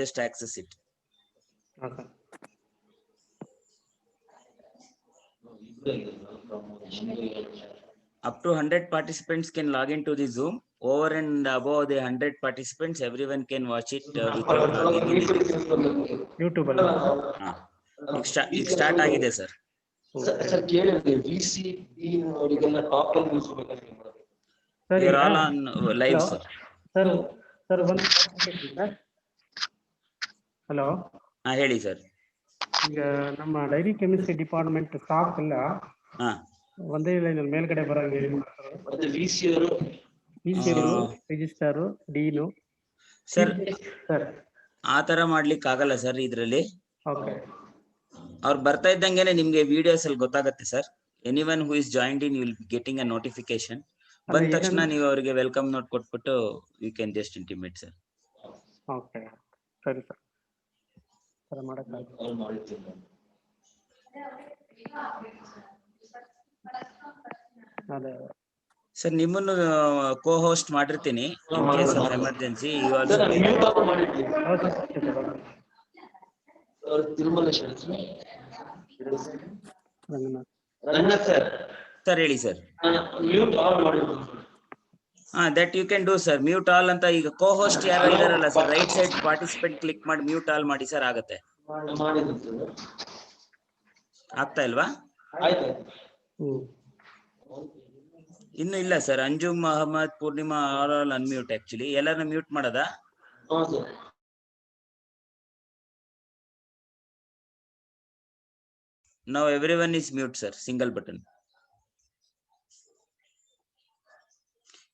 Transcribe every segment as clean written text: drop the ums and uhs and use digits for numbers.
just access it. Okay. Up to 100 participants can log into the Zoom. Over and above the 100 participants, everyone can watch it without logging in. YouTube. It start agide sir. Sir, VC top 10 We are all on live, sir. Sir, one sir. Hello. Heli sir. ಈಗ ನಮ್ಮ dairy chemistry department staff ಎಲ್ಲ ಒಂದೇ line ಮೇಲ್ಗಡೆ ಬರಂಗೆ ಮತ್ತೆ ವಿಸಿಯರು register dean sir sir ಆ ತರ ಮಾಡ್ಲಿಕ್ಕೆ ಆಗಲ್ಲ ಸರ್ ಇದ್ರಲ್ಲಿ. ಓಕೆ. ಅವ್ರು ಬರ್ತಾ ಇದ್ದಂಗೆನೆ ನಿಮ್ಗೆ ವಿಡಿಯೋಸ್ ಅಲ್ಲಿ ಗೊತ್ತಾಗುತ್ತೆ sir. Anyone who is joined in will getting a notification. ಬಂದ ತಕ್ಷಣ ನೀವು ಅವರಿಗೆ ವೆಲ್ಕಮ್ ನೋಟ್ ಕೊಟ್ಬಿಟ್ಟು you can just intimate sir. Okay ಸರಿ ಸರ್. ಸರ್ ಮಾಡಕ್ಕೆ ಅದೇ ಸರ್ ನಿಮ್ಮನ್ನು ಕೋ ಹೋಸ್ಟ್ ಮಾಡಿರ್ತೀನಿ in case of emergency. You also sir ಹೇಳಿ sir. That you can do sir. Mute all ಅಂತ ಈಗ ಕೋ ಹೋಸ್ಟ್ ಯಾರು ಇದಾರಲ್ಲ sir, right side participant click ಮಾಡಿ ಮ್ಯೂಟ್ ಆಲ್ ಮಾಡಿ ಸರ್. ಆಗತ್ತೆ. ಆಗ್ತಾ ಇಲ್ವಾ? ಇನ್ನು ಇಲ್ಲ sir. Anjum Mohammed, Purnima all unmute. Actually ಎಲ್ಲರನ್ನ ಮ್ಯೂಟ್ ಮಾಡದ? Now everyone is mute sir. Single button.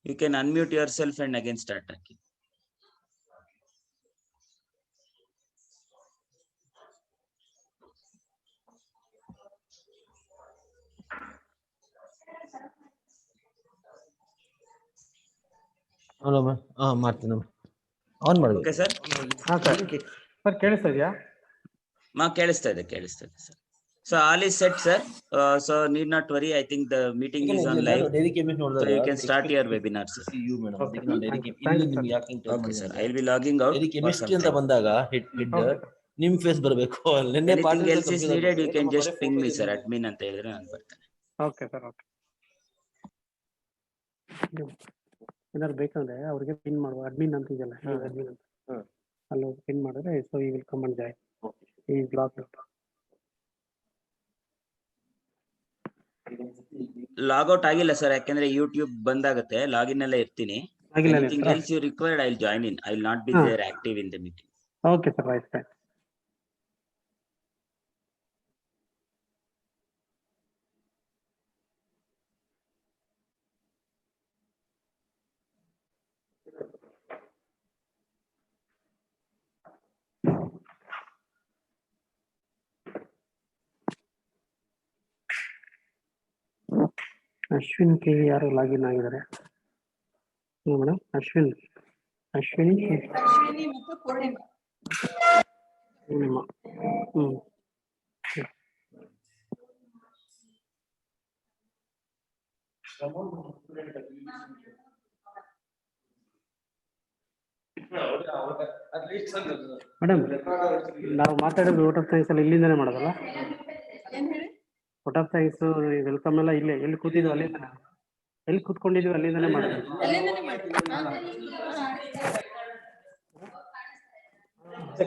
You can unmute yourself and again start talking. Hello ma'am. ಮಾಡ್ತೀನಿ ಆನ್ ಮಾಡಿ. Okay sir. ಸರ್ ಕೇಳಿಸ್ತಾ ಇದೆಯಾ? ಕೇಳಿಸ್ತಾ ಇದೆ sir. So all is set sir. So need not worry. I think the meeting is on live. So you can start your webinar sir. Okay sir. I will be logging out. Chemistry ಅಂತ ಬಂದಾಗ ನಿಮ್ face ಬರಬೇಕು. Anything else is needed you can just ping me sir. Admin ಅಂತ ಹೇಳಿದ್ರೆ ನಾನು ಬರ್ತೀನಿ. Okay sir. Okay. ಏನಾದ್ರು ಬೇಕಂದ್ರೆ ಅವ್ರಿಗೆ ಪಿನ್ ಮಾಡುವ. ಅಡ್ಮಿನ್ ಅಂತ ಇದೆಯಲ್ಲ, ಅಡ್ಮಿನ್ ಅಂತ ಅಲ್ಲಿ ಪಿನ್ ಮಾಡಿದ್ರೆ ಸೊ ಈ ವಿಲ್ ಕಮ್ ಅಂಡ್ ಜಾಯಿನ್. ಈ ಬ್ಲಾಕ್ ಲಾಗೌಟ್ ಆಗಿಲ್ಲ ಸರ್, ಯಾಕಂದ್ರೆ ಯೂಟ್ಯೂಬ್ ಬಂದಾಗುತ್ತೆ. ಲಾಗಿನ್ ಎಲ್ಲ ಇರ್ತೀನಿ. Anything else you required I will join in. I will not be there active in the meeting. Okay sir, right. Ashwin K ಯಾರು login ಆಗಿದ್ದಾರೆ madam? Ashwini ಮತ್ತು Purnima. Madam ನಾವು ಮಾತಾಡೋದು ಔಟ್ ಆಫ್ ಸೈನ್ಸ್ ಅಲ್ಲಿ ಇಲ್ಲಿಂದಾನೆ ಮಾಡೋದಲ್ಲ? ಔಟ್ ಆಫ್ ಸೈನ್ಸ್ ವೆಲ್ಕಮ್ ಎಲ್ಲ ಇಲ್ಲೇ ಎಲ್ಲಿ ಕೂತಿದ್ವಿ ಅಲ್ಲಿಂದಾನೆ, ಎಲ್ಲಿ ಕೂತ್ಕೊಂಡಿದ್ವಿ ಅಲ್ಲಿಂದಾನೆ ಮಾಡೋದು.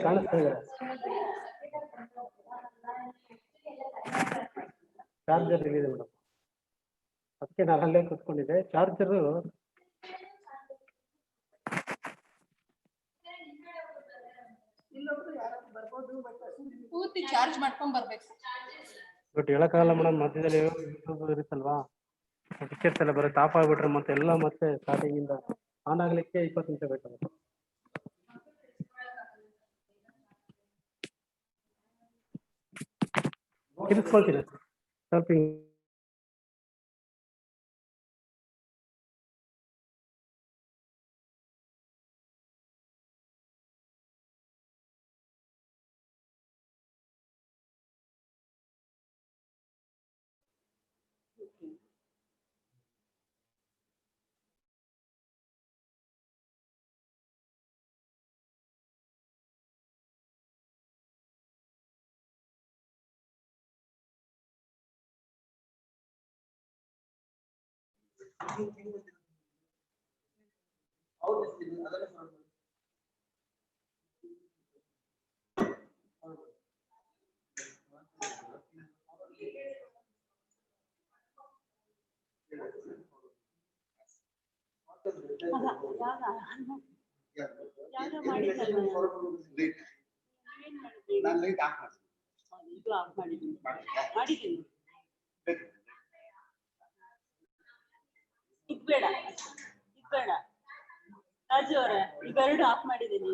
ಕಾಣಿಸ್ತಾ ಇದೆ. ಚಾರ್ಜರ್ ಇಲ್ಲಿದೆ ಮೇಡಮ್, ಅದಕ್ಕೆ ನಾನು ಅಲ್ಲೇ ಕೂತ್ಕೊಂಡಿದ್ದೆ. ಚಾರ್ಜರು ಪೂರ್ತಿ ಚಾರ್ಜ್ ಮಾಡ್ಕೊಂಡ್ ಬರ್ಬೇಕು. ಬಟ್ ಹೇಳಕ್ಕಾಗಲ್ಲ ಮೇಡಮ್, ಮಧ್ಯದಲ್ಲಿ ಯೂಟ್ಯೂಬ್ ಇರುತ್ತಲ್ವಾ, ಪಿಕ್ಚರ್ಸ್ ಎಲ್ಲ ಬರುತ್ತೆ. ಆಫ್ ಆಗ್ಬಿಟ್ರೆ ಮತ್ತೆ ಎಲ್ಲ ಮತ್ತೆ ಸ್ಟಾರ್ಟಿಂಗ್ ಇಂದ ಆನ್ ಆಗ್ಲಿಕ್ಕೆ 20 ನಿಮಿಷ ಬೇಕಾಗುತ್ತೆ. ಇರಿಸ್ಕೊಳ್ತೀನಿ ಸ್ವಲ್ಪ. ಬೇಡ ರಾಜು ಅವರೇ ಇವೆರಡು ಆಫ್ ಮಾಡಿದ್ದೀನಿ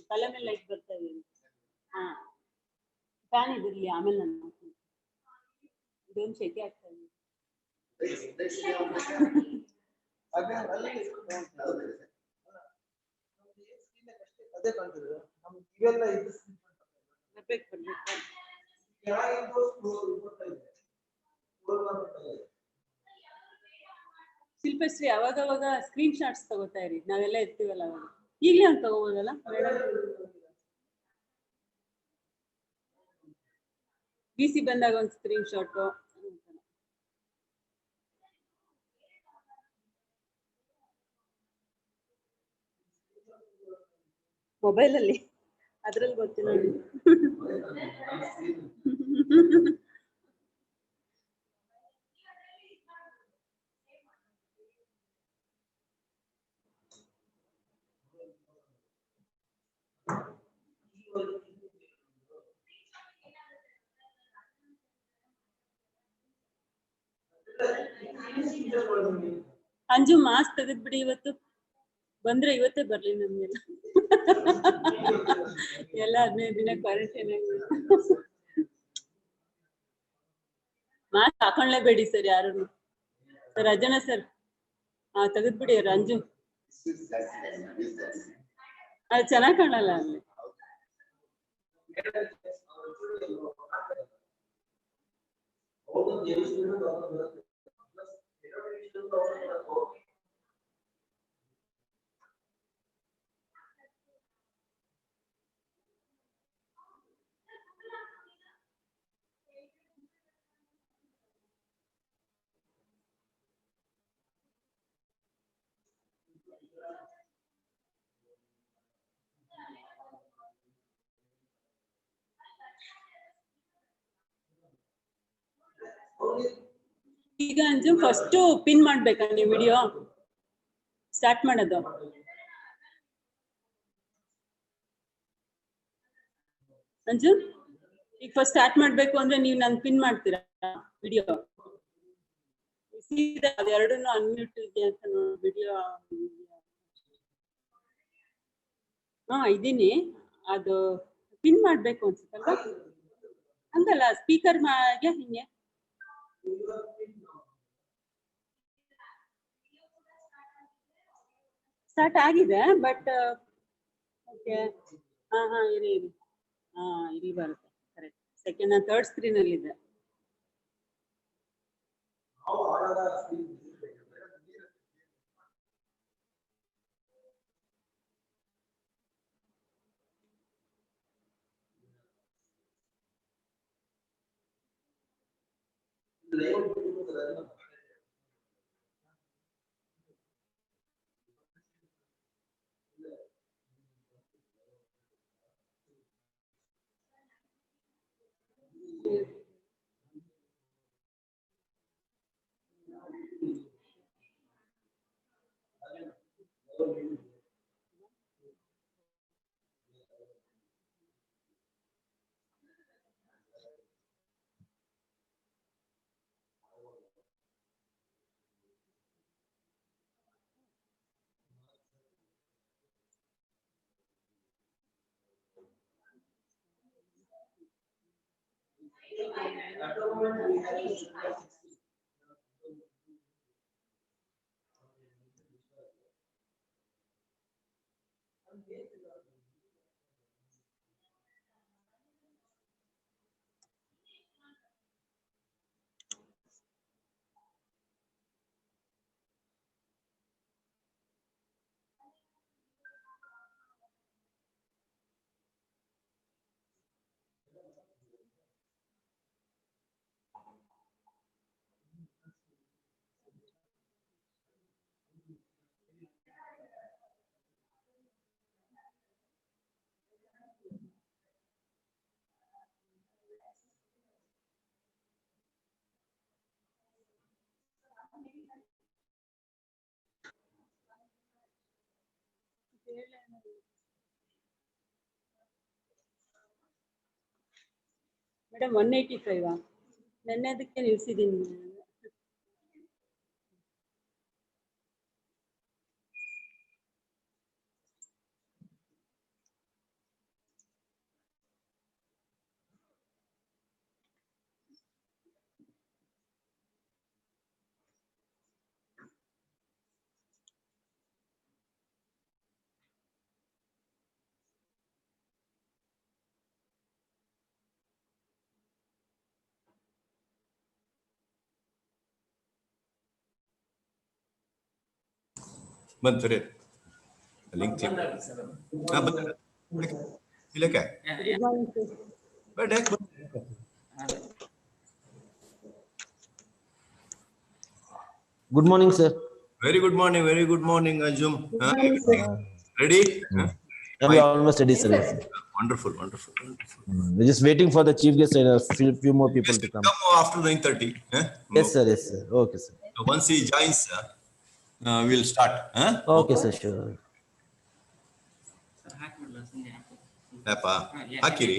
ತಲೆ ಮೇಲೆ ಲೈಟ್ ಬರ್ತಾ ಇದೆ. ಹಾ ಫ್ಯಾನ್ ಇದಿರ್ಲಿ ಆಮೇಲೆ ನಾನು ಇದೊಂದು ಶೆಕೆ ಆಗ್ತಾ ಇದೆ. ಶಿಲ್ಪಶ್ರೀ ಅವಾಗವಾಗ ಸ್ಕ್ರೀನ್ ಶಾಟ್ಸ್ ತಗೋತಾ ಇರಿ, ನಾವೆಲ್ಲ ಇರ್ತೀವಲ್ಲ ಅವಾಗ. ಈಗಲೇ ಅಂತ ತಗೋಬೋದಲ್ಲ ಮೇಡಮ್? ಬಿಸಿ ಬಂದಾಗ ಒಂದು ಸ್ಕ್ರೀನ್ ಶಾಟ್ ಮೊಬೈಲ್ ಅಲ್ಲಿ, ಅದ್ರಲ್ಲಿ ಗೊತ್ತಿಲ್ಲ. ಅಂಜು ಮಾಸ್ಕ್ ತೆಗೆದ್ಬಿಡಿ, ಇವತ್ತು ಬಂದ್ರೆ ಇವತ್ತೇ ಬರ್ಲಿ ನಮ್ಗೆಲ್ಲ. ಎಲ್ಲ 15 ದಿನ ಕ್ವಾರಂಟೈನ್ ಆಗಿ ಮಾಸ್ಕ್ ಹಾಕೊಂಡ್ಲೇಬೇಡಿ ಸರ್ ಯಾರು. ಸರ್ ಅಜನ ಸರ್ ತೆಗೆದ್ಬಿಡಿ ಅಂಜು, ಅದು ಚೆನ್ನಾಗ್ ಕಾಣಲ್ಲ ಅಲ್ಲಿ. ಈಗ ಅಂಜು ಫಸ್ಟ್ ಪಿನ್ ಮಾಡ್ಬೇಕಾ ನೀವು ವಿಡಿಯೋ ಸ್ಟಾರ್ಟ್ ಮಾಡೋದು? ಅಂಜು ಈಗ ಫಸ್ಟ್ ಸ್ಟಾರ್ಟ್ ಮಾಡ್ಬೇಕು ಅಂದ್ರೆ ನೀವು ನಾನು ಪಿನ್ ಮಾಡ್ತೀರಾ ವಿಡಿಯೋ? ಅದೆರಡನ್ನು ಅನ್ಮ್ಯೂಟ್ ಇದೆ ಅಂತ ನೋಡಿ ವಿಡಿಯೋ. ಹಾ ಇದೀನಿ, ಅದು ಪಿನ್ ಮಾಡ್ಬೇಕು ಅನ್ಸುತ್ತಲ್ವಾ? ಹಂಗಲ್ಲ ಸ್ಪೀಕರ್ ಹಿಂಗೆ ಸ್ಟಾರ್ಟ್ ಆಗಿದೆ ಬಟ್ ಓಕೆ. ಹಾ ಇರಿ ಇಲ್ಲಿ ಬರುತ್ತೆ ಕರೆಕ್ಟ್. ಸೆಕೆಂಡ್ ಥರ್ಡ್ ಸ್ಕ್ರೀನ್ ಅಲ್ಲಿ ಇದೆ. ಮೇಡಮ್ 185 ನೆನ್ನೆ ಅದಕ್ಕೆ ನಿಲ್ಸಿದ್ದೀನಿ. ಬಂತು ರೀ link ಇಲ್ಲಕ್ಕೆ Good morning, sir. Very good morning, Ajum. Ready? We are almost ready, sir. Wonderful. We're just waiting for the chief guest and a few more people to come. Come after 9:30. Yes, sir. Okay, sir. So once he joins, we'll start. Okay, sir. Sure. ಹಾಕಿರಿ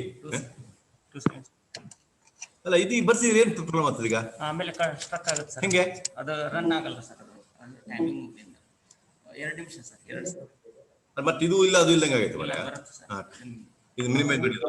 ಅಲ್ಲ ಇದು ಬರ್ಸಿದ್ರೆ ಏನ್ problem ಆಗ್ತದೆ ಈಗ? ಆಮೇಲೆ struck ಆಗುತ್ತೆ sir. ಹೆಂಗೆ ಅದು ರನ್ ಆಗಲ್ಲ ಸರ್. ಅದು ಟೈಮಿಂಗ್ 2 ನಿಮಿಷ ಸರ್. 2 ಮತ್ತೆ ಇದು ಇಲ್ಲ ಅದು ಇಲ್ಲಂಗೆ ಆಗೈತೆ ಬರ ಇದು ಮಿನಿಮಮ್ ಬಿಡಿಲ್ಲ.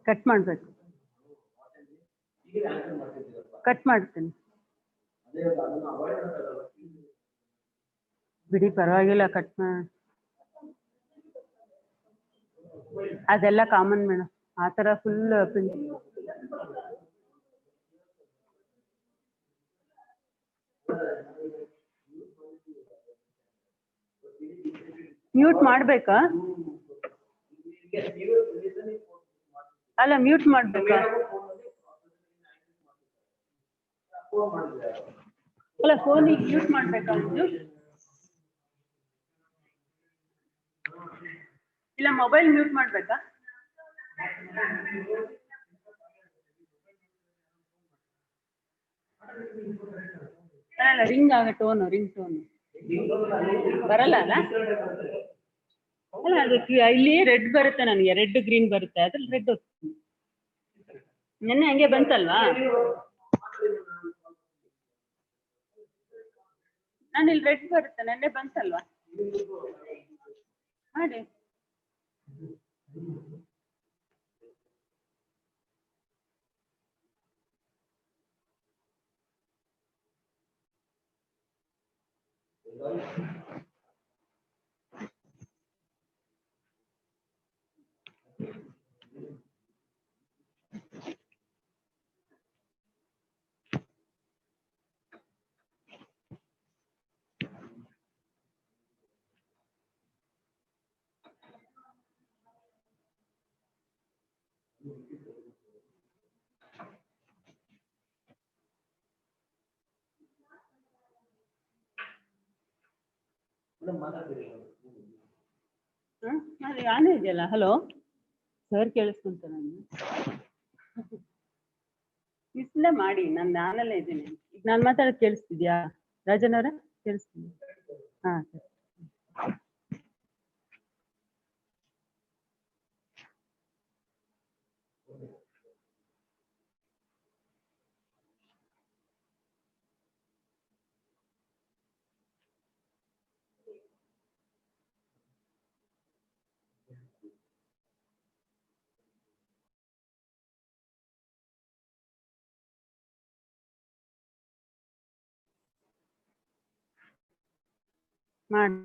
ಕಟ್ ಮಾಡ್ಬೇಕು. ಕಟ್ ಮಾಡ್ತೀನಿ ಬಿಡಿ, ಪರವಾಗಿಲ್ಲ. ಕಟ್ ಮಾಡಿ ಅದೆಲ್ಲ ಕಾಮನ್ ಮೇಡಮ್. ಆ ಥರ ಫುಲ್ ಮ್ಯೂಟ್ ಮಾಡ್ಬೇಕಾ? ಅಲ್ಲ, ಮ್ಯೂಟ್ ಮಾಡ್ಬೇಕಾ? ಅಲ್ಲ, ಫೋನಿಗೆ ಮ್ಯೂಟ್ ಮಾಡ್ಬೇಕಾ? ಇಲ್ಲ, ಮೊಬೈಲ್ ಮ್ಯೂಟ್ ಮಾಡ್ಬೇಕಾ? ಅಲ್ಲ, ರಿಂಗ್ ಆಗ ಟೋನು, ರಿಂಗ್ ಟೋನು ಬರಲ್ಲ ಅಲ್ಲ? ಅಲ್ಲ, ಅದಕ್ಕೆ ಇಲ್ಲಿ ರೆಡ್ ಬರುತ್ತೆ, ನನಗೆ ರೆಡ್ ಗ್ರೀನ್ ಬರುತ್ತೆ. ಅದ್ರಲ್ಲಿ ರೆಡ್ ನೆನ್ನೆ ಹಂಗೆ ಬಂತಲ್ವಾ? ನಾನು ಇಲ್ಲಿ ರೆಡ್ ಬರುತ್ತೆ, ನೆನ್ನೆ ಬಂತಲ್ವಾ? ಮಾಡಿ. ಅದು ಆನೆ ಇದೆಯಲ್ಲ. ಹಲೋ ಸರ್, ಕೇಳಿಸ್ಕೊಂತ ನಾನು. ಇಷ್ಟೇ ಮಾಡಿ ನಾನಲ್ಲೇ ಇದ್ದೀನಿ. ಈಗ ನಾನು ಮಾತಾಡೋದು ಕೇಳಿಸ್ತಿದ್ಯಾ ರಾಜನ್ ಅವರ? ಕೇಳಿಸ್ತಿದ್ಯಾ? ಹಾ ಸರಿ. ಮಾಡಿ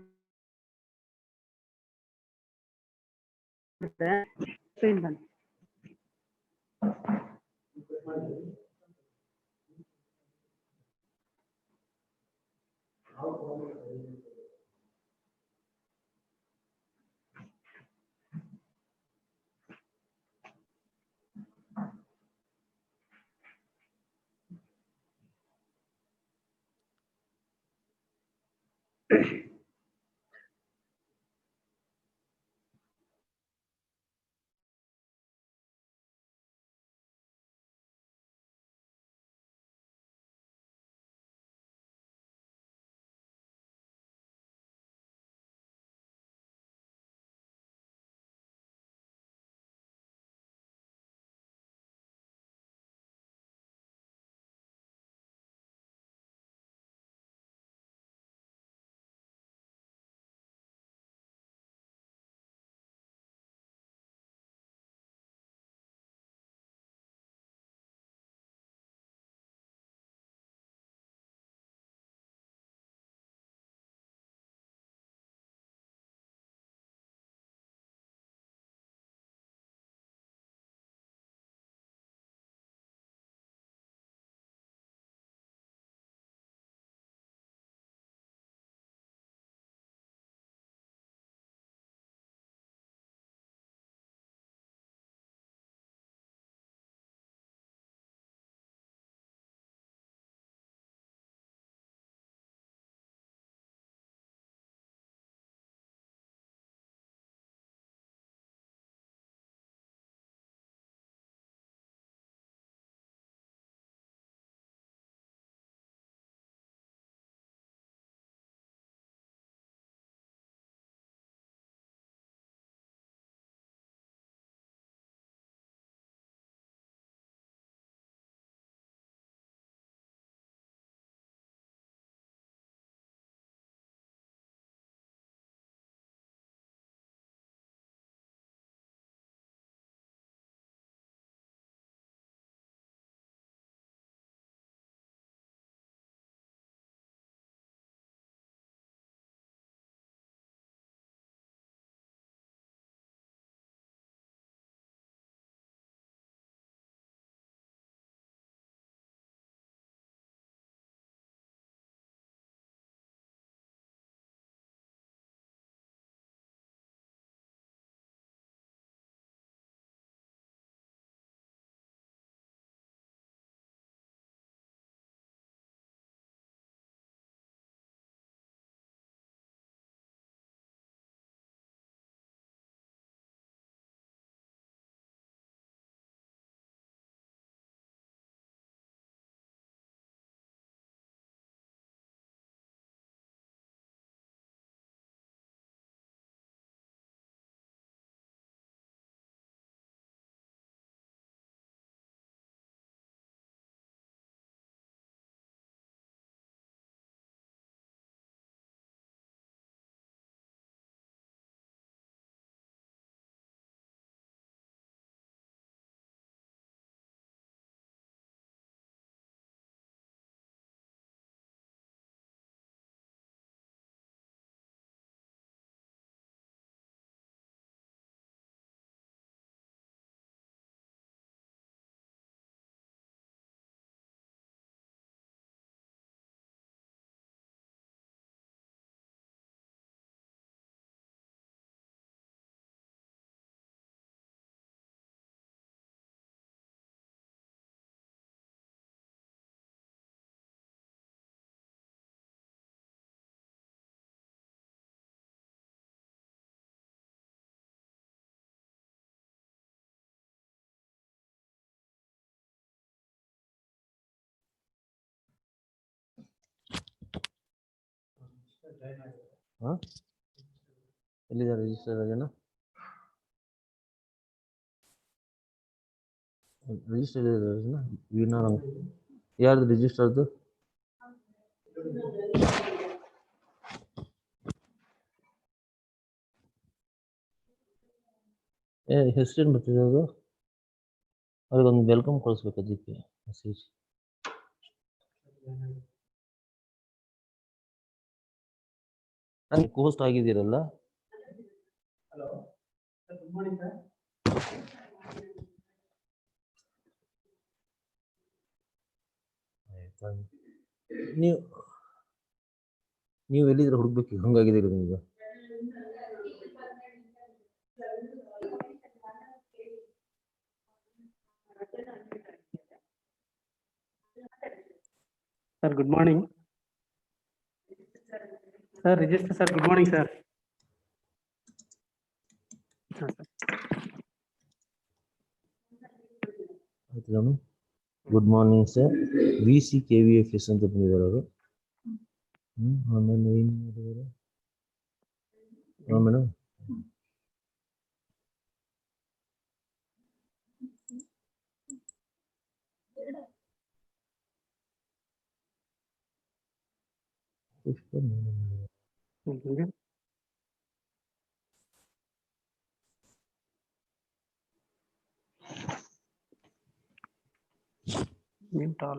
ಎಲ್ಲಿದ್ದಾರೆ ರಿಜಿಸ್ಟರ್ ಜನ? ರಿಜಿಸ್ಟರ್ ಯಾರ್ದು ರಿಜಿಸ್ಟರ್ದು? ಹೆಸರೇನು ಬರ್ತಿದೆ ಅದು? ಅವ್ರಿಗೊಂದು ವೆಲ್ಕಮ್ ಕಳಿಸ್ಬೇಕು ಅದಕ್ಕೆ ಮೆಸೇಜ್. ನನಗೆ ಹೋಸ್ಟ್ ಆಗಿದ್ದೀರಲ್ಲ? ನೀವು ಎಲ್ಲಿದ್ರೆ ಹುಡುಕ್ಬೇಕು, ಹಂಗಾಗಿದ್ದೀರಿ ನಿಮ್ಗೆ. Sir, good morning. Sir, register, sir. Good morning, sir. Good morning sir. VC KVFS ಅಂತ ಬಂದಿದ್ದಾರೆ ಅವರು. ಆಮೇಲೆ ಏನು ಮಾಡಿದ್ದಾರೆ ಮೇಡಮ್? Tall.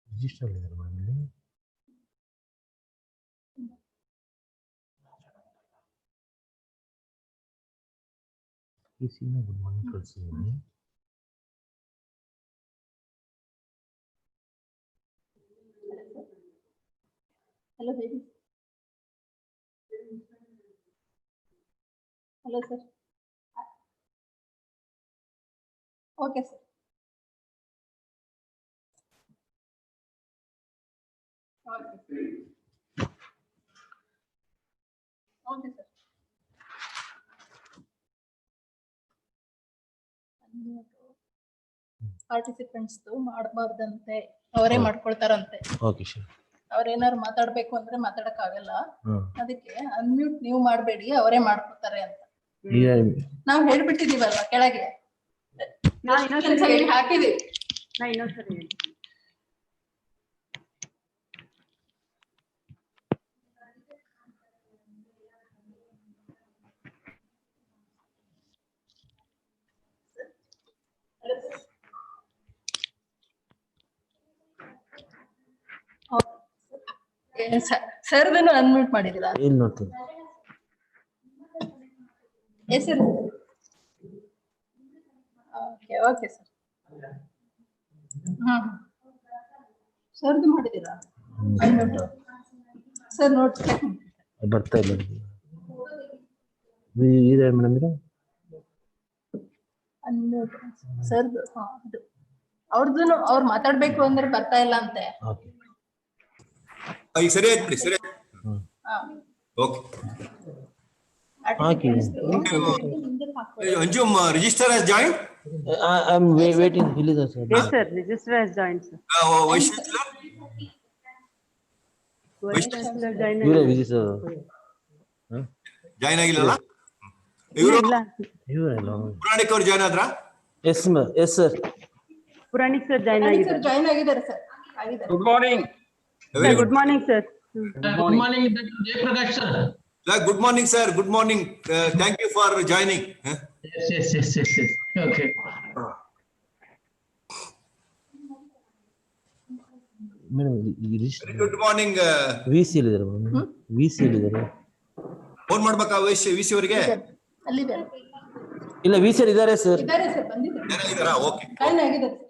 ರಿಜಿಸ್ಟರ್ ಇದ್ದಾರೆ ಮನೆಯಲ್ಲಿ. ಗುಡ್ ಮಾರ್ನಿಂಗ್ ಕಳಿಸಿದ್ದೀನಿ. Hello, baby. Hello, sir. Okay, sir. Okay. Okay, sir. Participants ಮಾಡಬಾರ್ದಂತೆ, ಅವರೇ ಮಾಡ್ಕೊಳ್ತಾರಂತೆ. Okay sir. ಅವ್ರೇನಾರು ಮಾತಾಡ್ಬೇಕು ಅಂದ್ರೆ ಮಾತಾಡಕ್ ಆಗಲ್ಲ, ಅದಕ್ಕೆ ಅನ್ಮ್ಯೂಟ್ ನೀವು ಮಾಡಬೇಡಿ, ಅವರೇ ಮಾಡ್ಕೊತಾರೆ ಅಂತ ನಾವ್ ಹೇಳ್ಬಿಟ್ಟಿದೀವಲ್ವಾ ಕೆಳಗೆ. ಹಾಕಿದೀವಿ. ಸರ್ದನ್ನು ಅನ್ಮ್ಯೂಟ್ ಮಾಡಿದೀರಾ? ಇಲ್ಲಿ ನೋಡ್ತೀನಿ. ಹೆಸರು? Okay sir. ಸರ್ದು ಮಾಡಿದೀರಾ ಅನ್ಮ್ಯೂಟ್? ಸರ್ ನೋಡಿ ಬರ್ತಾ ಇಲ್ಲ ಇದೆ ಮೇಡಮ್. ಅನ್ಮ್ಯೂಟ್ ಸರ್ದು. ಅದು ಅವ್ರದ್ದು ಅವ್ರು ಮಾತಾಡ್ಬೇಕು ಅಂದ್ರೆ ಬರ್ತಾ ಇಲ್ಲ ಅಂತೆ. ಈಗ ಸರಿ ಆಯ್ತು ಬಿಡಿ, ಸರಿ ಆಯ್ತು. Okay. Anjum, register has joined? I am waiting. Sir. Yes, sir. Register has joined, sir. Vice Chancellor? Vice Chancellor join. Join agilla? Ivaru Puranik avaru join adra? Yes, yes sir. Puranik sir join agidare. Join agidare sir. Good morning. Sir, good morning, sir. Good morning, Jayprakash sir. Good morning, sir. Good morning. Thank you for joining. Yes. Okay. Good morning. VC ಇಲ್ಲಿದ್ದಾರೆ madam. VC ಇಲ್ಲಿದ್ದಾರೆ. Phone ಮಾಡಬೇಕಾ VC ಅವರಿಗೆ? ಅಲ್ಲಿದ್ದಾರೆ. ಇಲ್ಲ VC ಇದ್ದಾರೆ sir. ಇದ್ದಾರೆ sir, ಬಂದಿದ್ದಾರೆ. ಯಾರಿದ್ದಾರಾ? Okay. Join ಆಗಿದ್ದಾರೆ sir.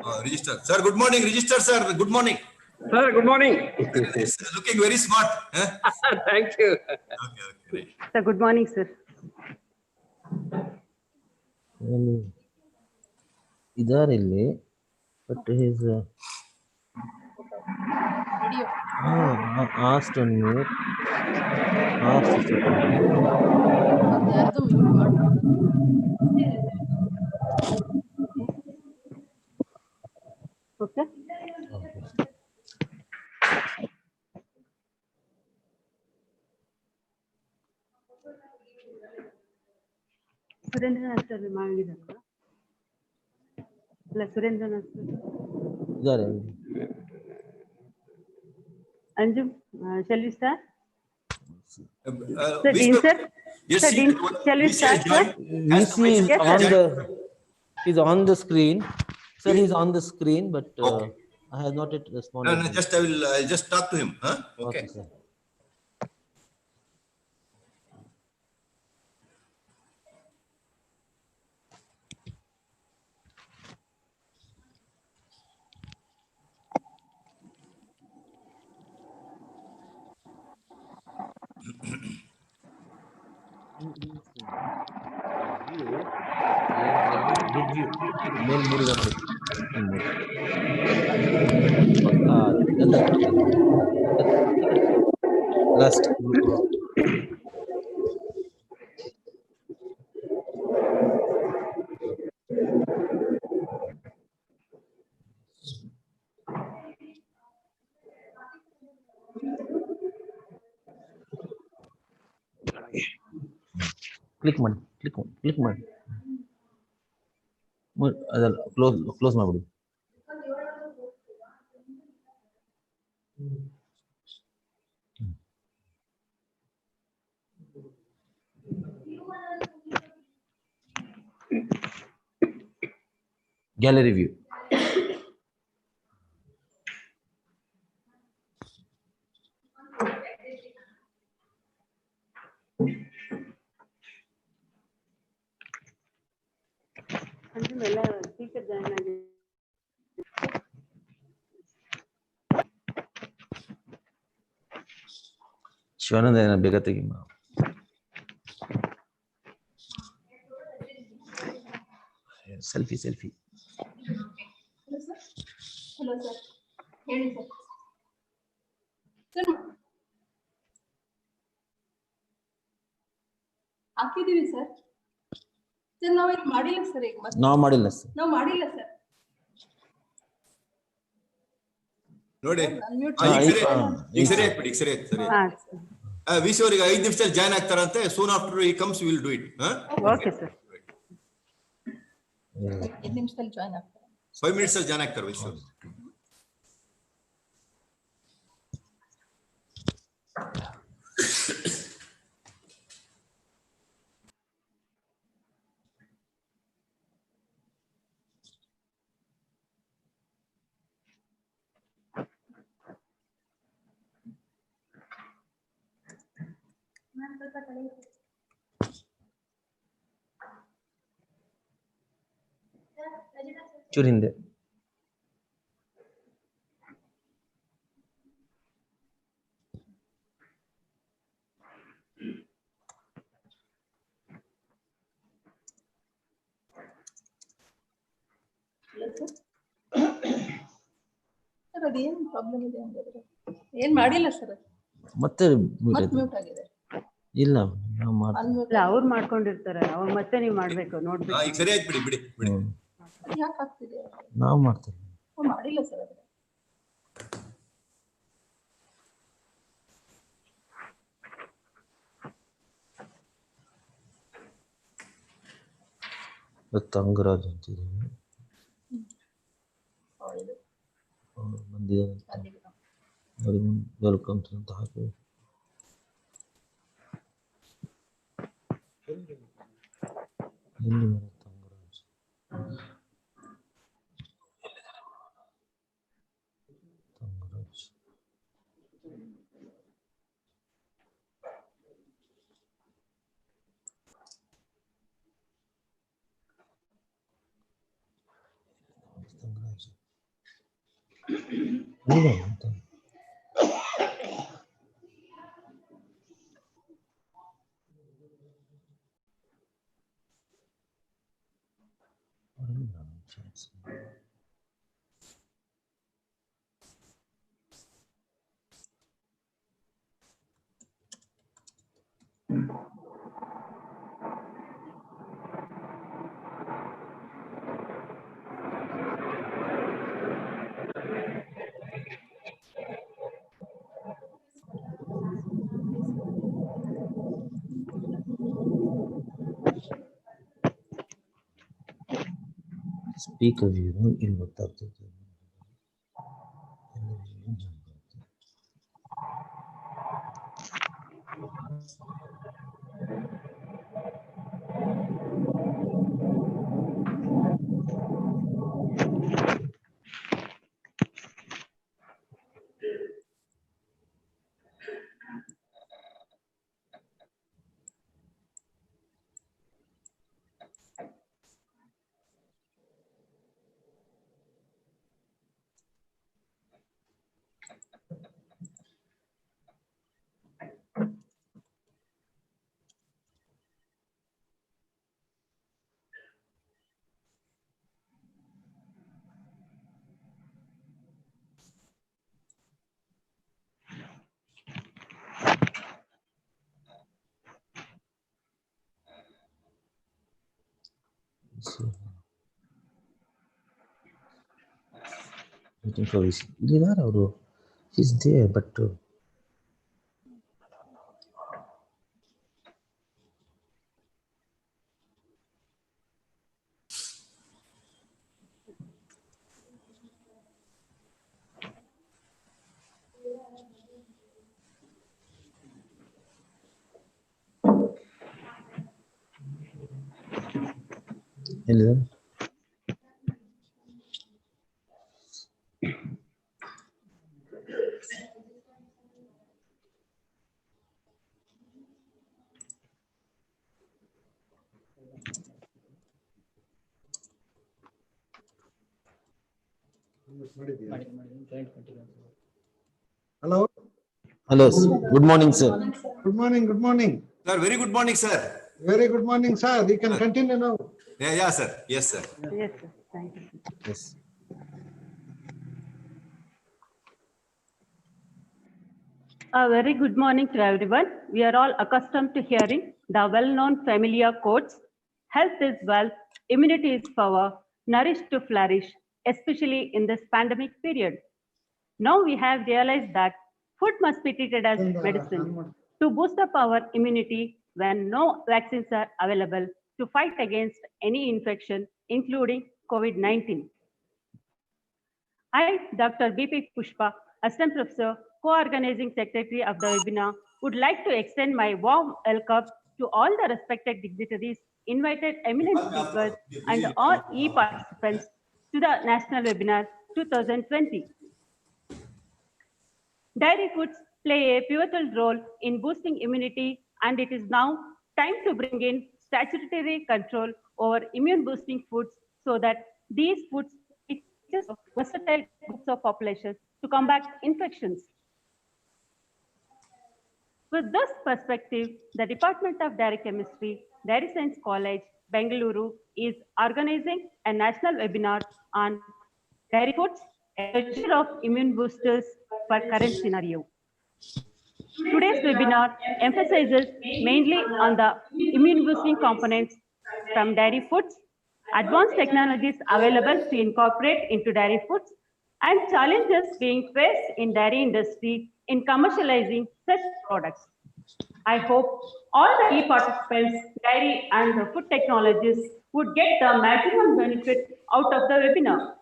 Register. Sir, good morning. Register, sir. Good morning. Sir, good morning. It's looking very smart. Huh? Thank you. Okay, okay. Sir, good morning, sir. ಇದಾರೆ ಇಲ್ಲಿ but he's video asked on mute, asked to step on mute. ಯಾರ್ದು mute ಮಾಡ್ಕೊಂಡು Okay. Surendranath sir ಮಾಡಿದಾರಲ್ಲ? ಅಲ್ಲ, Surendranath sir. ಇದಾರೆ Anjum, shall we start? Sir, We Dean, sir? Yes, Sir, Dean, shall we start, sir? VC is Yes, on sir. is on the screen. Sir, he's on the screen, but Okay. I have not yet responded. No, just I'll just talk to him. Huh? Okay. Sir. ಮೇಲ್ ಮೂಡಿಗೆ ಮಾಡಿ last click ಮಾಡಿ click ಮಾಡಿ ಅದಲ್ಲ close ಮಾಡ್ಬಿಡಿ. Gallery view. Anjum, ಎಲ್ಲ speaker join ಆಗಿ ಶಿವಾನಂದ ಏನ ಬೇಗ ತೆಗಿ. ಸೆಲ್ಫಿ ಹಲೋ ಸರ್, ಹೇಳಿ ಸರ್. ಹಾಕಿದೀವಿ ಸರ್. ಸರ್ ನಾವು ಇದು ಮಾಡಿಲ್ಲ ಸರ್. ಈಗ ಮತ್ತೆ ನಾವು ಮಾಡಿಲ್ಲ ಸರ್. ನಾವು ಮಾಡಿಲ್ಲ ಸರ್. ನೋಡಿ ಈಗ ಸರಿ ಆಯ್ತು ಬಿಡಿ, ಸರಿ ಆಯ್ತು, ಸರಿ ಆಯ್ತು. ವಿಸಿ ಅವರಿಗೆ 5 ನಿಮಿಷದಲ್ಲಿ ಜಾಯ್ನ್ ಆಗ್ತಾರಂತೆ. ಸೂನ್ ಆಫ್ಟರ್ ಈ comes will do it. Okay sir. 5 ನಿಮಿಷದಲ್ಲಿ ಜಾಯ್ನ್ ಆಗ್ತಾರೆ. 5 minutes ಅಲ್ಲಿ ಜಾಯ್ನ್ ಆಗ್ತಾರೆ ವಿಸಿ ಅವರು. ಚೂರು ಹಿಂದೆ. ಸರ್ ಅದೇನು ಪ್ರಾಬ್ಲಮ್ ಇದೆ ಹಂಗಾದ್ರೆ? ಏನ್ ಮಾಡಿಲ್ಲ ಸರ್. ಮತ್ತೆ ಮ್ಯೂಟ್ ಆಗಿದೆ. ಇಲ್ಲ ನಾವು ಇಲ್ಲ, ಅವ್ರು ಮಾಡ್ಕೊಂಡಿರ್ತಾರೆ. ಅವಾಗ ಮತ್ತೆ ನೀವು ಮಾಡ್ಬೇಕು, ನೋಡ್ಬೇಕು. ಈಗ ಸರಿ ಆಯ್ತು, ಬಿಡಿ. ಯಾಕೆ ಆಗ್ತಿದೆ? ನಾವು ಮಾಡ್ತೇವೆ. ಮಾಡಿಲ್ಲ ಸರ್ ಅದ್ರ. ತಂಗರಾಜ್ ಅಂತಿದೆ ಬಂದಿದ್ದಾರೆ. ವೆಲ್ಕಮ್ ಅಂತ ಹಾಕಿ ಎಲ್ಲಿ ತಂಗರಾಜ್ ತಂಗರಾಜ್ Speaker view, ಇಲ್ಲಿ ಗೊತ್ತಾಗ್ತದೆ. Waiting for this. He's there, but Hello. hello. Good morning, sir. Good morning. Good morning. Sir, very good morning, sir. Very good morning, sir. You can continue now. Yeah, sir. Yes, sir. Yes, sir. Thank you. Yes. A very good morning to everyone. We are all accustomed to hearing the well-known familiar quotes: health is wealth, immunity is power, nourish to flourish, especially in this pandemic period. Now we have realized that food must be treated as medicine to boost up our immunity when no vaccines are available to fight against any infection, including COVID-19. I, Dr. B.P. Pushpa, Assistant Professor, Co-Organizing Secretary of the webinar, would like to extend my warm welcome to all the respected dignitaries, invited eminent speakers, and all e-participants to the National Webinar 2020. Dairy foods play a pivotal role in boosting immunity, and it is now time to bring in statutory control over immune boosting foods so that these foods reach versatile groups of populations to combat infections. With this perspective, the Department of Dairy Chemistry, Dairy Science College, Bengaluru is organizing a national webinar on dairy foods, a treasure of immune boosters for current scenario. Today's webinar emphasizes mainly on the immune boosting components from dairy foods, advanced technologies available to incorporate into dairy foods, and challenges being faced in dairy industry in commercializing such products. I hope all the e-participants, dairy and the food technologists would get the maximum benefit out of the webinar.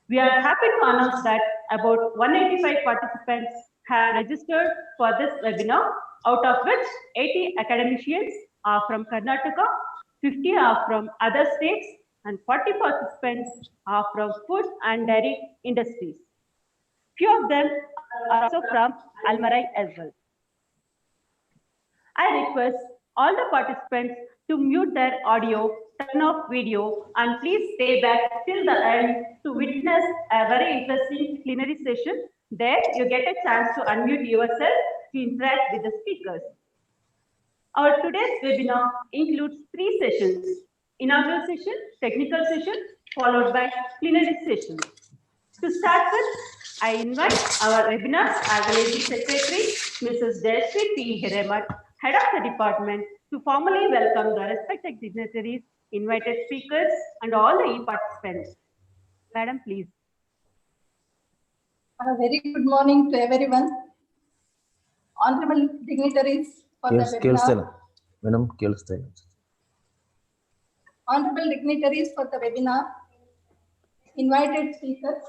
We are happy to announce that about 185 participants have registered for this webinar, out of which 80 academicians are from Karnataka, 50 are from other states, and 40 participants are from food and dairy industries. Few of them are also from Almarai as well. I request All the participants to mute their audio, turn off video, and please stay back till the end to witness a very interesting plenary session. There you get a chance to unmute yourself to interact with the speakers. Our today's webinar includes 3 sessions: inaugural session, technical session, followed by plenary session. To start with, I invite our webinar organizing secretary, Mrs. Jayashree P. Hiremat, head of the department, to formally welcome the respected dignitaries, invited speakers, and all the participants. Madam, please. A very good morning to everyone. Honorable dignitaries for the webinar. Madam, Honorable dignitaries for the webinar, invited speakers,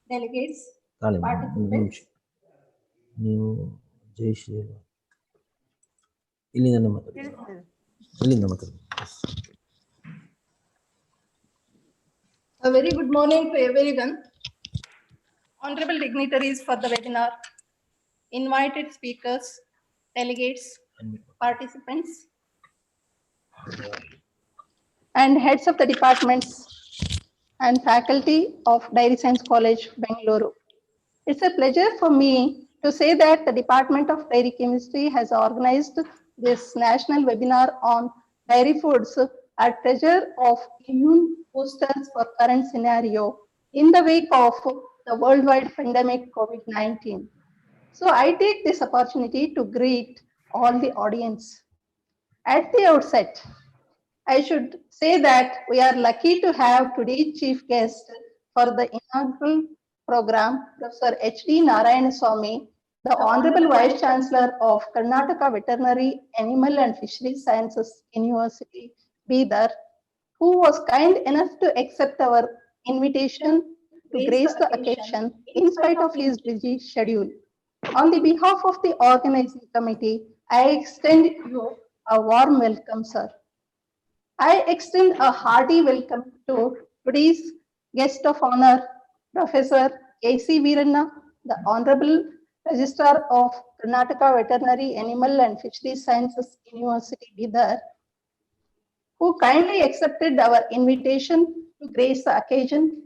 delegates, participants. A very good morning to everyone. Honorable dignitaries for the webinar, invited speakers, delegates, participants, and heads of the departments and faculty of Dairy Science College, Bengaluru. It's a pleasure for me to say that the Department of Dairy Chemistry has organized this national webinar on dairy foods at Treasure of Immuno-Boosters for current scenario in the wake of the worldwide pandemic COVID-19. So I take this opportunity to greet all the audience. At the outset, I should say that we are lucky to have today's chief guest for the inaugural program, Professor H.D. Narayanaswamy, the Honorable Vice Chancellor of Karnataka Veterinary Animal and Fisheries Sciences University, Bidar, who was kind enough to accept our invitation to grace the occasion in spite of his busy schedule. On the behalf of the organizing committee, I extend you a warm welcome, sir. I extend a hearty welcome to today's guest of honor, Professor A.C. Veeranna, the Honorable Registrar of Karnataka Veterinary Animal and Fisheries Sciences University, Bidar, who kindly accepted our invitation to grace the occasion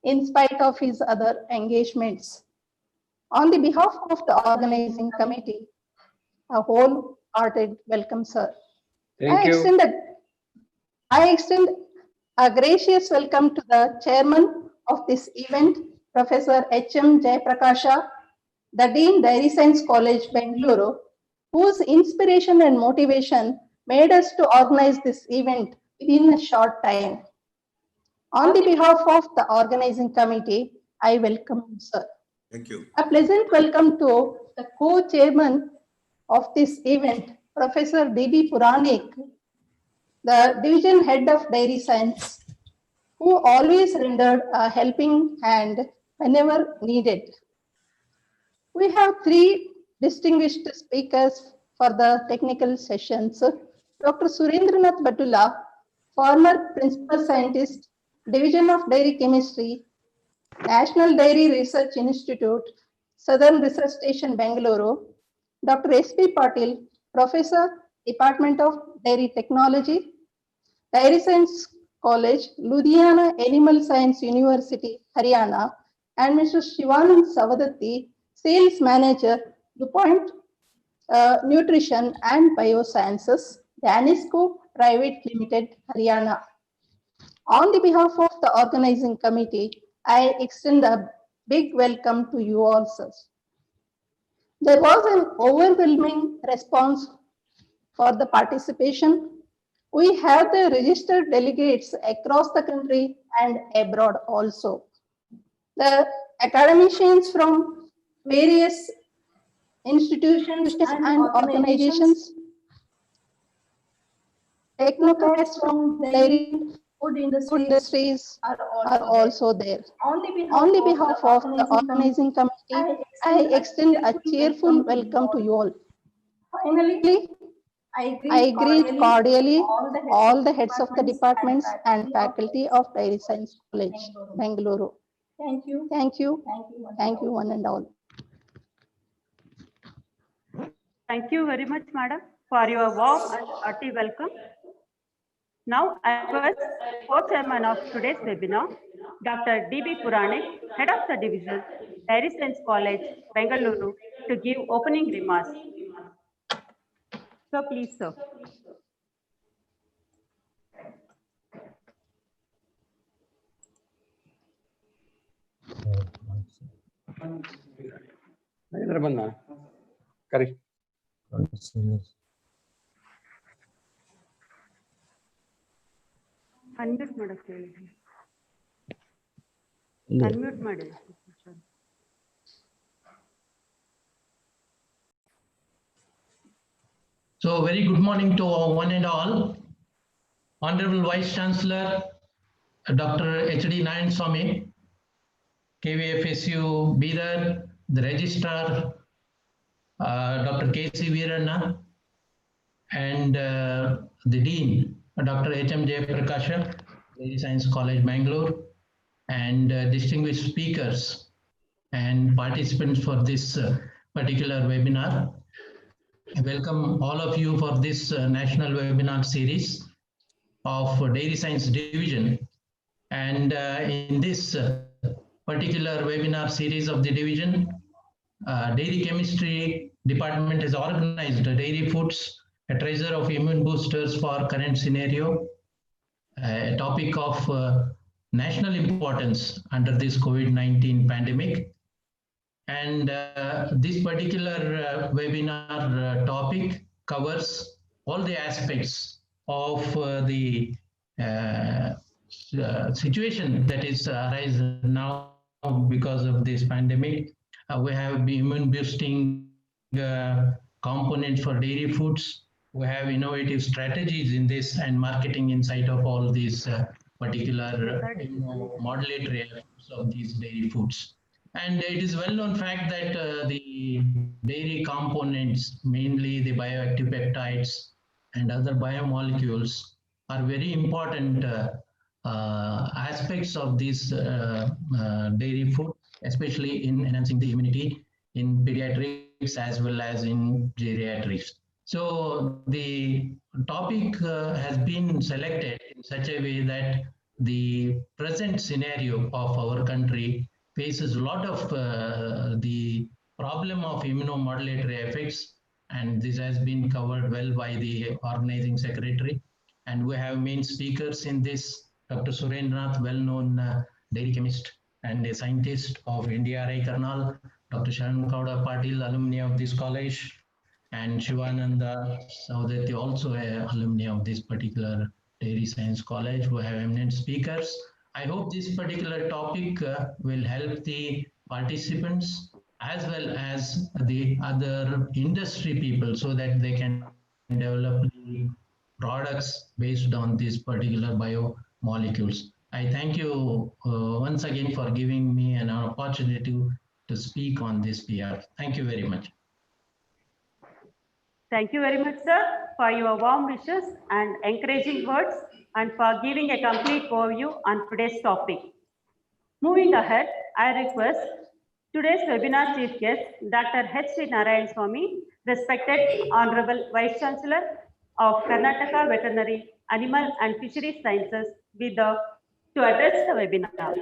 in spite of his other engagements. On the behalf of the organizing committee, a wholehearted welcome, sir. I extend a gracious welcome to the chairman of this event, Professor H.M. Jayaprakasha, the Dean Dairy Science College, Bengaluru, whose inspiration and motivation made us to organize this event within a short time. On the behalf of the organizing committee, I welcome you, sir. Thank you. A pleasant welcome to the co-chairman of this event, Professor D.B. Puranik, the division head of dairy science, who always rendered a helping hand whenever needed. We have 3 distinguished speakers for the technical sessions. Dr. Surendranath Batula, former principal scientist, Division of Dairy Chemistry, National Dairy Research Institute, Southern Research Station, Bengaluru. Dr. S.P. Patil, Professor, Department of Dairy Technology, Dairy Science College, Ludhiana Animal Science University, Haryana, and Mr. Shivanand Savadatti, Sales Manager, DuPont Nutrition and Biosciences, Danisco Private Limited, Haryana. On the behalf of the organizing committee, I extend a big welcome to you all, sirs. There was an overwhelming response for the participation. We have the registered delegates across the country and abroad also. The academicians from various institutions and organizations, technocrats from dairy food industries are also there. On the behalf of the organizing committee, I extend a cheerful welcome to you all. Finally, I greet cordially all the heads of the departments and faculty of Dairy Science College, Bengaluru. Thank you, one and all. Thank you very much, madam, for your warm and hearty welcome. Now, I request co-chairman of today's webinar, Dr. D.B. Puranik, Head of the Division, Dairy Science College, Bengaluru, to give opening remarks. So, please, sir. Correct. Unmute madam. Unmute madam. So very good morning to one and all. Honorable Vice Chancellor, Dr. H.D. Nayan Swami, KVAFSU Bidar, the Registrar, Dr. K.C. Veeranna, and the Dean, Dr. H.M. Jayaprakasha, Dairy Science College, Bangalore, and distinguished speakers and participants for this particular webinar. I welcome all of you for this national webinar series of Dairy Science Division. And in this particular webinar series of the division, Dairy Chemistry Department has organized Dairy Foods, a Treasure of Immuno-Boosters for current scenario, a topic of national importance under this COVID-19 pandemic. And this particular webinar topic covers all the aspects of the situation that is arising now because of this pandemic. We have the immune boosting component for dairy foods. We have innovative strategies in this and marketing insight of all these particular modulatory effects of these dairy foods. And it is well-known fact that the dairy components, mainly the bioactive peptides and other biomolecules, are very important aspects of this dairy food, especially in enhancing the immunity in pediatrics as well as in geriatrics. So the topic has been selected in such a way that the present scenario of our country faces a lot of the problem of immunomodulatory effects, and this has been covered well by the organizing secretary. And we have main speakers in this, Dr. Surendranath, well-known dairy chemist and a scientist of NDRI Karnal, Dr. Sharan Kauda Patil, alumni of this college, and Shivananda Saudati, also a alumni of this particular Dairy Science College. We have eminent speakers. I hope this particular topic will help the participants as well as the other industry people so that they can develop the products based on these particular biomolecules. I thank you once again for giving me an opportunity to speak on this behalf. Thank you very much. Thank you very much, sir, for your warm wishes and encouraging words and for giving a complete overview on today's topic. Moving ahead, I request today's webinar chief guest, Dr. H.D. Narayan Swami, respected Honorable Vice Chancellor of Karnataka Veterinary, Animal and Fisheries Sciences, Bidar, to address the webinar.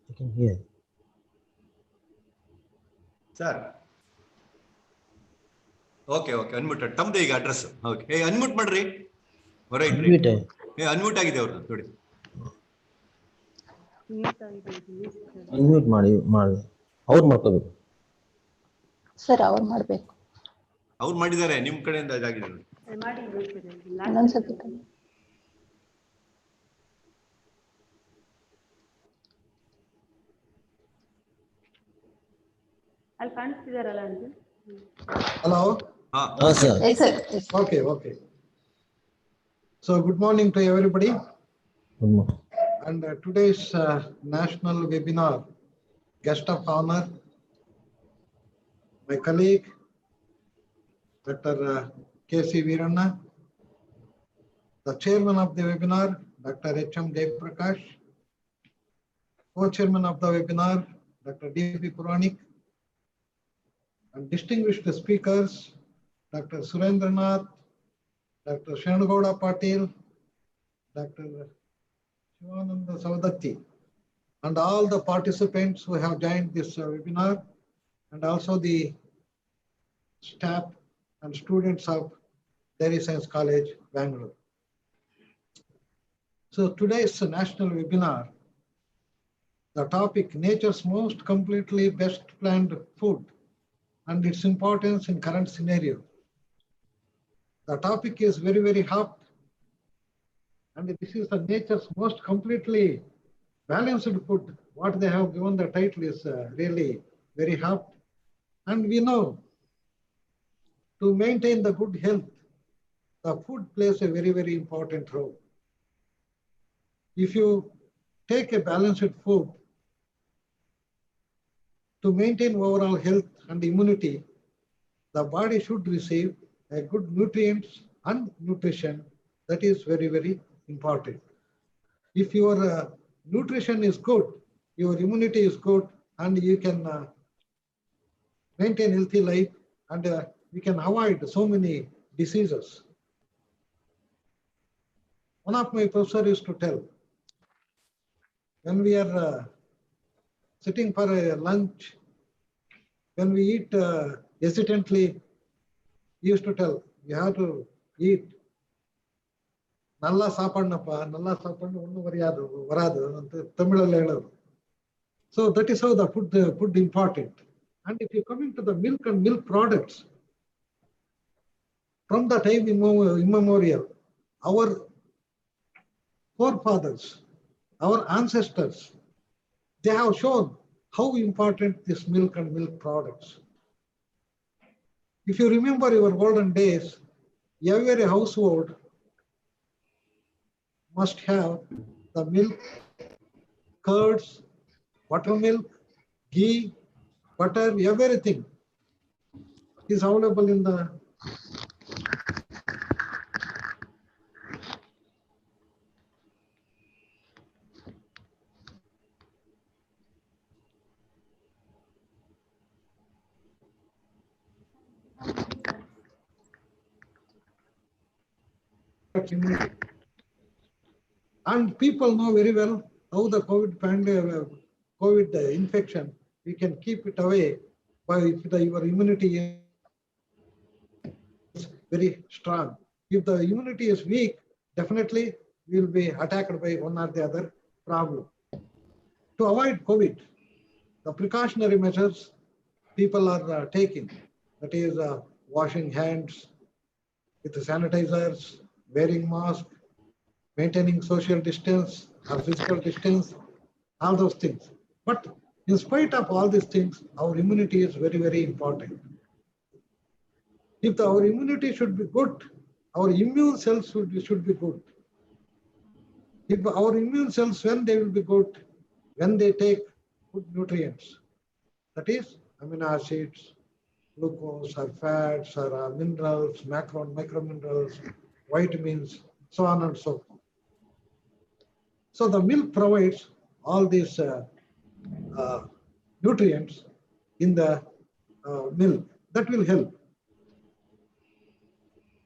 I can hear. Sir. Okay, unmute. Tamde ಈಗ address. Okay. Hey, unmute ಮಾಡ್ರಿ. Right. Hey, unmute ಆಗಿದೆ ಅವರು ನೋಡಿ. Unmute ಮಾಡಿ ಅವ್ರು ಮಾಡ್ಕೋಬೇಕು sir. ಅವ್ರು ಮಾಡ್ಬೇಕು. ಅವ್ರು ಮಾಡಿದ್ದಾರೆ, ನಿಮ್ ಕಡೆಯಿಂದ ಇದಾಗಿದೆ ನೋಡಿ. ಇನ್ನೊಂದ್ಸತಿ ಅಲ್ಲಿ ಕಾಣಿಸ್ತಿದಾರಲ್ಲ ಅಂತ. Hello. sir. Yes, sir. Okay. So good morning to everybody. Good morning. And today's national webinar guest of honor, my colleague, Dr. K.C. Veeranna, the chairman of the webinar, Dr. H.M. Jayaprakash, co-chairman of the webinar, Dr. D.P. Puranik, and distinguished speakers, Dr. Surendranath, Dr. Shanugowda Patil, Dr. Shivananda Saudatti, and all the participants who have joined this webinar, and also the staff and students of Dairy Science College, Bangalore. So today's national webinar, the topic, nature's most completely best planned food and its importance in current scenario. The topic is very, very hot, and this is the nature's most completely balanced food. What they have given the title is really very hot. And we know to maintain the good health, the food plays a very, very important role. If you take a balanced food to maintain overall health and immunity, the body should receive a good nutrients and nutrition. That is very, very important. If your nutrition is good, your immunity is good, and you can maintain healthy life, and we can avoid so many diseases. One of my professors used to tell, when we are sitting for a lunch, when we eat hesitantly, he used to tell, you have to eat. Nalla saapannappa, nalla saappannu onnu varadu anta Tamilalla helaru. So that is how the food important. And if you come into the milk and milk products, from the time immemorial, our forefathers, our ancestors, they have shown how important this milk and milk products. If you remember your olden days, every household must have the milk, curds, buttermilk, ghee, butter, everything is available in the and people know very well how the COVID infection, we can keep it away by your immunity is very strong. If the immunity is weak, definitely we will be attacked by one or the other problem. To avoid COVID, the precautionary measures people are taking, that is washing hands with sanitizers, wearing masks, maintaining social distance or physical distance, all those things. But in spite of all these things, our immunity is very, very important. If our immunity should be good, our immune cells should be good. If our immune cells, when they will be good, when they take good nutrients, that is amino acids, glucose or fats or minerals, macro and microminerals, vitamins, so on and so forth. So the milk provides all these nutrients in the milk. That will help.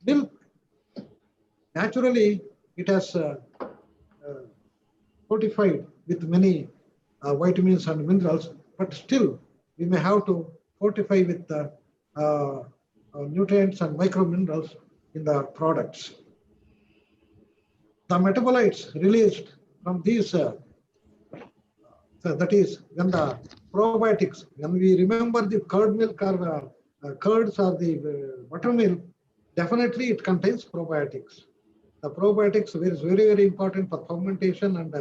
Milk, naturally, it has fortified with many vitamins and minerals, but still we may have to fortify with the nutrients and microminerals in the products. The metabolites released from these, so that is when the probiotics, when we remember the curd milk or curds or the buttermilk, definitely it contains probiotics. The probiotics is very, very important for fermentation and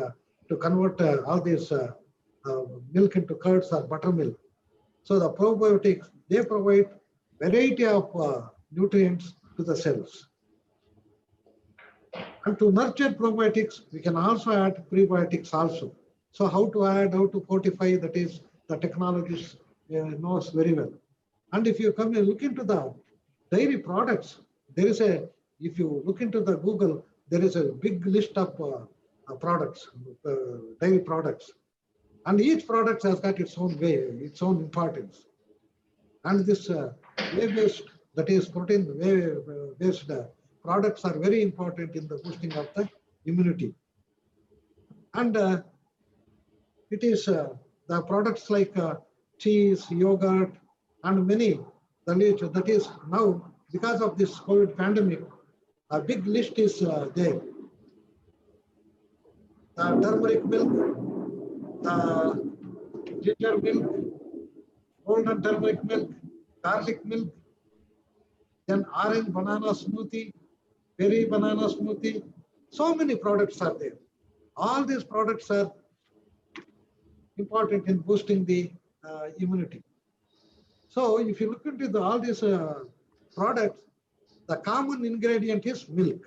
to convert all this milk into curds or buttermilk. So the probiotics, they provide variety of nutrients to the cells. And to nurture probiotics, we can also add prebiotics also. So how to add, how to fortify, that is the technologist knows very well. And if you come and look into the dairy products, there is a, if you look into the Google, there is a big list of products, dairy products. And each product has got its own way, its own importance. And this whey-based, that is protein whey-based products are very important in the boosting of the immunity. And it is the products like cheese, yogurt, and many, that is now, because of this COVID pandemic, a big list is there. The turmeric milk, the ginger milk, golden turmeric milk, garlic milk, then orange banana smoothie, berry banana smoothie. So many products are there. All these products are important in boosting the immunity. So if you look into all these products, the common ingredient is milk.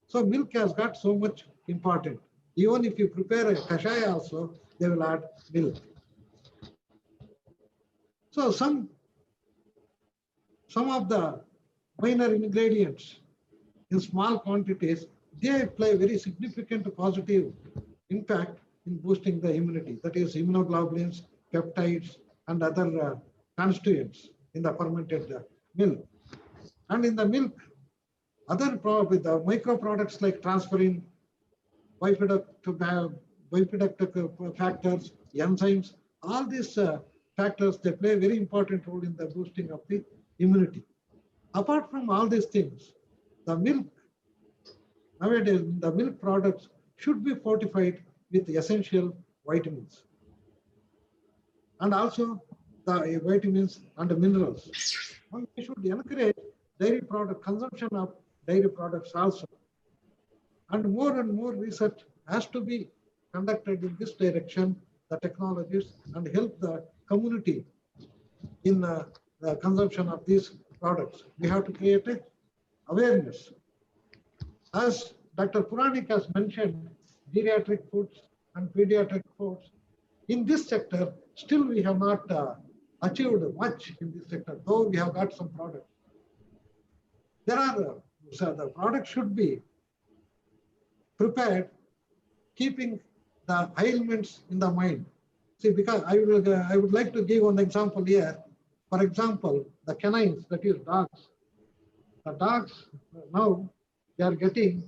So milk has got so much important. Even if you prepare a kashaya also, they will add milk. So some of the minor ingredients in small quantities, they play very significant positive impact in boosting the immunity. That is immunoglobulins, peptides, and other constituents in the fermented milk. And in the milk, other with the micro products like transferrin, bifidobacter factors, enzymes, all these factors, they play a very important role in the boosting of the immunity. Apart from all these things, the milk, nowadays, the milk products should be fortified with essential vitamins. And also the vitamins and the minerals. And we should encourage dairy product consumption of dairy products also. And more research has to be conducted in this direction, the technologies, and help the community in the consumption of these products. We have to create a awareness. As Dr. Puranik has mentioned, geriatric foods and pediatric foods, in this sector, still we have not achieved much in this sector, though we have got some products. There are, so the product should be prepared, keeping the ailments in the mind. See, because I would like to give one example here. For example, the canines, that is dogs. The dogs now, they are getting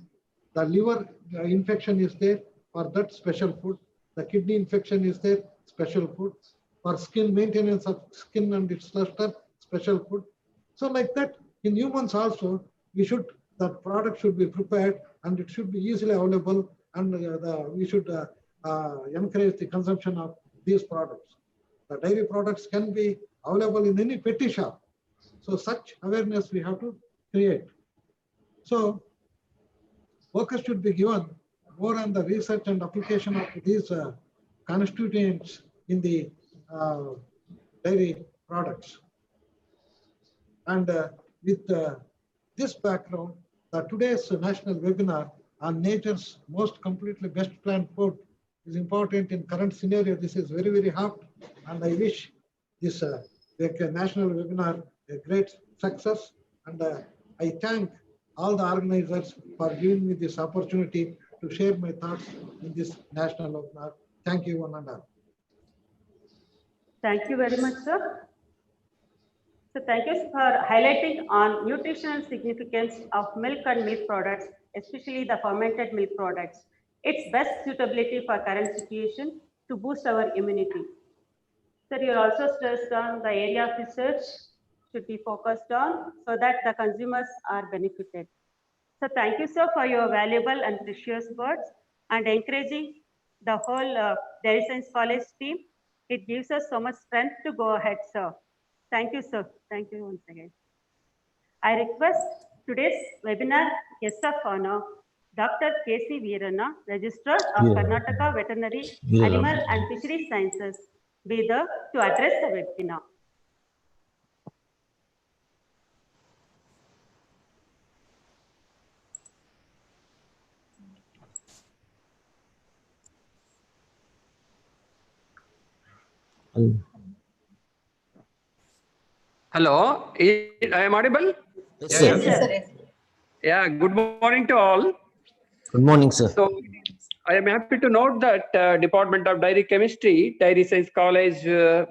the liver infection is there, for that special food. The kidney infection is there, special food. For skin maintenance of skin and its luster, special food. So like that, in humans also, that product should be prepared and it should be easily available, and we should encourage the consumption of these products. The dairy products can be available in any petty shop. So such awareness we have to create. So focus should be given more on the research and application of these constituents in the dairy products. And with this background, today's national webinar on nature's most completely best planned food is important in current scenario. This is very, very hot, and I wish this national webinar a great success. And I thank all the organizers for giving me this opportunity to share my thoughts in this national webinar. Thank you, one and all. Thank you very much, sir. So thank you for highlighting on nutritional significance of milk and milk products, especially the fermented milk products, its best suitability for current situation to boost our immunity. Sir, you also stressed on the area of research should be focused on so that the consumers are benefited. So thank you, sir, for your valuable and precious words and encouraging the whole Dairy Science College team. It gives us so much strength to go ahead, sir. Thank you, sir. Thank you once again. I request today's webinar guest of honor, Dr. K.C. Veerana, Registrar of Karnataka Veterinary Animal and Fisheries Sciences, be there to address the webinar. Hello, I am audible? Yes, sir. Yes, sir. Yeah, good morning to all. Good morning, sir. So I am happy to note that Department of Dairy Chemistry, Dairy Science College,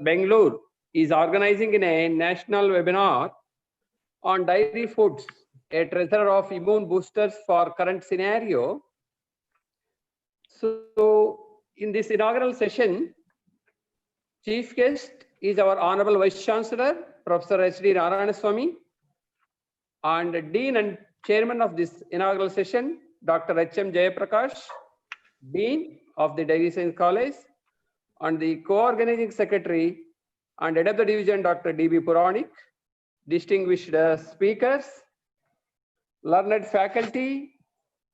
Bangalore is organizing in a national webinar on dairy foods, a treasure of immune boosters for current scenario. So in this inaugural session, chief guest is our Honorable Vice Chancellor, Professor H.D. Narayanaswamy, and Dean and Chairman of this inaugural session, Dr. H.M. Jayaprakash, Dean of the Dairy Science College, and the co-organizing secretary and head of the division, Dr. D.B. Puranik, distinguished speakers, learned faculty,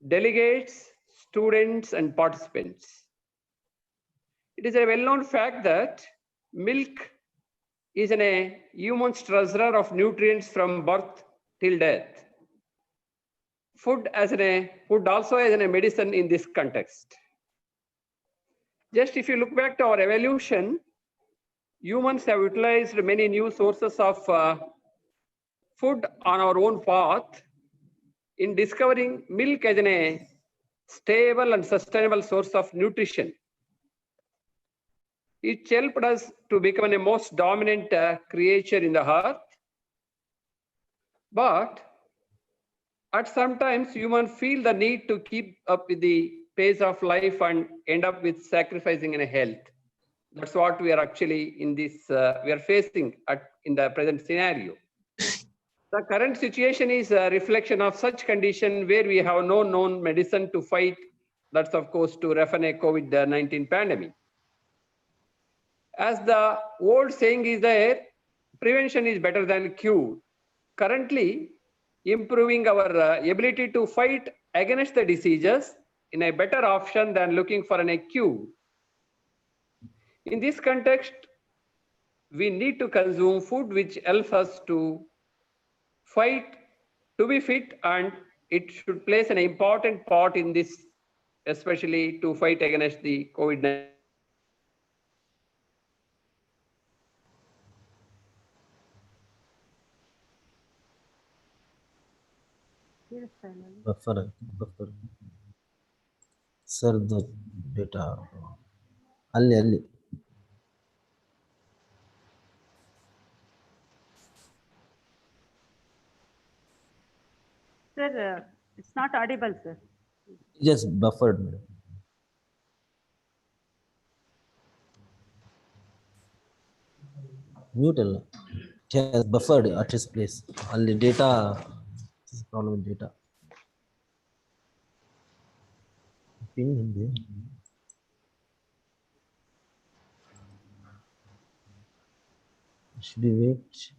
delegates, students, and participants. It is a well-known fact that milk is a human's treasure of nutrients from birth till death. Food also as a medicine in this context. Just if you look back to our evolution, humans have utilized many new sources of food on our own path in discovering milk as a stable and sustainable source of nutrition. It helped us to become a most dominant creature in the earth. But at sometimes humans feel the need to keep up with the pace of life and end up with sacrificing in health. That's what we are actually in this, we are facing in the present scenario. The current situation is a reflection of such condition where we have no known medicine to fight. That's of course to refer a COVID-19 pandemic. As the old saying is there, prevention is better than cure. Currently, improving our ability to fight against the diseases in a better option than looking for a cure. In this context, we need to consume food which helps us to fight, to be fit, and it should place an important part in this, especially to fight against the COVID-19. Buffer. Sir, the data. Ali. Sir, it's not audible, sir. Just buffered. Mute. It has buffered at his place. Only data. This is problem with data. Pin in there. Should we wait?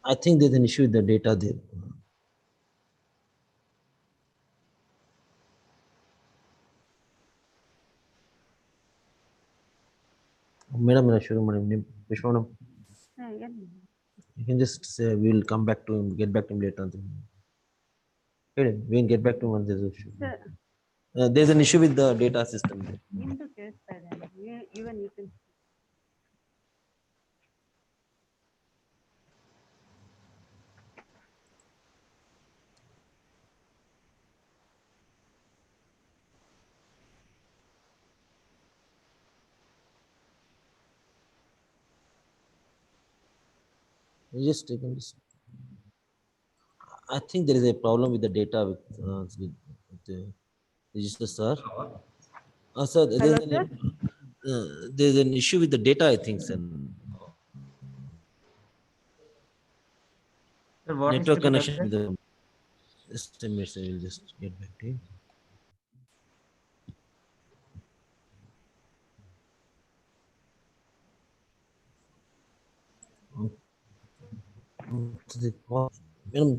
I think there's an issue with the data there. Madam, you can just say we'll come back to him, get back to him later. We can get back to him when there's an issue. There's an issue with the data system there. Even you can. You just take this. I think there is a problem with the data with the register, sir. Sir, there's an issue with the data, I think, sir. Network connection with the. Just a minute, sir. We'll just get back to you. Madam,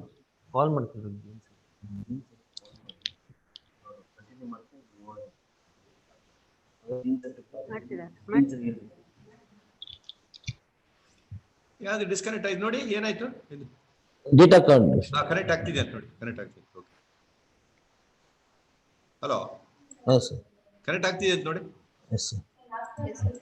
call ಮಾಡ್ತಿರೋದು. ಯಾವ್ದು disconnect ಆಯ್ತು ನೋಡಿ, ಏನಾಯ್ತು? Data card connect ಆಗ್ತಿದೆ ಅಂತ ನೋಡಿ, connect ಆಗ್ತಿದೆ. Hello ಹಾಂ ಸರ್. ಕನೆಕ್ಟ್ ಆಗ್ತಿದೆ ಅಂತ ನೋಡಿ. Yes sir. Yes sir.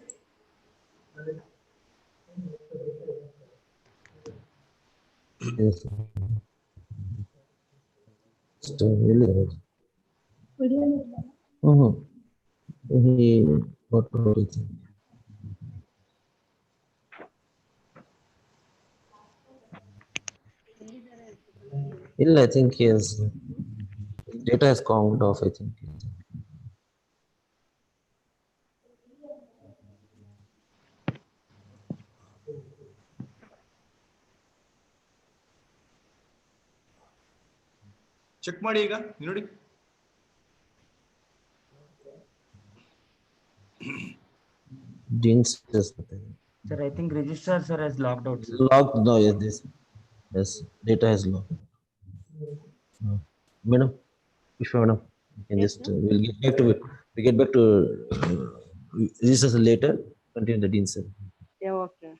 ಇಲ್ಲ, I think he has data has count off, I think. Check ಮಾಡಿ ಈಗ ನೋಡಿ. Dean's just Sir, I think registrar sir has logged out. logged. No, yes, this. Yes, data is logged. Madam, Madam, you can Yes, just sir. we'll get back to it. We get back to registers later. Continue the Dean sir. Yeah, okay.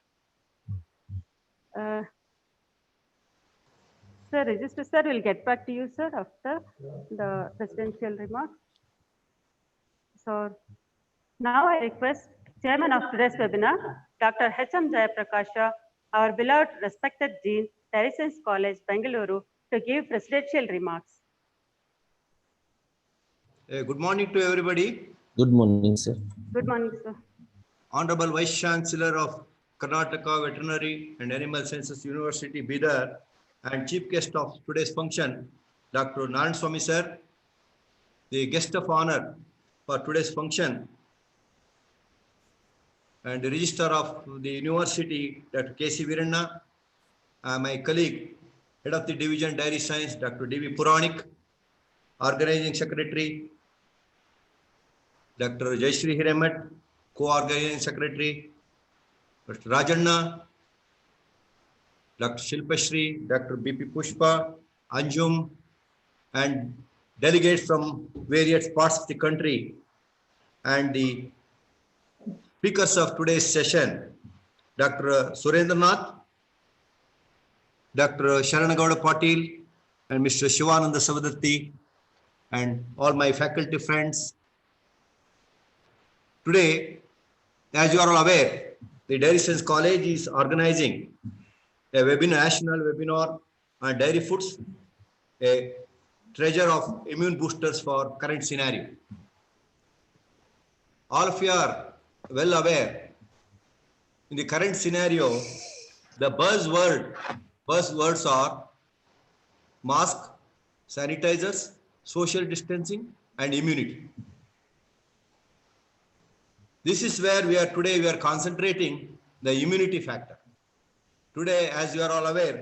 Sir, Register sir will get back to you, sir, after the presidential remarks. So now I request Chairman of today's webinar, Dr. H.M. Jayaprakasha, our beloved respected Dean, Terry Science College, Bengaluru, to give presidential remarks. Good morning to everybody. Good morning, sir. Good morning, sir. Honorable Vice Chancellor of Karnataka Veterinary and Animal Sciences University, Bidar, and Chief Guest of today's function, Dr. Narayanaswamy sir, the guest of honor for today's function, and the Registrar of the University, Dr. K.C. Viranna, my colleague, Head of the Division Dairy Science, Dr. D.V. Puranik, Organizing Secretary, Dr. Jayashree Hiremat, Co-Organizing Secretary, Dr. Rajanna, Dr. Shilpashri, Dr. B.P. Pushpa, Anjum, and delegates from various parts of the country, and the speakers of today's session, Dr. Surendranath, Dr. Sharanagowda Patil, and Mr. Shivananda Savadatti, and all my faculty friends. Today, as you are all aware, the Dairy Science College is organizing a national webinar on dairy foods, a treasure of immune boosters for current scenario. All of you are well aware, in the current scenario, the buzzwords are mask, sanitizers, social distancing, and immunity. This is where today we are concentrating the immunity factor. Today, as you are all aware,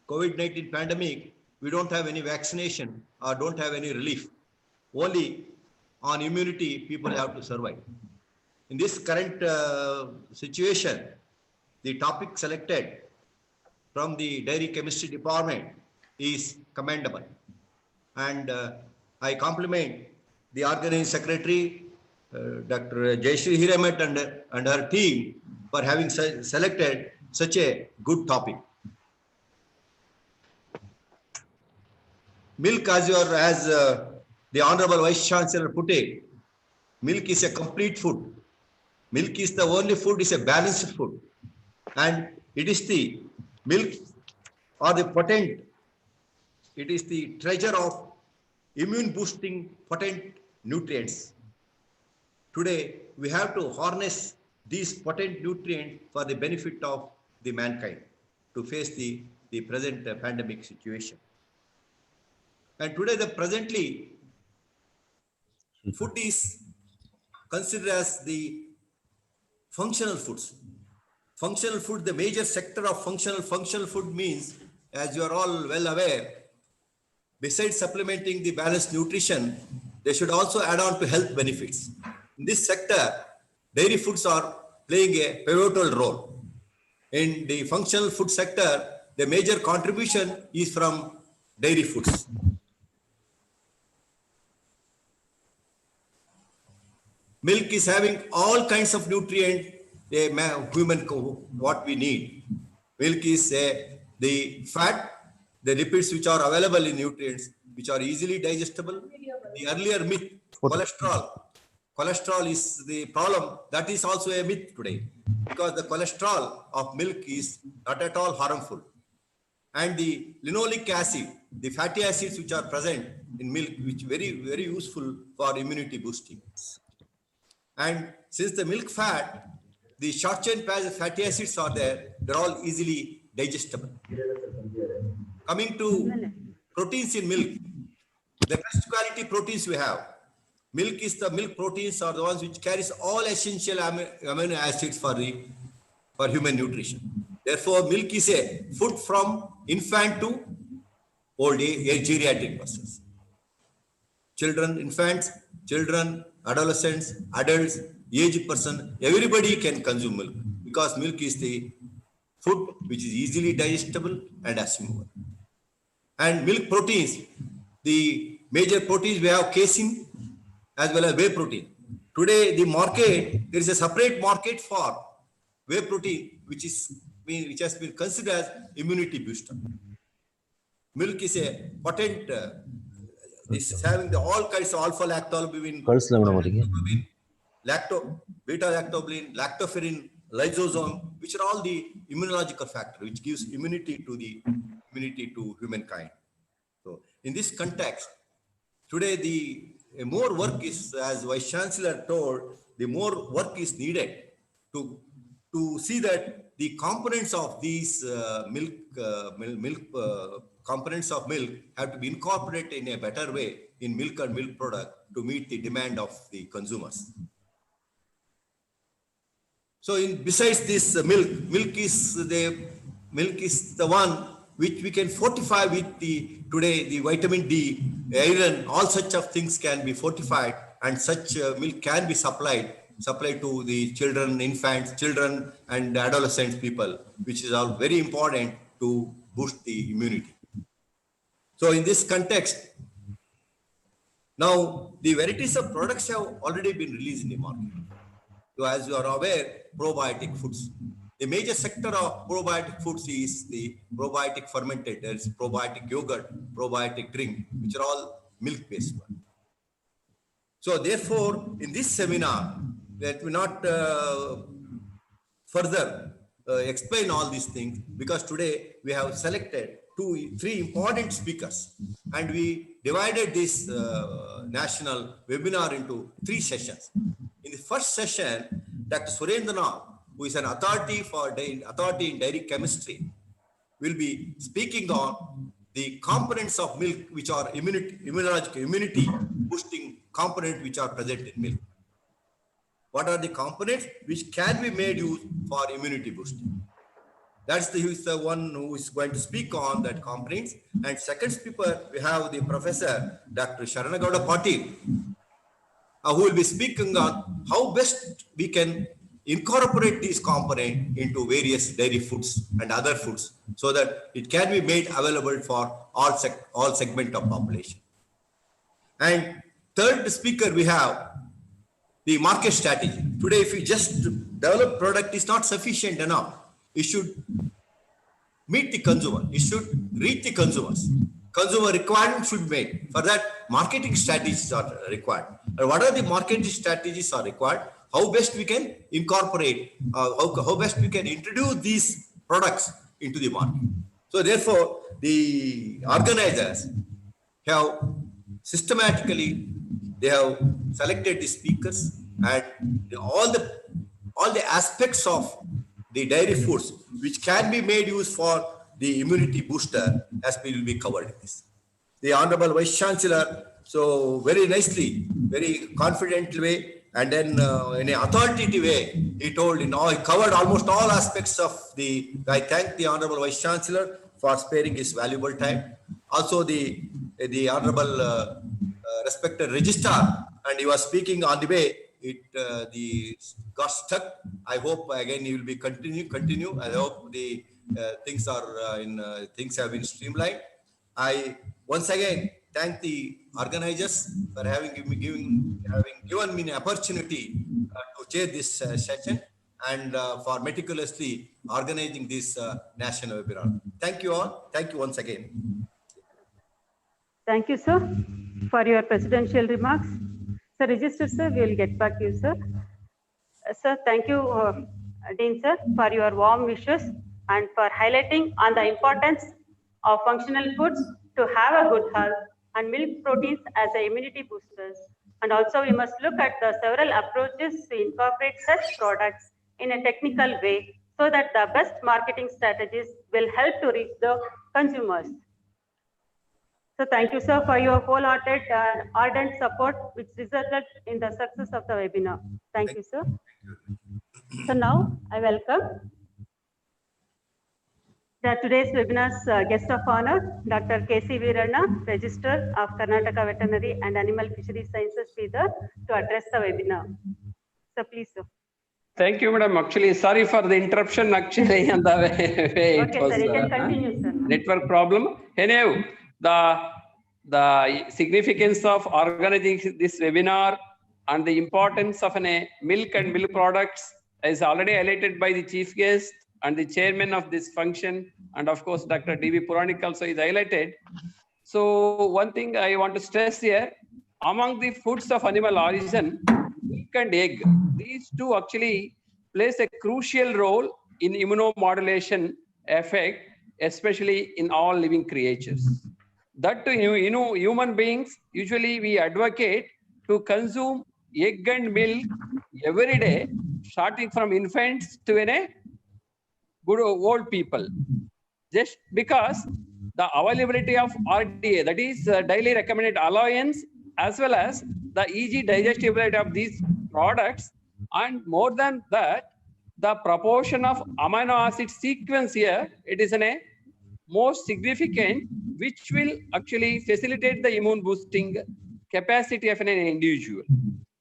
COVID-19 pandemic, we don't have any vaccination or don't have any relief. Only on immunity, people have to survive. In this current situation, the topic selected from the Dairy Chemistry Department is commendable. And I compliment the Organizing Secretary, Dr. Jayashree Hiremat and her team for having selected such a good topic. Milk, as the Honorable Vice Chancellor put it, milk is a complete food. Milk is the only food, is a balanced food. And it is the milk or the potent, it is the treasure of immune boosting potent nutrients. Today, we have to harness these potent nutrients for the benefit of the mankind to face the present pandemic situation. And today, presently, food is considered as the functional foods. Functional food, the major sector of functional food means, as you are all well aware, besides supplementing the balanced nutrition, they should also add on to health benefits. In this sector, dairy foods are playing a pivotal role. In the functional food sector, the major contribution is from dairy foods. Milk is having all kinds of nutrients, human what we need. Milk is the fat, the lipids which are available in nutrients, which are easily digestible. The earlier myth cholesterol is the problem. That is also a myth today, because the cholesterol of milk is not at all harmful. And the linoleic acid, the fatty acids which are present in milk, which very, very useful for immunity boosting. And since the milk fat, the short chain fatty acids are there, they're all easily digestible. Coming to proteins in milk, the best quality proteins we have. Milk proteins are the ones which carries all essential amino acids for human nutrition. Therefore, milk is a food from infant to old age geriatric persons. Infants, children, adolescents, adults, aged person, everybody can consume milk, because milk is the food which is easily digestible and assimilated. And milk proteins, the major proteins we have casein as well as whey protein. Today, the market, there is a separate market for whey protein, which has been considered as immunity booster. Milk is a potent, this is having all kinds of alpha lactalbumin, beta-lactobumin, lactoferrin, lysosome, which are all the immunological factor, which gives immunity to humankind. So in this context, today the more work is, as Vice Chancellor told, the more work is needed to see that the components of these components of milk have to be incorporated in a better way in milk and milk product to meet the demand of the consumers. So besides this milk is the one which we can fortify with the vitamin D, iron, all such of things can be fortified, and such milk can be supplied to the infants, children and adolescent people, which is all very important to boost the immunity. So in this context, now the varieties of products have already been released in the market. So as you are aware, probiotic foods. The major sector of probiotic foods is the probiotic fermented. There is probiotic yogurt, probiotic drink, which are all milk-based ones. So therefore, in this seminar, let me not further explain all these things, because today we have selected three important speakers, and we divided this national webinar into 3 sessions. In the first session, Dr. Surendranath, who is an authority in dairy chemistry, will be speaking on the components of milk which are immunity boosting components which are present in milk. What are the components which can be made use for immunity boosting? That's the one who is going to speak on that components. And second speaker, we have the Professor Dr. Sharanagowda Patil, who will be speaking on how best we can incorporate these components into various dairy foods and other foods, so that it can be made available for all segment of population. And third speaker, we have the market strategy. Today, if you just develop product, is not sufficient enough. It should meet the consumer. It should reach the consumers. Consumer requirements should be made. For that, marketing strategies are required. And what are the marketing strategies are required? How best we can incorporate, how best we can introduce these products into the market. So therefore, the organizers have systematically, they have selected the speakers, and all the aspects of the dairy foods which can be made use for the immunity booster, as will be covered in this. The Honorable Vice Chancellor, so very nicely, very confident way, and then in an authoritative way, he covered almost all aspects of I thank the Honorable Vice Chancellor for sparing his valuable time. Also the Honorable respected Registrar, and he was speaking on the way, the got stuck. I hope again he will be continue. I hope the things have been streamlined. I once again thank the organizers for having given me an opportunity to chair this session, and for meticulously organizing this national webinar. Thank you all. Thank you once again. Thank you, sir, for your presidential remarks. Sir, register, sir. We will get back to you, sir. Sir, thank you, Dean, sir, for your warm wishes and for highlighting on the importance of functional foods to have a good health and milk proteins as a immunity boosters. And also we must look at the several approaches to incorporate such products in a technical way so that the best marketing strategies will help to reach the consumers. So thank you, sir, for your wholehearted and ardent support, which resulted in the success of the webinar. Thank you, sir. So now I welcome today's webinar's guest of honor, Dr. K.C. Veerana, Registrar of Karnataka Veterinary and Animal Fisheries Sciences, Bidar, to address the webinar. So please, sir. Thank you, madam. Actually, sorry for the interruption. Actually, on the way Okay, sir, you can continue, sir. Network problem. Anyhow, the significance of organizing this webinar and the importance of milk and milk products is already highlighted by the chief guest and the chairman of this function, and of course, Dr. D.V. Puranik also is highlighted. So one thing I want to stress here, among the foods of animal origin, milk and egg, these two actually plays a crucial role in immunomodulation effect, especially in all living creatures. That to human beings, usually we advocate to consume egg and milk every day, starting from infants to good old people. Just because the availability of RDA, that is daily recommended allowance, as well as the easy digestibility of these products, and more than that, the proportion of amino acid sequence here, it is most significant, which will actually facilitate the immune boosting capacity of an individual.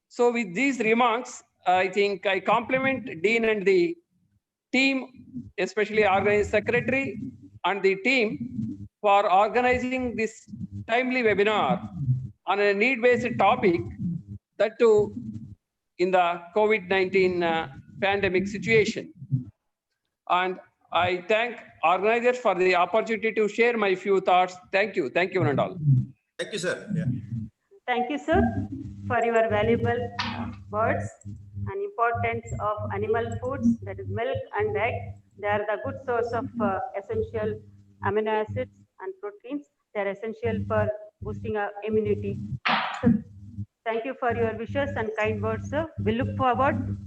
So with these remarks, I think I compliment Dean and the team, especially organizing secretary and the team, for organizing this timely webinar on a need-based topic, that too in the COVID-19 pandemic situation. And I thank organizers for the opportunity to share my few thoughts. Thank you. Thank you, one and all. Thank you, sir. Yeah. Thank you, sir, for your valuable words and importance of animal foods, that is milk and egg. They are the good source of essential amino acids and proteins. They are essential for boosting our immunity. So, thank you for your wishes and kind words, sir. We look forward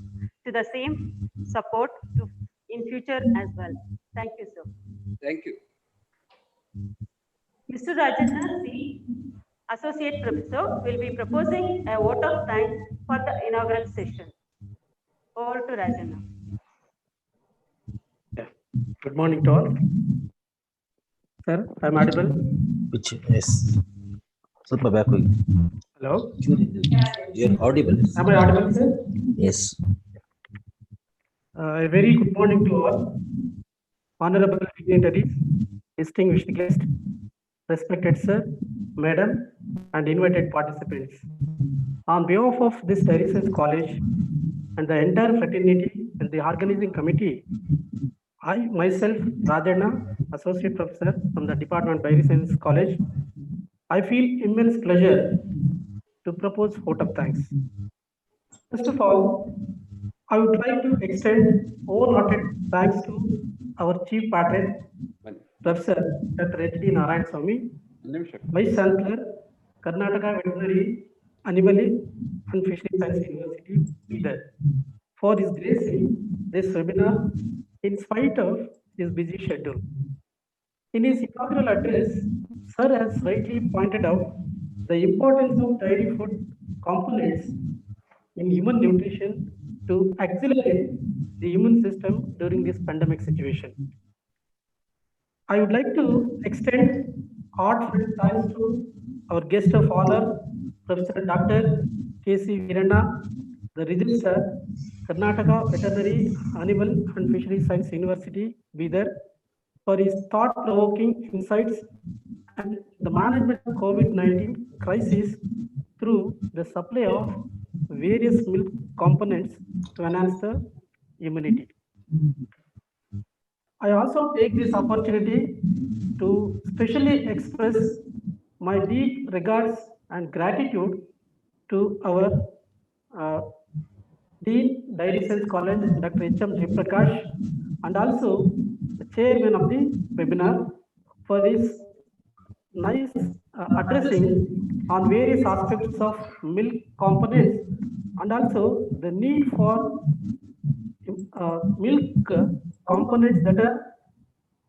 to the same support in future as well. Thank you, sir. Thank you. Mr. Rajendra C., Associate Professor, will be proposing a vote of thanks for the inaugural session. Over to Rajendra. Yeah. Good morning to all. Sir, I'm audible. Which yes. Super back. Hello. You're audible. Am I audible, sir? Yes. A very good morning to all. Honorable dignitaries, distinguished guests, respected sir, madam, and invited participants. On behalf of this Dairy Science College and the entire fraternity and the organizing committee, I myself, Rajana, Associate Professor from the Department of Dairy Science College, I feel immense pleasure to propose vote of thanks. First of all, I would like to extend wholehearted thanks to our Chief Patron, Professor Dr. H.D. Narayan Swamy, Vice Chancellor, Karnataka Veterinary, Animal and Fisheries Science University, Bidar, for his gracing this webinar in spite of his busy schedule. In his inaugural address, Sir has rightly pointed out the importance of dairy food components in human nutrition to accelerate the immune system during this pandemic situation. I would like to extend heartfelt thanks to our guest of honor, Professor Dr. K.C. Veerana, the Registrar, Karnataka Veterinary, Animal and Fisheries Science University, Bidar, for his thought-provoking insights and the management of COVID-19 crisis through the supply of various milk components to enhance the immunity. I also take this opportunity to specially express my deep regards and gratitude to our uh, Dean, Dairy Science College, Dr. H.M. Jayaprakash, and also the chairman of the webinar for this nice addressing on various aspects of milk components and also the need for milk components that are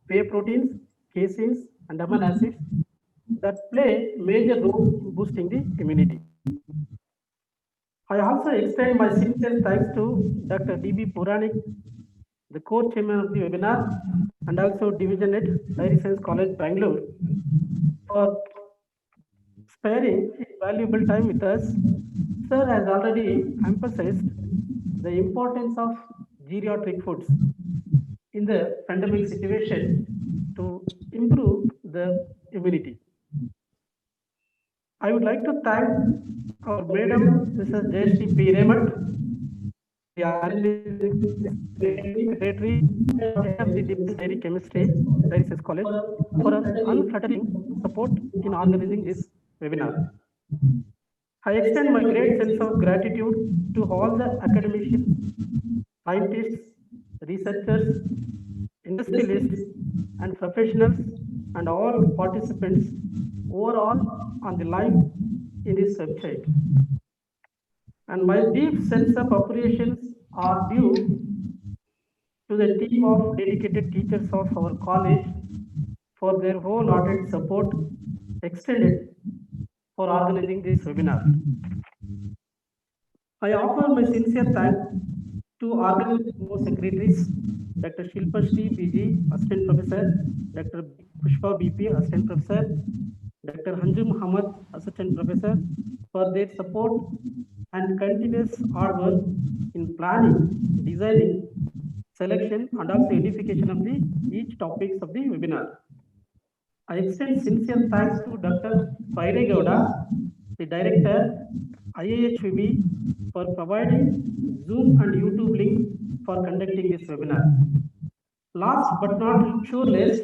whey proteins, caseins, and amino acids that play major role in boosting the immunity. I also extend my sincere thanks to Dr. D.B. Puranik, the co-chairman of the webinar, and also Division Head, Dairy Science College, Bangalore, for sparing his valuable time with us. Sir has already emphasized the importance of geriatric foods in the pandemic situation to improve the immunity. I would like to thank our Madam Mrs. Jayashree P. Raymond, the Secretary, Head of the Department of Dairy Chemistry, Dairy Science College, for her unflattering support in organizing this webinar. I extend my great sense of gratitude to all the academicians, scientists, researchers, industrialists, and professionals, and all participants overall on the line in this website. And my deep sense of appreciation are due to the team of dedicated teachers of our college for their wholehearted support extended for organizing this webinar. I offer my sincere thanks to organizing secretaries, Dr. Shilpa Shri BG, Assistant Professor, Dr. Pushpa BP, Assistant Professor, Dr. Hanju Muhammad, Assistant Professor, for their support and continuous hard work in planning, designing, selection, and also edification of the each topics of the webinar. I extend sincere thanks to Dr. Faire Gowda, the Director, IAHVB, for providing Zoom and YouTube link for conducting this webinar. Last but not sure least,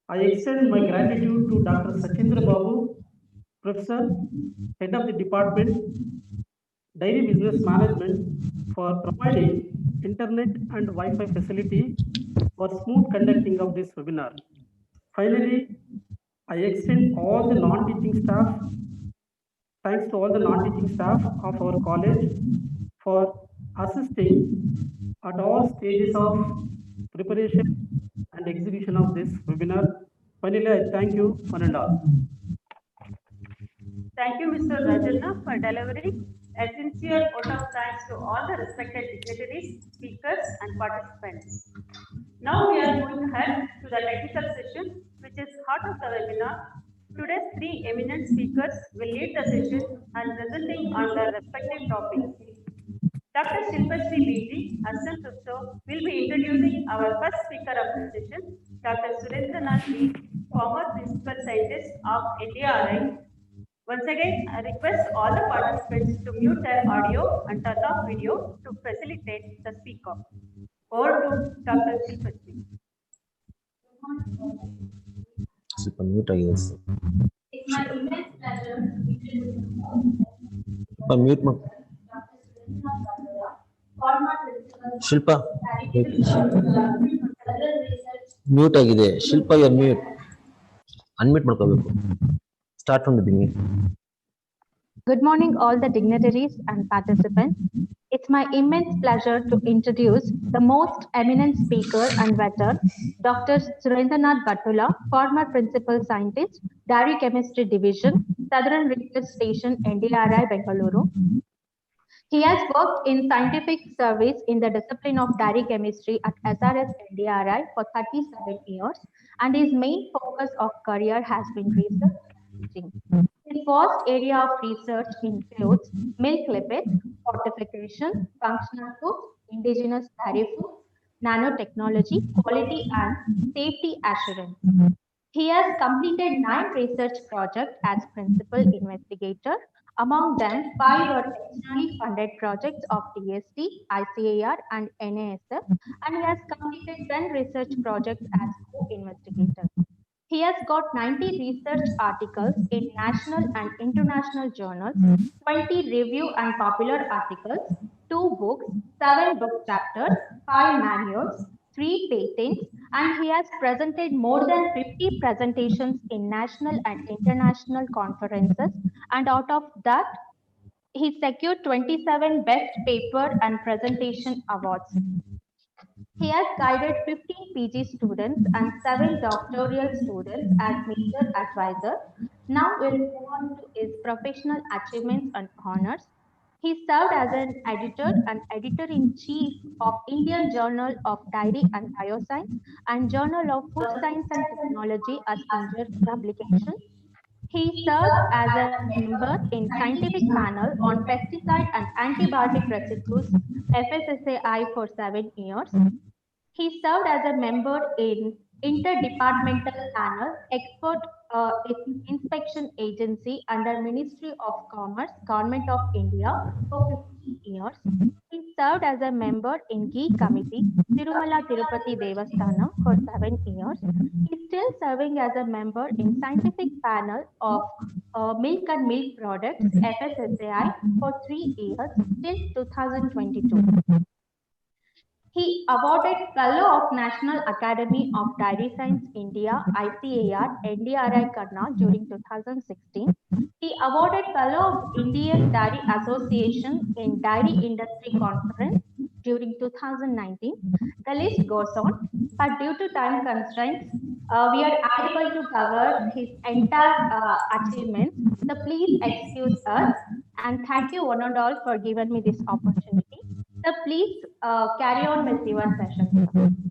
I extend my gratitude to Dr. Sachindra Babu, Professor, Head of the Department, Dairy Business Management, for providing internet and Wi-Fi facility for smooth conducting of this webinar. Finally, I extend all the non-teaching staff, thanks to all the non-teaching staff of our college for assisting at all stages of preparation and execution of this webinar. Finally, I thank you one and all. Thank you, Mr. Rajanna, for delivering a sincere vote of thanks to all the respected dignitaries, speakers, and participants. Now we are moving ahead to the technical session, which is heart of the webinar. Today's three eminent speakers will lead the session and presenting on their respective topics. Dr. Shilpa Shri BG, Assistant Professor, will be introducing our first speaker of the session, Dr. Surendranath B, former Principal Scientist of NDRI. Once again, I request all the participants to mute their audio and turn off video to facilitate the speaker. Over to Dr. Shilpa Shri. ಸ್ವಲ್ಪ mute ಆಗಿದೆ ಸ್ವಲ್ಪ mute ಮಾಡಿ ಶಿಲ್ಪ mute ಆಗಿದೆ ಶಿಲ್ಪ you mute unmute ಮಾಡ್ಕೋಬೇಕು start from the beginning. Good morning, all the dignitaries and participants. It's my immense pleasure to introduce the most eminent speaker and veteran, Dr. Surendranath Bhattula, former Principal Scientist, Dairy Chemistry Division, Southern Research Station, NDRI, Bengaluru. He has worked in scientific service in the discipline of dairy chemistry at SRS NDRI for 37 years, and his main focus of career has been research and teaching. His vast area of research includes milk lipids, fortification, functional foods, indigenous dairy foods, nanotechnology, quality and safety assurance. He has completed 9 research projects as principal investigator. Among them, 5 were externally funded projects of DST, ICAR, and NASF, and he has completed 10 research projects as co-investigator. He has got 90 research articles in national and international journals, 20 review and popular articles, 2 books, 7 book chapters, 5 manuals, 3 patents, and he has presented more than 50 presentations in national and international conferences, and out of that, he secured 27 Best Paper and Presentation Awards. He has guided 15 PG students and 7 doctoral students as major advisor. Now we'll move on to his professional achievements and honors. He served as an editor and editor-in-chief of Indian Journal of Dairy and Bioscience and Journal of Food Science and Technology as major publication. He served as a member in scientific panel on pesticide and antibiotic residues FSSAI for 7 years. He served as a member in interdepartmental panel expert inspection agency under Ministry of Commerce, Government of India for 15 years. He served as a member in Ghee Committee, Tirumala Tirupati Devasthanam for 7 years. He's still serving as a member in scientific panel of milk and milk products FSSAI for 3 years till 2022. He awarded Fellow of National Academy of Dairy Science India ICAR NDRI Karna during 2016. He awarded Fellow of Indian Dairy Association in Dairy Industry Conference during 2019. The list goes on, but due to time constraints, we are unable to cover his entire achievements. So please excuse us, and thank you one and all for giving me this opportunity. So please carry on with your session.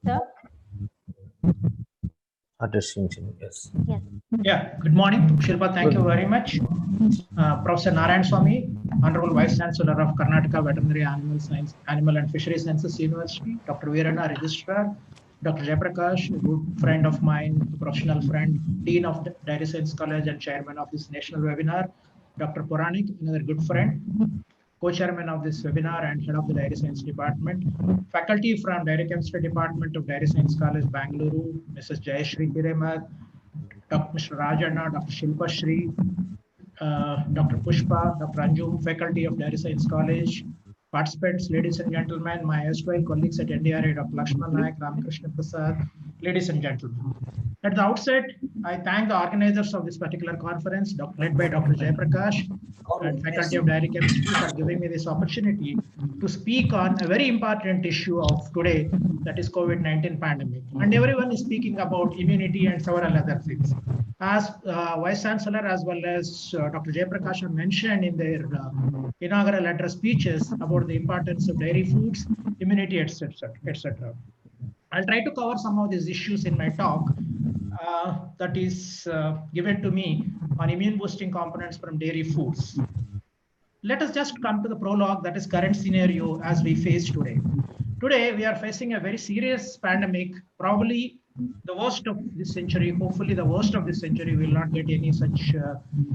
Sir? Yes. Yes. Yeah, good morning, Shilpa. Thank you very much. Professor Narayan Swamy, Honorable Vice Chancellor of Karnataka Veterinary Animal Science, Animal and Fishery Sciences University, Dr. Veerana, Registrar, Dr. Jayaprakash, a good friend of mine, a professional friend, Dean of the Dairy Science College and Chairman of this national webinar, Dr. Puranik, another good friend, Co-Chairman of this webinar and Head of the Dairy Science Department, faculty from Dairy Chemistry Department of Dairy Science College, Bangalore, Mrs. Jayashri Hiremat, Mr. Rajanna, Dr. Shilpa Shri, Dr. Pushpa, Dr. Anjum, faculty of Dairy Science College, participants, ladies and gentlemen, my erstwhile colleagues at NDRA, Dr. Lakshman Naik, Ramakrishna Prasad, ladies and gentlemen. At the outset, I thank the organizers of this particular conference, led by Dr. Jayaprakash and faculty of Dairy Chemistry, for giving me this opportunity to speak on a very important issue of today, that is COVID-19 pandemic. And everyone is speaking about immunity and several other things. As Vice Chancellor as well as Dr. Jayaprakash have mentioned in their inaugural address speeches about the importance of dairy foods, immunity, etc., etc. I'll try to cover some of these issues in my talk that is given to me on immune boosting components from dairy foods. Let us just come to the prologue, that is current scenario as we face today. Today, we are facing a very serious pandemic, probably the worst of this century. Hopefully the worst of this century will not get any such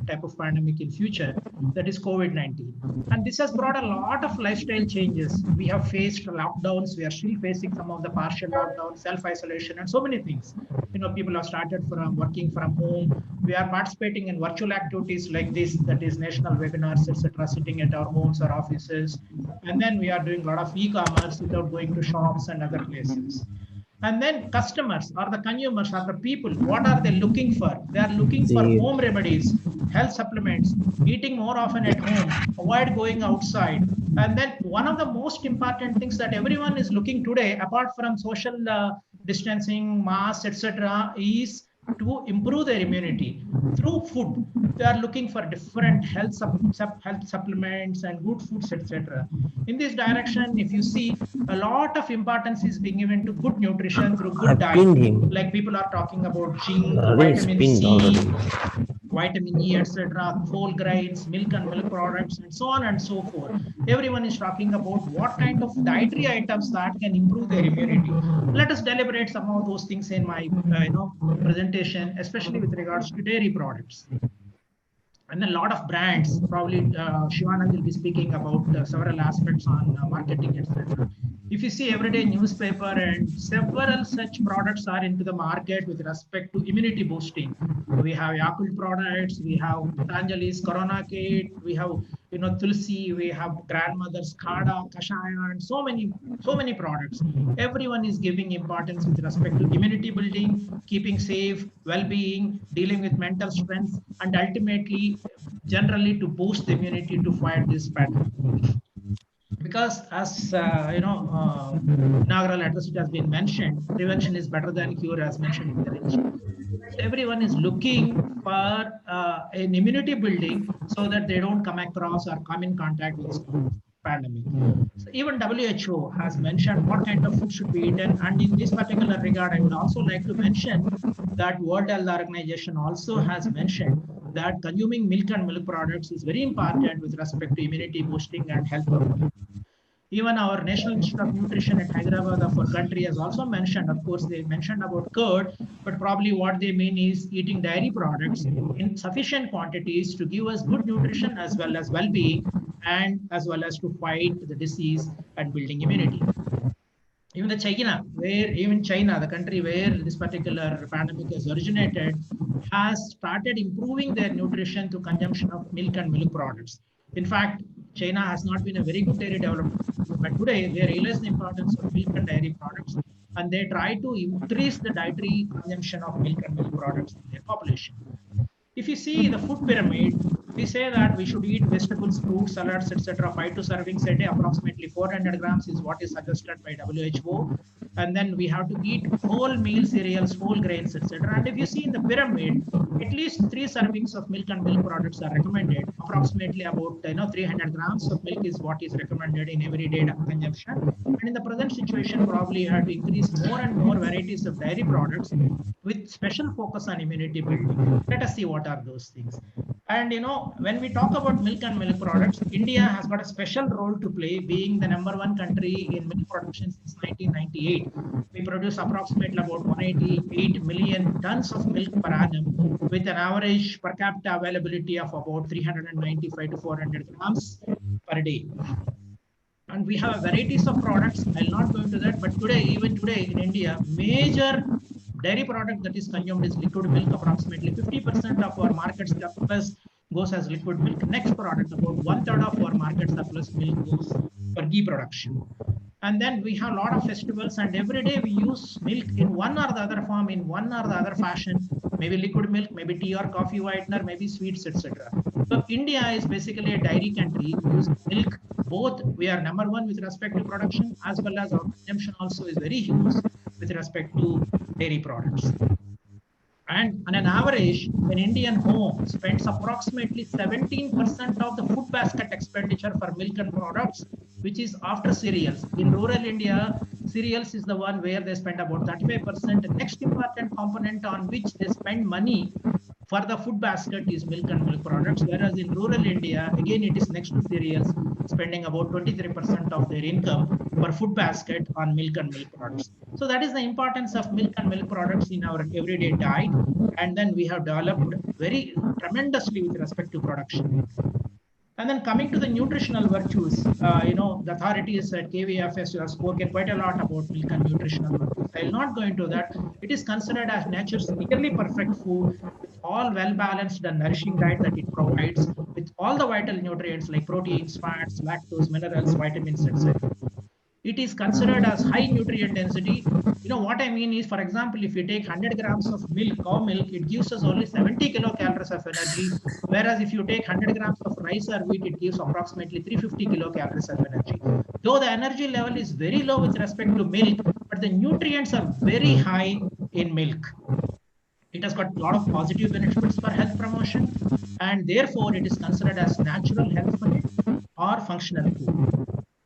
type of pandemic in future, that is COVID-19. And this has brought a lot of lifestyle changes. We have faced lockdowns. We are still facing some of the partial lockdowns, self-isolation, and so many things. You know, people have started from working from home. We are participating in virtual activities like this, that is national webinars, etc., sitting at our homes or offices. And then we are doing a lot of e-commerce without going to shops and other places. And then customers or the consumers or the people, what are they looking for? They are looking for home remedies, health supplements, eating more often at home, avoid going outside. And then one of the most important things that everyone is looking today, apart from social distancing, masks, etc., is to improve their immunity through food. They are looking for different health supplements and good foods, etc. In this direction, if you see, a lot of importance is being given to good nutrition through good diet. Like people are talking about zinc, vitamin C, vitamin E, etc., whole grains, milk and milk products, and so on and so forth. Everyone is talking about what kind of dietary items that can improve their immunity. Let us deliberate some of those things in my presentation, especially with regards to dairy products. and a lot of brands. Probably Shivanand will be speaking about several aspects on marketing, etc. If you see everyday newspaper and several such products are into the market with respect to immunity boosting. We have Yakult products, we have Patanjali's Corona Kit, we have Tulsi, we have grandmother's Khada, Kashaya, and so many products. Everyone is giving importance with respect to immunity building, keeping safe, well-being, dealing with mental strength, and ultimately, generally to boost the immunity to fight this pandemic. Because as inaugural address it has been mentioned, prevention is better than cure, as mentioned in the registry. Everyone is looking for an immunity building so that they don't come across or come in contact with this pandemic. So even WHO has mentioned what kind of food should be eaten, and in this particular regard, I would also like to mention that World Health Organization also has mentioned that consuming milk and milk products is very important with respect to immunity boosting and health promotion. Even our National Institute of Nutrition at Hyderabad of our country has also mentioned, of course, they mentioned about curd, but probably what they mean is eating dairy products in sufficient quantities to give us good nutrition as well as well-being, and as well as to fight the disease and building immunity. Even China, the country where this particular pandemic has originated, has started improving their nutrition through consumption of milk and milk products. In fact, China has not been a very good dairy development, but today they realize the importance of milk and dairy products, and they try to increase the dietary consumption of milk and milk products in their population. If you see the food pyramid, we say that we should eat vegetables, fruits, salads, etc. 5 to servings a day. Approximately 400 grams is what is suggested by WHO. And then we have to eat whole meal cereals, whole grains, etc. And if you see in the pyramid, at least 3 servings of milk and milk products are recommended. Approximately about 300 grams of milk is what is recommended in everyday consumption. And in the present situation, probably you have to increase more and more varieties of dairy products with special focus on immunity building. Let us see what are those things. And when we talk about milk and milk products, India has got a special role to play, being the #1 country in milk production since 1998. We produce approximately about 188 million tons of milk per annum, with an average per capita availability of about 395 to 400 grams per day. And we have varieties of products. I'll not go into that, but even today in India, major dairy product that is consumed is liquid milk. Approximately 50% of our market surplus goes as liquid milk. Next product, about 1/3 of our market surplus milk goes for ghee production. And then we have a lot of festivals, and every day we use milk in one or the other form, in one or the other fashion, maybe liquid milk, maybe tea or coffee whitener, maybe sweets, etc. So India is basically a dairy country. We use milk. Both we are #1 with respect to production, as well as our consumption also is very huge with respect to dairy products. And on an average, an Indian home spends approximately 17% of the food basket expenditure for milk and products, which is after cereals. In rural India, cereals is the one where they spend about 35%. The next important component on which they spend money for the food basket is milk and milk products, whereas in rural India, again, it is next to cereals, spending about 23% of their income for food basket on milk and milk products. So that is the importance of milk and milk products in our everyday diet. And then we have developed very tremendously with respect to production. And then coming to the nutritional virtues, the authorities at KVAFSU have spoken quite a lot about milk and nutritional virtues. I will not go into that. It is considered as nature's nearly perfect food, with all well-balanced and nourishing diet that it provides, with all the vital nutrients like proteins, fats, lactose, minerals, vitamins, etc. It is considered as high nutrient density. What I mean is, for example, if you take 100 grams of milk, cow milk, it gives us only 70 kilocalories of energy. Whereas if you take 100 grams of rice or wheat, it gives approximately 350 kilocalories of energy. Though the energy level is very low with respect to milk, but the nutrients are very high in milk. It has got a lot of positive benefits for health promotion, and therefore it is considered as natural health food or functional food.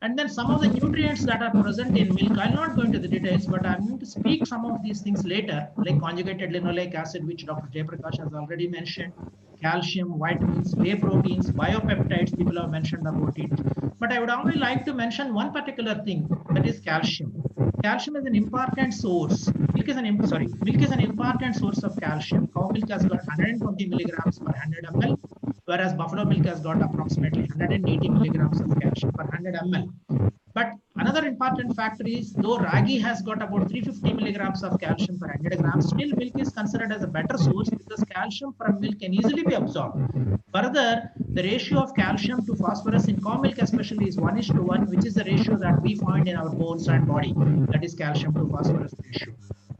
And then some of the nutrients that are present in milk, I'll not go into the details, but I'm going to speak some of these things later, like conjugated linoleic acid, which Dr. Jayaprakash has already mentioned, calcium, vitamins, whey proteins, biopeptides, people have mentioned about it. But I would only like to mention one particular thing, that is calcium. Calcium is an important source. Milk is an important source of calcium. Cow milk has got 120 milligrams per 100 ml. whereas buffalo milk has got approximately 180 milligrams of calcium per 100 ml. But another important factor is, though ragi has got about 350 milligrams of calcium per 100 grams, still milk is considered as a better source because calcium from milk can easily be absorbed. Further, the ratio of calcium to phosphorus in cow milk especially is 1:1, which is the ratio that we find in our bones and body, that is calcium to phosphorus ratio.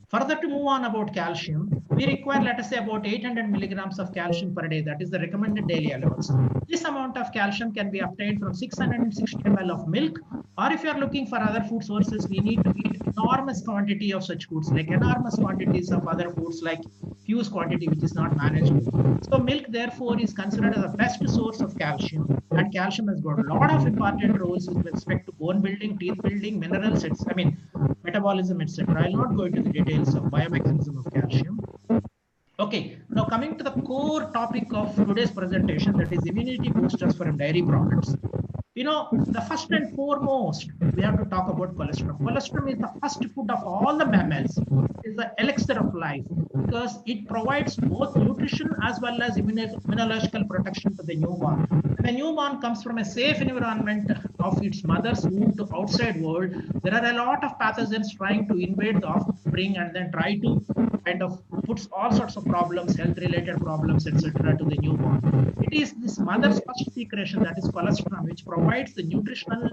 Further, to move on about calcium, we require, let us say, about 800 milligrams of calcium per day. That is the recommended daily allowance. This amount of calcium can be obtained from 660 ml of milk, or if you are looking for other food sources, we need to eat enormous quantity of such foods, like enormous quantities of other foods, like huge quantity, which is not manageable. So milk, therefore, is considered as the best source of calcium, and calcium has got a lot of important roles with respect to bone building, teeth building, minerals, metabolism, etc. I'll not go into the details of biomechanism of calcium. Okay, now coming to the core topic of today's presentation, that is immunity boosters from dairy products. The first and foremost, we have to talk about colostrum. Colostrum is the first food of all the mammals. It is the elixir of life because it provides both nutrition as well as immunological protection to the newborn. When the newborn comes from a safe environment of its mother's womb to outside world, there are a lot of pathogens trying to invade the offspring and then try to kind of puts all sorts of problems, health-related problems, etc., to the newborn. It is this mother's first secretion, that is colostrum, which provides the nutritional,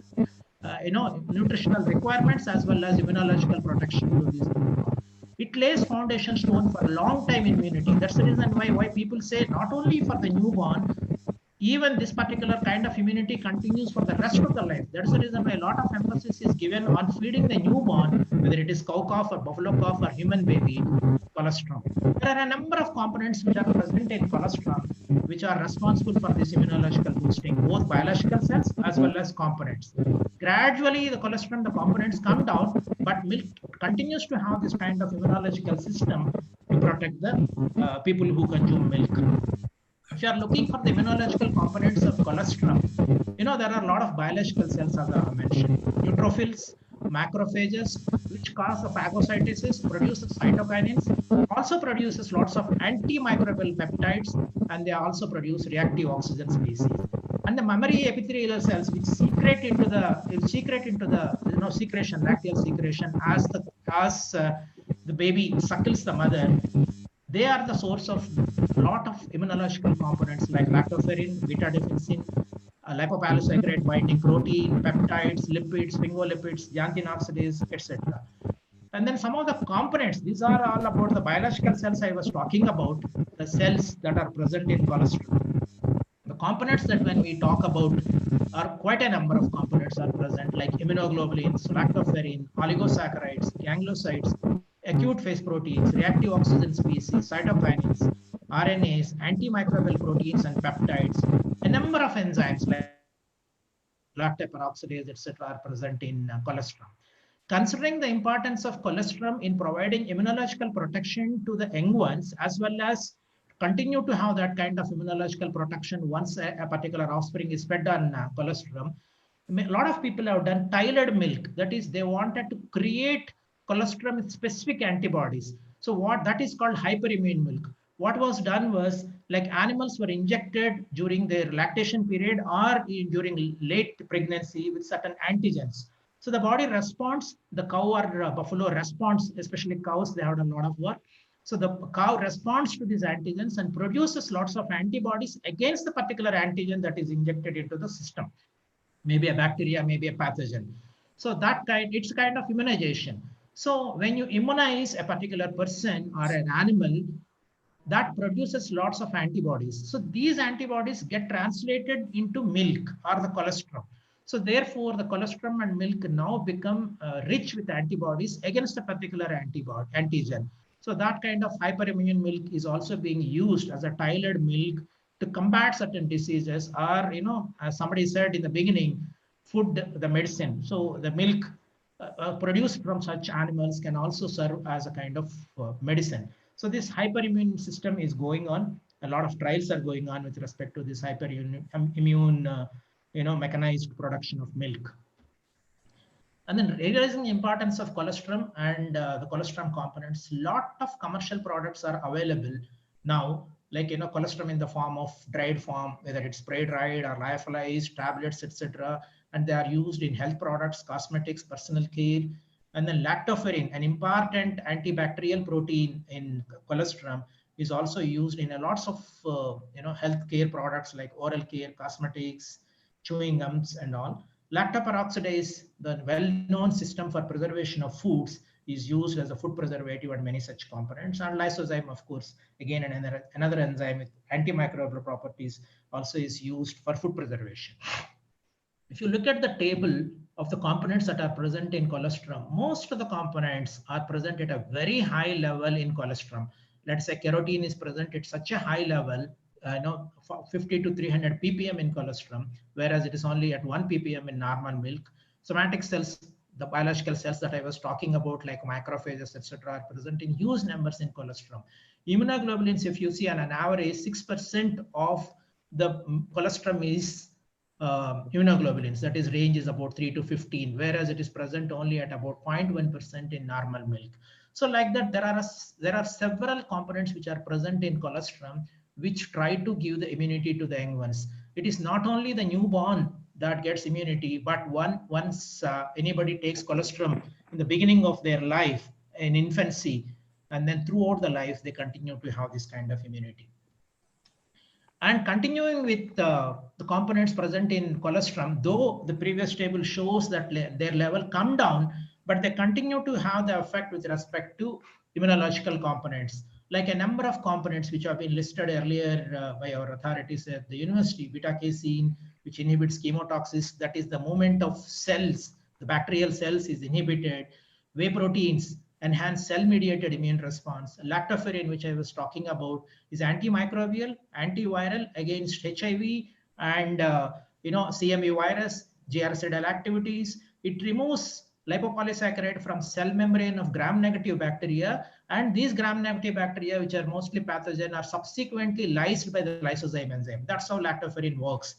nutritional requirements as well as immunological protection to these newborn. It lays foundation stone for a long time immunity. That's the reason why people say not only for the newborn, even this particular kind of immunity continues for the rest of the life. That's the reason why a lot of emphasis is given on feeding the newborn, whether it is cow calf or buffalo calf or human baby, colostrum. There are a number of components which are present in colostrum, which are responsible for this immunological boosting, both biological cells as well as components. Gradually, the colostrum, the components come down, but milk continues to have this kind of immunological system to protect the people who consume milk. If you are looking for the immunological components of colostrum, there are a lot of biological cells, as I have mentioned. Neutrophils, macrophages, which cause phagocytosis, produces cytokinins, also produces lots of antimicrobial peptides, and they also produce reactive oxygen species. And the mammary epithelial cells, which secrete into the secretion, lacteal secretion, as the baby suckles the mother, they are the source of a lot of immunological components like lactoferrin, beta-defensin, lipopolysaccharide binding protein, peptides, lipids, sphingolipids, xanthine oxidase, etc. And then some of the components, these are all about the biological cells I was talking about, the cells that are present in colostrum. The components that when we talk about are quite a number of components are present, like immunoglobulins, lactoferrin, oligosaccharides, gangliosides, acute phase proteins, reactive oxygen species, cytokinins, RNAs, antimicrobial proteins and peptides. A number of enzymes like lactate peroxidase, etc., are present in colostrum. Considering the importance of colostrum in providing immunological protection to the young ones, as well as continue to have that kind of immunological protection once a particular offspring is fed on colostrum, a lot of people have done tailored milk. That is, they wanted to create colostrum with specific antibodies. So what that is called hyperimmune milk. What was done was, like, animals were injected during their lactation period or during late pregnancy with certain antigens. So the body responds, the cow or buffalo responds, especially cows, they have done a lot of work. So the cow responds to these antigens and produces lots of antibodies against the particular antigen that is injected into the system. Maybe a bacteria, maybe a pathogen. So it's kind of immunization. So when you immunize a particular person or an animal, that produces lots of antibodies. So these antibodies get translated into milk or the colostrum. So therefore, the colostrum and milk now become rich with antibodies against a particular antigen. So that kind of hyperimmune milk is also being used as a tailored milk to combat certain diseases, or, as somebody said in the beginning, food, the medicine. So the milk produced from such animals can also serve as a kind of medicine. So this hyperimmune system is going on. A lot of trials are going on with respect to this hyperimmune, mechanized production of milk. And then realizing the importance of colostrum and the colostrum components, lot of commercial products are available now like colostrum in the form of dried form, whether it's spray dried or lyophilized tablets, etc. And they are used in health products, cosmetics, personal care. And then lactoferrin, an important antibacterial protein in colostrum, is also used in a lots of healthcare products like oral care, cosmetics, chewing gums, and all. Lactoperoxidase, the well-known system for preservation of foods, is used as a food preservative and many such components. And lysozyme, of course, again another enzyme with antimicrobial properties, also is used for food preservation. If you look at the table of the components that are present in colostrum, most of the components are present at a very high level in colostrum. Let's say carotene is present at such a high level, 50 to 300 ppm in colostrum, whereas it is only at 1 ppm in normal milk. Somatic cells, the biological cells that I was talking about, like macrophages, etc., are present in huge numbers in colostrum. Immunoglobulins, if you see on an average, 6% of the colostrum is immunoglobulins, that is range is about 3 to 15, whereas it is present only at about 0.1% in normal milk. So like that, there are several components which are present in colostrum which try to give the immunity to the young ones. It is not only the newborn that gets immunity, but once anybody takes colostrum in the beginning of their life, in infancy, and then throughout the life, they continue to have this kind of immunity. And continuing with the components present in colostrum, though the previous table shows that their level come down, but they continue to have the effect with respect to immunological components, like a number of components which have been listed earlier by our authorities at the university. Beta-casein, which inhibits chemotoxis, that is the movement of cells, the bacterial cells is inhibited. Whey proteins enhance cell-mediated immune response. Lactoferrin, which I was talking about, is antimicrobial, antiviral against HIV and CMV virus, GR-CDL activities. It removes lipopolysaccharide from cell membrane of gram-negative bacteria, and these gram-negative bacteria, which are mostly pathogen, are subsequently lysed by the lysozyme enzyme. That's how lactoferrin works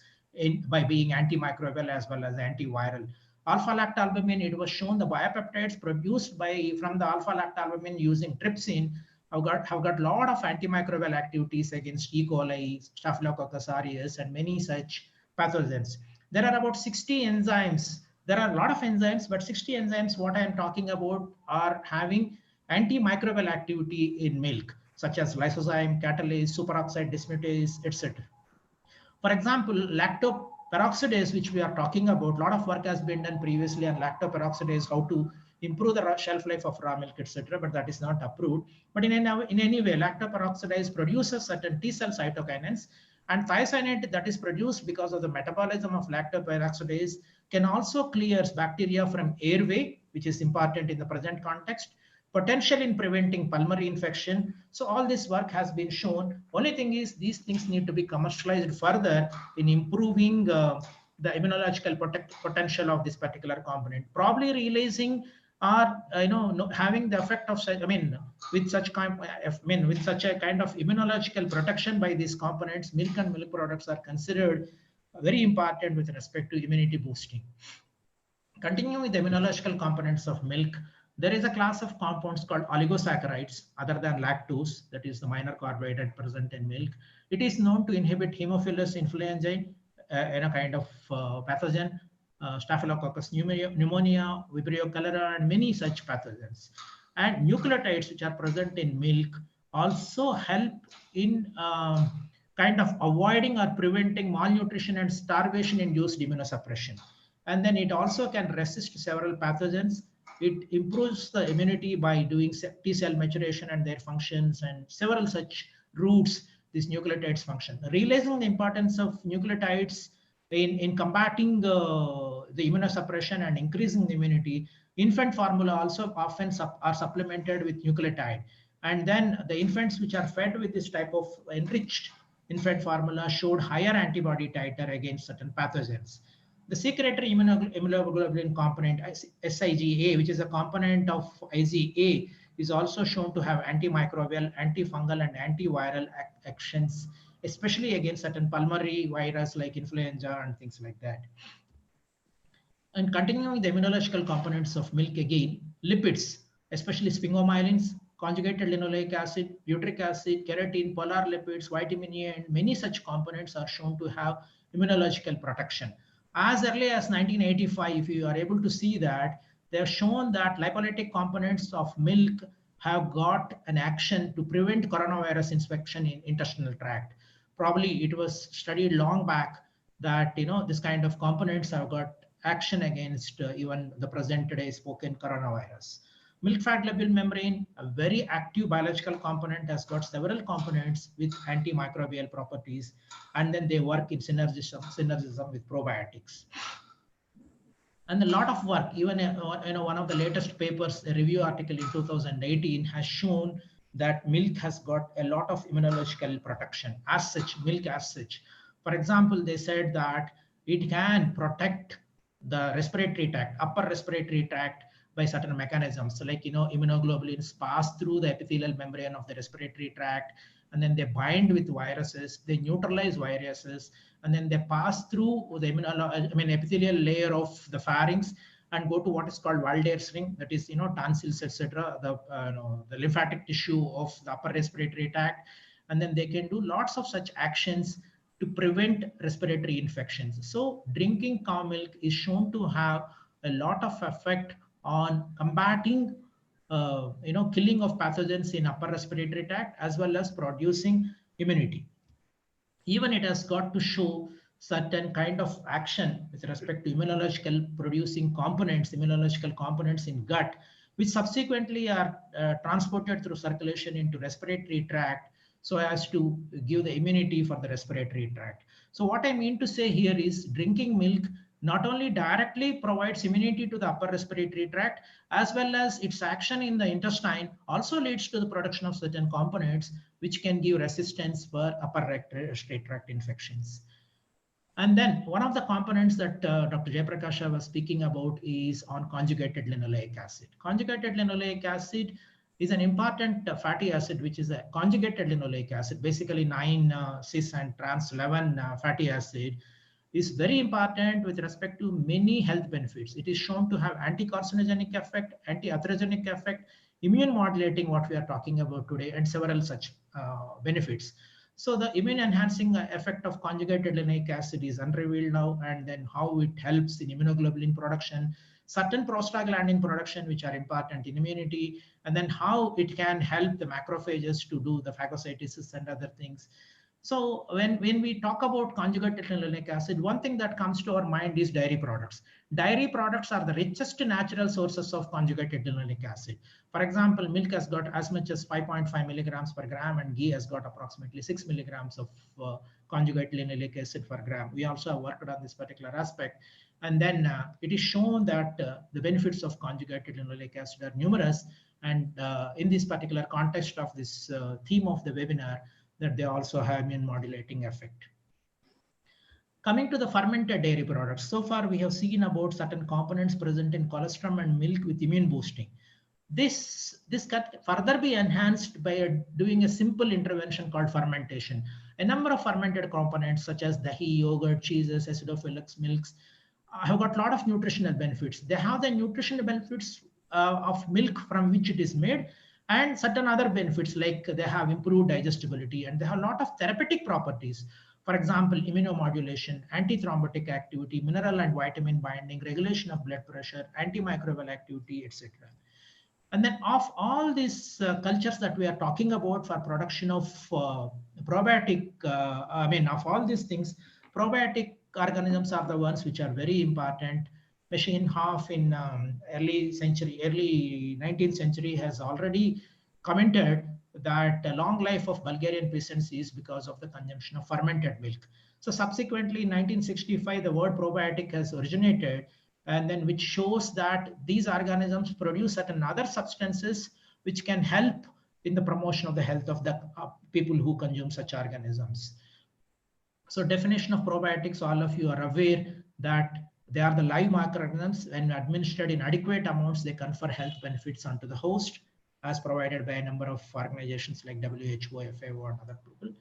by being antimicrobial as well as antiviral. Alpha-lactalbumin, it was shown the biopeptides produced from the alpha-lactalbumin using trypsin have got a lot of antimicrobial activities against E. coli, Staphylococcus aureus, and many such pathogens. There are about 60 enzymes. There are a lot of enzymes, but 60 enzymes, what I am talking about, are having antimicrobial activity in milk, such as lysozyme, catalase, superoxide dismutase, etc. For example, lactoperoxidase, which we are talking about, a lot of work has been done previously on lactoperoxidase, how to improve the shelf life of raw milk, etc., but that is not approved. But in any way, lactoperoxidase produces certain T cell cytokinins, and thiocyanate that is produced because of the metabolism of lactoperoxidase can also clear bacteria from airway, which is important in the present context, potential in preventing pulmonary infection. So all this work has been shown. Only thing is these things need to be commercialized further in improving the immunological potential of this particular component. Probably realizing or having the effect of such, with such a kind of immunological protection by these components, milk and milk products are considered very important with respect to immunity boosting. Continuing with the immunological components of milk, there is a class of compounds called oligosaccharides other than lactose, that is the minor carbohydrate present in milk. It is known to inhibit Haemophilus influenzae, a kind of pathogen, Staphylococcus pneumonia, Vibrio cholera, and many such pathogens. And nucleotides, which are present in milk, also help in kind of avoiding or preventing malnutrition and starvation-induced immunosuppression. And then it also can resist several pathogens. It improves the immunity by doing T cell maturation and their functions, and several such routes these nucleotides function. Realizing the importance of nucleotides in combating the immunosuppression and increasing the immunity, infant formula also often are supplemented with nucleotide. And then the infants which are fed with this type of enriched infant formula showed higher antibody titer against certain pathogens. The secretory immunoglobulin component, SIgA, which is a component of IgA, is also shown to have antimicrobial, antifungal, and antiviral actions, especially against certain pulmonary virus like influenza and things like that. And continuing with the immunological components of milk again, lipids, especially sphingomyelins, conjugated linoleic acid, butyric acid, keratin, polar lipids, vitamin A, and many such components are shown to have immunological protection. As early as 1985, if you are able to see that, they have shown that lipolytic components of milk have got an action to prevent coronavirus infection in intestinal tract. Probably it was studied long back that this kind of components have got action against even the present day spoken coronavirus. Milk fat globule membrane, a very active biological component, has got several components with antimicrobial properties, and then they work in synergism with probiotics. And a lot of work, even one of the latest papers, a review article in 2018, has shown that milk has got a lot of immunological protection as such, milk as such. For example, they said that it can protect the respiratory tract, upper respiratory tract, by certain mechanisms. So like, immunoglobulins pass through the epithelial membrane of the respiratory tract, and then they bind with viruses, they neutralize viruses, and then they pass through the epithelial layer of the pharynx and go to what is called Waldeyer's ring, that is, tonsils, etc., the lymphatic tissue of the upper respiratory tract, and then they can do lots of such actions to prevent respiratory infections. So drinking cow milk is shown to have a lot of effect on combating killing of pathogens in upper respiratory tract, as well as producing immunity. Even it has got to show certain kind of action with respect to immunological components in gut, which subsequently are transported through circulation into respiratory tract, so as to give the immunity for the respiratory tract. So what I mean to say here is drinking milk not only directly provides immunity to the upper respiratory tract, as well as its action in the intestine also leads to the production of certain components which can give resistance for upper respiratory tract infections. And then one of the components that Dr. Jayaprakash was speaking about is on conjugated linoleic acid. Conjugated linoleic acid is an important fatty acid, which is a conjugated linoleic acid, basically 9-cis and trans 11 fatty acid, is very important with respect to many health benefits. It is shown to have anti-carcinogenic effect, anti-atherogenic effect, immune modulating, what we are talking about today, and several such benefits. So the immune enhancing effect of conjugated linoleic acid is unrevealed now, and then how it helps in immunoglobulin production, certain prostaglandin production, which are important in immunity, and then how it can help the macrophages to do the phagocytosis and other things. So when we talk about conjugated linoleic acid, one thing that comes to our mind is dairy products. Dairy products are the richest natural sources of conjugated linoleic acid. For example, milk has got as much as 5.5 milligrams per gram, and ghee has got approximately 6 milligrams of conjugated linoleic acid per gram. We also have worked on this particular aspect. And then it is shown that the benefits of conjugated linoleic acid are numerous. And in this particular context of this theme of the webinar, that they also have immune modulating effect. Coming to the fermented dairy products, so far we have seen about certain components present in colostrum and milk with immune boosting. This can further be enhanced by doing a simple intervention called fermentation. A number of fermented components such as dahi, yogurt, cheeses, acidophilus milks have got a lot of nutritional benefits. They have the nutritional benefits of milk from which it is made, and certain other benefits, like they have improved digestibility, and they have a lot of therapeutic properties. For example, immunomodulation, antithrombotic activity, mineral and vitamin binding, regulation of blood pressure, antimicrobial activity, etc. And then of all these cultures that we are talking about for production of probiotic, of all these things, probiotic organisms are the ones which are very important. Machine Hoff in early 19th century has already commented that the long life of Bulgarian peasants is because of the consumption of fermented milk. So subsequently in 1965, the word probiotic has originated, and then which shows that these organisms produce certain other substances which can help in the promotion of the health of the people who consume such organisms. So definition of probiotics, all of you are aware that they are the live microorganisms. When administered in adequate amounts, they confer health benefits onto the host, as provided by a number of organizations like WHO, FAO, and other people.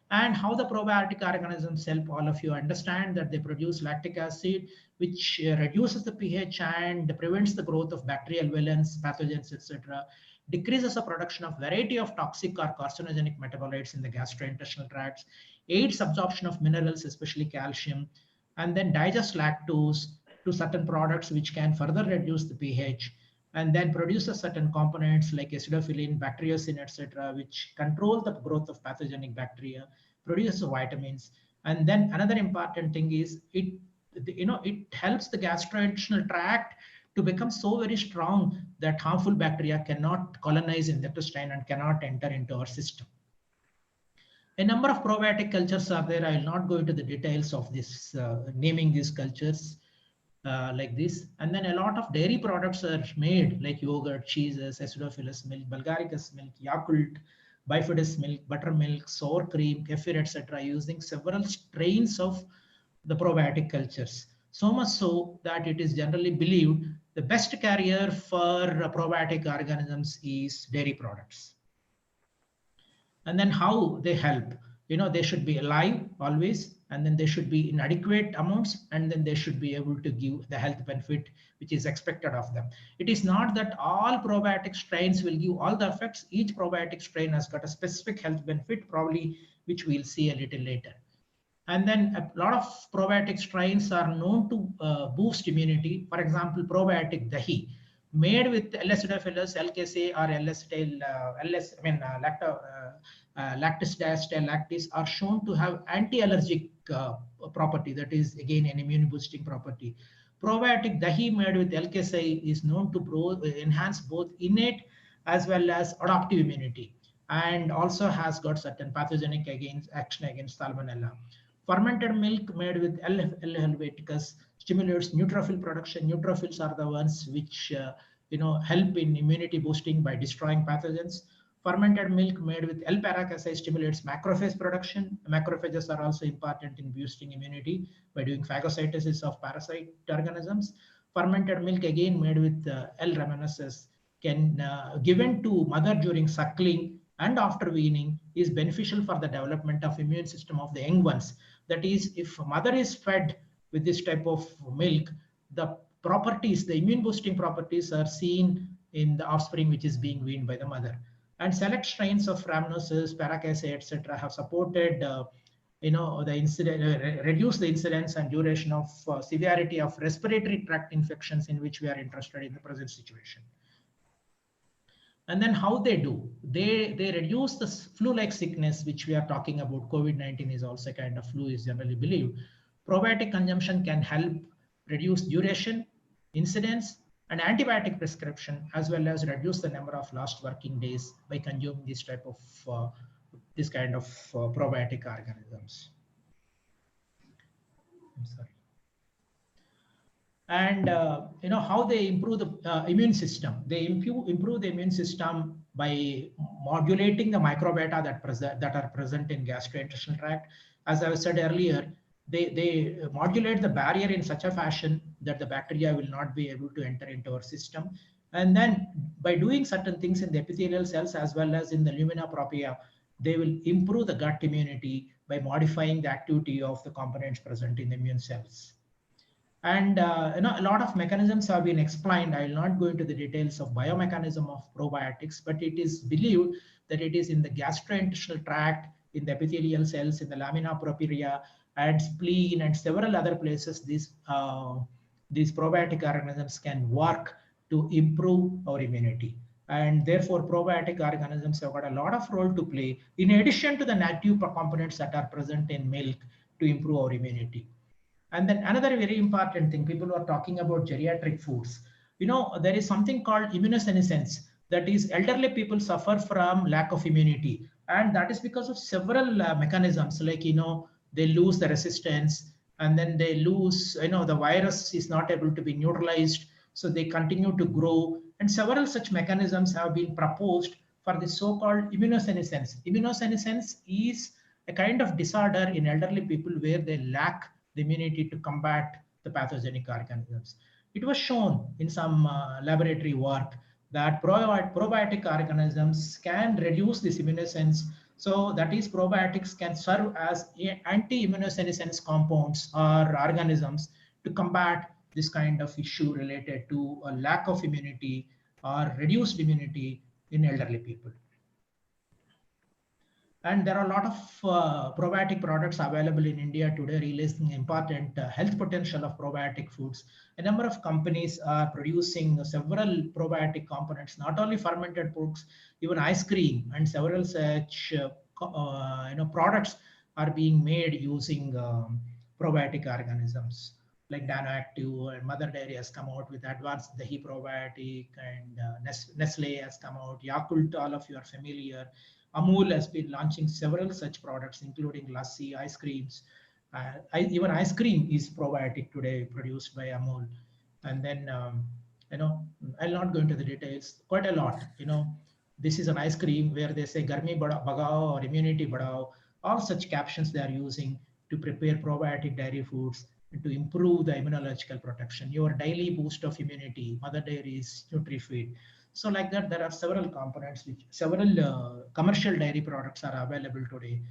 And how the probiotic organisms help, all of you understand that they produce lactic acid, which reduces the pH and prevents the growth of bacterial valence, pathogens, etc. decreases the production of variety of toxic or carcinogenic metabolites in the gastrointestinal tracts, aids absorption of minerals, especially calcium, and then digests lactose to certain products which can further reduce the pH, and then produces certain components like acidophilin, bacteriocin, etc., which control the growth of pathogenic bacteria, produces vitamins. And then another important thing is it helps the gastrointestinal tract to become so very strong that harmful bacteria cannot colonize in the intestine and cannot enter into our system. A number of probiotic cultures are there. I will not go into the details of this, naming these cultures like this. And then a lot of dairy products are made like yogurt, cheeses, acidophilus milk, bulgaricus milk, Yakult, bifidus milk, buttermilk, sour cream, kefir, etc., using several strains of the probiotic cultures. So much so that it is generally believed the best carrier for probiotic organisms is dairy products. And then how they help, they should be alive always, and then they should be in adequate amounts, and then they should be able to give the health benefit which is expected of them. It is not that all probiotic strains will give all the effects. Each probiotic strain has got a specific health benefit, probably, which we'll see a little later. And then a lot of probiotic strains are known to boost immunity. For example, probiotic dahi, made with L-acidophilus, LKC, or lactis diacetyl lactis, are shown to have anti-allergic property, that is again an immune boosting property. Probiotic dahi made with LKC is known to enhance both innate as well as adaptive immunity, and also has got certain pathogenic action against salmonella. Fermented milk made with L. helveticus stimulates neutrophil production. Neutrophils are the ones which help in immunity boosting by destroying pathogens. Fermented milk made with L-paracasase stimulates macrophage production. Macrophages are also important in boosting immunity by doing phagocytosis of parasite organisms. Fermented milk again made with L-rhamnosus can given to mother during suckling and after weaning is beneficial for the development of immune system of the young ones. That is, if mother is fed with this type of milk, the properties, the immune boosting properties are seen in the offspring which is being weaned by the mother. And select strains of rhamnosus, paracasase, etc., have supported the incident, reduce the incidence and duration of severity of respiratory tract infections in which we are interested in the present situation. And then how they do, they reduce the flu-like sickness, which we are talking about. COVID-19 is also a kind of flu, is generally believed. Probiotic consumption can help reduce duration, incidence, and antibiotic prescription, as well as reduce the number of lost working days by consuming this type of this kind of probiotic organisms. I'm sorry. And how they improve the immune system. They improve the immune system by modulating the microbiota that are present in gastrointestinal tract. As I said earlier, they modulate the barrier in such a fashion that the bacteria will not be able to enter into our system. And then by doing certain things in the epithelial cells as well as in the lumina propria, they will improve the gut immunity by modifying the activity of the components present in the immune cells. And a lot of mechanisms have been explained. I will not go into the details of biomechanism of probiotics, but it is believed that it is in the gastrointestinal tract, in the epithelial cells, in the lamina propria, and spleen, and several other places. These probiotic organisms can work to improve our immunity. And therefore, probiotic organisms have got a lot of role to play, in addition to the native components that are present in milk, to improve our immunity. And then another very important thing, people are talking about geriatric foods. There is something called immunosenescence. That is, elderly people suffer from lack of immunity. And that is because of several mechanisms, like, they lose the resistance, and then they lose, the virus is not able to be neutralized. So they continue to grow. And several such mechanisms have been proposed for the so-called immunosenescence. Immunosenescence is a kind of disorder in elderly people where they lack the immunity to combat the pathogenic organisms. It was shown in some laboratory work that probiotic organisms can reduce this immunosenescence. So that is, probiotics can serve as anti-immunosenescence compounds or organisms to combat this kind of issue related to a lack of immunity or reduced immunity in elderly people. And there are a lot of probiotic products available in India today, releasing important health potential of probiotic foods. A number of companies are producing several probiotic components, not only fermented foods, even ice cream, and several such products are being made using probiotic organisms. Like Danoactive and Mother Dairy has come out with advanced Dahi probiotic, and Nestle has come out. Yakult, all of you are familiar. Amul has been launching several such products, including lassi, ice creams. Even ice cream is probiotic today, produced by Amul. And then, I'll not go into the details, quite a lot. This is an ice cream where they say Garmi Bagao or immunity Badao, all such captions they are using to prepare probiotic dairy foods to improve the immunological protection. Your daily boost of immunity, Mother Dairy's NutriFeed. So like that, there are several components, several commercial dairy products are available today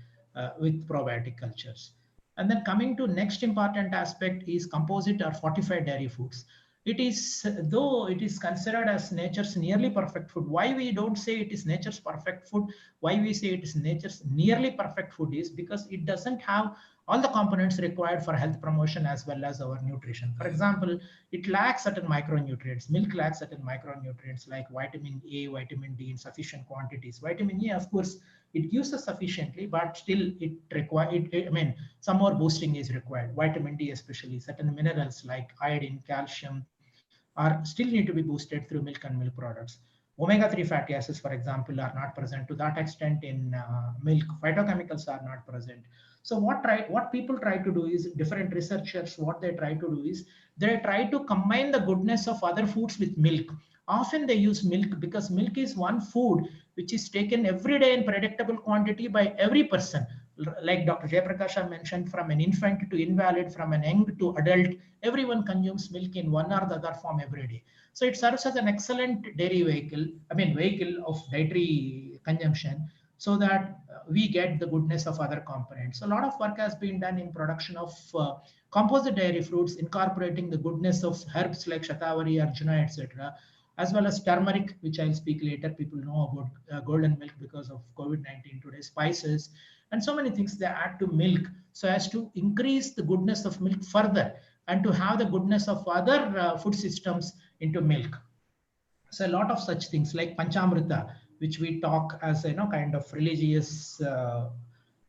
with probiotic cultures. And then coming to next important aspect is composite or fortified dairy foods. It is, though it is considered as nature's nearly perfect food. Why we don't say it is nature's perfect food? Why we say it is nature's nearly perfect food is because it doesn't have all the components required for health promotion as well as our nutrition. For example, it lacks certain micronutrients. Milk lacks certain micronutrients like vitamin A, vitamin D in sufficient quantities. Vitamin A, of course, it gives us sufficiently, but still it requires, some more boosting is required. Vitamin D, especially certain minerals like iodine, calcium, are still need to be boosted through milk and milk products. Omega-3 fatty acids, for example, are not present to that extent in milk. Phytochemicals are not present. So what people try to do is, different researchers, what they try to do is, they try to combine the goodness of other foods with milk. Often they use milk because milk is one food which is taken every day in predictable quantity by every person. Like Dr. Jayaprakash mentioned, from an infant to invalid, from an young to adult, everyone consumes milk in one or the other form every day. So it serves as an excellent dairy vehicle of dietary consumption, so that we get the goodness of other components. So a lot of work has been done in production of composite dairy fruits, incorporating the goodness of herbs like shatavari, arjuna, etc., as well as turmeric, which I'll speak later. People know about golden milk because of COVID-19 today, spices, and so many things they add to milk so as to increase the goodness of milk further and to have the goodness of other food systems into milk. So a lot of such things like Panchamrita, which we talk as kind of religious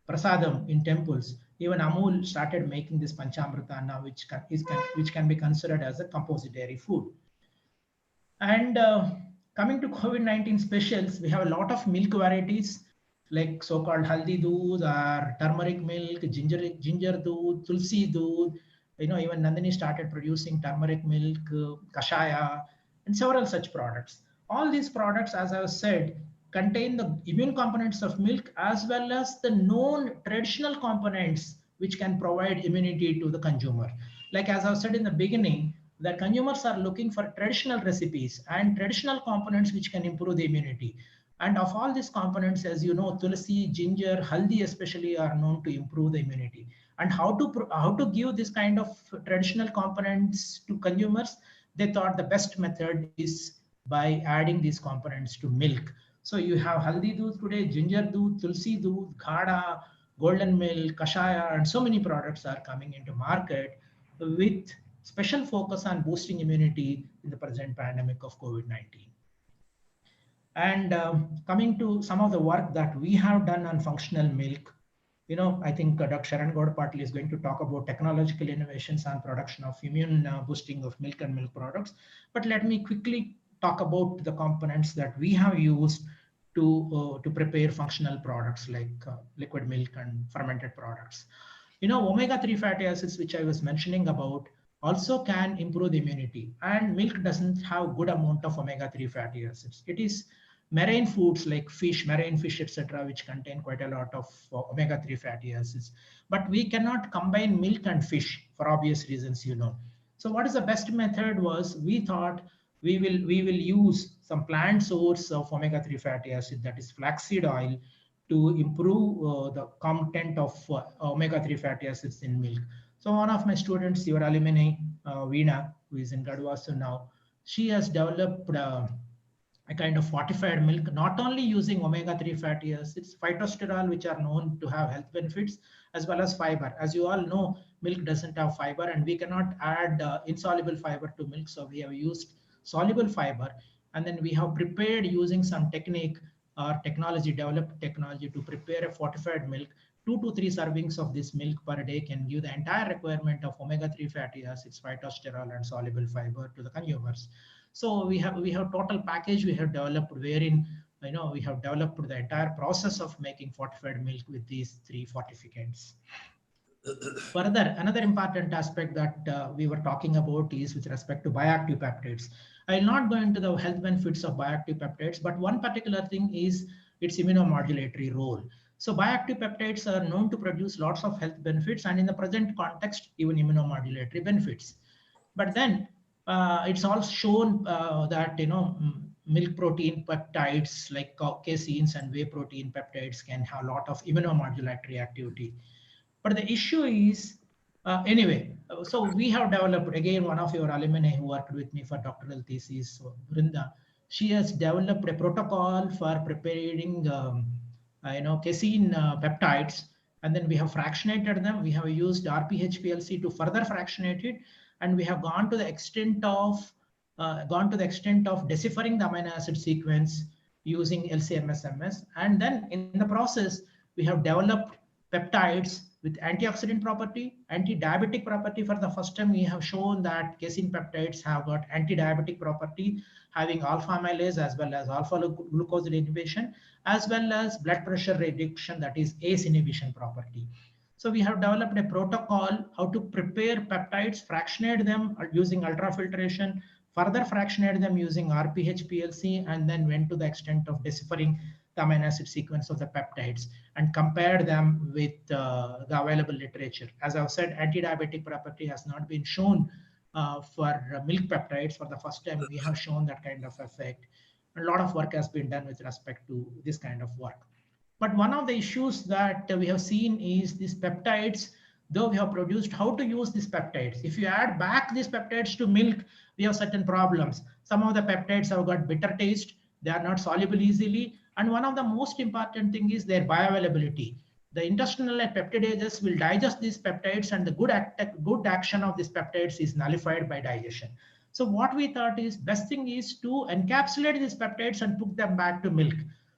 prasadam in temples. Even Amul started making this Panchamrita now, which can be considered as a composite dairy food. And coming to COVID-19 specials, we have a lot of milk varieties like so-called haldi doodh or turmeric milk, ginger doodh, tulsi doodh. Even Nandini started producing turmeric milk, kashaya, and several such products. All these products, as I said, contain the immune components of milk as well as the known traditional components which can provide immunity to the consumer. Like as I said in the beginning, that consumers are looking for traditional recipes and traditional components which can improve the immunity. And of all these components, as you know, tulsi, ginger, haldi especially are known to improve the immunity. And how to give this kind of traditional components to consumers? They thought the best method is by adding these components to milk. So you have haldi doodh today, ginger doodh, tulsi doodh, ghada, golden milk, kashaya, and so many products are coming into market with special focus on boosting immunity in the present pandemic of COVID-19. And coming to some of the work that we have done on functional milk, I think Dr. Sharan Gaudapatli is going to talk about technological innovations on production of immune boosting of milk and milk products. But let me quickly talk about the components that we have used to prepare functional products like liquid milk and fermented products. Omega-3 fatty acids, which I was mentioning about, also can improve the immunity, and milk doesn't have good amount of omega-3 fatty acids. It is marine foods like fish, marine fish, etc., which contain quite a lot of omega-3 fatty acids. But we cannot combine milk and fish for obvious reasons, So what is the best method was, we thought we will use some plant source of omega-3 fatty acid, that is flaxseed oil, to improve the content of omega-3 fatty acids in milk. So one of my students, your alumni, Veena, who is in Gadwasu now, she has developed a kind of fortified milk, not only using omega-3 fatty acids, phytosterol, which are known to have health benefits, as well as fiber. As you all know, milk doesn't have fiber, and we cannot add insoluble fiber to milk. So we have used soluble fiber, and then we have prepared using some technique or technology, developed technology to prepare a fortified milk. 2 to 3 servings of this milk per day can give the entire requirement of omega-3 fatty acids, phytosterol, and soluble fiber to the consumers. So we have total package we have developed, wherein we have developed the entire process of making fortified milk with these 3 fortificants. Further, another important aspect that we were talking about is with respect to bioactive peptides. I will not go into the health benefits of bioactive peptides, but one particular thing is its immunomodulatory role. So bioactive peptides are known to produce lots of health benefits, and in the present context, even immunomodulatory benefits. But then it's also shown that milk protein peptides like caseins and whey protein peptides can have a lot of immunomodulatory activity. But the issue is, anyway, so we have developed, again, one of your alumni who worked with me for doctoral thesis, so Brinda, she has developed a protocol for preparing, casein peptides, and then we have fractionated them. We have used RPHPLC to further fractionate it, and we have gone to the extent of deciphering the amino acid sequence using LC-MS, and then in the process we have developed peptides with antioxidant property, anti-diabetic property. For the first time, we have shown that casein peptides have got anti-diabetic property, having alpha amylase as well as alpha glucose inhibition, as well as blood pressure reduction, that is ACE inhibition property. So we have developed a protocol how to prepare peptides, fractionate them using ultrafiltration, further fractionate them using RPHPLC, and then went to the extent of deciphering the amino acid sequence of the peptides and compare them with the available literature. As I've said, anti-diabetic property has not been shown for milk peptides. For the first time, we have shown that kind of effect. A lot of work has been done with respect to this kind of work. But one of the issues that we have seen is these peptides, though we have produced how to use these peptides. If you add back these peptides to milk, we have certain problems. Some of the peptides have got bitter taste. They are not soluble easily. And one of the most important thing is their bioavailability. The intestinal peptidases will digest these peptides, and the good action of these peptides is nullified by digestion. So what we thought is best thing is to encapsulate these peptides and put them back to milk.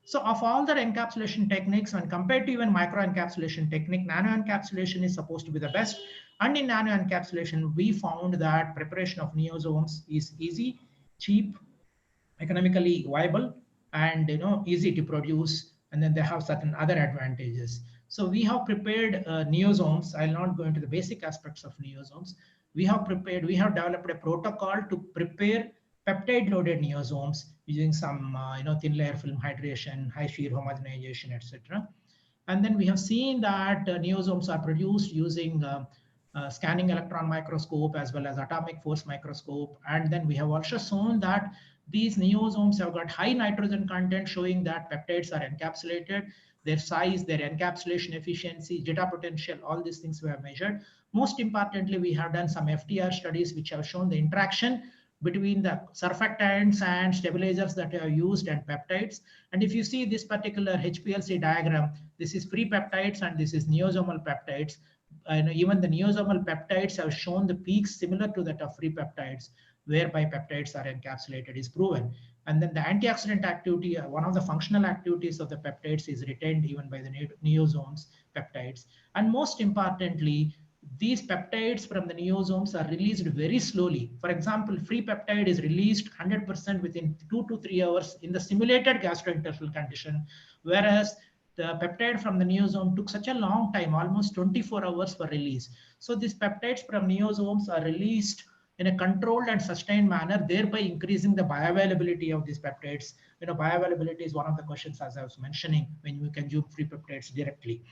So of all the encapsulation techniques, when compared to even microencapsulation technique, nanoencapsulation is supposed to be the best. And in nanoencapsulation, we found that preparation of neosomes is easy, cheap, economically viable, and easy to produce, and then they have certain other advantages. So we have prepared neosomes. I'll not go into the basic aspects of neosomes. We have developed a protocol to prepare peptide loaded neosomes using some thin layer film hydration, high shear homogenization, etc. And then we have seen that neosomes are produced using scanning electron microscope as well as atomic force microscope. And then we have also shown that these neosomes have got high nitrogen content, showing that peptides are encapsulated, their size, their encapsulation efficiency, zeta potential, all these things we have measured. Most importantly, we have done some FTR studies which have shown the interaction between the surfactants and stabilizers that are used and peptides. And if you see this particular HPLC diagram, this is free peptides and this is neosomal peptides. And even the neosomal peptides have shown the peaks similar to that of free peptides, whereby peptides are encapsulated is proven. And then the antioxidant activity, one of the functional activities of the peptides is retained even by the neosomes peptides. And most importantly, these peptides from the neosomes are released very slowly. For example, free peptide is released 100% within 2 to 3 hours in the simulated gastrointestinal condition, whereas the peptide from the neosome took such a long time, almost 24 hours for release. So these peptides from neosomes are released in a controlled and sustained manner, thereby increasing the bioavailability of these peptides. Bioavailability is one of the questions, as I was mentioning, when you consume free peptides directly.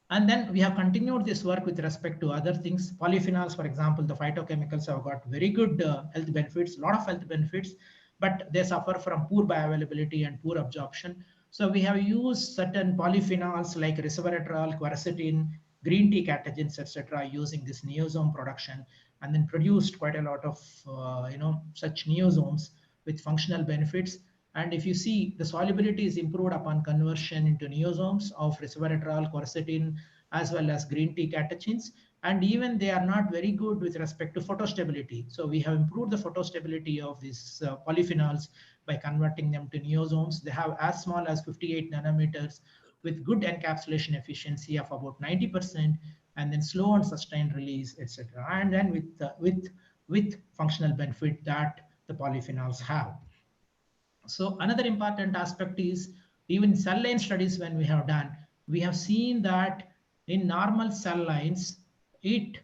And then we have continued this work with respect to other things. Polyphenols, for example, the phytochemicals have got very good health benefits, a lot of health benefits, but they suffer from poor bioavailability and poor absorption. So we have used certain polyphenols like resveratrol, quercetin, green tea catechins, etc., using this neosome production, and then produced quite a lot of such neosomes with functional benefits. And if you see, the solubility is improved upon conversion into neosomes of resveratrol, quercetin, as well as green tea catechins. And even they are not very good with respect to photostability. So we have improved the photostability of these polyphenols by converting them to neosomes. They have as small as 58 nanometers with good encapsulation efficiency of about 90%, and then slow and sustained release, etc. And then with functional benefit that the polyphenols have. So another important aspect is, even cell line studies when we have done, we have seen that in normal cell lines, it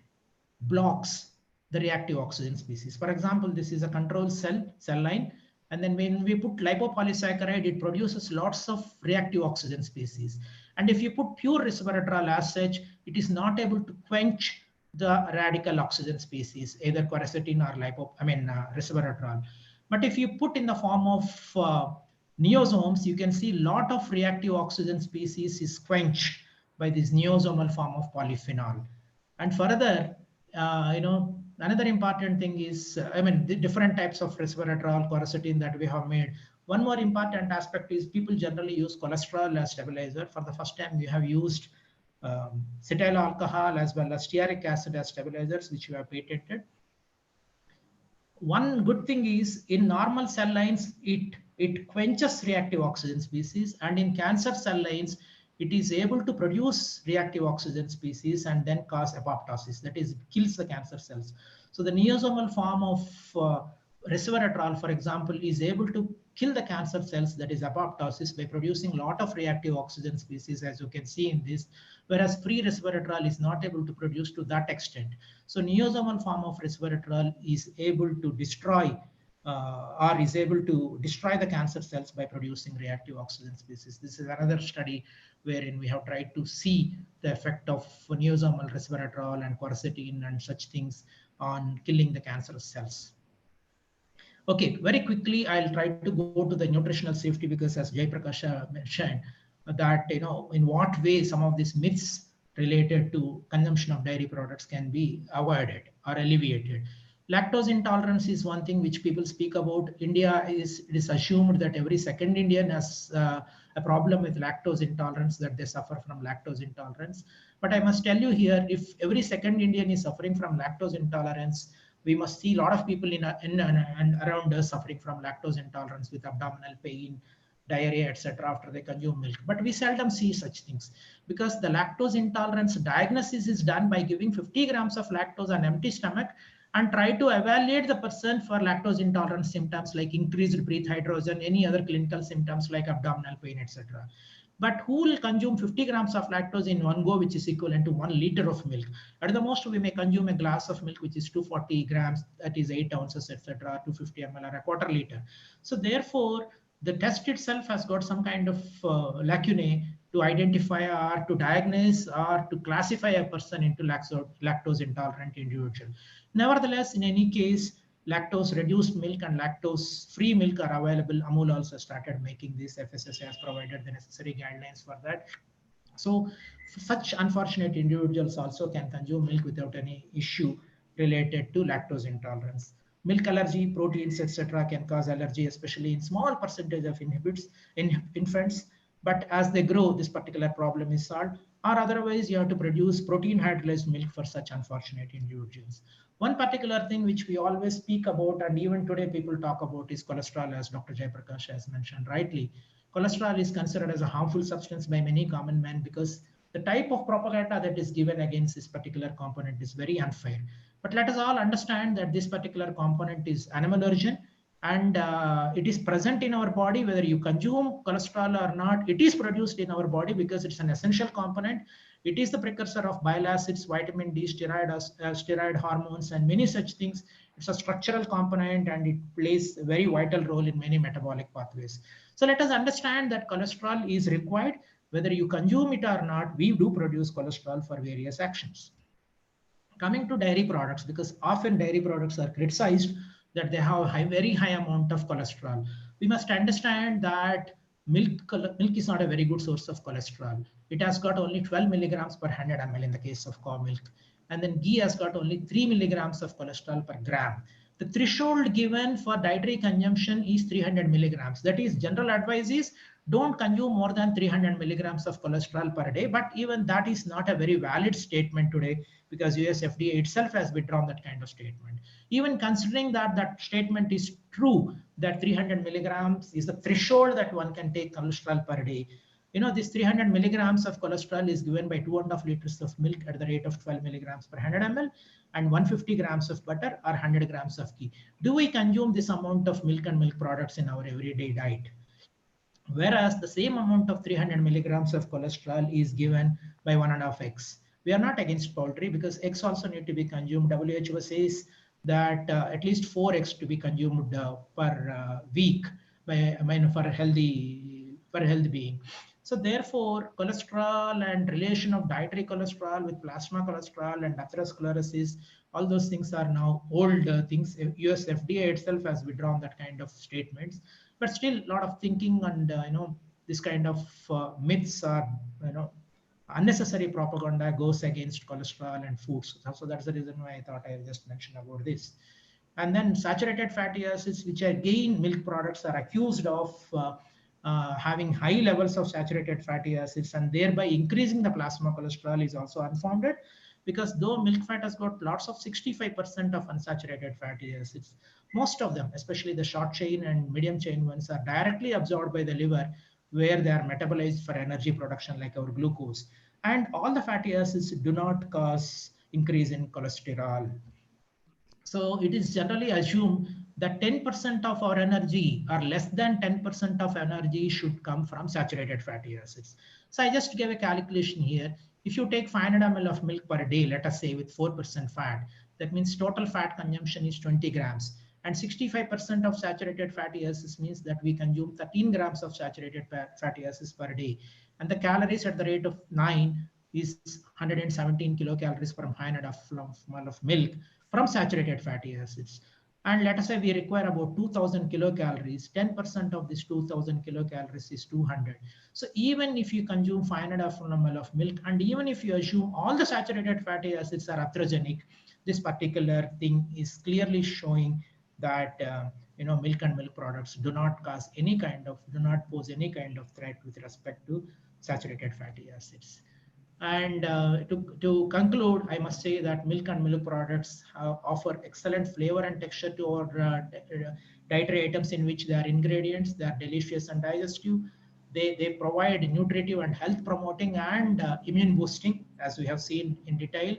blocks the reactive oxygen species. For example, this is a control cell line, and then when we put lipopolysaccharide, it produces lots of reactive oxygen species. And if you put pure resveratrol as such, it is not able to quench the radical oxygen species, either quercetin or resveratrol. But if you put in the form of neosomes, you can see a lot of reactive oxygen species is quenched by this neosomal form of polyphenol. And further, another important thing is, the different types of resveratrol, quercetin that we have made. One more important aspect is people generally use cholesterol as stabilizer. For the first time, we have used cetyl alcohol as well as stearic acid as stabilizers, which we have patented. One good thing is, in normal cell lines, it quenches reactive oxygen species, and in cancer cell lines, it is able to produce reactive oxygen species and then cause apoptosis, that is, kills the cancer cells. So the neosomal form of resveratrol, for example, is able to kill the cancer cells, that is apoptosis, by producing a lot of reactive oxygen species, as you can see in this, whereas free resveratrol is not able to produce to that extent. So neosomal form of resveratrol is able to destroy the cancer cells by producing reactive oxygen species. This is another study wherein we have tried to see the effect of neosomal resveratrol and quercetin and such things on killing the cancerous cells. Okay, very quickly, I'll try to go to the nutritional safety, because as Jaiprakash mentioned, that in what way some of these myths related to consumption of dairy products can be avoided or alleviated. Lactose intolerance is one thing which people speak about. it is assumed that every second Indian has a problem with lactose intolerance, that they suffer from lactose intolerance. But I must tell you here, if every second Indian is suffering from lactose intolerance, we must see a lot of people in and around us suffering from lactose intolerance with abdominal pain, diarrhea, etc. after they consume milk. But we seldom see such things, because the lactose intolerance diagnosis is done by giving 50 grams of lactose on empty stomach and try to evaluate the person for lactose intolerance symptoms like increased breath hydrogen, any other clinical symptoms like abdominal pain, etc. But who will consume 50 grams of lactose in one go, which is equivalent to 1 liter of milk? At the most, we may consume a glass of milk, which is 240 grams, that is 8 ounces, etc., 250 ml or a quarter liter. So therefore, the test itself has got some kind of lacunae to identify or to diagnose or to classify a person into lactose intolerant individual. Nevertheless, in any case, lactose reduced milk and lactose free milk are available. Amul also started making this. FSSAI has provided the necessary guidelines for that. So such unfortunate individuals also can consume milk without any issue related to lactose intolerance. Milk allergy, proteins, etc. can cause allergy, especially in small percentage of infants. But as they grow, this particular problem is solved. Or otherwise, you have to produce protein hydrolyzed milk for such unfortunate individuals. One particular thing which we always speak about, and even today people talk about, is cholesterol, as Dr. Jaiprakash has mentioned rightly. Cholesterol is considered as a harmful substance by many common men, because the type of propaganda that is given against this particular component is very unfair. But let us all understand that this particular component is animal origin, and it is present in our body whether you consume cholesterol or not. It is produced in our body because it's an essential component. It is the precursor of bile acids, vitamin D, steroid hormones, and many such things. It's a structural component, and it plays a very vital role in many metabolic pathways. So let us understand that cholesterol is required. Whether you consume it or not, we do produce cholesterol for various actions. Coming to dairy products, because often dairy products are criticized that they have very high amount of cholesterol. We must understand that milk is not a very good source of cholesterol. It has got only 12 milligrams per 100 ml in the case of cow milk. And then ghee has got only 3 milligrams of cholesterol per gram. The threshold given for dietary consumption is 300 milligrams. That is, general advice is don't consume more than 300 milligrams of cholesterol per day. But even that is not a very valid statement today, because US FDA itself has withdrawn that kind of statement. Even considering that that statement is true, that 300 milligrams is the threshold that one can take cholesterol per day. This 300 milligrams of cholesterol is given by 2.5 liters of milk at the rate of 12 milligrams per 100 ml, and 150 grams of butter or 100 grams of ghee. Do we consume this amount of milk and milk products in our everyday diet? Whereas the same amount of 300 milligrams of cholesterol is given by 1.5 eggs. We are not against poultry, because eggs also need to be consumed. WHO says that at least 4 eggs to be consumed per week for a healthy being. So therefore, cholesterol and relation of dietary cholesterol with plasma cholesterol and atherosclerosis, all those things are now old things. US FDA itself has withdrawn that kind of statements. But still, a lot of thinking and this kind of myths are unnecessary propaganda goes against cholesterol and foods. So that's the reason why I thought I just mentioned about this. And then saturated fatty acids, which again milk products are accused of having high levels of saturated fatty acids and thereby increasing the plasma cholesterol, is also unfounded, because though milk fat has got lots of 65% of unsaturated fatty acids, most of them, especially the short chain and medium chain ones, are directly absorbed by the liver, where they are metabolized for energy production like our glucose. And all the fatty acids do not cause increase in cholesterol. So it is generally assumed that 10% of our energy or less than 10% of energy should come from saturated fatty acids. So I just gave a calculation here. If you take 500 ml of milk per day, let us say with 4% fat, that means total fat consumption is 20 grams. And 65% of saturated fatty acids means that we consume 13 grams of saturated fatty acids per day. And the calories at the rate of 9 is 117 kilocalories per 500 ml of milk from saturated fatty acids. And let us say we require about 2000 kilocalories. 10% of this 2000 kilocalories is 200. So even if you consume 500 ml of milk, and even if you assume all the saturated fatty acids are atherogenic, this particular thing is clearly showing that milk and milk products do not pose any kind of threat with respect to saturated fatty acids. And to conclude, I must say that milk and milk products offer excellent flavor and texture to our dietary items in which they are ingredients. They are delicious and digestive. They provide nutritive and health promoting and immune boosting, as we have seen in detail.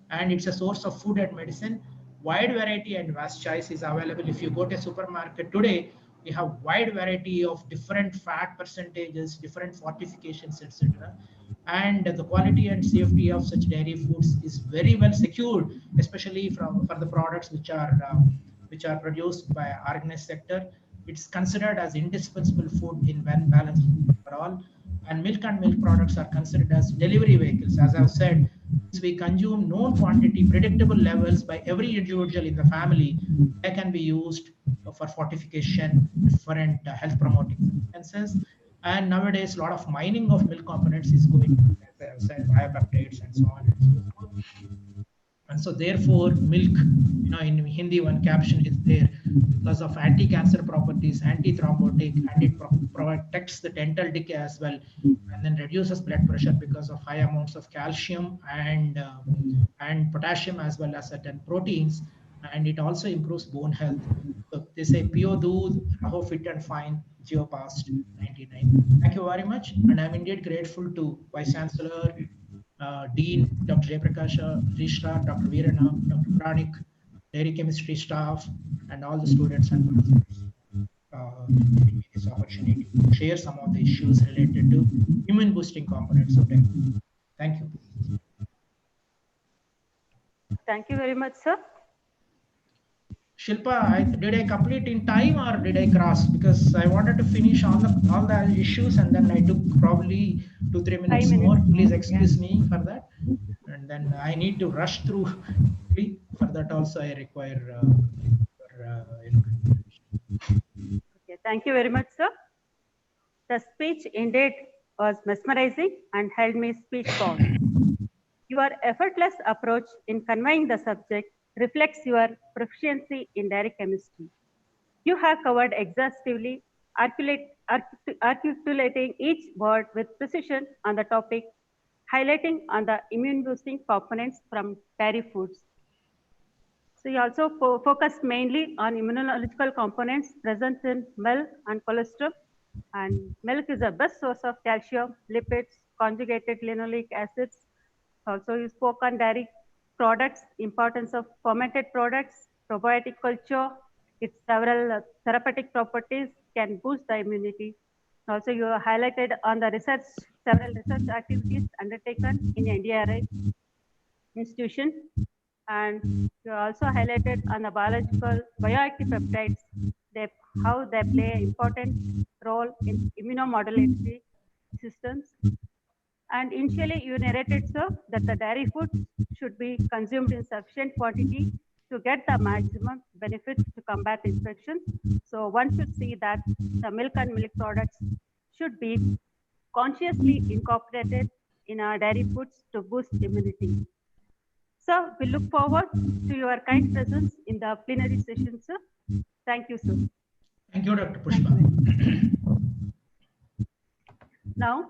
And it's a source of food and medicine. Wide variety and vast choice is available. If you go to a supermarket today, we have wide variety of different fat percentages, different fortifications, etc. And the quality and safety of such dairy foods is very well secured, especially for the products which are produced by organized sector. It's considered as indispensable food in when balanced for all. And milk products are considered as delivery vehicles. As I've said, since we consume known quantity, predictable levels by every individual in the family, they can be used for fortification, different health promoting substances. And nowadays, a lot of mining of milk components is going, as I have said, biopeptides and so on and so forth. And so therefore, milk, in Hindi, one caption is there because of anti-cancer properties, anti-thrombotic, and it protects the dental decay as well, and then reduces blood pressure because of high amounts of calcium and potassium, as well as certain proteins, and it also improves bone health. So they say pure doodh, raho fit and fine, Geo past 99. Thank you very much, and I'm indeed grateful to Vice Chancellor, Dean Dr. Jayaprakash, Registrar Dr. Veerana, Dr. Pranik, Dairy Chemistry staff, and all the students and participants giving me this opportunity to share some of the issues related to immune boosting components of dairy. Thank you. Thank you very much, sir. Shilpa, did I complete in time or did I cross? Because I wanted to finish all the issues, and then I took probably 2-3 minutes more. Please excuse me for that. And then I need to rush through. For that also I require Okay, thank you very much, sir. The speech indeed was mesmerizing and held me speechbound. Your effortless approach in conveying the subject reflects your proficiency in dairy chemistry. You have covered exhaustively, articulating each word with precision on the topic, highlighting on the immune-boosting components from dairy foods. So you also focused mainly on immunological components present in milk and cholesterol. And milk is the best source of calcium, lipids, conjugated linoleic acids. Also, you spoke on dairy products, importance of fermented products, probiotic culture, its several therapeutic properties can boost the immunity. Also, you highlighted on the research, several research activities undertaken in NDRI institution. And you also highlighted on the biological bioactive peptides, how they play an important role in immunomodulatory systems. And initially you narrated, sir, that the dairy foods should be consumed in sufficient quantity to get the maximum benefits to combat infections. So one should see that the milk and milk products should be consciously incorporated in our dairy foods to boost immunity. Sir, we look forward to your kind presence in the plenary session, sir. Thank you, sir. Thank you, Dr. Pushpa. Now,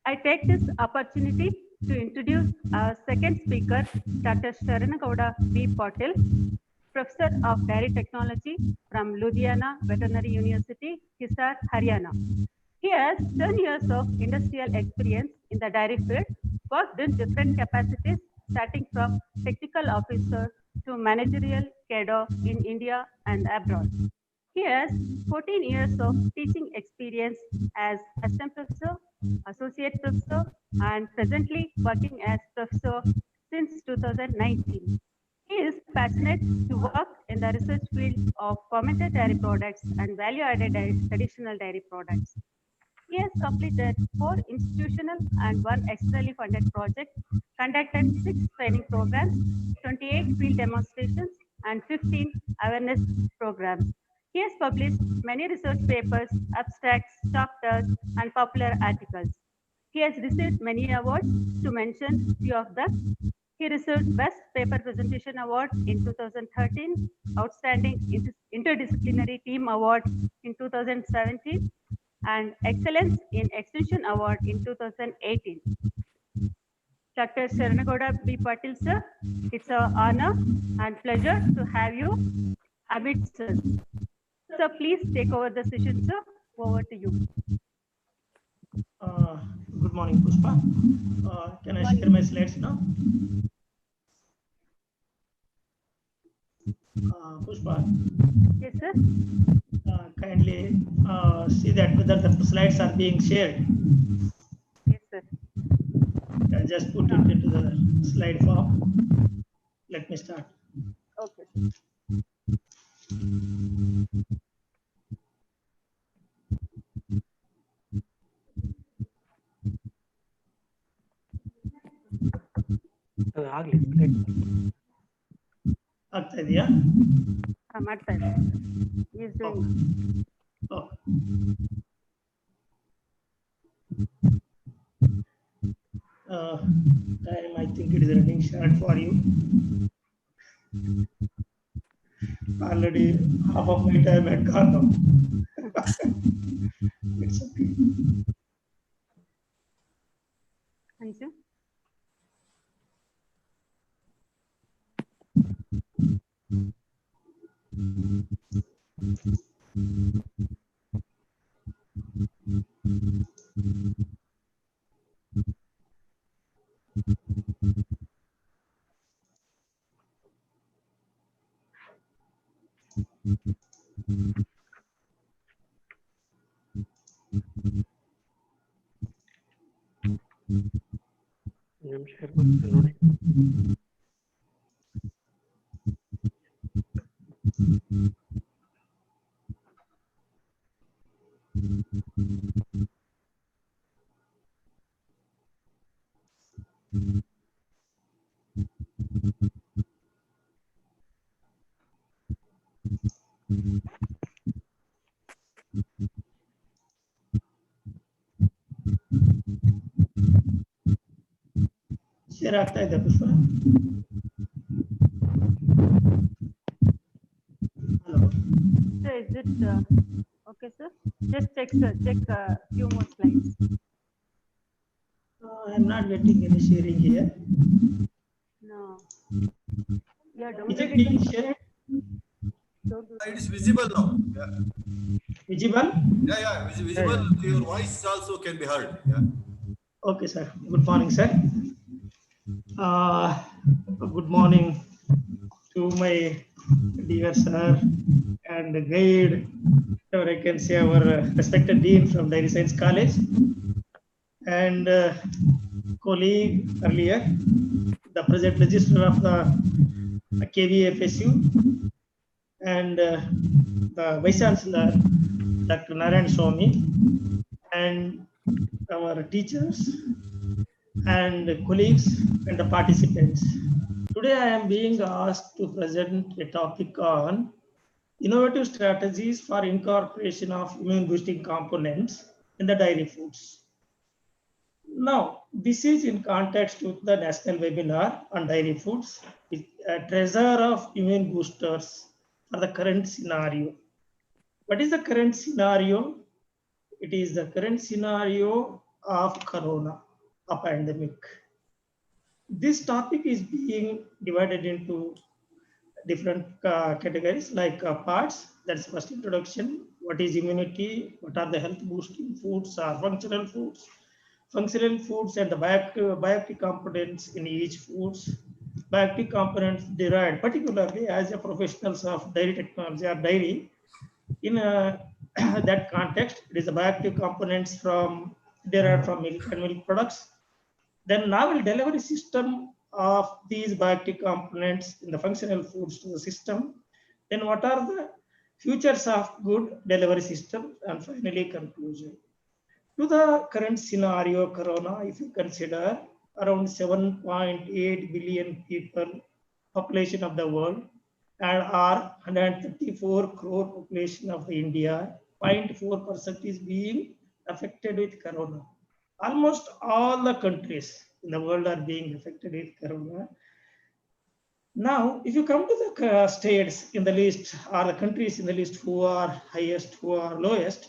I take this opportunity to introduce our second speaker, Dr. Sharanagowda B. Patil, Professor of Dairy Technology from Ludhiana Veterinary University, Hisar, Haryana. He has 10 years of industrial experience in the dairy field, worked in different capacities, starting from technical officer to managerial cadre in India and abroad. He has 14 years of teaching experience as assistant professor, associate professor, and presently working as professor since 2019. He is passionate to work in the research field of fermented dairy products and value-added traditional dairy products. He has completed 4 institutional and 1 externally funded projects, conducted 6 training programs, 28 field demonstrations, and 15 awareness programs. He has published many research papers, abstracts, chapters, and popular articles. He has received many awards, to mention few of them. He received Best Paper Presentation Award in 2013, Outstanding Interdisciplinary Team Award in 2017, and Excellence in Extension Award in 2018. Dr. Sharanagowda B. Patil, sir, it's an honor and pleasure to have you amidst us. Sir, please take over the session, sir. Over to you. Good morning, Pushpa. Can I share my slides now? Pushpa. Yes, sir. Kindly see that whether the slides are being shared. Yes, sir. I'll just put it into the slide form. Let me start. Okay. ಆಗ್ತಾ ಇದೆಯಾ? ಮಾಡ್ತಾ ಇದೆ. He is doing. Time, I think it is running short for you. Already half of my time had gone now. It's okay. Thank you. Share ಆಗ್ತಾ ಇದೆ ಪುಷ್ಪ. Hello. Sir, is it okay, sir? Just check, sir. Check few more slides. I'm not getting any sharing here. No. Yeah, Is download it being shared? It is visible now. Yeah. Visible? Yeah, visible. Your voice also can be heard. Yeah. Okay, sir. Good morning, sir. Good morning to my dear sir and guide, or I can say our respected dean from Dairy Science College, and colleague earlier, the present registrar of the KVAFSU, and the Vice Chancellor, Dr. Narayan Swami, and our teachers and colleagues and the participants. Today I am being asked to present a topic on innovative strategies for incorporation of immune boosting components in the dairy foods. Now, this is in context with the national webinar on dairy foods, Treasure of Immuno-Boosters for the current scenario. What is the current scenario? It is the current scenario of Corona, a pandemic. This topic is being divided into different categories like parts. That's first introduction. What is immunity? What are the health boosting foods or functional foods? Functional foods and the bioactive components in each foods. Bioactive components derived particularly as a professionals of dairy technology or dairy. In that context, it is the bioactive components derived from milk and milk products. Then novel delivery system of these bioactive components in the functional foods to the system. Then what are the futures of good delivery system? And finally, conclusion. To the current scenario, Corona, if you consider around 7.8 billion people, population of the world, and are 134 crore population of India, 0.4% is being affected with Corona. Almost all the countries in the world are being affected with Corona. Now, if you come to the states in the list or the countries in the list who are highest, who are lowest,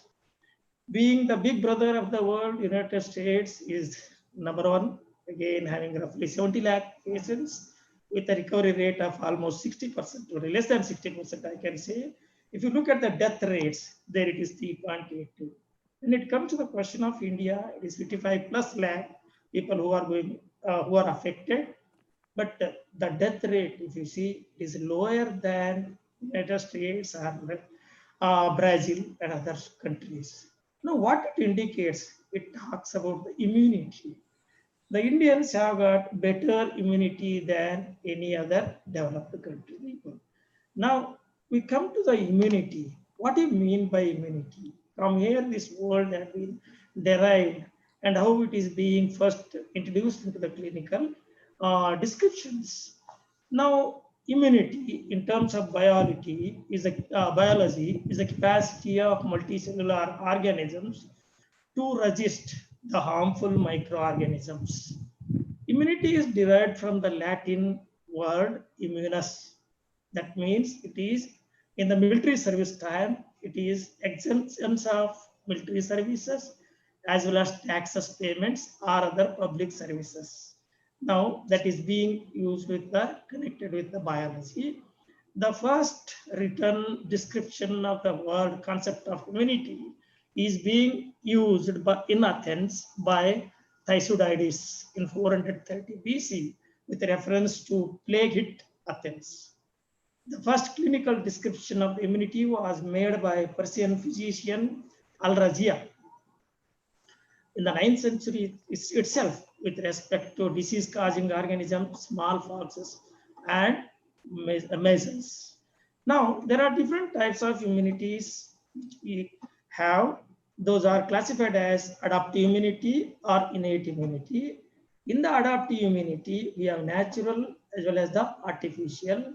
being the big brother of the world, United States is number one, again having roughly 70 lakh patients with a recovery rate of almost 60%, or less than 60%, I can say. If you look at the death rates, there it is 3.82. When it comes to the question of India, it is 55 plus lakh people who are affected. But the death rate, if you see, is lower than United States or Brazil and other countries. Now, what it indicates, it talks about the immunity. The Indians have got better immunity than any other developed country. Now, we come to the immunity. What do you mean by immunity? From here, this word has been derived and how it is being first introduced into the clinical descriptions. Now, immunity in terms of biology is the capacity of multicellular organisms to resist the harmful microorganisms. Immunity is derived from the Latin word immunus. That means it is in the military service time, it is exemptions of military services as well as taxes payments or other public services. Now that is being used connected with the biology. The first written description of the word concept of immunity is being used in Athens by Thucydides in 430 BC with reference to plague hit Athens. The first clinical description of immunity was made by Persian physician Al-Razia in the 9th century itself with respect to disease-causing organisms, smallpoxes, and measles. Now, there are different types of immunities we have. Those are classified as adaptive immunity or innate immunity. In the adaptive immunity, we have natural as well as the artificial.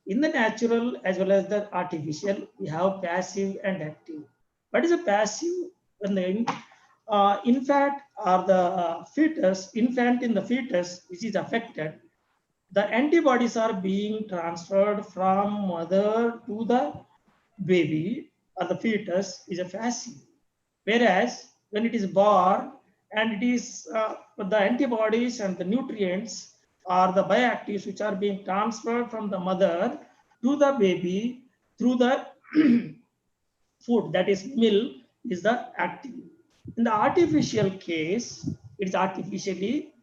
In the natural as well as the artificial, we have passive and active. What is a passive? In fact, or the fetus, infant in the fetus, which is affected, the antibodies are being transferred from mother to the baby or the fetus is a fasting. Whereas when it is born and it is the antibodies and the nutrients are the bioactives which are being transferred from the mother to the baby through the food, that is milk, is the active. In the artificial case, it is artificially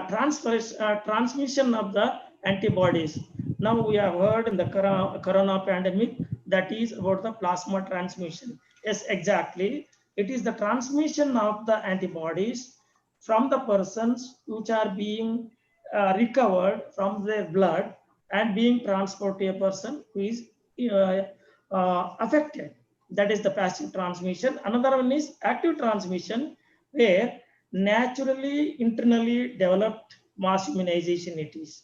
transmission of the antibodies. Now we have heard in the corona pandemic that is about the plasma transmission. Yes, exactly. It is the transmission of the antibodies from the persons which are being recovered from their blood and being transported to a person who is affected. That is the passive transmission. Another one is active transmission, where naturally internally developed mass immunization it is,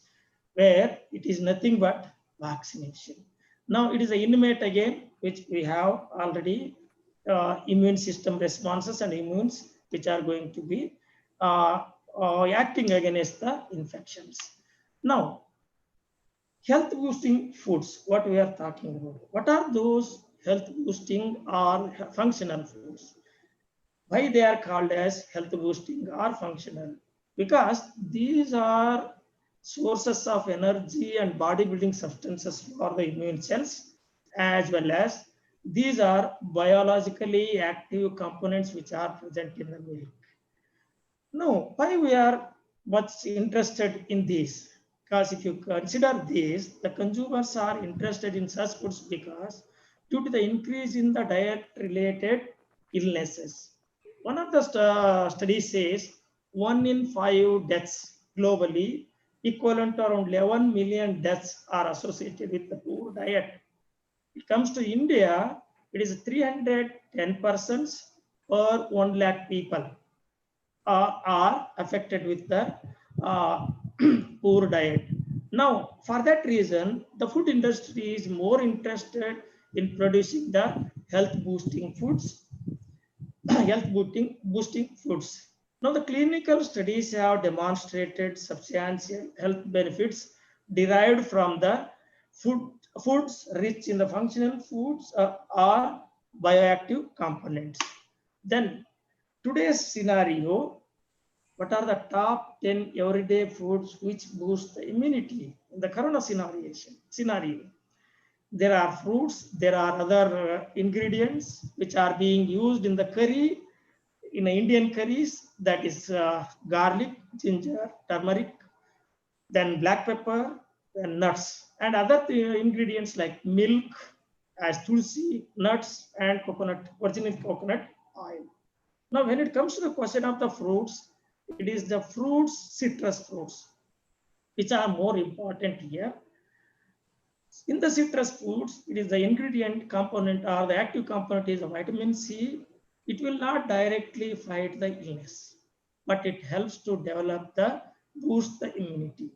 where it is nothing but vaccination. Now it is the innate again, which we have already immune system responses and immunes which are going to be acting against the infections. Now, health boosting foods, what we are talking about. What are those health boosting or functional foods? Why they are called as health boosting or functional? Because these are sources of energy and bodybuilding substances for the immune cells, as well as these are biologically active components which are present in the milk. Now, why we are much interested in this? Because if you consider this, the consumers are interested in such foods because due to the increase in the diet-related illnesses. One of the studies says 1 in 5 deaths globally, equivalent to around 11 million deaths, are associated with the poor diet. It comes to India, it is 310 persons per 1 lakh people are affected with the poor diet. Now, for that reason, the food industry is more interested in producing the health boosting foods, boosting foods. Now, the clinical studies have demonstrated substantial health benefits derived from the foods rich in the functional foods or bioactive components. Then, today's scenario, what are the top 10 everyday foods which boost the immunity in the corona scenario? There are fruits, there are other ingredients which are being used in the curry, in the Indian curries, that is garlic, ginger, turmeric, then black pepper, then nuts, and other ingredients like milk, as tulsi, nuts, and coconut, original coconut oil. Now, when it comes to the question of the fruits, it is the fruits, citrus fruits, which are more important here. In the citrus fruits, it is the ingredient component or the active component is the vitamin C. It will not directly fight the illness, but it helps to develop boost the immunity.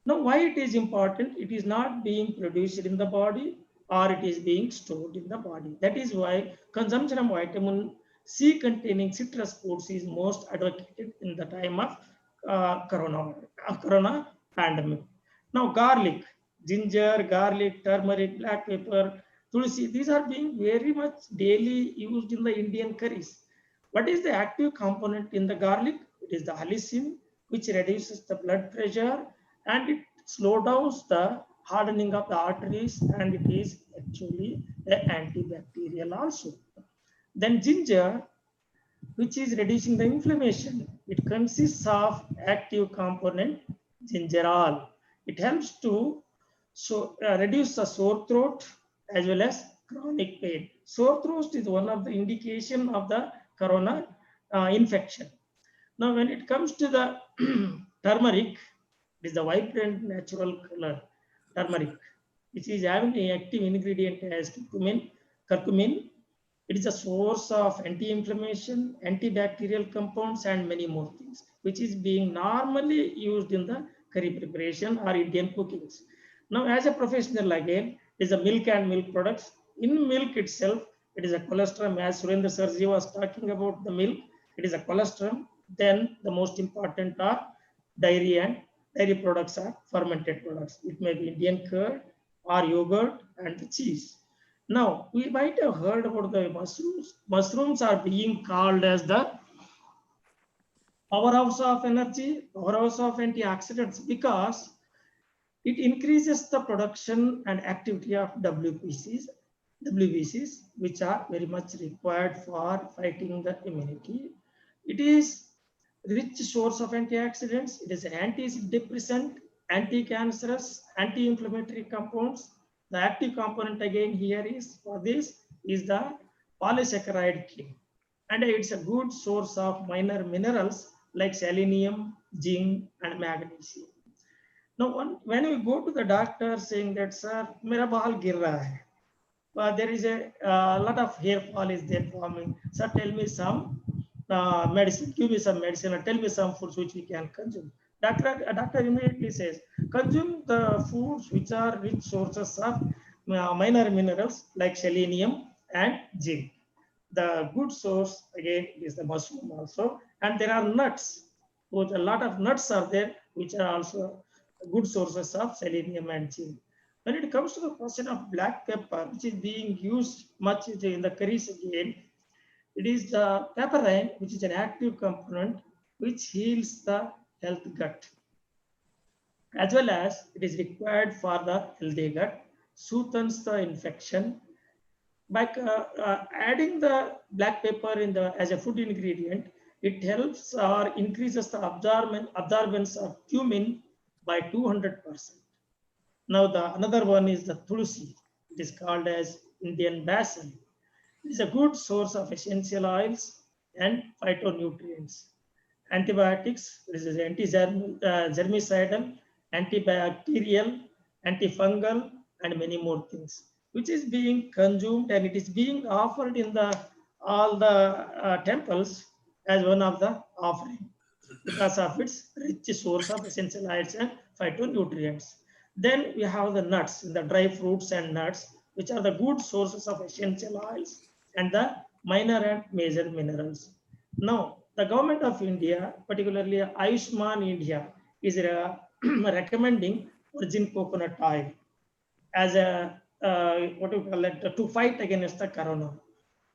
Now, why it is important? It is not being produced in the body or it is being stored in the body. That is why consumption of vitamin C containing citrus fruits is most advocated in the time of corona pandemic. Now, garlic, ginger, garlic, turmeric, black pepper, tulsi, these are being very much daily used in the Indian curries. What is the active component in the garlic? It is the allicin, which reduces the blood pressure and it slows down the hardening of the arteries, and it is actually an antibacterial also. Then ginger, which is reducing the inflammation. It consists of active component gingerol. It helps to reduce the sore throat as well as chronic pain. Sore throat is one of the indication of the corona infection. Now, when it comes to the turmeric, it is the vibrant natural color turmeric, which is having an active ingredient as curcumin. It is a source of anti-inflammation, antibacterial compounds, and many more things, which is being normally used in the curry preparation or Indian cookings. Now, as a professional again, is a milk and milk products. In milk itself, it is a colostrum, as Surendra Sarji was talking about the milk. It is a colostrum Then the most important are dairy, and dairy products are fermented products. It may be Indian curd or yogurt and the cheese. Now, we might have heard about the mushrooms. Mushrooms are being called as the powerhouse of energy, powerhouse of antioxidants, because it increases the production and activity of WBCs, which are very much required for fighting the immunity. It is rich source of antioxidants. It is antidepressant, anti-cancerous, anti-inflammatory compounds. The active component again here is for this is the polysaccharide king. And it's a good source of minor minerals like selenium, zinc, and magnesium. Now, when we go to the doctor saying that, sir, mera baal gir raha hai, there is a lot of hair fall is there forming. Sir, tell me some medicine, give me some medicine, or tell me some foods which we can consume. Doctor immediately says, consume the foods which are rich sources of minor minerals like selenium and zinc. The good source again is the mushroom also, and there are nuts. A lot of nuts are there which are also good sources of selenium and zinc. When it comes to the question of black pepper, which is being used much in the curries again, it is the pepperine, which is an active component which heals the health gut, as well as it is required for the healthy gut, soothes the infection. By adding the black pepper in the as a food ingredient, it helps or increases the absorbance of cumin by 200%. Now another one is the tulsi. It is called as Indian basil. It is a good source of essential oils and phytonutrients. Antibiotics, this is anti-germicidal, antibacterial, antifungal, and many more things, which is being consumed, and it is being offered in all the temples as one of the offering because of its rich source of essential oils and phytonutrients. Then we have the nuts, the dry fruits and nuts, which are the good sources of essential oils and the minor and major minerals. Now, the government of India, particularly Ayushman India, is recommending virgin coconut oil as a what do you call it, to fight against the corona.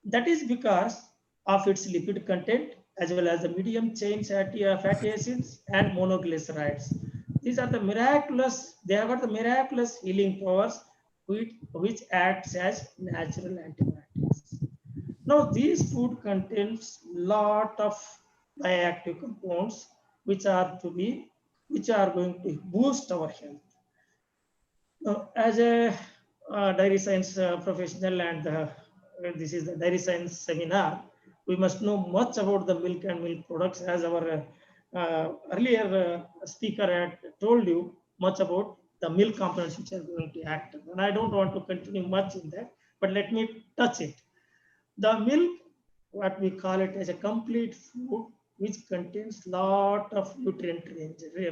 That is because of its lipid content as well as the medium chain fatty acids and monoglycerides. These are the miraculous, they have got the miraculous healing powers which acts as natural antibiotics. Now, these food contains lot of bioactive compounds which are going to boost our health. Now, as a dairy science professional, and this is the dairy science seminar, we must know much about the milk and milk products, as our earlier speaker had told you much about the milk components which are going to act. And I don't want to continue much in that, but let me touch it. The milk, what we call it as a complete food, which contains lot of nutrient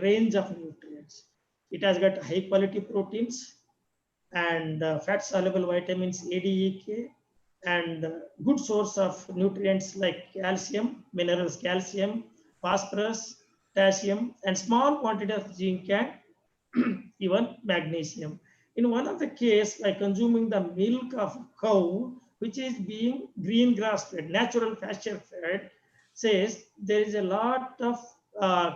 range of nutrients. It has got high quality proteins and fat soluble vitamins A, D, E, K, and good source of nutrients like calcium, minerals calcium, phosphorus, potassium, and small quantity of zinc and even magnesium. In one of the case, by consuming the milk of cow, which is being green grass fed, natural pasture fed, says there is a lot of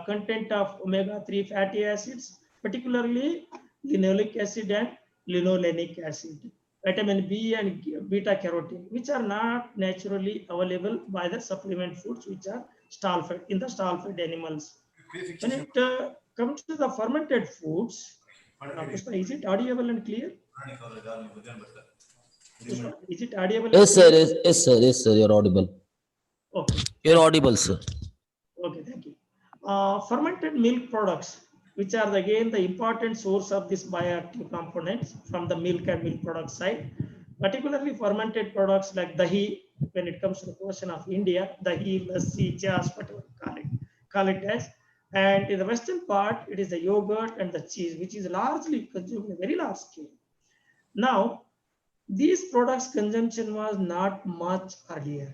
content of omega-3 fatty acids, particularly linoleic acid and linolenic acid, vitamin B and beta carotene, which are not naturally available by the supplement foods which are stall fed in the stall fed animals. When it comes to the fermented foods, Pushpa, is it audible and clear? Pushpa, is it audible? Yes, sir. Yes, sir. Yes, sir. You're audible. Okay. You're audible, sir. Okay, thank you. Fermented milk products, which are again the important source of this bioactive components from the milk and milk product side, particularly fermented products like dahi. When it comes to the question of India, dahi, lassi, chas, whatever call it as. And in the western part, it is the yogurt and the cheese, which is largely consumed in a very large scale. Now, these products consumption was not much earlier.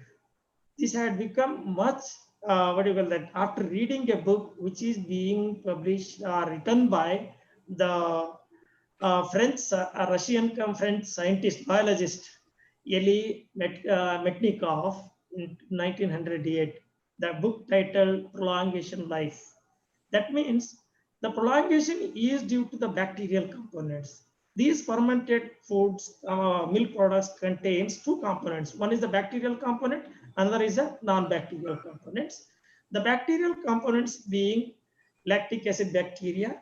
This had become much what do you call that? After reading a book which is being published or written by the French, Russian French scientist, biologist, Elie Metnikov in 1908, the book titled Prolongation Life. That means the prolongation is due to the bacterial components. These fermented foods, milk products contains two components. One is the bacterial component, another is a non-bacterial components. The bacterial components being lactic acid bacteria.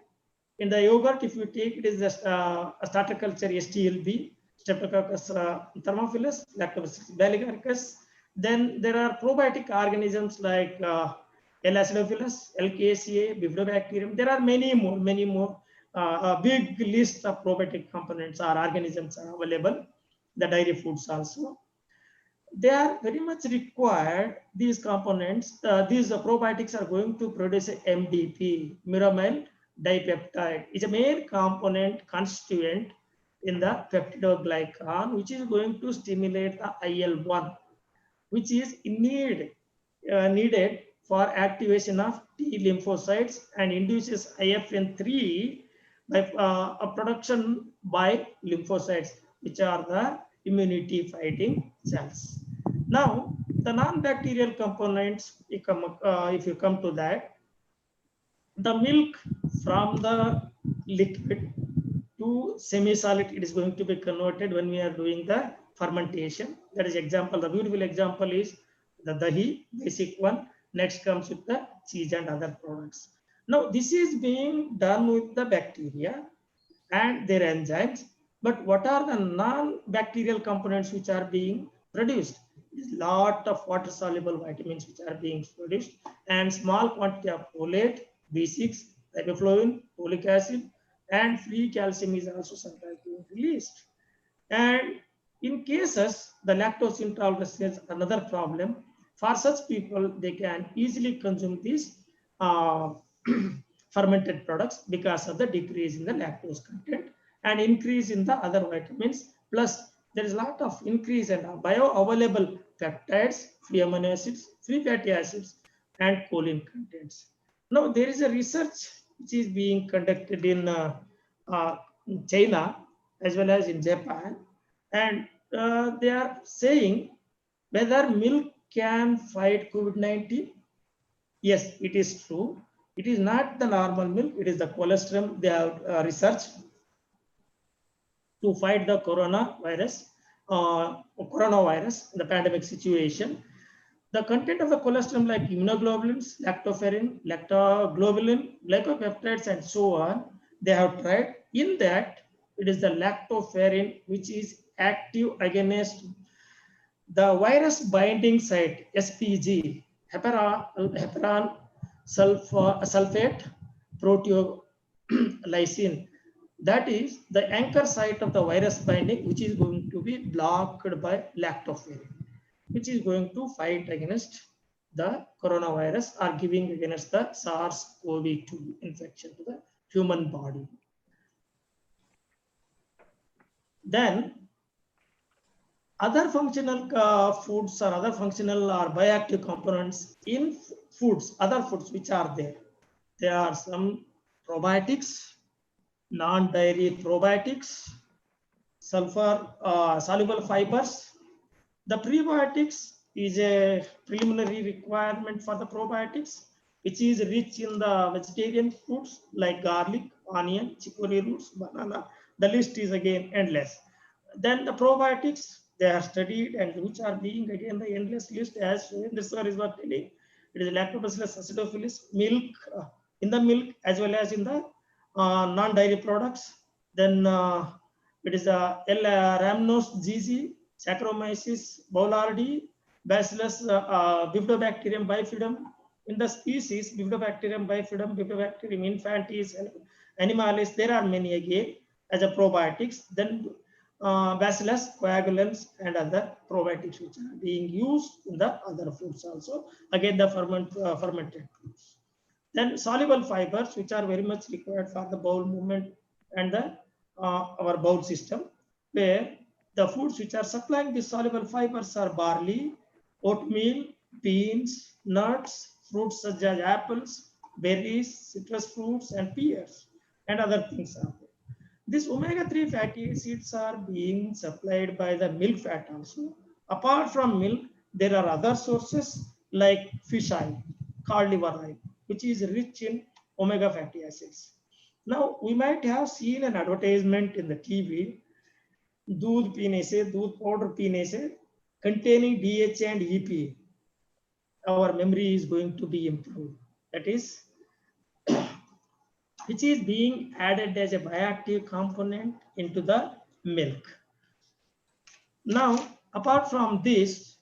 In the yogurt, if you take it is the starter culture STLB, Streptococcus thermophilus, Lactobacillus agaricus. Then there are probiotic organisms like L. acidophilus, LKCA, Bifidobacterium. There are many more. A big list of probiotic components or organisms are available. The dairy foods also. They are very much required. These components, these probiotics are going to produce a MDP, myramyl dipeptide. It's a main component constituent in the peptidoglycan, which is going to stimulate the IL-1, which is needed for activation of T lymphocytes and induces IFN3 by production by lymphocytes, which are the immunity fighting cells. Now, the non-bacterial components, if you come to that, the milk from the liquid to semi-solid, it is going to be converted when we are doing the fermentation. That is example. The beautiful example is the dahi, basic one. Next comes with the cheese and other products. Now, this is being done with the bacteria and their enzymes. But what are the non-bacterial components which are being produced? Is lot of water-soluble vitamins which are being produced, and small quantity of folate, B6, riboflavin, folic acid, and free calcium is also sometimes being released. And in cases, the lactose intolerance is another problem. For such people, they can easily consume these fermented products because of the decrease in the lactose content and increase in the other vitamins. Plus, there is a lot of increase in bioavailable peptides, free amino acids, free fatty acids, and choline contents. Now, there is a research which is being conducted in China as well as in Japan, and they are saying whether milk can fight COVID-19. Yes, it is true. It is not the normal milk, it is the colostrum. They have researched to fight the coronavirus, the pandemic situation. The content of the colostrum like immunoglobulins, lactoferrin, lactoglobulin, glycopeptides, and so on, they have tried. In that, it is the lactoferrin which is active against the virus binding site, SPG, heparan sulfate proteolysine. That is the anchor site of the virus binding, which is going to be blocked by lactoferrin, which is going to fight against the coronavirus or giving against the SARS-CoV-2 infection to the human body. Then other functional foods or other functional or bioactive components in foods, other foods which are there. There are some probiotics, non-dairy probiotics, sulfur soluble fibers. The prebiotics is a preliminary requirement for the probiotics, which is rich in the vegetarian foods like garlic, onion, chicory roots, banana. The list is again endless. Then the probiotics, they are studied and which are being again the endless list as this one is what telling. It is Lactobacillus acidophilus, milk, in the milk as well as in the non-dairy products. Then it is L. rhamnos GZ, Saccharomyces boulardii, Bacillus Bifidobacterium bifidum. In the species Bifidobacterium bifidum, Bifidobacterium infantis, animalis, there are many again as a probiotics. Then Bacillus coagulans and other probiotics which are being used in the other foods also. Again, the fermented foods. Then soluble fibers, which are very much required for the bowel movement and the our bowel system, where the foods which are supplying the soluble fibers are barley, oatmeal, beans, nuts, fruits such as apples, berries, citrus fruits, and pears, and other things are there. These omega-3 fatty acids are being supplied by the milk fat also. Apart from milk, there are other sources like fish oil, cod liver oil, which is rich in omega fatty acids. Now, we might have seen an advertisement in the TV, दूध पीने से, दूध powder पीने से, containing DHA and EPA. Our memory is going to be improved. That is, which is being added as a bioactive component into the milk. Now, apart from this,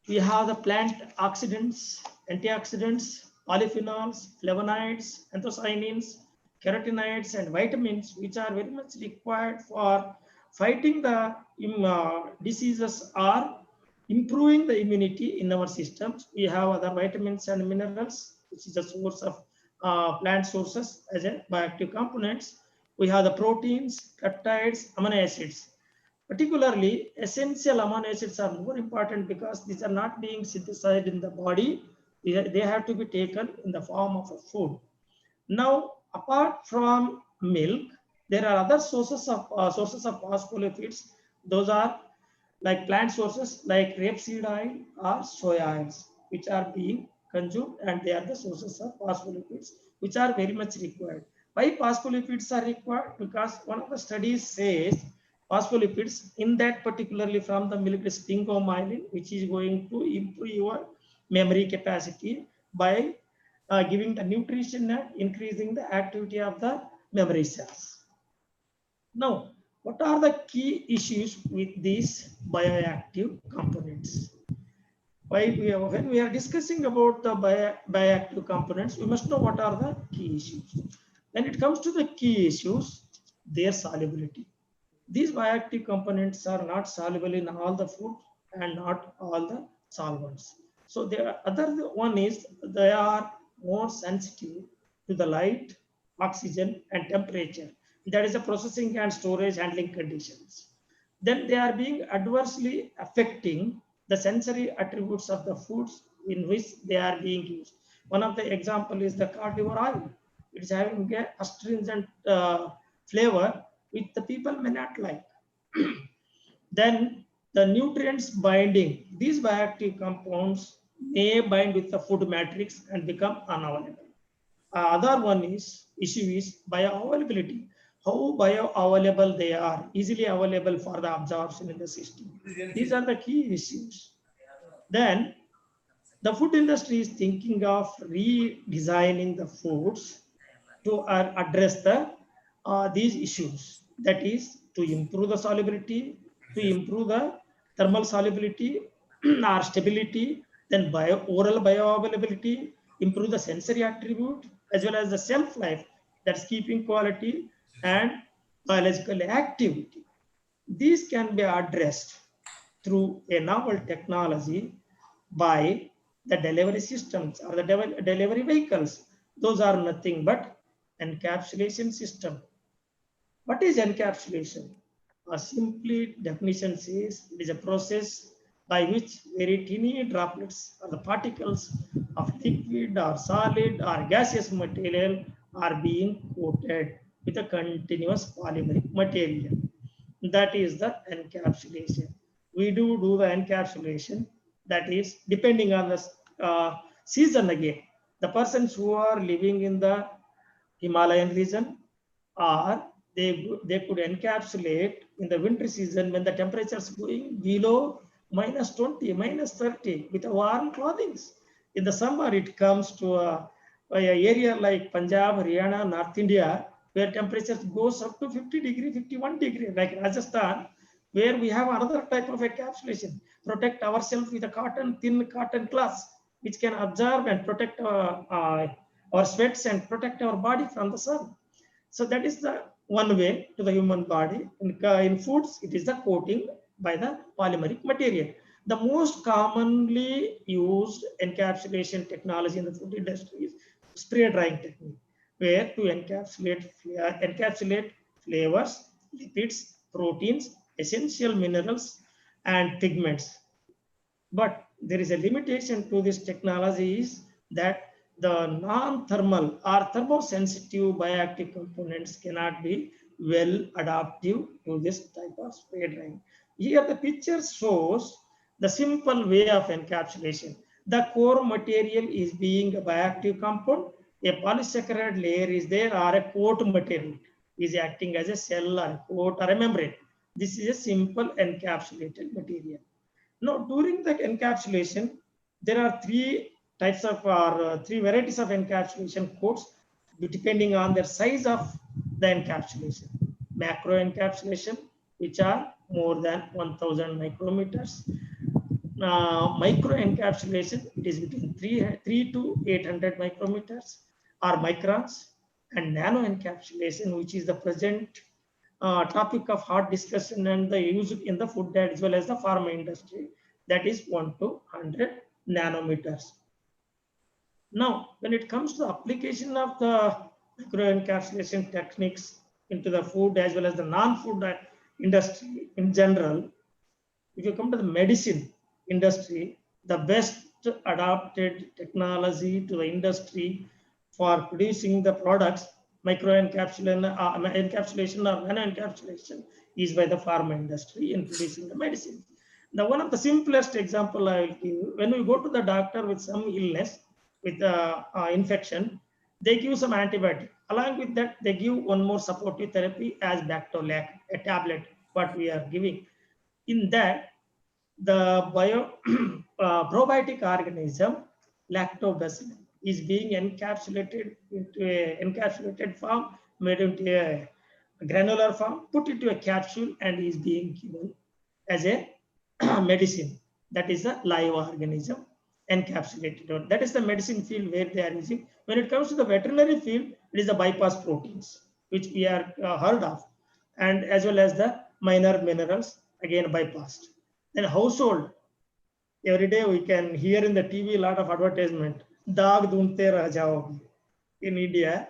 we have the plant oxidants, antioxidants, polyphenols, flavonoids, anthocyanins, carotenoids, and vitamins, which are very much required for fighting the diseases or improving the immunity in our systems. We have other vitamins and minerals, which is a source of plant sources as a bioactive components. We have the proteins, peptides, amino acids. Particularly, essential amino acids are more important because these are not being synthesized in the body. They have to be taken in the form of a food. Now, apart from milk, there are other sources of phospholipids. Those are like plant sources like rapeseed oil or soy oils, which are being consumed, and they are the sources of phospholipids, which are very much required. Why phospholipids are required? Because one of the studies says phospholipids, in that particularly from the milk is sphingomyelin, which is going to improve your memory capacity by giving the nutrition and increasing the activity of the memory cells. Now, what are the key issues with these bioactive components? When we are discussing about the bioactive components, we must know what are the key issues. When it comes to the key issues, their solubility. These bioactive components are not soluble in all the food and not all the solvents. So the other one is they are more sensitive to the light, oxygen, and temperature. That is the processing and storage handling conditions. Then they are being adversely affecting the sensory attributes of the foods in which they are being used. One of the example is the cod liver oil. It is having a astringent flavor which the people may not like. Then the nutrients binding, these bioactive compounds may bind with the food matrix and become unavailable. Other one is issue is bioavailability. How bioavailable they are, easily available for the absorption in the system. These are the key issues. Then the food industry is thinking of redesigning the foods to address these issues. That is to improve the solubility, to improve the thermal solubility or stability, then oral bioavailability, improve the sensory attribute, as well as the shelf life, that's keeping quality and biological activity. These can be addressed through a novel technology by the delivery systems or the delivery vehicles. Those are nothing but encapsulation system. What is encapsulation? A simply definition says it is a process by which very tiny droplets or the particles of liquid or solid or gaseous material are being coated with a continuous polymeric material. That is the encapsulation. We do the encapsulation, that is depending on the season again. The persons who are living in the Himalayan region, or they could encapsulate in the winter season when the temperature is going below -20, -30 with warm clothing. In the summer, it comes to a area like Punjab, Haryana, North India, where temperature goes up to 50 degree, 51 degree, like Rajasthan, where we have another type of encapsulation. Protect ourselves with a thin cotton cloth, which can absorb and protect our sweats and protect our body from the sun. So that is the one way to the human body. In foods, it is the coating by the polymeric material. The most commonly used encapsulation technology in the food industry is spray drying technique, where to encapsulate flavors, lipids, proteins, essential minerals, and pigments. But there is a limitation to this technology is that the non-thermal or thermosensitive bioactive components cannot be well adaptive to this type of spray drying. Here the picture shows the simple way of encapsulation. The core material is being a bioactive compound, a polysaccharide layer is there, or a coat material is acting as a cell or a coat or a membrane. This is a simple encapsulated material. Now, during the encapsulation, there are three types of or three varieties of encapsulation coats depending on the size of the encapsulation. Macro encapsulation, which are more than 1000 micrometers. Micro encapsulation, it is between 3 to 800 micrometers or microns, and nano encapsulation, which is the present topic of hot discussion and the use in the food as well as the pharma industry, that is 1 to 100 nanometers. Now, when it comes to the application of the micro encapsulation techniques into the food as well as the non-food industry in general, if you come to the medicine industry, the best adapted technology to the industry for producing the products, encapsulation or nano encapsulation, is by the pharma industry in producing the medicine. Now, one of the simplest example I will give, when we go to the doctor with some illness, with infection, they give some antibiotic. Along with that, they give one more supportive therapy as Bactolac, a tablet, what we are giving. In that, the probiotic organism lactobacillus is being encapsulated into a encapsulated form, made into a granular form, put into a capsule, and is being given as a medicine. That is a live organism encapsulated. That is the medicine field where they are using. When it comes to the veterinary field, it is the bypass proteins, which we are heard of, and as well as the minor minerals, again bypassed. Then household, every day we can hear in the TV a lot of advertisement, Daag dhunte rah jaoge, in India,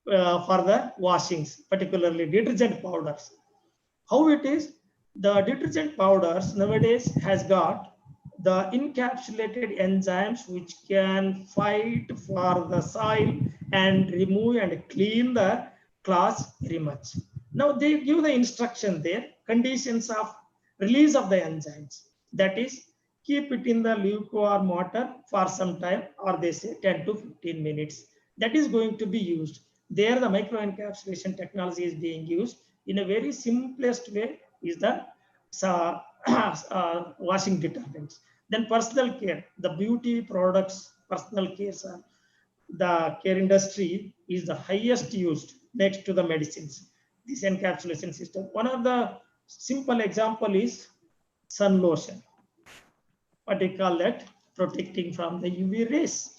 for the washings, particularly detergent powders. How it is, the detergent powders nowadays has got the encapsulated enzymes which can fight for the soil and remove and clean the cloths very much. Now they give the instruction there, conditions of release of the enzymes. That is, keep it in the lukewarm water for some time, or they say 10 to 15 minutes. That is going to be used. There the microencapsulation technology is being used in a very simplest way, is the washing detergents. Then personal care, the beauty products, personal care, the care industry is the highest used next to the medicines, this encapsulation system. One of the simple example is sun lotion. What we call that, protecting from the UV rays.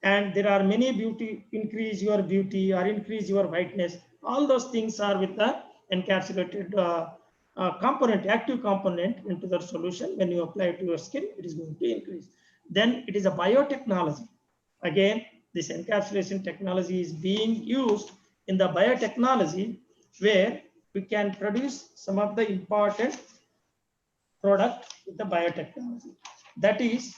And there are many beauty, increase your beauty or increase your whiteness. All those things are with the encapsulated component, active component into the solution. When you apply it to your skin, it is going to increase. Then it is a biotechnology. Again, this encapsulation technology is being used in the biotechnology, where we can produce some of the important product with the biotechnology. That is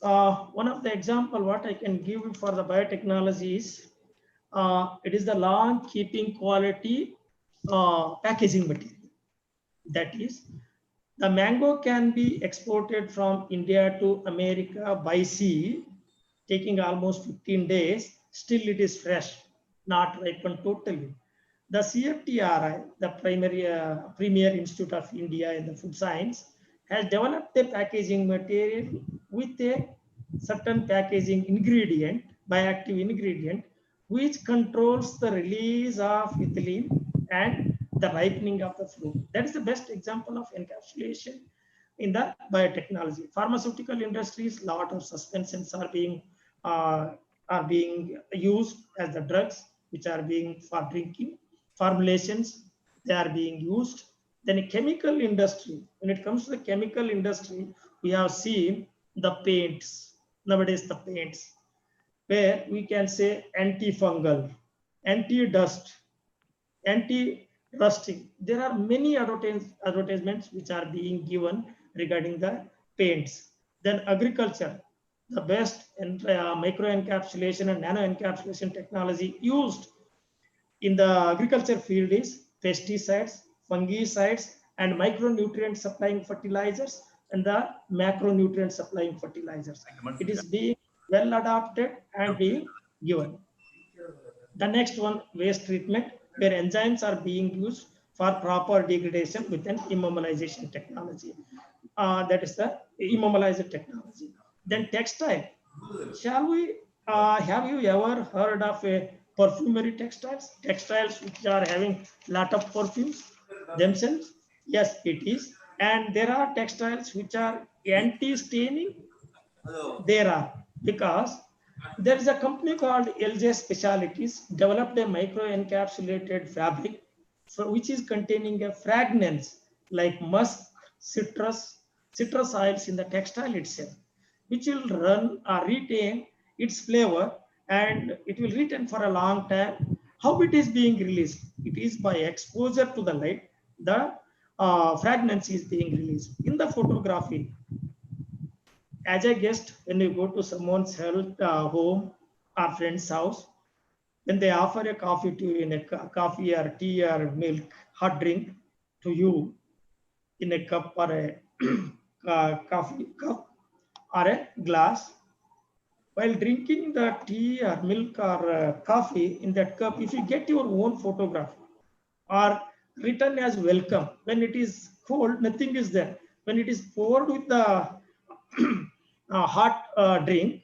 one of the example what I can give for the biotechnology is it is the long keeping quality packaging material. That is, the mango can be exported from India to America by sea, taking almost 15 days. Still it is fresh, not ripened totally. The CFTRI, the Premier Institute of India in the food science, has developed a packaging material with a certain packaging ingredient, bioactive ingredient, which controls the release of ethylene and the ripening of the fruit. That is the best example of encapsulation in the biotechnology. Pharmaceutical industries, lot of suspensions are being used as the drugs, which are being for drinking. Formulations, they are being used. Then a chemical industry, when it comes to the chemical industry, we have seen the paints, nowadays the paints, where we can say antifungal, anti-dust, anti-rusting. There are many advertisements which are being given regarding the paints. Then agriculture, the best micro encapsulation and nano encapsulation technology used in the agriculture field is pesticides, fungicides, and micronutrient supplying fertilizers and the macronutrient supplying fertilizers. It is being well adopted and being given. The next one, waste treatment, where enzymes are being used for proper degradation with an immobilization technology. That is the immobilizer technology. Then textile. Shall we, have you ever heard of a perfumery textiles? Textiles which are having lot of perfumes themselves? Yes, it is. And there are textiles which are anti-staining. There are, because there is a company called LJ Specialities developed a micro encapsulated fabric which is containing a fragrance like musk, citrus oils in the textile itself, which will run or retain its flavor, and it will retain for a long time. How it is being released? It is by exposure to the light. The fragrance is being released. In the photography, as a guest, when you go to someone's home or friend's house, when they offer a coffee to you in a coffee or tea or milk, hot drink to you in a cup or a coffee cup or a glass, while drinking the tea or milk or coffee in that cup, if you get your own photograph or written as welcome, when it is cold, nothing is there. When it is poured with the hot drink,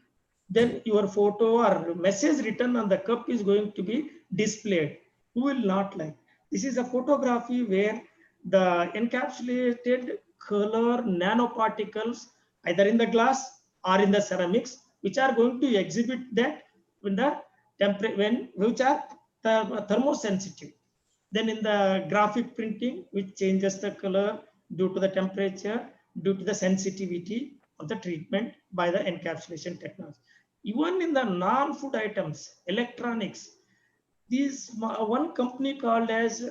then your photo or message written on the cup is going to be displayed. Who will not like? This is a photography where the encapsulated color nanoparticles, either in the glass or in the ceramics, which are going to exhibit that when the temperature, which are thermosensitive. Then in the graphic printing, which changes the color due to the temperature, due to the sensitivity of the treatment by the encapsulation technology. Even in the non-food items, electronics, these one company called as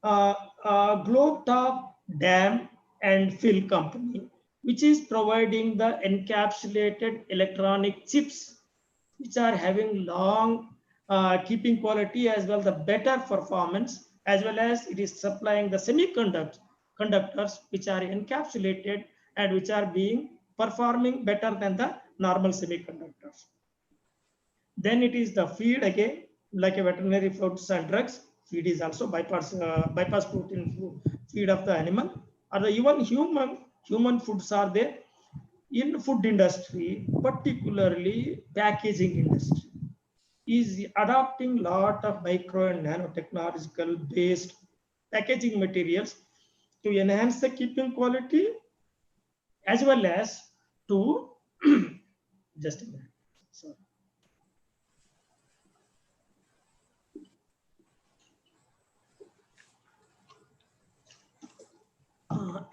Globe Top Dam and Fill Company, which is providing the encapsulated electronic chips, which are having long keeping quality as well the better performance, as well as it is supplying the semiconductors which are encapsulated and which are being performing better than the normal semiconductors. Then it is the feed again, like a veterinary foods and drugs. Feed is also bypass protein feed of the animal, or the even human foods are there. In food industry, particularly packaging industry, is adopting lot of micro and nanotechnological based packaging materials to enhance the keeping quality as well as to just a minute. Sorry.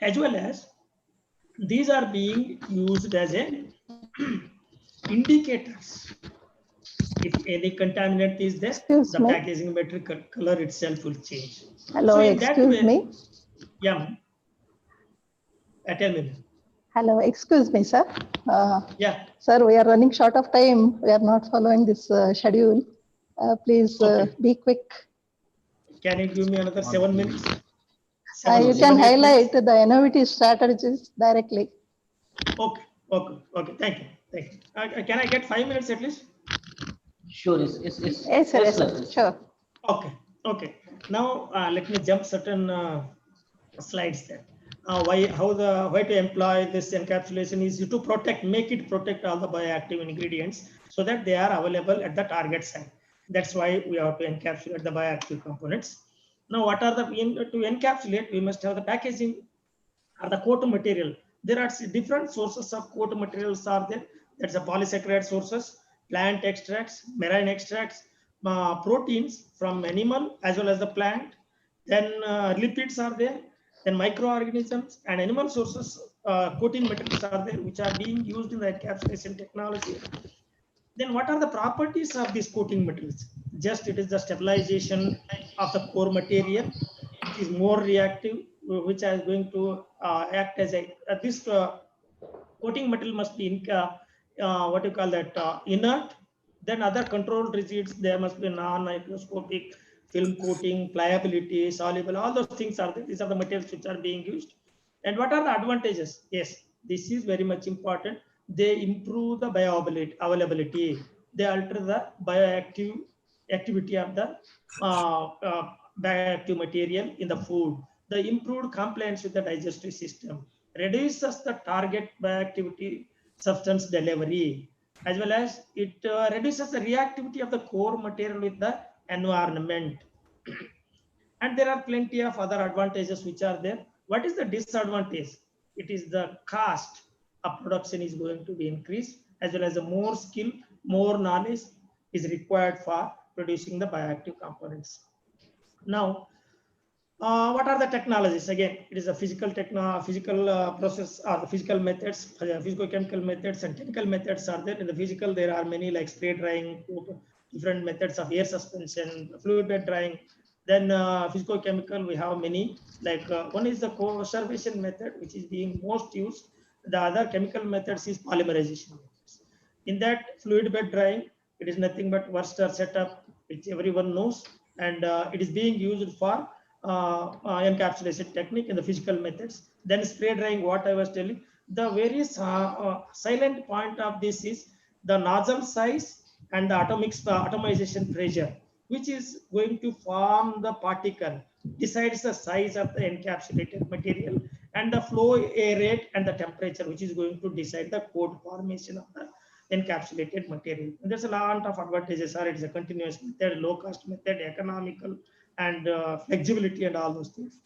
As well as these are being used as a indicators. If any contaminant is there, the packaging material color itself will change. Hello, so excuse me. Yeah. Tell me. Hello, excuse me, sir. Yeah. Sir, we are running short of time. We are not following this schedule. Please be quick. Can you give me another 7 minutes? You can highlight the innovative strategies directly. Okay. Thank you. Can I get 5 minutes at least? Sure. Yes, sir. Sure. Okay. Now let me jump certain slides there. Why to employ this encapsulation is to make it protect all the bioactive ingredients so that they are available at the target site. That's why we have to encapsulate the bioactive components. Now, what are to encapsulate? We must have the packaging or the coat material. There are different sources of coat materials are there. That's the polysaccharide sources, plant extracts, marine extracts, proteins from animal as well as the plant. Then lipids are there. Then microorganisms and animal sources, coating materials are there, which are being used in the encapsulation technology. Then what are the properties of these coating materials? It is the stabilization of the core material. It is more reactive, which is going to act as coating material must be what you call that, inert. Then other controlled residues, there must be non-microscopic film coating, pliability, soluble, all those things are there. These are the materials which are being used. And what are the advantages? Yes, this is very much important. They improve the bioavailability. They alter the bioactive activity of the bioactive material in the food. The improved compliance with the digestive system reduces the target bioactivity substance delivery, as well as it reduces the reactivity of the core material with the environment. And there are plenty of other advantages which are there. What is the disadvantage? It is the cost of production is going to be increased, as well as the more skill, more knowledge is required for producing the bioactive components. Now, what are the technologies? Again, it is a physical process or the physical methods, physicochemical methods and chemical methods are there. In the physical, there are many like spray drying, different methods of air suspension, fluid bed drying. Then physicochemical, we have many, like one is the conservation method, which is being most used. The other chemical methods is polymerization methods. In that fluid bed drying, it is nothing but Worcester setup, which everyone knows, and it is being used for encapsulation technique in the physical methods. Then spray drying, what I was telling, the various silent point of this is the nozzle size and the atomization pressure, which is going to form the particle, decides the size of the encapsulated material, and the flow air rate and the temperature, which is going to decide the code formation of the encapsulated material. And there's a lot of advantages. It is a continuous method, low cost method, economical, and flexibility and all those things.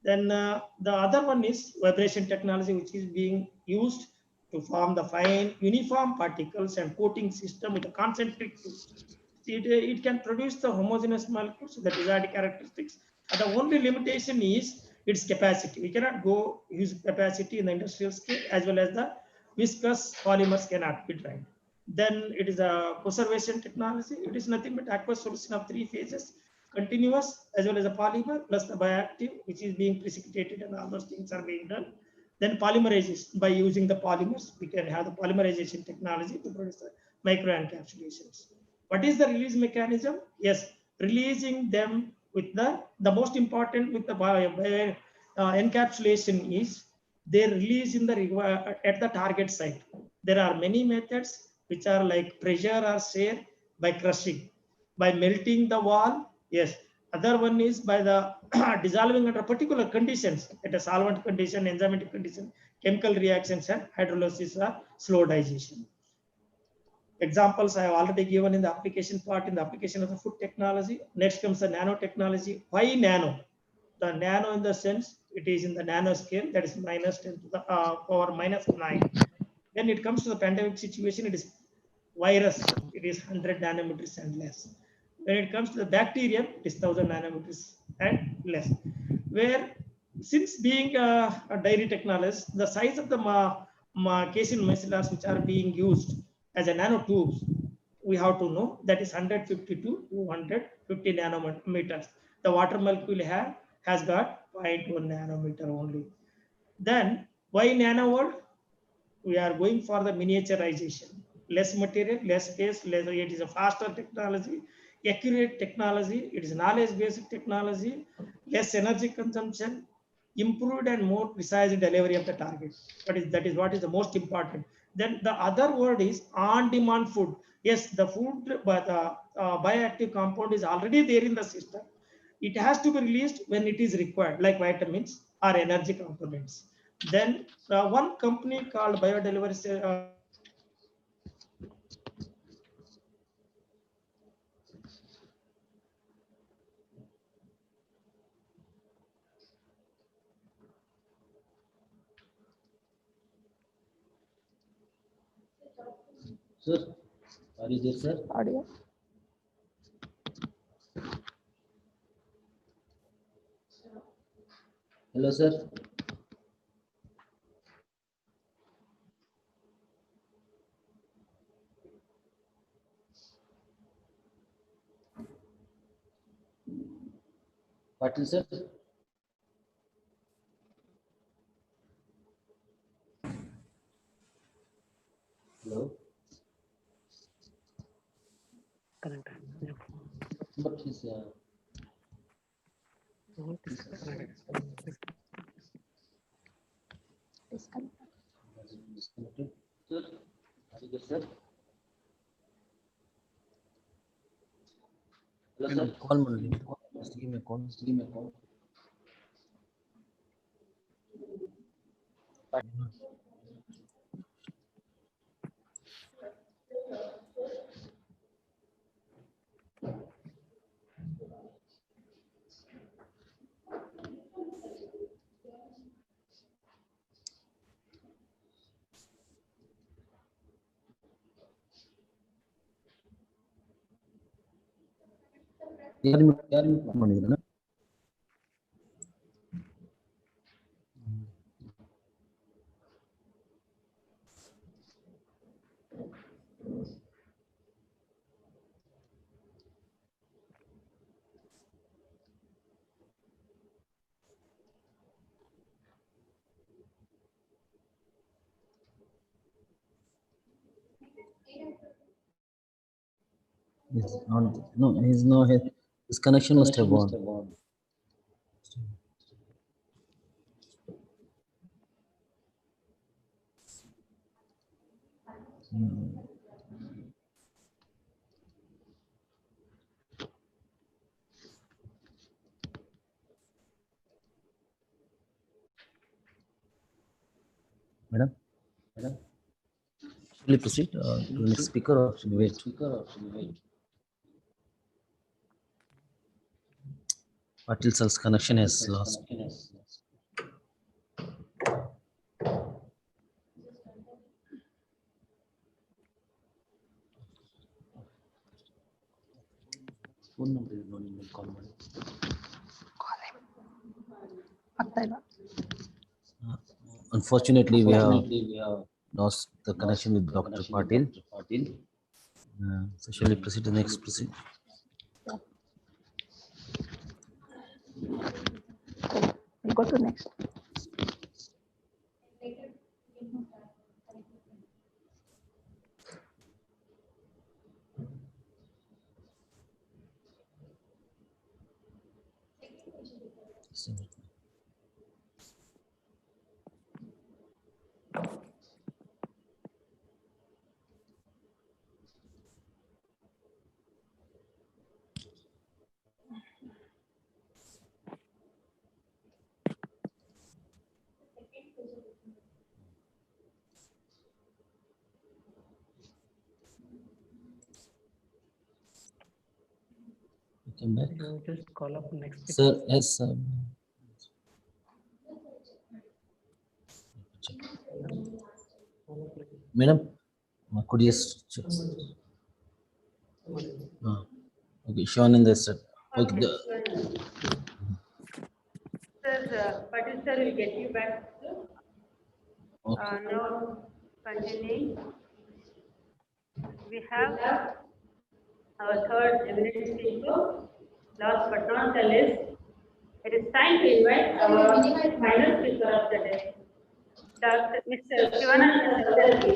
Then the other one is vibration technology, which is being used to form the fine uniform particles and coating system with a concentric tools. It can produce the homogeneous molecules, the desired characteristics. And the only limitation is its capacity. We cannot go use capacity in the industrial scale, as well as the viscous polymers cannot be dried. Then it is a conservation technology. It is nothing but aqueous solution of 3 phases, continuous, as well as a polymer plus the bioactive, which is being precipitated, and all those things are being done. Then polymerization, by using the polymers, we can have the polymerization technology to produce the micro encapsulations. What is the release mechanism? Yes, releasing them with the most important with the encapsulation is they release in the at the target site. There are many methods which are like pressure or shear by crushing, by melting the wall. Yes, other one is by the dissolving under particular conditions, at a solvent condition, enzymatic condition, chemical reactions, and hydrolysis or slow digestion. Examples I have already given in the application part, in the application of the food technology. Next comes the nanotechnology. Why nano? The nano in the sense it is in the nanoscale, that is minus 10 to the power minus 9. When it comes to the pandemic situation, it is virus, it is 100 nanometers and less. When it comes to the bacterium, it is 1000 nanometers and less. Where since being a dairy technology, the size of the casein macellars which are being used as a nanotubes, we have to know that is 150 to 250 nanometers. The water molecule has got 0.1 nanometer only. Then why nano world? We are going for the miniaturization. Less material, less space, less, it is a faster technology, accurate technology, it is knowledge-based technology, less energy consumption, improved and more precise delivery of the target. That is what is the most important. Then the other word is on-demand food. Yes, the food, but the bioactive compound is already there in the system. It has to be released when it is required, like vitamins or energy components. Then one company called Biodelivery Sir, are you there, sir? Audio. Hello, sir. Patil, sir. Call Monday. Just give me a call. ಯಾರು ಮಾಡಿದ್ರಣ್ಣ? Yes, no, his connection must have gone. Madam, shall we proceed to the next speaker or should we wait? Patil sir's connection is lost. Phone number is not in the call. Unfortunately, we have lost the connection with Dr. Patil. So shall we proceed to the next proceed? We'll go to next. Come back. Just call up next. Sir, yes. Madam, could you check? Okay, shown in this. Okay. Sir, Patil sir will get you back. Okay. Now, continuing, we have our third eminent speaker. Last but not the least, it is time to invite our final speaker of the day, Dr. Mr. Shivananda Saudati,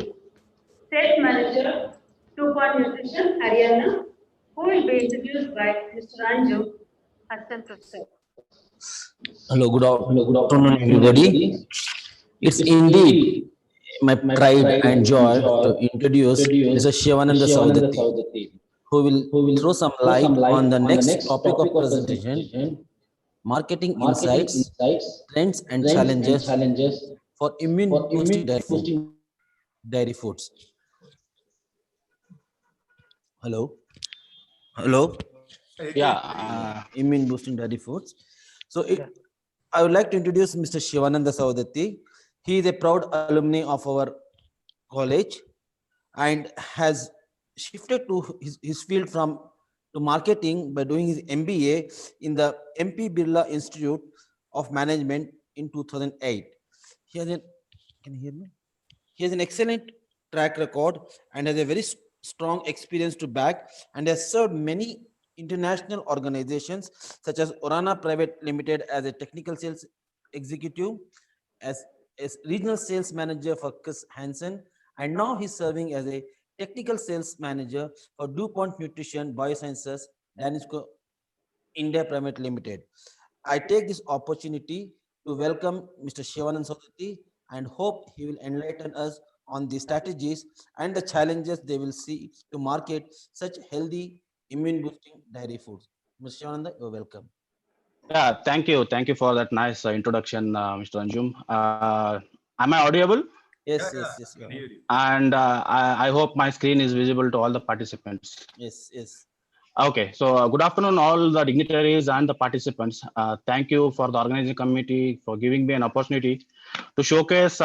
State Manager, 2-Point Nutrition, Haryana, who will be introduced by Mr. Anju, Assistant Professor. Hello, good afternoon, everybody. It's indeed my pride and joy to introduce Mr. Shivananda Saudati, who will throw some light on the next topic of presentation, marketing insights, trends and challenges for immune-boosting dairy foods. Hello. Yeah, immune-boosting dairy foods. So I would like to introduce Mr. Shivananda Saudati. He is a proud alumni of our college and has shifted to his field to marketing by doing his MBA in the MP Birla Institute of Management in 2008. Can you hear me? He has an excellent track record and has a very strong experience to back, and has served many international organizations such as Orana Private Limited as a technical sales executive, as regional sales manager for Chris Hansen, and now he's serving as a technical sales manager for DuPont Nutrition Biosciences, Danisco India Private Limited. I take this opportunity to welcome Mr. Shivanand Saudati and hope he will enlighten us on the strategies and the challenges they will see to market such healthy, immune-boosting dairy foods. Mr. Shivananda, you're welcome. Yeah, thank you. Thank you for that nice introduction, Mr. Anjum. Am I audible? Yes, yes, yes. You are. And I hope my screen is visible to all the participants. Yes, yes. Okay, so good afternoon, all the dignitaries and the participants. Thank you for the organizing committee for giving me an opportunity to showcase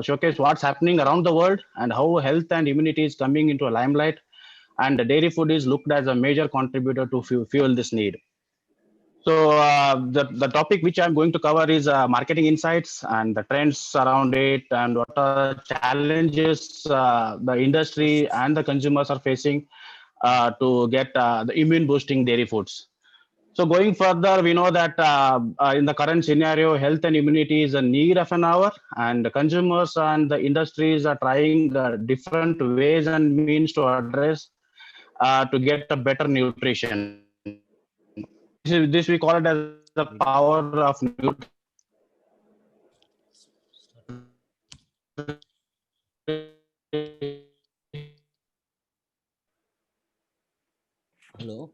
showcase what's happening around the world and how health and immunity is coming into a limelight. And the dairy food is looked as a major contributor to fuel this need. So the topic which I'm going to cover is marketing insights and the trends around it and what are the challenges the industry and the consumers are facing to get the immune boosting dairy foods. So going further, we know that in the current scenario, health and immunity is a need of an hour, and the consumers and the industries are trying different ways and means to address to get a better nutrition. This we call it as the power of nutrition. Hello.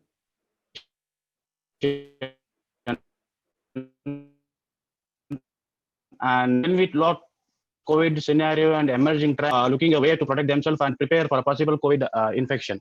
And when we look COVID scenario and emerging trend, looking a way to protect themselves and prepare for a possible COVID infection.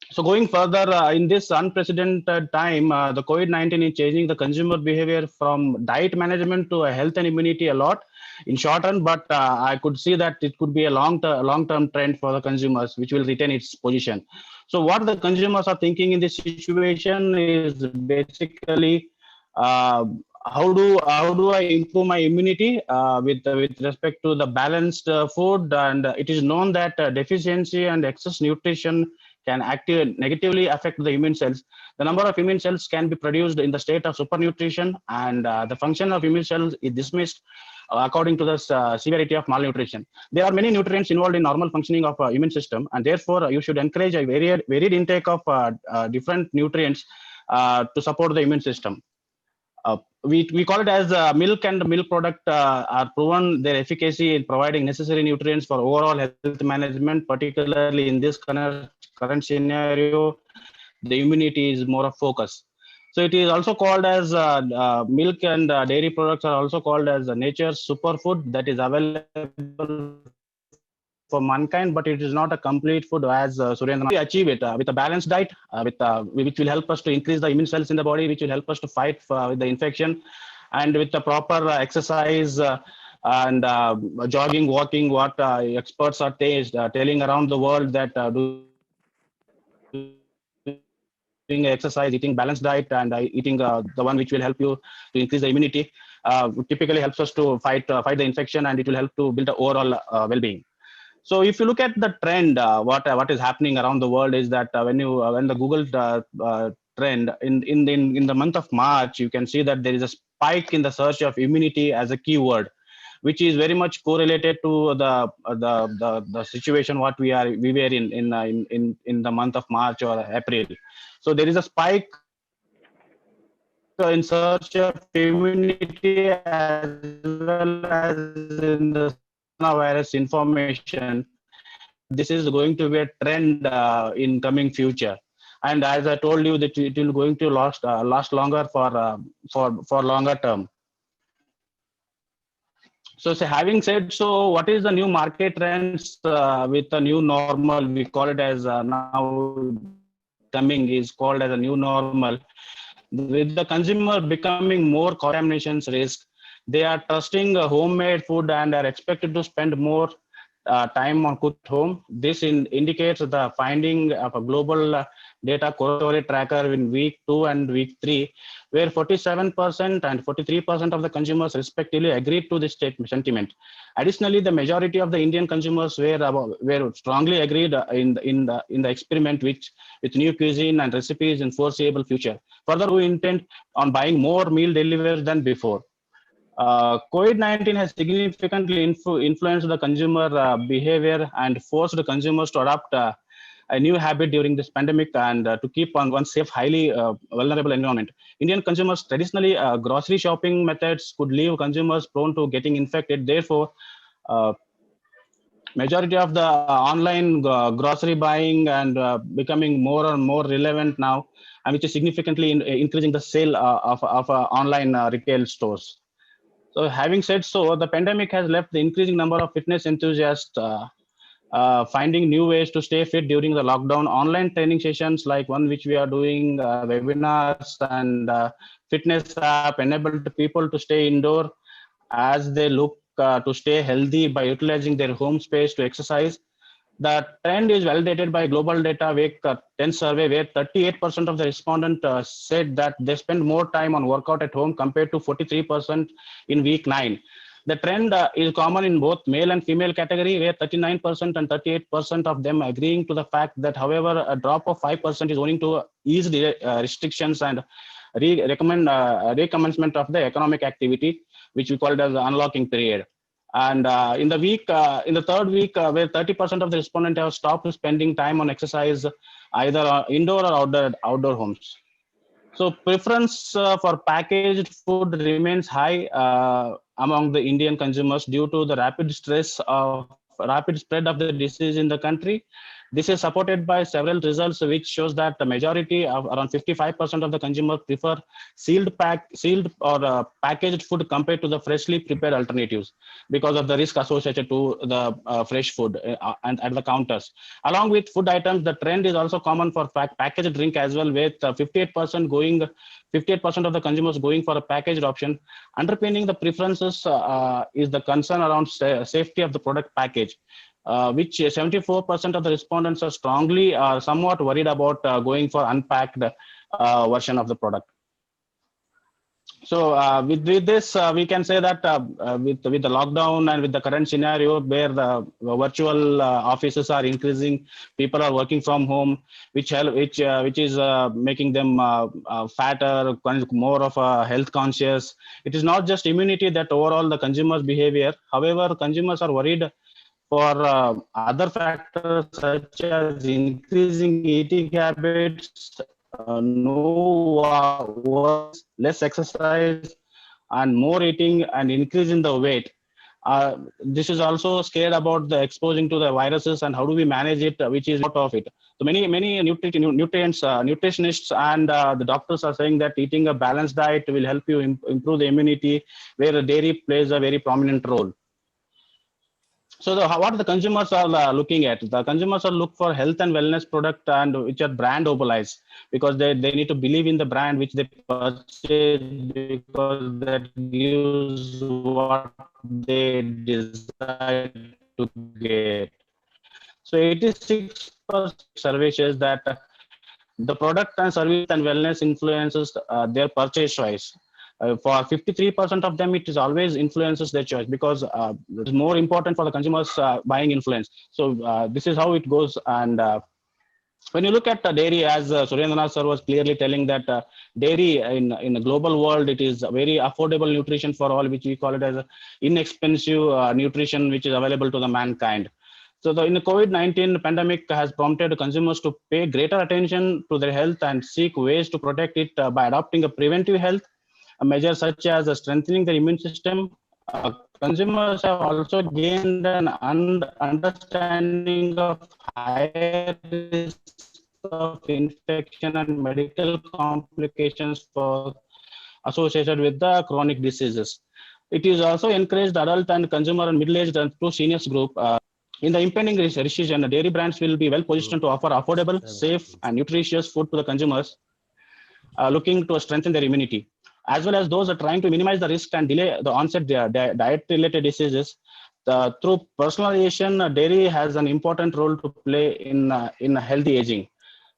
So going further, in this unprecedented time, the COVID-19 is changing the consumer behavior from diet management to health and immunity a lot in short run, but I could see that it could be a long-term trend for the consumers, which will retain its position. So what the consumers are thinking in this situation is basically, how do I improve my immunity with respect to the balanced food? And it is known that deficiency and excess nutrition can negatively affect the immune cells. The number of immune cells can be produced in the state of supernutrition, and the function of immune cells is dismissed according to the severity of malnutrition. There are many nutrients involved in normal functioning of immune system, and therefore you should encourage a varied intake of different nutrients to support the immune system. We call it as milk and milk product are proven their efficacy in providing necessary nutrients for overall health management, particularly in this current scenario. The immunity is more of focus. So it is also called as milk and dairy products are also called as nature's superfood that is available for mankind, but it is not a complete food as Surendra. We achieve it with a balanced diet, which will help us to increase the immune cells in the body, which will help us to fight with the infection, and with the proper exercise and jogging, walking, what experts are telling around the world that doing exercise, eating balanced diet, and eating the one which will help you to increase the immunity, typically helps us to fight the infection, and it will help to build the overall well-being. So if you look at the trend, what is happening around the world is that when the Google trend in the month of March, you can see that there is a spike in the search of immunity as a keyword, which is very much correlated to the situation what we were in the month of March or April. So there is a spike in search of immunity as well as in the coronavirus information. This is going to be a trend in coming future, and as I told you that it will going to last longer for longer term. So having said so, what is the new market trends with the new normal? We call it as now coming is called as a new normal. With the consumer becoming more contaminations risk, they are trusting homemade food and are expected to spend more time on cooked home. This indicates the finding of a global data correlate tracker in week 2 and week 3, where 47% and 43% of the consumers respectively agreed to this sentiment. Additionally, the majority of the Indian consumers were strongly agreed in the experiment with new cuisine and recipes in foreseeable future. Further, we intend on buying more meal deliveries than before. COVID-19 has significantly influenced the consumer behavior and forced the consumers to adopt a new habit during this pandemic and to keep on one safe, highly vulnerable environment. Indian consumers traditionally grocery shopping methods could leave consumers prone to getting infected. Therefore, majority of the online grocery buying and becoming more and more relevant now, and which is significantly increasing the sale of online retail stores. So having said so, the pandemic has left the increasing number of fitness enthusiasts finding new ways to stay fit during the lockdown. Online training sessions like one which we are doing, webinars and fitness app enabled people to stay indoor as they look to stay healthy by utilizing their home space to exercise. The trend is validated by global data week 10 survey, where 38% of the respondents said that they spend more time on workout at home compared to 43% in week 9. The trend is common in both male and female category, where 39% and 38% of them agreeing to the fact that, however, a drop of 5% is owing to eased restrictions and recommencement of the economic activity, which we call it as the unlocking period. And in the third week, where 30% of the respondents have stopped spending time on exercise, either indoor or outdoor homes. So preference for packaged food remains high among the Indian consumers due to the rapid spread of the disease in the country. This is supported by several results, which shows that the majority of around 55% of the consumers prefer sealed or packaged food compared to the freshly prepared alternatives because of the risk associated to the fresh food and at the counters. Along with food items, the trend is also common for packaged drink as well, with 58% of the consumers going for a packaged option. Underpinning the preferences is the concern around safety of the product package, which 74% of the respondents are strongly somewhat worried about going for unpacked version of the product. So with this, we can say that with the lockdown and with the current scenario where the virtual offices are increasing, people are working from home, which is making them fatter, more of a health conscious. It is not just immunity that overall the consumer's behavior. However, consumers are worried for other factors such as increasing eating habits, less exercise, and more eating, and increase in the weight. This is also scared about the exposing to the viruses and how do we manage it, which is out of it. So many nutritionists and the doctors are saying that eating a balanced diet will help you improve the immunity, where dairy plays a very prominent role. So what the consumers are looking at, the consumers are look for health and wellness product and which are brand mobilized, because they need to believe in the brand which they purchase, because that gives what they desire to get. So 86% survey says that the product and service and wellness influences their purchase choice. For 53% of them, it is always influences their choice, because it's more important for the consumers buying influence. So this is how it goes. And when you look at dairy, as Surendranath sir was clearly telling that dairy in a global world, it is a very affordable nutrition for all, which we call it as a inexpensive nutrition, which is available to the mankind. So in the COVID-19 pandemic has prompted consumers to pay greater attention to their health and seek ways to protect it by adopting a preventive health measures such as strengthening the immune system. Consumers have also gained an understanding of higher risk of infection and medical complications associated with the chronic diseases. It is also encouraged adult and consumer and middle-aged and to seniors group. In the impending recession, dairy brands will be well positioned to offer affordable, safe, and nutritious food to the consumers looking to strengthen their immunity, as well as those are trying to minimize the risk and delay the onset of diet-related diseases. Through personalization, dairy has an important role to play in healthy aging.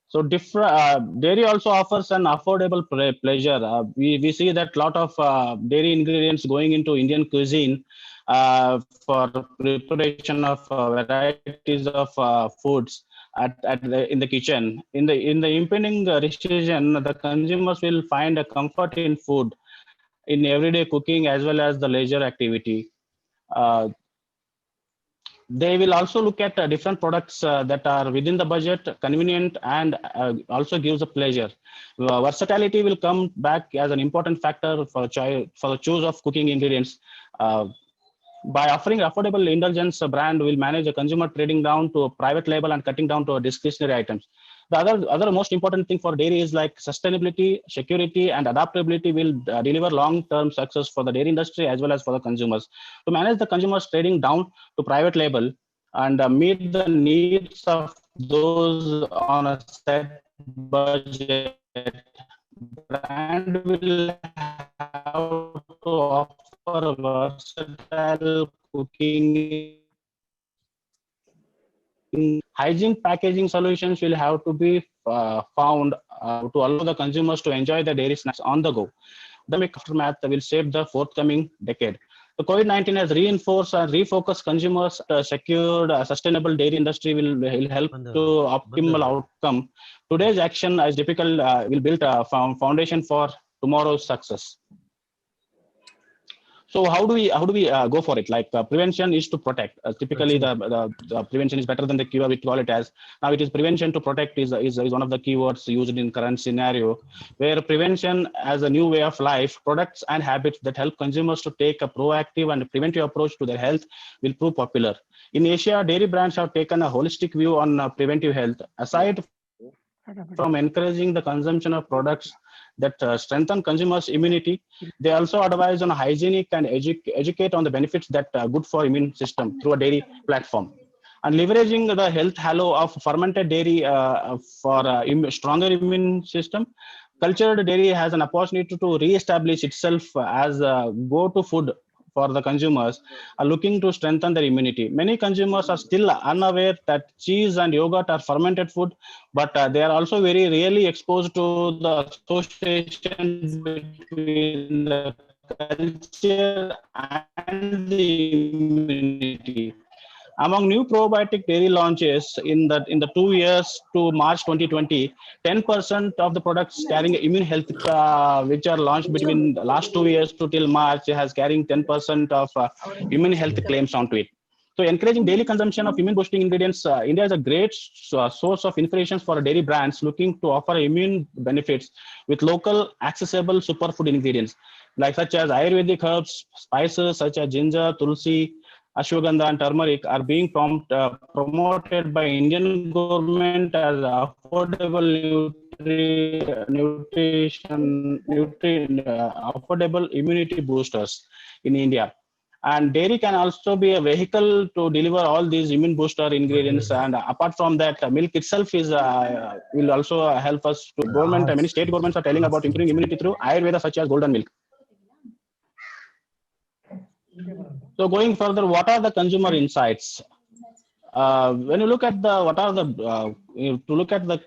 So dairy also offers an affordable pleasure. We see that a lot of dairy ingredients going into Indian cuisine for preparation of varieties of foods in the kitchen. In the impending recession, the consumers will find a comfort in food, in everyday cooking, as well as the leisure activity. They will also look at different products that are within the budget, convenient, and also gives a pleasure. Versatility will come back as an important factor for the choice of cooking ingredients. By offering affordable indulgence, a brand will manage a consumer trading down to a private label and cutting down to discretionary items. The other most important thing for dairy is like sustainability, security, and adaptability will deliver long-term success for the dairy industry as well as for the consumers. To manage the consumers trading down to private label and meet the needs of those on a set budget, brand will have to offer versatile cooking. Hygiene packaging solutions will have to be found to allow the consumers to enjoy the dairy snacks on the go. The aftermath will shape the forthcoming decade. The COVID-19 has reinforced and refocused consumers. Secured sustainable dairy industry will help to optimal outcome. Today's action, as typical, will build a foundation for tomorrow's success. So how do we go for it? Like prevention is to protect. Typically, the prevention is better than the cure. We call it as now. It is prevention to protect is one of the keywords used in current scenario, where prevention as a new way of life, products and habits that help consumers to take a proactive and preventive approach to their health will prove popular. In Asia, dairy brands have taken a holistic view on preventive health. Aside from encouraging the consumption of products that strengthen consumers' immunity, they also advise on hygienic and educate on the benefits that are good for immune system through a dairy platform. And leveraging the health halo of fermented dairy for stronger immune system, cultured dairy has an opportunity to re-establish itself as a go-to food for the consumers are looking to strengthen their immunity. Many consumers are still unaware that cheese and yogurt are fermented food, but they are also very rarely exposed to the association between the culture and the immunity. Among new probiotic dairy launches in the 2 years to March 2020, 10% of the products carrying immune health, which are launched between the last 2 years to till March, has carrying 10% of immune health claims onto it. So encouraging daily consumption of immune boosting ingredients, India is a great source of inspiration for dairy brands looking to offer immune benefits with local, accessible superfood ingredients, like such as Ayurvedic herbs, spices such as ginger, tulsi, ashwagandha and turmeric are being promoted by Indian government as affordable affordable immunity boosters in India. And dairy can also be a vehicle to deliver all these immune booster ingredients. And apart from that, milk itself is will also help us to government. Many state governments are telling about improving immunity through Ayurveda, such as golden milk. So going further, what are the consumer insights? When you look at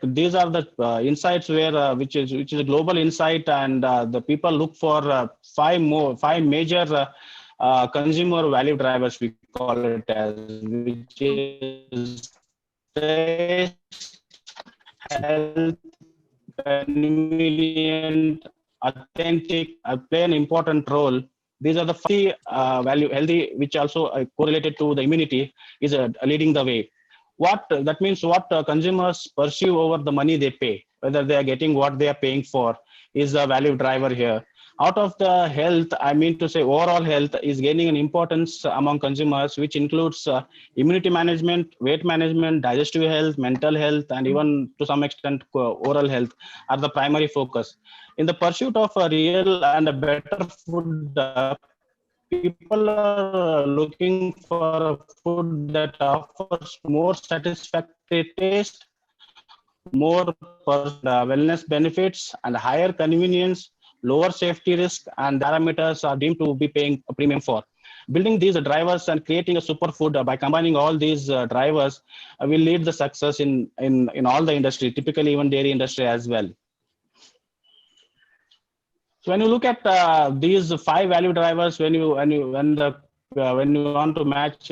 these are the insights where which is a global insight, and the people look for five major consumer value drivers, we call it as, which is taste, health, convenient, authentic, play an important role. These are the value healthy, which also correlated to the immunity, is leading the way. What that means, what consumers pursue over the money they pay, whether they are getting what they are paying for, is a value driver here. Out of the health, I mean to say overall health is gaining an importance among consumers, which includes immunity management, weight management, digestive health, mental health, and even to some extent oral health are the primary focus. In the pursuit of a real and a better food, people are looking for a food that offers more satisfactory taste, more wellness benefits, and higher convenience, lower safety risk, and parameters are deemed to be paying a premium for. Building these drivers and creating a superfood by combining all these drivers will lead the success in all the industry, typically even dairy industry as well. So when you look at these 5 value drivers, when you want to match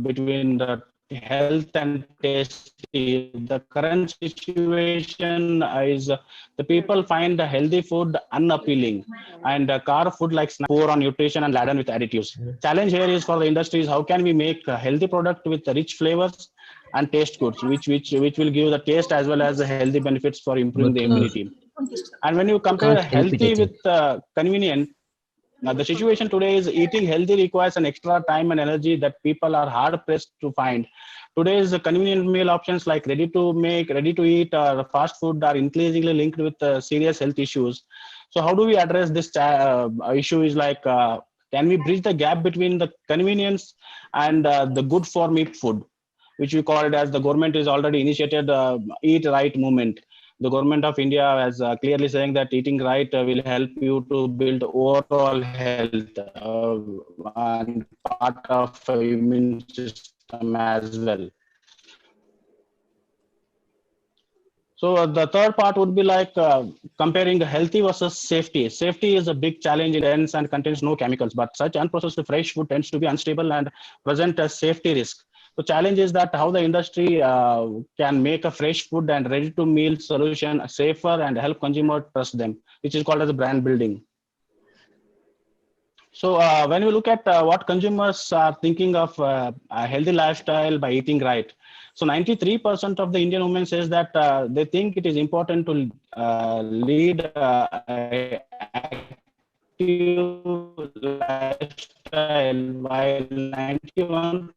between the health and tasty. The current situation is the people find the healthy food unappealing and carb food like poor on nutrition and laden with additives. Challenge here is for the industries, how can we make a healthy product with rich flavors and taste goods, which will give the taste as well as the healthy benefits for improving the immunity. And when you compare Can't help it, I healthy think. with convenient, now, the situation today is eating healthy requires an extra time and energy that people are hard pressed to find. Today's convenient meal options like ready to make, ready to eat, or fast food are increasingly linked with serious health issues. So, how do we address this issue? Is like, can we bridge the gap between the convenience and the good for me food, which we call it as the government is already initiated Eat Right movement. The government of India is clearly saying that eating right will help you to build overall health and part of immune system as well. So the third part would be like comparing healthy versus safety. Safety is a big challenge in dense and contains no chemicals, but such unprocessed fresh food tends to be unstable and present a safety risk. The challenge is that how the industry can make a fresh food and ready to meal solution safer and help consumer trust them, which is called as brand building. So when we look at what consumers are thinking of a healthy lifestyle by eating right, so 93% of the Indian women says that they think it is important to lead a active lifestyle, while 91%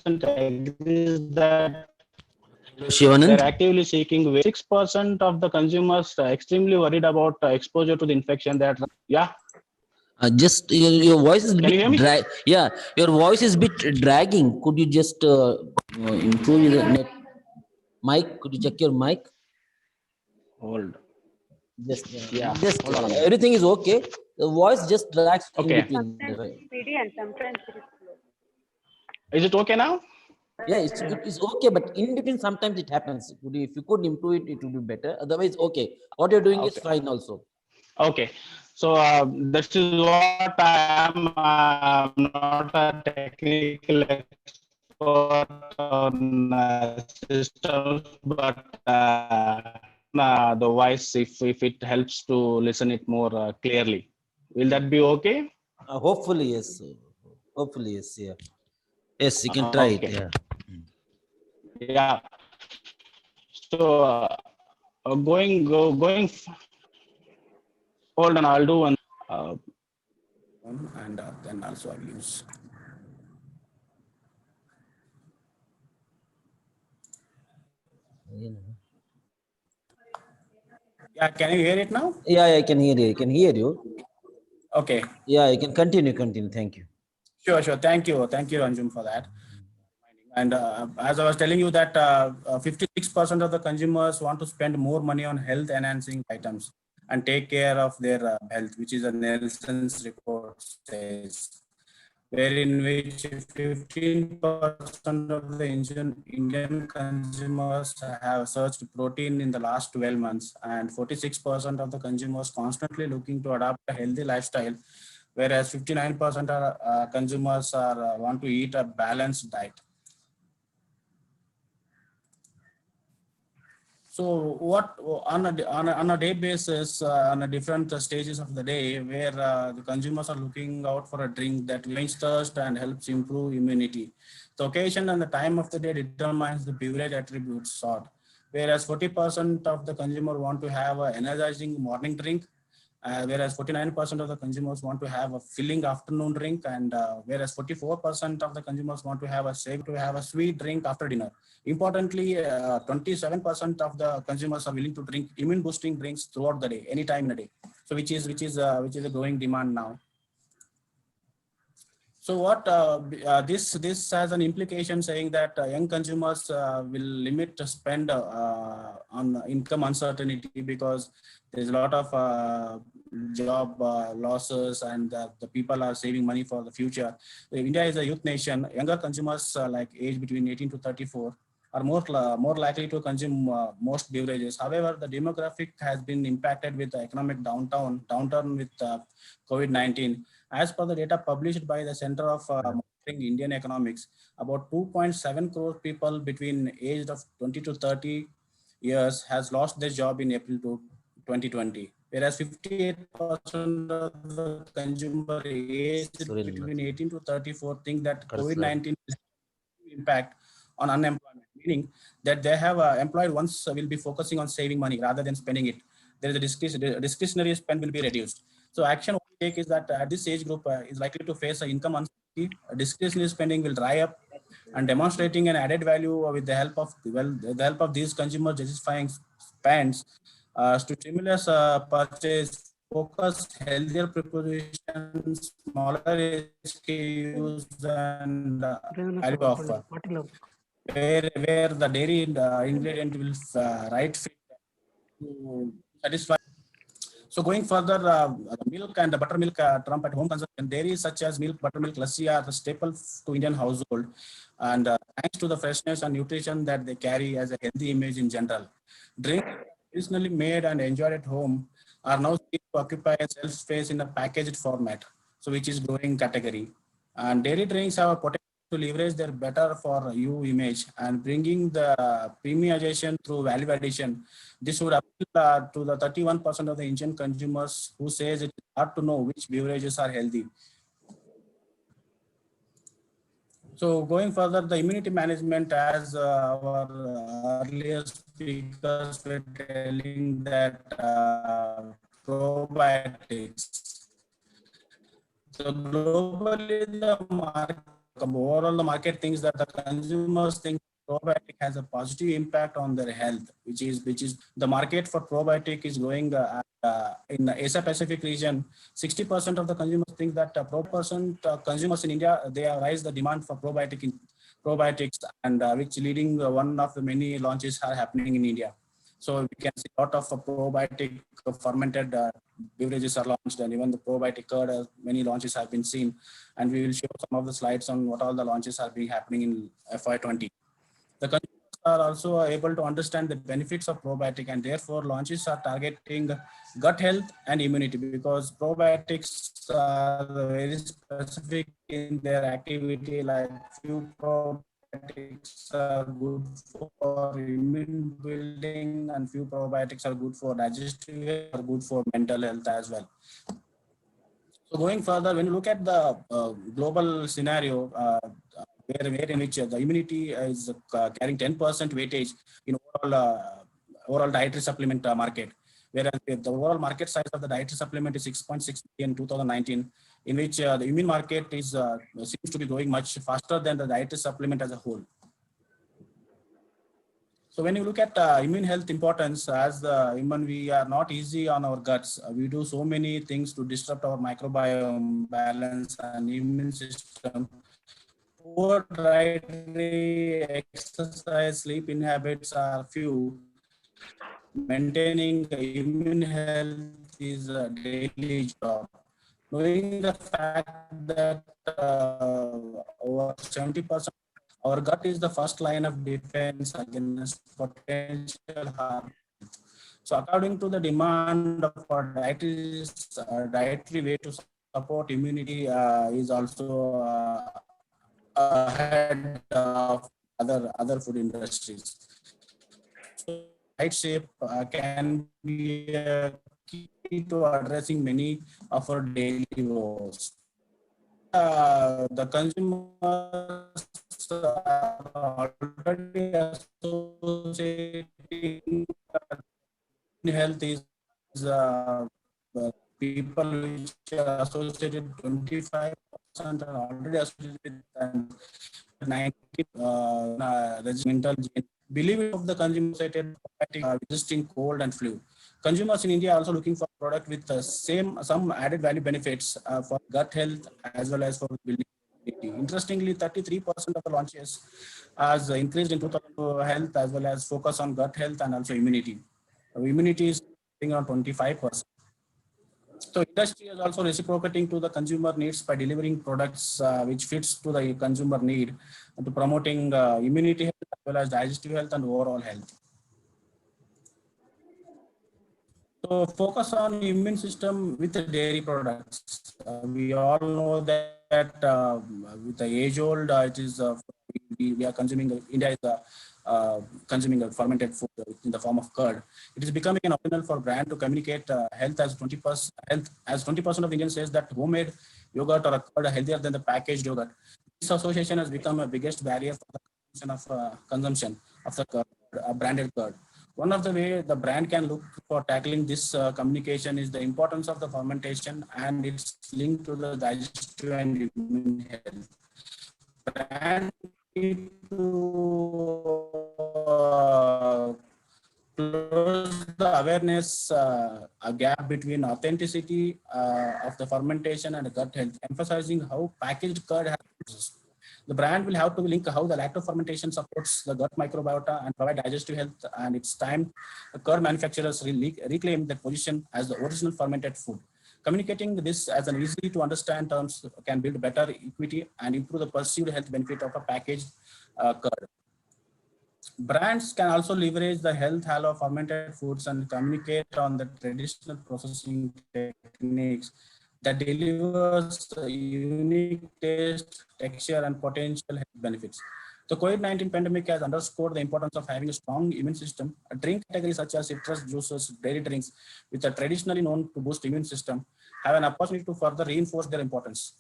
agrees that Shivanand? they're actively seeking. 6% of the consumers are extremely worried about exposure to the infection. That Just your voice is a Can you hear bit me? dry. Yeah, your voice is a bit dragging. Could you just improve your net mic? Could you check your mic? Hold. Just Hold on a minute. everything is okay. The voice just drags in Okay. between. Sometimes it's speedy and sometimes it is slow. Is it okay now? Yeah, it's okay, but in between sometimes it happens. If you could improve it, it would be better. Otherwise, okay. What you're doing is Okay. fine also. Okay. So this is what I am. I'm not a technical expert on systems, but the voice, if it helps to listen it more clearly, will that be okay? Hopefully, yes. Hopefully, yes. Yeah. Yes, you can try it. Okay. Yeah. Yeah. So going. Hold on, I'll do one. And then also I'll use. Yeah, can you hear it now? Yeah, I can hear you. I can hear you. Okay. Yeah, you can continue. Continue. Thank you. Sure. Thank you, Anjum, for that. And as I was telling you that 56% of the consumers want to spend more money on health enhancing items and take care of their health, which is a Nelson's report says, wherein which 15% of the Indian consumers have searched protein in the last 12 months, and 46% of the consumers constantly looking to adopt a healthy lifestyle, whereas 59% are consumers are want to eat a balanced diet. So what on a day basis, on a different stages of the day, where the consumers are looking out for a drink that quenches thirst and helps improve immunity. The occasion and the time of the day determines the beverage attributes sought. Whereas 40% of the consumer want to have an energizing morning drink, whereas 49% of the consumers want to have a filling afternoon drink, and whereas 44% of the consumers want to have a sweet drink after dinner. Importantly, 27% of the consumers are willing to drink immune boosting drinks throughout the day, anytime in a day. So which is a growing demand now. So what this has an implication saying that young consumers will limit to spend on income uncertainty, because there's a lot of job losses, and the people are saving money for the future. India is a youth nation. Younger consumers like age between 18 to 34 are more likely to consume most beverages. However, the demographic has been impacted with the economic downturn with COVID-19. As per the data published by the Center of Indian economics, about 2.7 crore people between age of 20 to 30 years has lost their job in April 2020, whereas 58% of the consumer aged between 18 to 34 think that COVID-19 impact on unemployment, meaning that they have employed once will be focusing on saving money rather than spending it. There is a discretionary spend will be reduced. So action we take is that this age group is likely to face an income uncertainty. Discretionary spending will dry up, and demonstrating an added value with the help of the help of these consumer justifying spends to stimulus purchase, focus healthier propositions, smaller SKUs, and value offer, where the dairy ingredient will right fit to satisfy. So going further, milk and buttermilk trump at home consumption. Dairies such as milk, buttermilk, lassi are the staple to Indian household, and thanks to the freshness and nutrition that they carry as a healthy image in general. Drinks traditionally made and enjoyed at home are now seen to occupy a shelf space in a packaged format, so which is growing category. And dairy drinks have a potential to leverage their better for you image and bringing the premiumization through value addition. This would appeal to the 31% of the Indian consumers who says it is hard to know which beverages are healthy. So going further, the immunity management, as our earlier speakers were telling that probiotics. So globally, overall the market thinks that the consumers think probiotic has a positive impact on their health, which is the market for probiotic is growing in the Asia Pacific region. 60% of the consumers think that consumers in India, they have raised the demand for probiotics, and which leading one of the many launches are happening in India. So we can see a lot of probiotic fermented beverages are launched, and even the probiotic curd, many launches have been seen. And we will show some of the slides on what all the launches are being happening in FY20. The consumers are also able to understand the benefits of probiotic, and therefore launches are targeting gut health and immunity, because probiotics are very specific in their activity. Like few probiotics are good for immune building, and few probiotics are good for digestive health, are good for mental health as well. So going further, when you look at the global scenario, where in which the immunity is carrying 10% weightage in overall dietary supplement market, whereas the overall market size of the dietary supplement is 6.6 billion in 2019, in which the immune market is seems to be growing much faster than the dietary supplement as a whole. So when you look at immune health importance, as the human, we are not easy on our guts. We do so many things to disrupt our microbiome balance and immune system. Poor dietary, exercise, sleep habits are few. Maintaining immune health is a daily job. Knowing the fact that over 70%, our gut is the first line of defense against potential harm. So according to the demand of our dietary way to support immunity is also ahead of other food industries. So diet shape can be a key to addressing many of our daily woes. The consumers are already associating health is people which are associated 25% are already associated with 90 regimental belief of the consumer resisting cold and flu. Consumers in India are also looking for product with some added value benefits for gut health as well as for building immunity. Interestingly, 33% of the launches has increased in 2000 health as well as focus on gut health and also immunity. Immunity is around 25%. So industry is also reciprocating to the consumer needs by delivering products which fits to the consumer need and to promoting immunity health as well as digestive health and overall health. So focus on immune system with the dairy products. we all know that with the age old, it is we are consuming. India is consuming a fermented food in the form of curd. It is becoming an optional for brand to communicate health as 20%. Health as 20% of Indians says that homemade yogurt or a curd are healthier than the packaged yogurt. This association has become a biggest barrier for the consumption of the curd, branded curd. One of the way the brand can look for tackling this communication is the importance of the fermentation and its link to the digestive and immune health. Brand need to close the awareness a gap between authenticity of the fermentation and gut health, emphasizing how packaged curd has. The brand will have to link how the lacto fermentation supports the gut microbiota and provide digestive health, and it's time the curd manufacturers reclaim their position as the original fermented food. Communicating this as an easy to understand terms can build better equity and improve the perceived health benefit of a packaged curd. Brands can also leverage the health halo of fermented foods and communicate on the traditional processing techniques that delivers a unique taste, texture, and potential health benefits. The COVID-19 pandemic has underscored the importance of having a strong immune system. A drink category such as citrus juices, dairy drinks, which are traditionally known to boost immune system, have an opportunity to further reinforce their importance.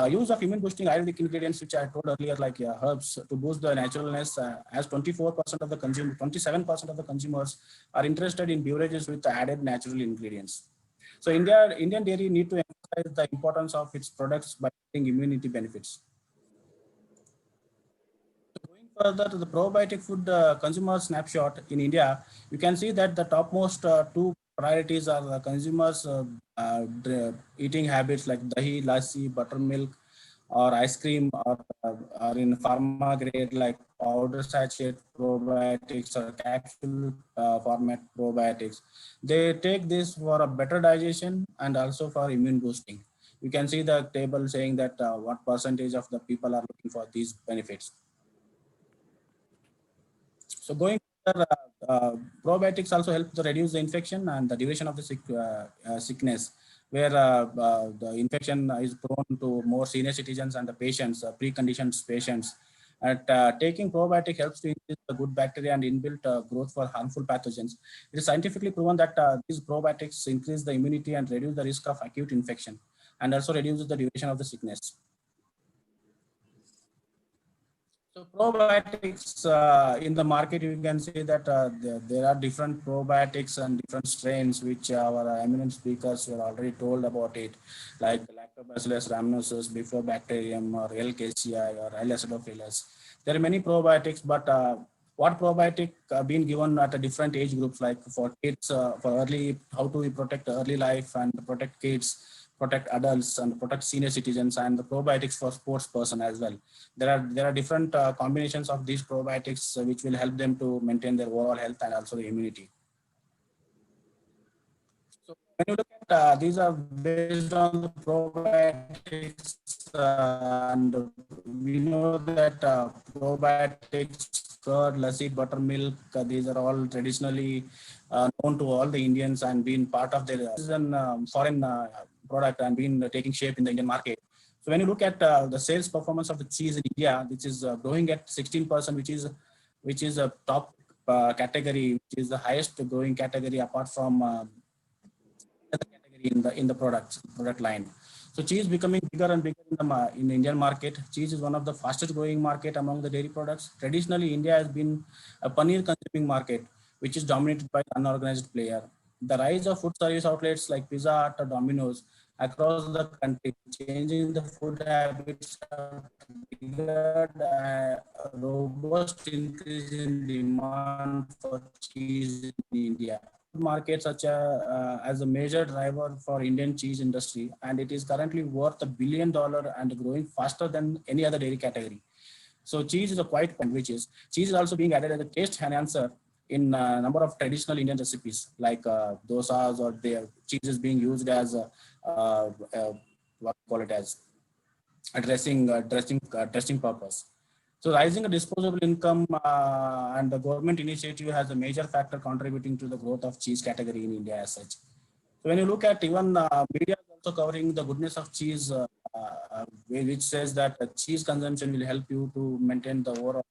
Use of immune boosting Ayurvedic ingredients, which I told earlier, like herbs, to boost the naturalness, as 24% of the 27% of the consumers are interested in beverages with added natural ingredients. So Indian dairy need to emphasize the importance of its products by getting immunity benefits. So going further to the probiotic food consumer snapshot in India, you can see that the topmost two priorities are the consumers' eating habits like dahi, lassi, buttermilk, or ice cream, or in pharma grade like powder sachet probiotics or capsule format probiotics. They take this for a better digestion and also for immune boosting. You can see the table saying that what percentage of the people are looking for these benefits. So going further, probiotics also help to reduce the infection and the duration of the sickness, where the infection is prone to more senior citizens and the patients, preconditioned patients. Taking probiotic helps to increase the good bacteria and inbuilt growth for harmful pathogens. It is scientifically proven that these probiotics increase the immunity and reduce the risk of acute infection, and also reduces the duration of the sickness. So probiotics in the market, you can say that there are different probiotics and different strains, which our eminent speakers were already told about it, like Lactobacillus rhamnosus, Bifidobacterium, or L-Casei, or L-acidophilus. There are many probiotics, but what probiotic being given at a different age groups, like for kids, for early, how do we protect early life and protect kids, protect adults and protect senior citizens, and the probiotics for sports person as well. There are different combinations of these probiotics which will help them to maintain their overall health and also the immunity. So when you look at these are based on the probiotics, and we know that probiotics, curd, lassi, buttermilk, these are all traditionally known to all the Indians and been part of their foreign product and been taking shape in the Indian market. So when you look at the sales performance of the cheese in India, which is growing at 16%, which is a top category, which is the highest growing category apart from other category in the product line. So cheese becoming bigger and bigger in the Indian market. Cheese is one of the fastest growing market among the dairy products. Traditionally, India has been a paneer consuming market, which is dominated by unorganized player. The rise of food service outlets like Pizza Hut or Domino's across the country, changing the food habits, triggered a robust increase in demand for cheese in India. Market such as a major driver for Indian cheese industry, and it is currently worth $1 billion and growing faster than any other dairy category. So cheese is a quite point, which is cheese is also being added as a taste enhancer in a number of traditional Indian recipes like dosas, or their cheese is being used as what call it as a dressing purpose. So rising disposable income and the government initiative has a major factor contributing to the growth of cheese category in India as such. So when you look at even media also covering the goodness of cheese, which says that cheese consumption will help you to maintain the overall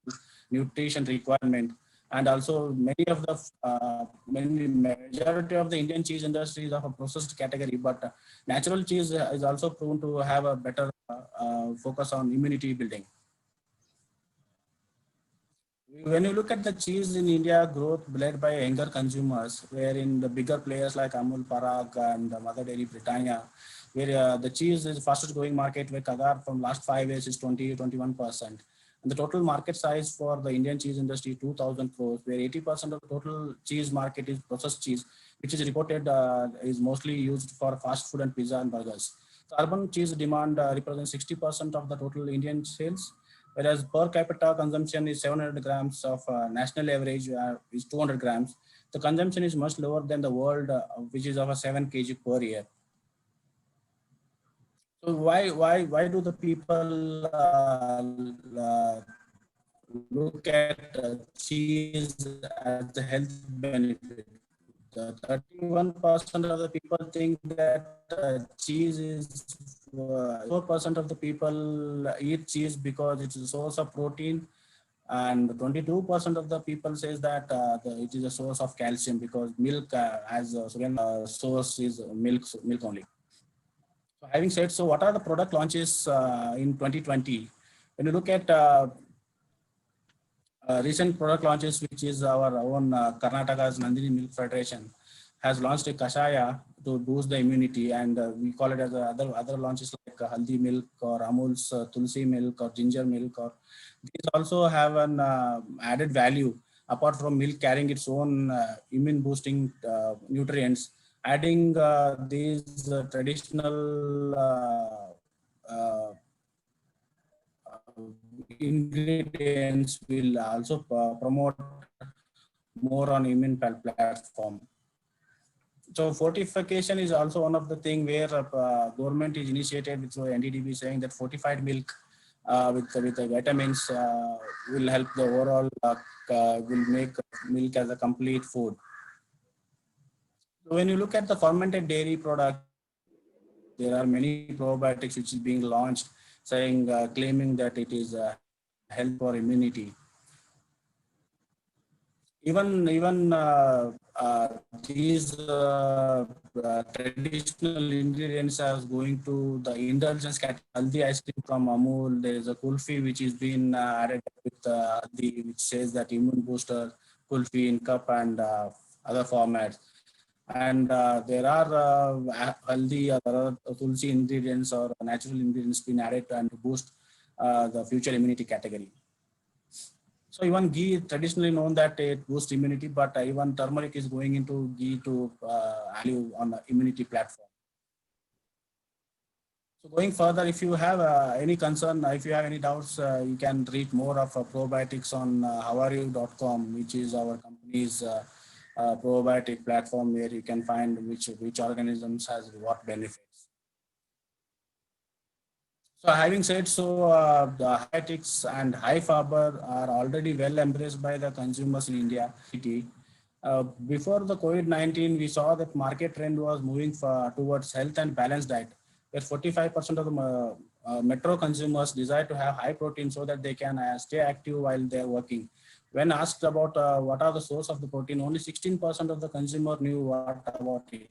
nutrition requirement. And also majority of the Indian cheese industry is of a processed category, but natural cheese is also proven to have a better focus on immunity building. When you look at the cheese in India, growth led by younger consumers, wherein the bigger players like Amul, Parag, and Mother Dairy, Britannia, where the cheese is fastest growing market, where CAGR from last 5 years is 20-21%. And the total market size for the Indian cheese industry, 2,000 crores, where 80% of the total cheese market is processed cheese, which is reported is mostly used for fast food and pizza and burgers. So urban cheese demand represents 60% of the total Indian sales, whereas per capita consumption is 700 grams of national average is 200 grams. The consumption is much lower than the world, which is of a 7 kg per year. So why do the people look at cheese as a health benefit? 31% of the people think that cheese is 4% of the people eat cheese because it's a source of protein, and 22% of the people says that it is a source of calcium because milk as a source is milk only. So having said so, what are the product launches in 2020? When you look at recent product launches, which is our own Karnataka's Nandini Milk Federation has launched a kashaya to boost the immunity, and we call it as other launches like haldi milk or Amul's tulsi milk or ginger milk. Or these also have an added value apart from milk carrying its own immune boosting nutrients. Adding these traditional ingredients will also promote more on immune platform. So fortification is also one of the thing where government is initiated with NDDB saying that fortified milk with the vitamins will help the overall, will make milk as a complete food. So when you look at the fermented dairy product, there are many probiotics which is being launched saying, claiming that it is health for immunity. Even these traditional ingredients are going to the indulgence category. Haldi ice cream from Amul, there is a kulfi which is being added with haldi, which says that immune booster kulfi in cup and other formats. And there are haldi or tulsi ingredients or natural ingredients being added and to boost the future immunity category. So even ghee is traditionally known that it boosts immunity, but even turmeric is going into ghee to value on the immunity platform. So going further, if you have any concern, if you have any doubts, you can read more of probiotics on howareyou.com, which is our company's probiotic platform where you can find which organisms has what benefits. So having said so, the high-tics and high fiber are already well embraced by the consumers in India. Before the COVID-19, we saw that market trend was moving towards health and balanced diet, where 45% of the metro consumers desire to have high protein so that they can stay active while they're working. When asked about what are the source of the protein, only 16% of the consumer knew what about it.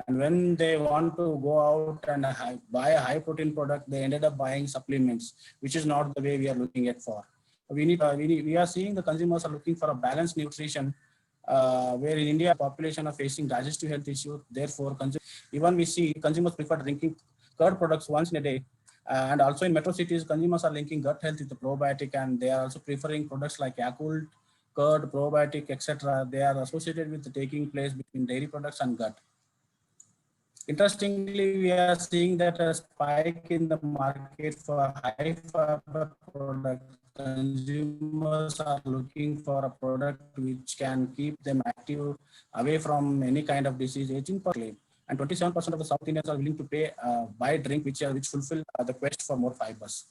And when they want to go out and buy a high protein product, they ended up buying supplements, which is not the way we are looking at for. We are seeing the consumers are looking for a balanced nutrition, where in India, population are facing digestive health issues. Therefore, even we see consumers prefer drinking curd products once in a day. And also in metro cities, consumers are linking gut health with the probiotic, and they are also preferring products like Yakult, curd, probiotic, etc. They are associated with the taking place between dairy products and gut. Interestingly, we are seeing that a spike in the market for high fiber products. Consumers are looking for a product which can keep them active away from any kind of disease, aging per claim. And 27% of the South Indians are willing to pay buy a drink which fulfill the quest for more fibers.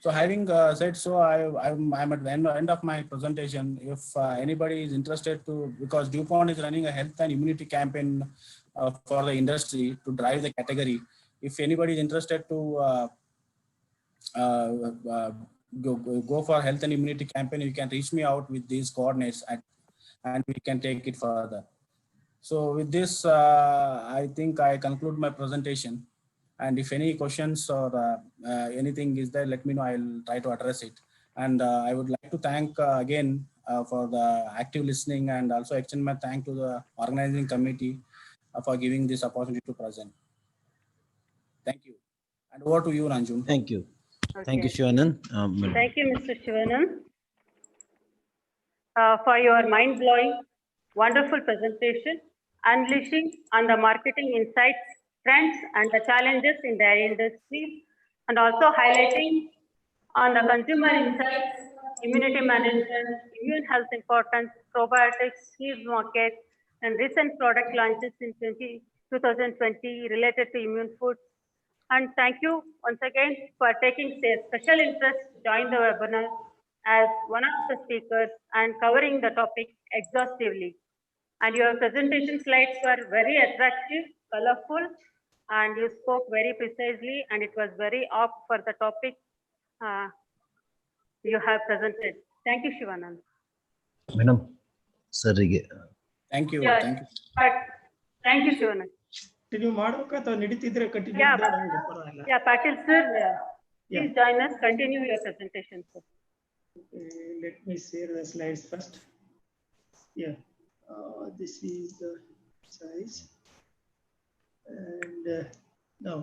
So having said so, I'm at the end of my presentation. If anybody is interested to, because DuPont is running a health and immunity campaign for the industry to drive the category. If anybody is interested to go for health and immunity campaign, you can reach me out with these coordinates and we can take it further. So with this, I think I conclude my presentation. And if any questions or anything is there, let me know. I'll try to address it. And I would like to thank again for the active listening, and also extend my thank to the organizing committee for giving this opportunity to present. Thank you. And over to you, Ranjun. Thank you. Thank you, Okay. Shivanand. Thank you, Mr. Shivanand, for your mind-blowing, wonderful presentation, unleashing on the marketing insights, trends, and the challenges in dairy industry, and also highlighting on the consumer insights, immunity management, immune health importance, probiotics, seed market, and recent product launches in 2020 related to immune foods. And thank you once again for taking special interest to join the webinar as one of the speakers and covering the topic exhaustively. And your presentation slides were very attractive, colorful, and you spoke very precisely, and it was very apt for the topic you have presented. Thank you, Shivanand. Madam, sorry. Thank you. Yes, Thank you. but thank you, Shivanand. Continue ಮಾಡಬೇಕಾ ಅಥವಾ ನಡೀತಿದ್ರೆ continue Yeah, ಮಾಡಿದ್ರೆ ಪರವಾಗಿಲ್ಲ. yeah, Patil sir, please join us. Continue your presentation, sir. Let me share the slides first. Yeah, this is the size. And now,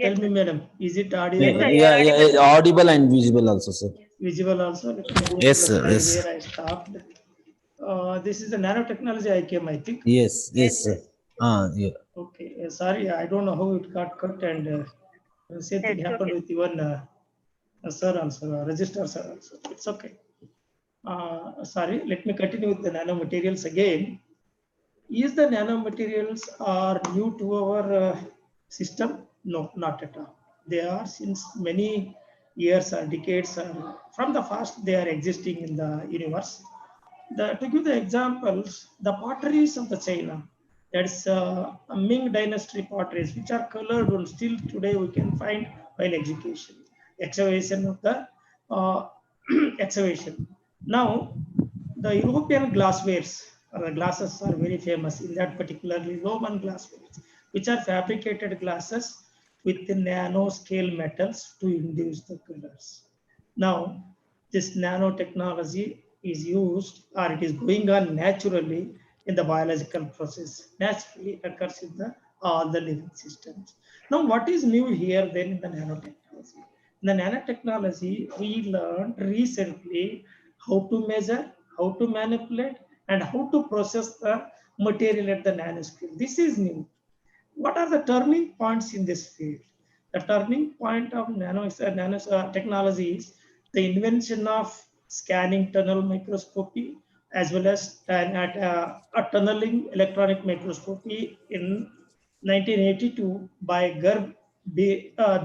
tell me, madam, is it audible? Yeah, audible and visible also, sir. Visible also. Let me go Yes, to the sir. slide Yes. where I stopped. This is the nanotechnology I came, I think. Yes, sir. Yeah. Okay, sorry, I don't know how it got cut, and same thing happened with even sir also, registrar sir also. It's okay. Sorry, let me continue with the nanomaterials again. Is the nanomaterials are new to our system? No, not at all. They are since many years or decades, from the past they are existing in the universe. To give the examples, the potteries of the China, that's Ming dynasty potteries, which are colored, and still today we can find while excavation of the excavation. Now, the European glasswares, the glasses are very famous in that particularly Roman glasswares, which are fabricated glasses with the nanoscale metals to induce the colors. Now, this nanotechnology is used, or it is going on naturally in the biological process, naturally occurs in all the living systems. Now, what is new here then in the nanotechnology? In the nanotechnology, we learned recently how to measure, how to manipulate, and how to process the material at the nanoscale. This is new. What are the turning points in this field? The turning point of nanotechnology is the invention of scanning tunnel microscopy, as well as a tunneling electronic microscopy in 1982 by Gerb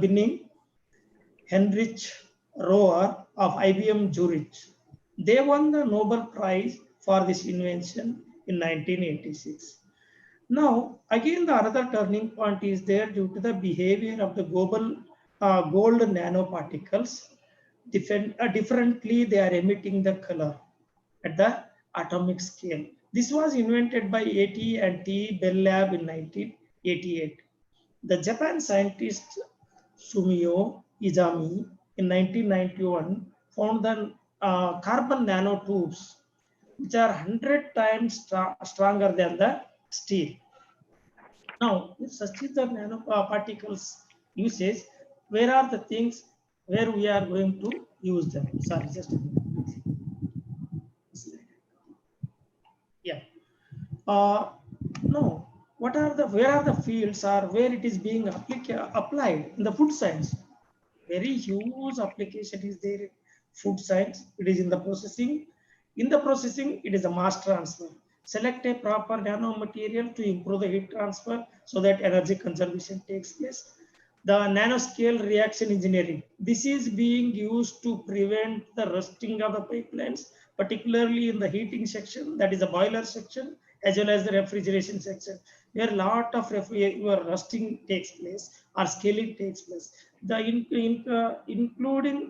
Binning, Heinrich Rohr of IBM Zurich. They won the Nobel Prize for this invention in 1986. Now, again, the another turning point is there due to the behavior of the gold nanoparticles. Differently, they are emitting the color at the atomic scale. This was invented by AT&T Bell Lab in 1988. The Japan scientist Sumio Izami in 1991 found the carbon nanotubes, which are 100 times stronger than the steel. Now, if such is the nanoparticles usage, where are the things where we are going to use them? Sorry, just a minute. Yeah. No. Where are the fields or where it is being applied in the food science? Very huge application is there in food science. It is in the processing. In the processing, it is a mass transfer. Select a proper nanomaterial to improve the heat transfer so that energy conservation takes place. The nanoscale reaction engineering. This is being used to prevent the rusting of the pipelines, particularly in the heating section, that is the boiler section, as well as the refrigeration section. where a lot of your rusting takes place or scaling takes place. Including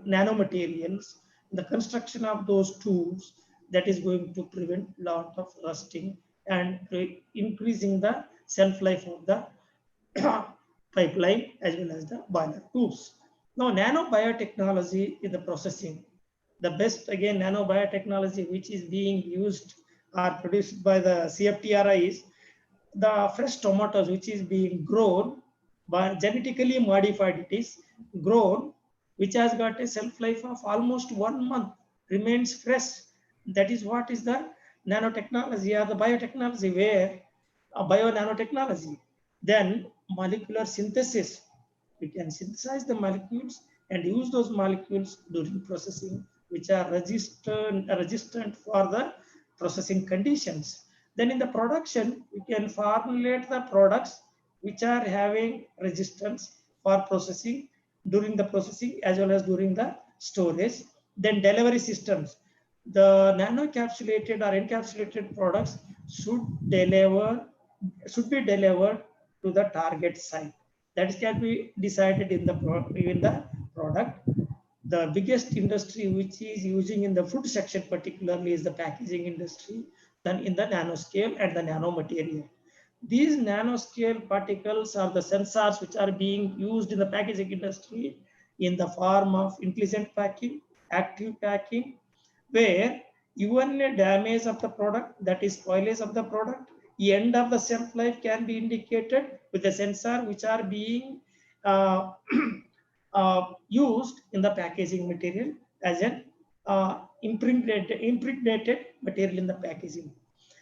nanomaterials, the construction of those tools, that is going to prevent lot of rusting and increasing the shelf life of the pipeline as well as the boiler tubes. Now, nanobiotechnology in the processing. The best, again, nanobiotechnology which is being used or produced by the CFTRI is the fresh tomatoes which is being grown, by genetically modified it is grown, which has got a shelf life of almost 1 month, remains fresh. That is what is the nanotechnology or the biotechnology, where bio nanotechnology. Then molecular synthesis, we can synthesize the molecules and use those molecules during processing, which are resistant for the processing conditions. Then in the production, we can formulate the products which are having resistance for processing during the processing as well as during the storage. Then delivery systems. The nano-encapsulated or encapsulated products should be delivered to the target site. That can be decided in the product. The biggest industry which is using in the food section particularly is the packaging industry, then in the nanoscale and the nanomaterial. These nanoscale particles are the sensors which are being used in the packaging industry in the form of intelligent packing, active packing, where even a damage of the product, that is spoilage of the product, the end of the shelf life can be indicated with the sensor which are being used in the packaging material as an impregnated material in the packaging,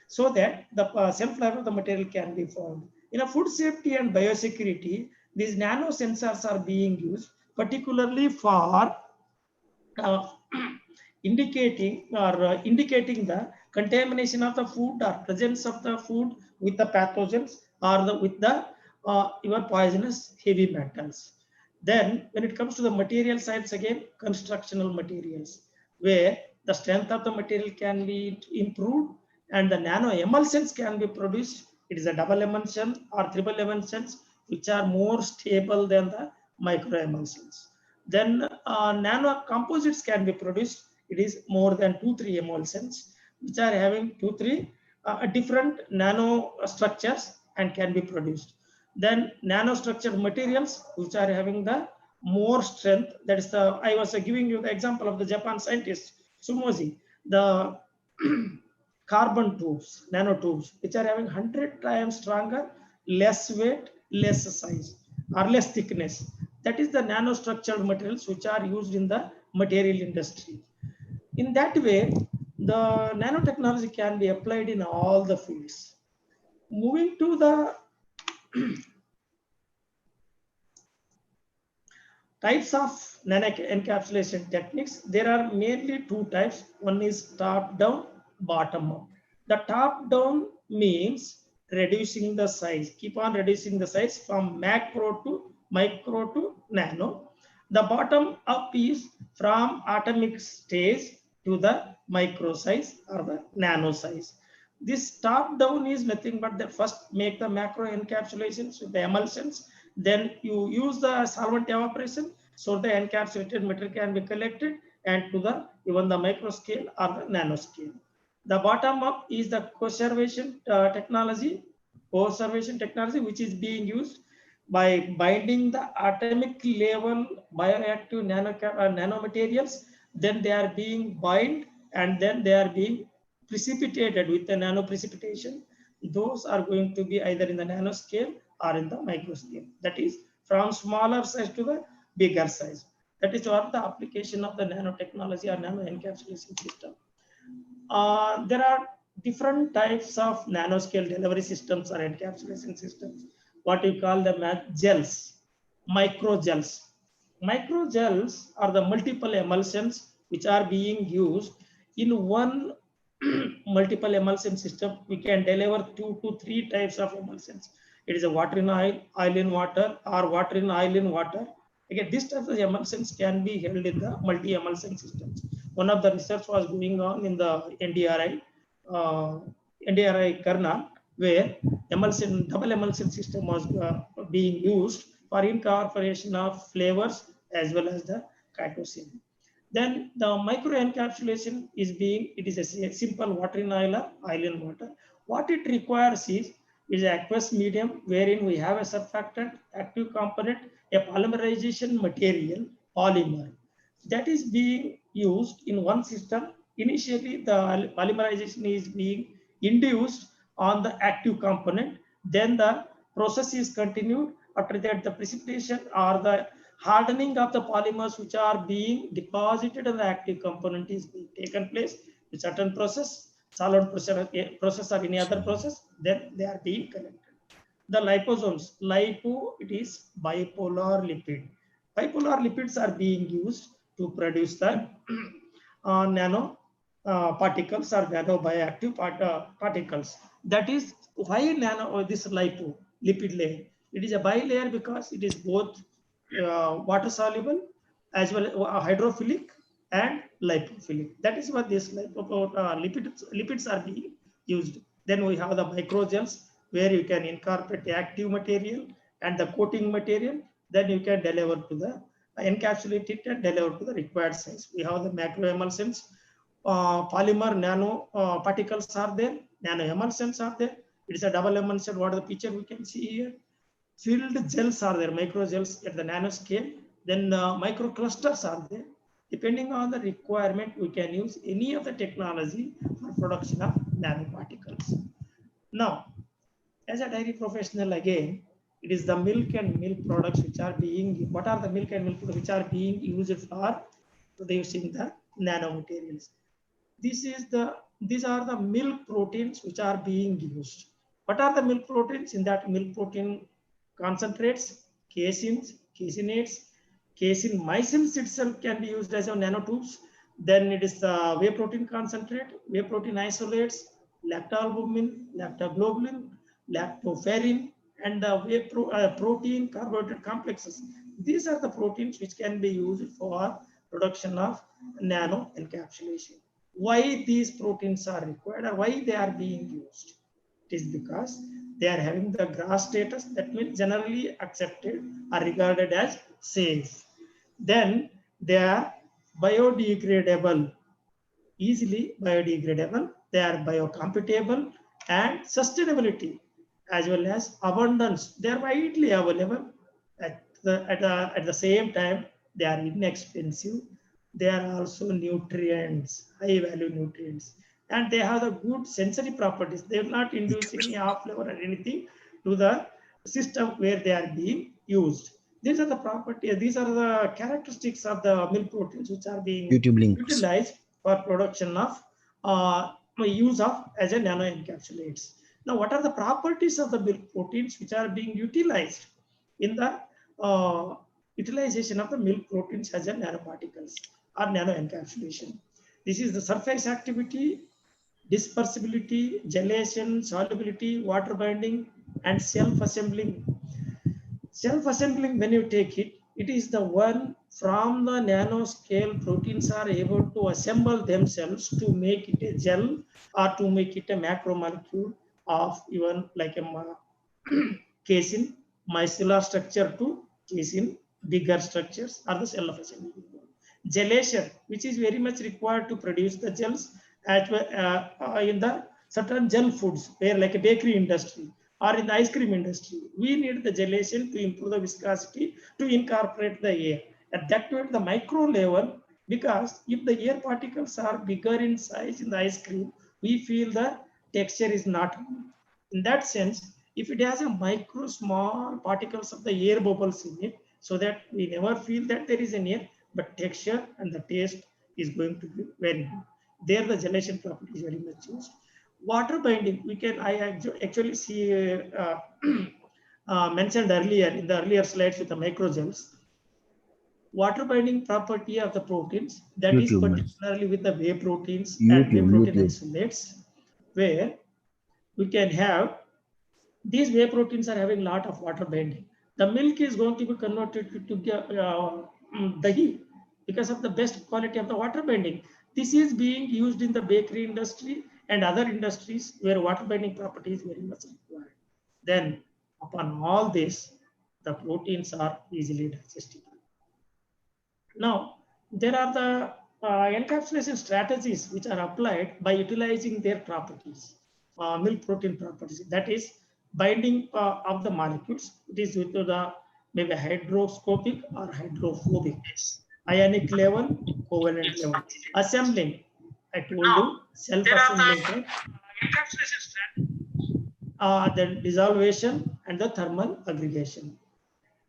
so that the shelf life of the material can be found. In a food safety and biosecurity, these nano sensors are being used particularly for indicating the contamination of the food or presence of the food with the pathogens or with the your poisonous heavy metals. Then when it comes to the material sides, again, constructional materials, where the strength of the material can be improved and the nano emulsions can be produced. It is a double emulsion or triple emulsions which are more stable than the micro emulsions. Then nano composites can be produced. It is more than 2-3 emulsions which are having 2-3 different nano structures and can be produced. Then nanostructured materials which are having the more strength. That is the, I was giving you the example of the Japan scientist Sumoji, the carbon tubes, nanotubes, which are having 100 times stronger, less weight, less size or less thickness. That is the nanostructured materials which are used in the material industry. In that way, the nanotechnology can be applied in all the fields. Moving to the types of nano encapsulation techniques, there are mainly 2 types. One is top down, bottom up. The top down means reducing the size, keep on reducing the size from macro to micro to nano. The bottom up is from atomic stage to the micro size or the nano size. This top down is nothing but the first make the macro encapsulations with the emulsions, then you use the solvent evaporation, so the encapsulated material can be collected and to the even the micro scale or the nano scale. The bottom up is the conservation technology, which is being used by binding the atomic level bioactive nanomaterials. Then they are being bind and then they are being precipitated with the nano precipitation. Those are going to be either in the nano scale or in the micro scale. That is from smaller size to the bigger size. That is what the application of the nanotechnology or nano encapsulation system. There are different types of nanoscale delivery systems or encapsulation systems. What you call the gels, microgels. Microgels are the multiple emulsions which are being used in one multiple emulsion system. We can deliver 2 to 3 types of emulsions. It is a water in oil, oil in water, or water in oil in water. Again, this type of emulsions can be held in the multi-emulsion systems. One of the research was going on in the NDRI Karnal, where emulsion, double emulsion system was being used for incorporation of flavors as well as the chitosan. Then the micro encapsulation is being, it is a simple water in oil or oil in water. What it requires is aqueous medium wherein we have a surfactant, active component, a polymerization material, polymer, that is being used in one system. Initially, the polymerization is being induced on the active component. Then the process is continued. After that, the precipitation or the hardening of the polymers which are being deposited in the active component is being taken place with certain process, solid process or any other process. Then they are being collected. The liposomes, lipo, it is bipolar lipid. Bipolar lipids are being used to produce the nano particles or nanobioactive particles. That is why nano this lipo lipid layer. It is a bilayer because it is both water soluble as well as hydrophilic and lipophilic. That is what this lipids are being used. Then we have the microgels where you can incorporate the active material and the coating material. Then you can deliver to the encapsulate it and deliver to the required size. We have the macro emulsions, polymer nano particles are there, nano emulsions are there. It is a double emulsion. What is the picture we can see here? Filled gels are there, micro gels at the nanoscale. Then micro clusters are there. Depending on the requirement, we can use any of the technology for production of nanoparticles. Now, as a dairy professional, again, it is the milk and milk products which are being, what are the milk and milk products which are being used for producing the nanomaterials? These are the milk proteins which are being used. What are the milk proteins? In that milk protein concentrates, caseins, caseinates, casein micins itself can be used as a nanotubes. Then it is the whey protein concentrate, whey protein isolates, lactalbumin, lactoglobulin, lactoferrin, and the whey protein carbohydrate complexes. These are the proteins which can be used for production of nano encapsulation. Why these proteins are required or why they are being used? It is because they are having the GRAS status, that means generally accepted or regarded as safe. Then they are biodegradable, easily biodegradable, they are biocompatible, and sustainability as well as abundance. They are widely available at the same time. They are inexpensive. They are also nutrients, high value nutrients, and they have the good sensory properties. They will not induce any off flavor or anything to the system where they are being used. These are the properties, these are the characteristics of the milk proteins which are being utilized for production of use of as a nano encapsulates. Now, what are the properties of the milk proteins which are being utilized in the utilization of the milk proteins as a nanoparticles or nano encapsulation? This is the surface activity, dispersibility, gelation, solubility, water binding, and self-assembling. Self-assembling, when you take it, it is the one from the nanoscale proteins are able to assemble themselves to make it a gel or to make it a macromolecule of even like a casein, micellar structure to casein, bigger structures are the self-assembly. Gelation, which is very much required to produce the gels in the certain gel foods, where like a bakery industry or in the ice cream industry, we need the gelation to improve the viscosity to incorporate the air. At that point, the micro level, because if the air particles are bigger in size in the ice cream, we feel the texture is not good. In that sense, if it has a micro small particles of the air bubbles in it, so that we never feel that there is an air, but texture and the taste is going to be very good. There the gelation property is very much used. Water binding, I actually see mentioned earlier in the earlier slides with the microgels. Water binding property of the proteins, that is particularly with the whey proteins and whey protein isolates, where we can have these whey proteins are having a lot of water binding. The milk is going to be converted to dahi because of the best quality of the water binding. This is being used in the bakery industry and other industries where water binding property is very much required. Then upon all this, the proteins are easily digestible. Now, there are the encapsulation strategies which are applied by utilizing their properties, milk protein properties. That is binding of the molecules. It is due to the maybe hydroscopic or hydrophobic, ionic level, covalent level, assembling. I told you self-assembling type, the dissolution and the thermal aggregation.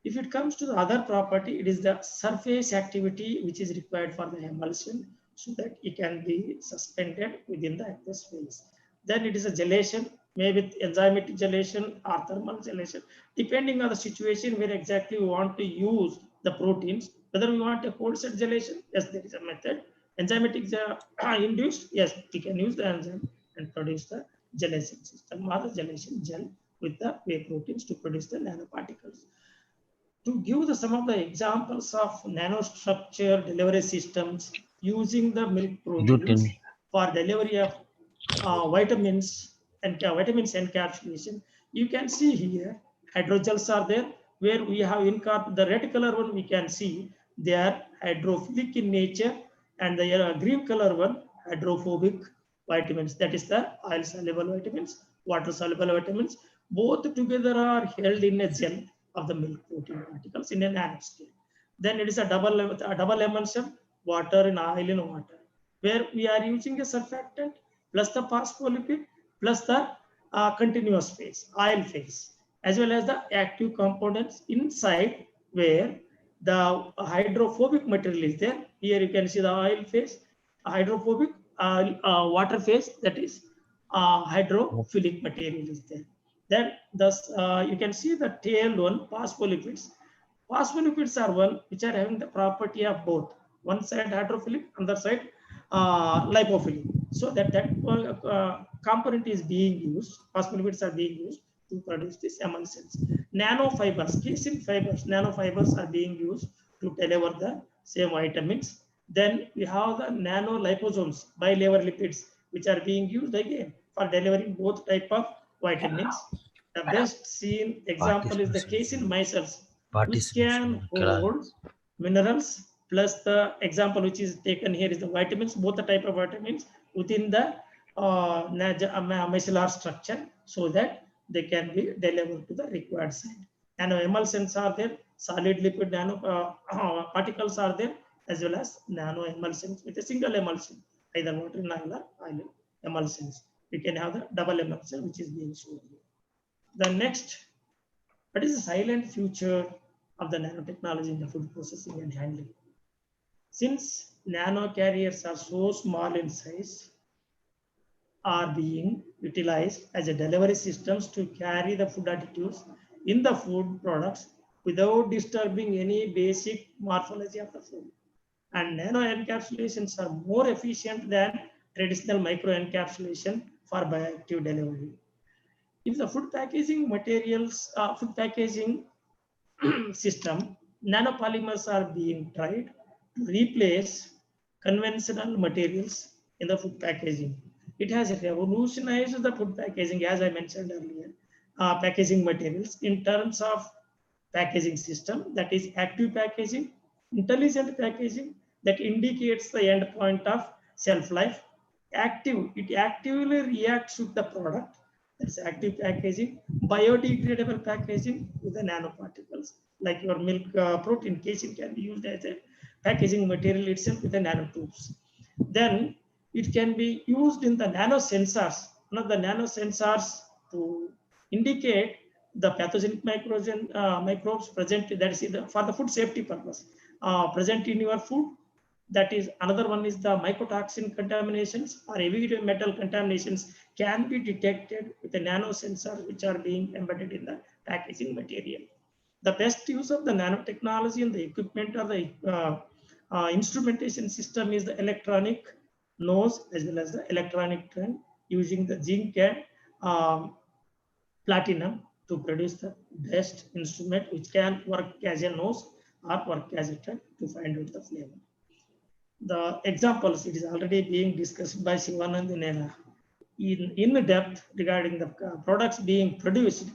If it comes to the other property, it is the surface activity which is required for the emulsion so that it can be suspended within the aqueous phase. Then it is a gelation, maybe enzymatic gelation or thermal gelation, depending on the situation where exactly we want to use the proteins. Whether we want a cold set gelation, yes, there is a method. Enzymatic induced, yes, we can use the enzyme and produce the gelation system or the gelation gel with the whey proteins to produce the nanoparticles. To give some of the examples of nanostructure delivery systems using the milk proteins for delivery of vitamins and vitamins encapsulation, you can see here hydrogels are there where we have incorporated the red color one. We can see they are hydrophilic in nature, and the green color one hydrophobic vitamins. That is the oil soluble vitamins, water soluble vitamins. Both together are held in a gel of the milk protein particles in a nanoscale. Then it is a double emulsion, water and oil in water, where we are using a surfactant plus the phospholipid plus the continuous phase, oil phase, as well as the active components inside where the hydrophobic material is there. Here you can see the oil phase, hydrophobic water phase, that is hydrophilic material is there. Then thus you can see the tail one, phospholipids. Phospholipids are one which are having the property of both. One side hydrophilic, other side lipophilic. So that component is being used, phospholipids are being used to produce these emulsions. Nanofibers, casein fibers, nanofibers are being used to deliver the same vitamins. Then we have the nanoliposomes, bilayer lipids, which are being used again for delivering both type of vitamins. The best seen example is the casein micelles, which can hold minerals, plus the example which is taken here is the vitamins, both the type of vitamins within the micellar structure, so that they can be delivered to the required site. Nano emulsions are there, solid lipid nano particles are there, as well as nano emulsions with a single emulsion, either water in oil or oil emulsions. We can have the double emulsion which is being shown here. The next, what is the silent future of the nanotechnology in the food processing and handling? Since nano carriers are so small in size, are being utilized as a delivery systems to carry the food additives in the food products without disturbing any basic morphology of the food. And nano encapsulations are more efficient than traditional micro encapsulation for bioactive delivery. In the food packaging materials, food packaging system, nanopolymers are being tried to replace conventional materials in the food packaging. It has revolutionized the food packaging, as I mentioned earlier, packaging materials in terms of packaging system, that is active packaging, intelligent packaging that indicates the end point of shelf life. Active, it actively reacts with the product, that's active packaging. Biodegradable packaging with the nanoparticles, like your milk protein casein can be used as a packaging material itself with the nanotubes. Then it can be used in the nanosensors, one of the nanosensors to indicate the pathogenic microbes present, that is for the food safety purpose, present in your food. That is another one is the mycotoxin contaminations or heavy metal contaminations can be detected with the nanosensors which are being embedded in the packaging material. The best use of the nanotechnology and the equipment or the instrumentation system is the electronic nose as well as the electronic trend using the zinc and platinum to produce the best instrument which can work as a nose or work as a trend to find out the flavor. The examples, it is already being discussed by Shivanand in depth regarding the products being produced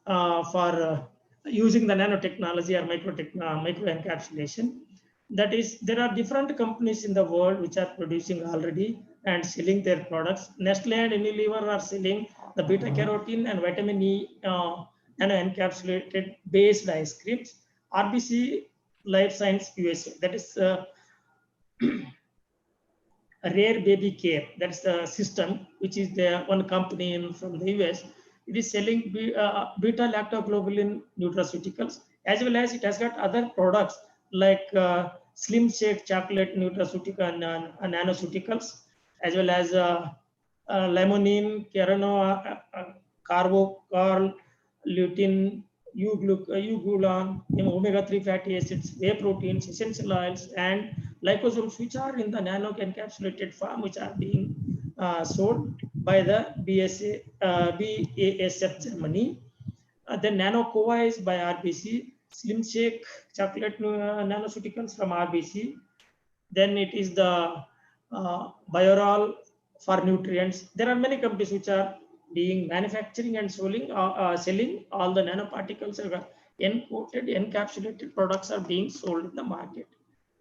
for using the nanotechnology or micro encapsulation. That is, there are different companies in the world which are producing already and selling their products. Nestle and Unilever are selling the beta carotene and vitamin E nano encapsulated based ice creams. RBC Life Science USA, that is Rare Baby Care, that's the system, which is the one company from the US. It is selling beta lactoglobulin nutraceuticals, as well as it has got other products like Slim Shake chocolate nutraceutical and nanoceuticals, as well as limonene, carbocarl, lutein, eugulan, omega-3 fatty acids, whey proteins, essential oils, and liposomes, which are in the nano encapsulated form, which are being sold by the BASF Germany. Then Nano Cova is by RBC, Slim Shake chocolate nanoceuticals from RBC. Then it is the Biorol for nutrients. There are many companies which are being manufacturing and selling all the nanoparticles, encoded, encapsulated products are being sold in the market.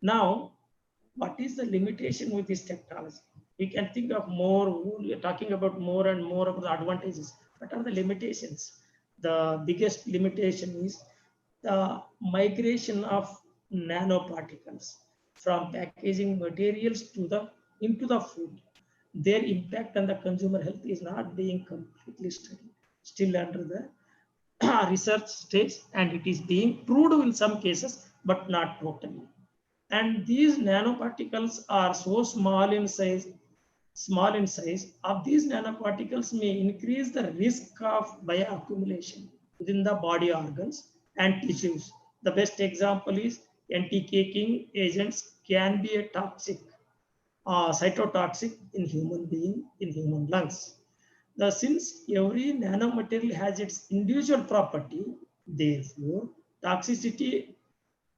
Now, what is the limitation with this technology? We can think of more, we are talking about more and more about the advantages. What are the limitations? The biggest limitation is the migration of nanoparticles from packaging materials to into the food. Their impact on the consumer health is not being completely studied, still under the research stage, and it is being proved in some cases, but not totally. And these nanoparticles are so small in size. Of these nanoparticles may increase the risk of bioaccumulation within the body organs and tissues. The best example is anti-caking agents can be a toxic, cytotoxic in human lungs. Since every nanomaterial has its individual property, therefore toxicity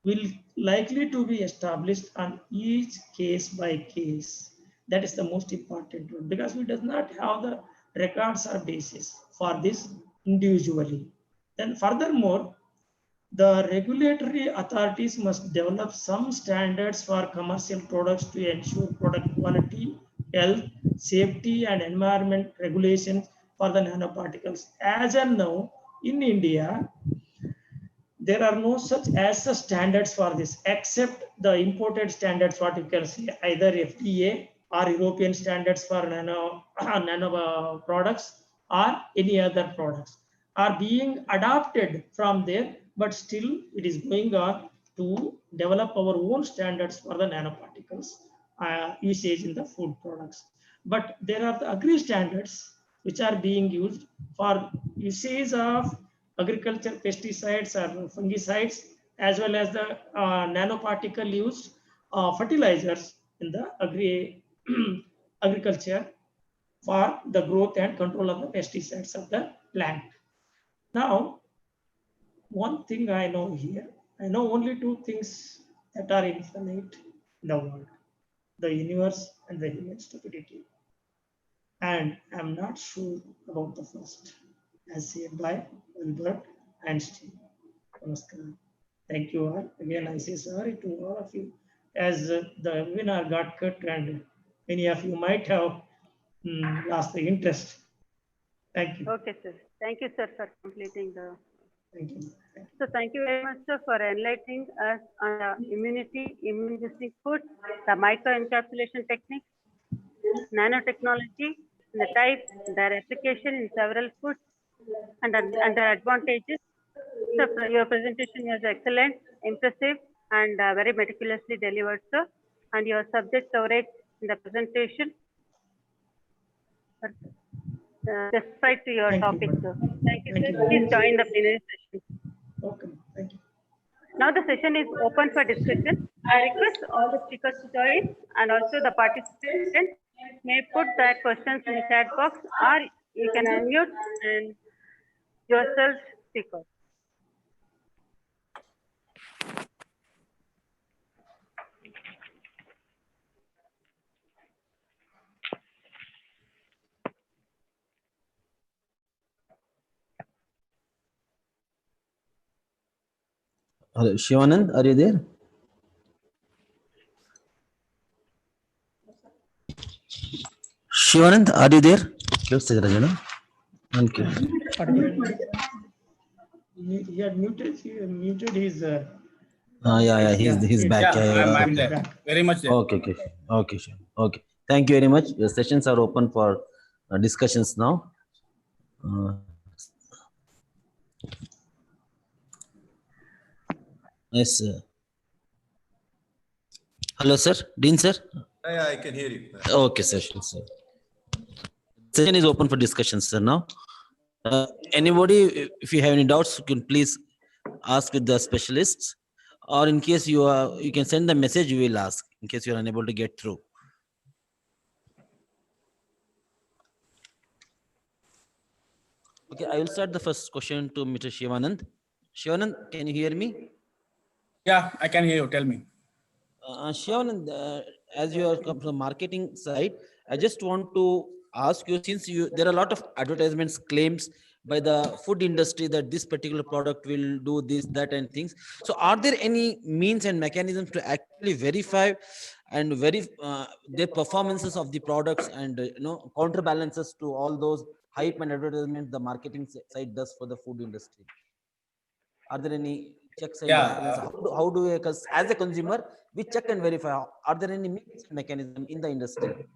will likely to be established on each case by case. That is the most important one, because we does not have the records or basis for this individually. Then furthermore, the regulatory authorities must develop some standards for commercial products to ensure product quality, health, safety, and environment regulations for the nanoparticles. As and now, in India, there are no such standards for this, except the imported standards, what you can see, either FDA or European standards for nano products or any other products are being adopted from there, but still it is going on to develop our own standards for the nanoparticles usage in the food products. But there are the agri standards which are being used for usage of agriculture pesticides or fungicides, as well as the nanoparticle used fertilizers in the agriculture for the growth and control of the pesticides of the plant. Now, one thing I know here, I know only two things that are infinite in the world: the universe and the human stupidity. And I'm not sure about the first, as said by Albert Einstein. Namaskar. Thank you all. Again, I say sorry to all of you, as the webinar got cut and many of you might have lost the interest. Thank you. Okay, sir. Thank you, sir, for completing the. Thank you. So thank you very much, sir, for enlightening us on immunity, immune boosting food, the microencapsulation technique, nanotechnology, the type, their application in several foods, and the advantages. So your presentation was excellent, impressive, and very meticulously delivered, sir. And your subject coverage in the presentation justified to your topic, sir. Thank you, sir. Please join the plenary session. Okay, thank you. Now the session is open for discussion. I request all the speakers to join, and also the participants may put their questions in the chat box, or you can unmute and yourself speaker. Hello, Shivanand, are you there? Shivanand, are you there? Okay. He had muted his. Yeah, he's back. Yeah, I'm Okay. there. Very much there. Okay, sure. Okay. Thank you very much. The sessions are open for discussions now. Yes, sir. Hello, sir. Dean, sir. Yeah, I can hear you. Okay, session, sir. Session is open for discussions, sir. Now, anybody, if you have any doubts, you can please ask with the specialists, or in case you can send the message. We will ask in case you are unable to get through. Okay, I will start the first question to Mr. Shivanand. Shivanand, can you hear me? Yeah, I can hear you. Tell me. Shivanand, as you are from the marketing side, I just want to ask you, since there are a lot of advertisements, claims by the food industry that this particular product will do this, that, and things. So, are there any means and mechanisms to actually verify and their performances of the products and counterbalances to all those hype and advertisement the marketing side does for the food industry? Are there any checks and balances? How do we, as a consumer, we check and verify? Are there any mechanism in the industry?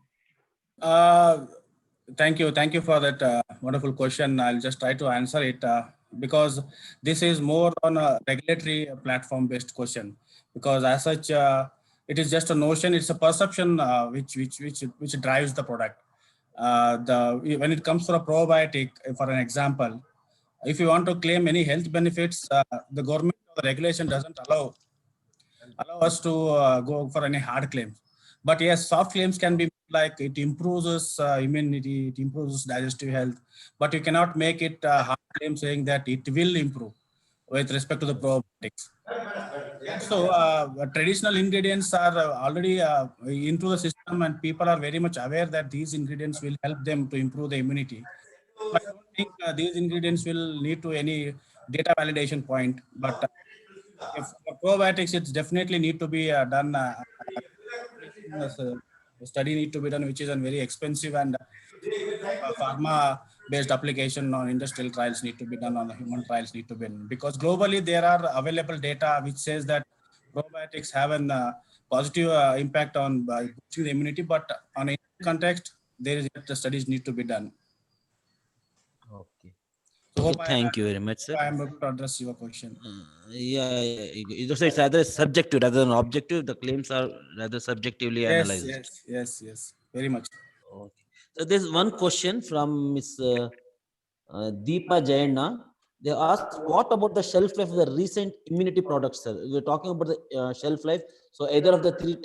Thank you for that wonderful question. I'll just try to answer it because this is more on a regulatory platform based question, because as such it is just a notion, it's a perception which drives the product. When it comes to a probiotic, for an example, if you want to claim any health benefits, the government or the regulation doesn't allow us to go for any hard claims. But yes, soft claims can be like it improves immunity, it improves digestive health, but you cannot make it a hard claim saying that it will improve with respect to the probiotics. So traditional ingredients are already into the system, and people are very much aware that these ingredients will help them to improve the immunity. So I don't think these ingredients will lead to any data validation point, but if for probiotics, it's definitely need to be done. A study need to be done, which is a very expensive and pharma-based application on industrial trials need to be done, on the human trials need to be done. Because globally, there are available data which says that probiotics have a positive impact on boosting the immunity, but on a context, there is yet the studies need to be done. Okay. So okay, thank you very much, sir. I am able to address your question. It's rather subjective rather than objective. The claims are rather subjectively analyzed. Yes, very much. Okay. So there's one question from Miss Deepa Jaina. They asked, what about the shelf life of the recent immunity products, sir? We're talking about the shelf life. So either of the three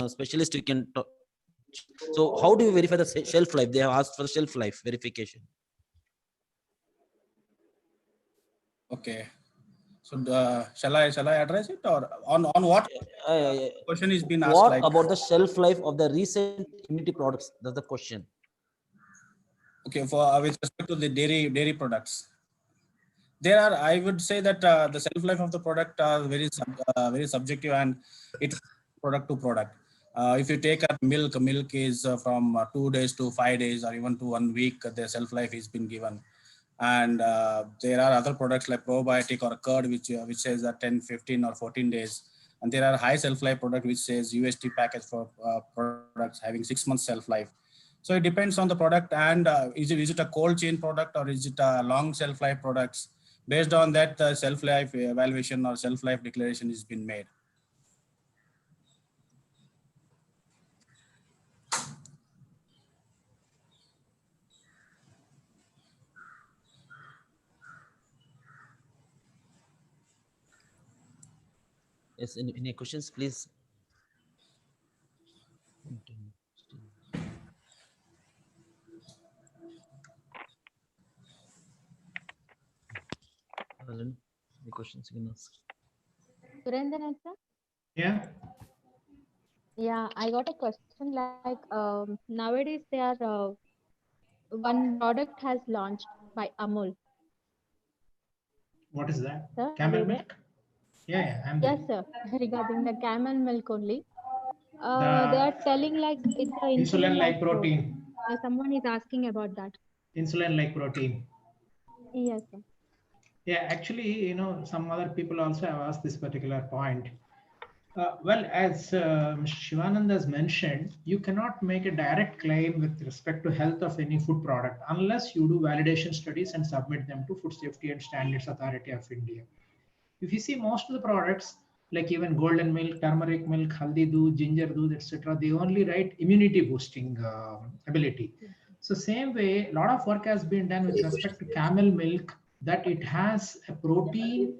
specialists you can talk. So how do you verify the shelf life? They have asked for the shelf life verification. Okay. So shall I address it, or on what question is being asked? What about the shelf life of the recent immunity products? That's the question. Okay, for with respect to the dairy products, there are, I would say that the shelf life of the product are very subjective, and it's product to product. If you take a milk is from 2 days to 5 days, or even to 1 week, the shelf life has been given. And there are other products like probiotic or curd, which says that 10, 15 or 14 days. And there are high shelf life product, which says UST package for products having 6 months shelf life. So it depends on the product, and is it a cold chain product, or is it a long shelf life products? Based on that, the shelf life evaluation or shelf life declaration has been made. Yes, any questions, please? Any questions you can ask? Surendran, sir? Yeah. Yeah, I got a question like nowadays there are one product has launched by Amul. What is that? Sir, Camel are you there? milk? Yeah, I'm there. Yes, sir. Regarding the camel milk only, they The are telling like it's a insulin-like insulin-like protein. Someone is asking about that. Insulin-like protein. Yes, sir. Yeah, actually, some other people also have asked this particular point. Well, as Mr. Shivanand has mentioned, you cannot make a direct claim with respect to health of any food product unless you do validation studies and submit them to Food Safety and Standards Authority of India. If you see most of the products, like even golden milk, turmeric milk, haldi doodh, ginger doodh, etc., they only write immunity boosting ability. So same way, a lot of work has been done with respect to camel milk, that it has a protein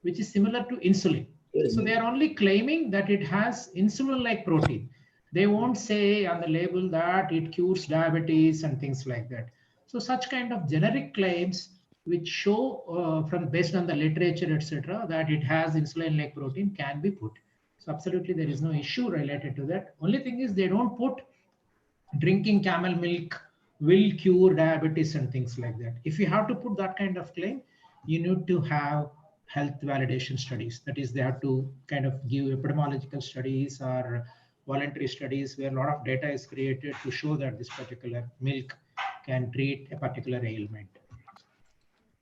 which is similar to insulin. So they are only claiming that it has insulin-like protein. They won't say on the label that it cures diabetes and things like that. So such kind of generic claims which show from based on the literature, etc., that it has insulin-like protein can be put. So absolutely there is no issue related to that. Only thing is they don't put drinking camel milk will cure diabetes and things like that. If you have to put that kind of claim, you need to have health validation studies. That is, they have to kind of give epidemiological studies or voluntary studies where a lot of data is created to show that this particular milk can treat a particular ailment.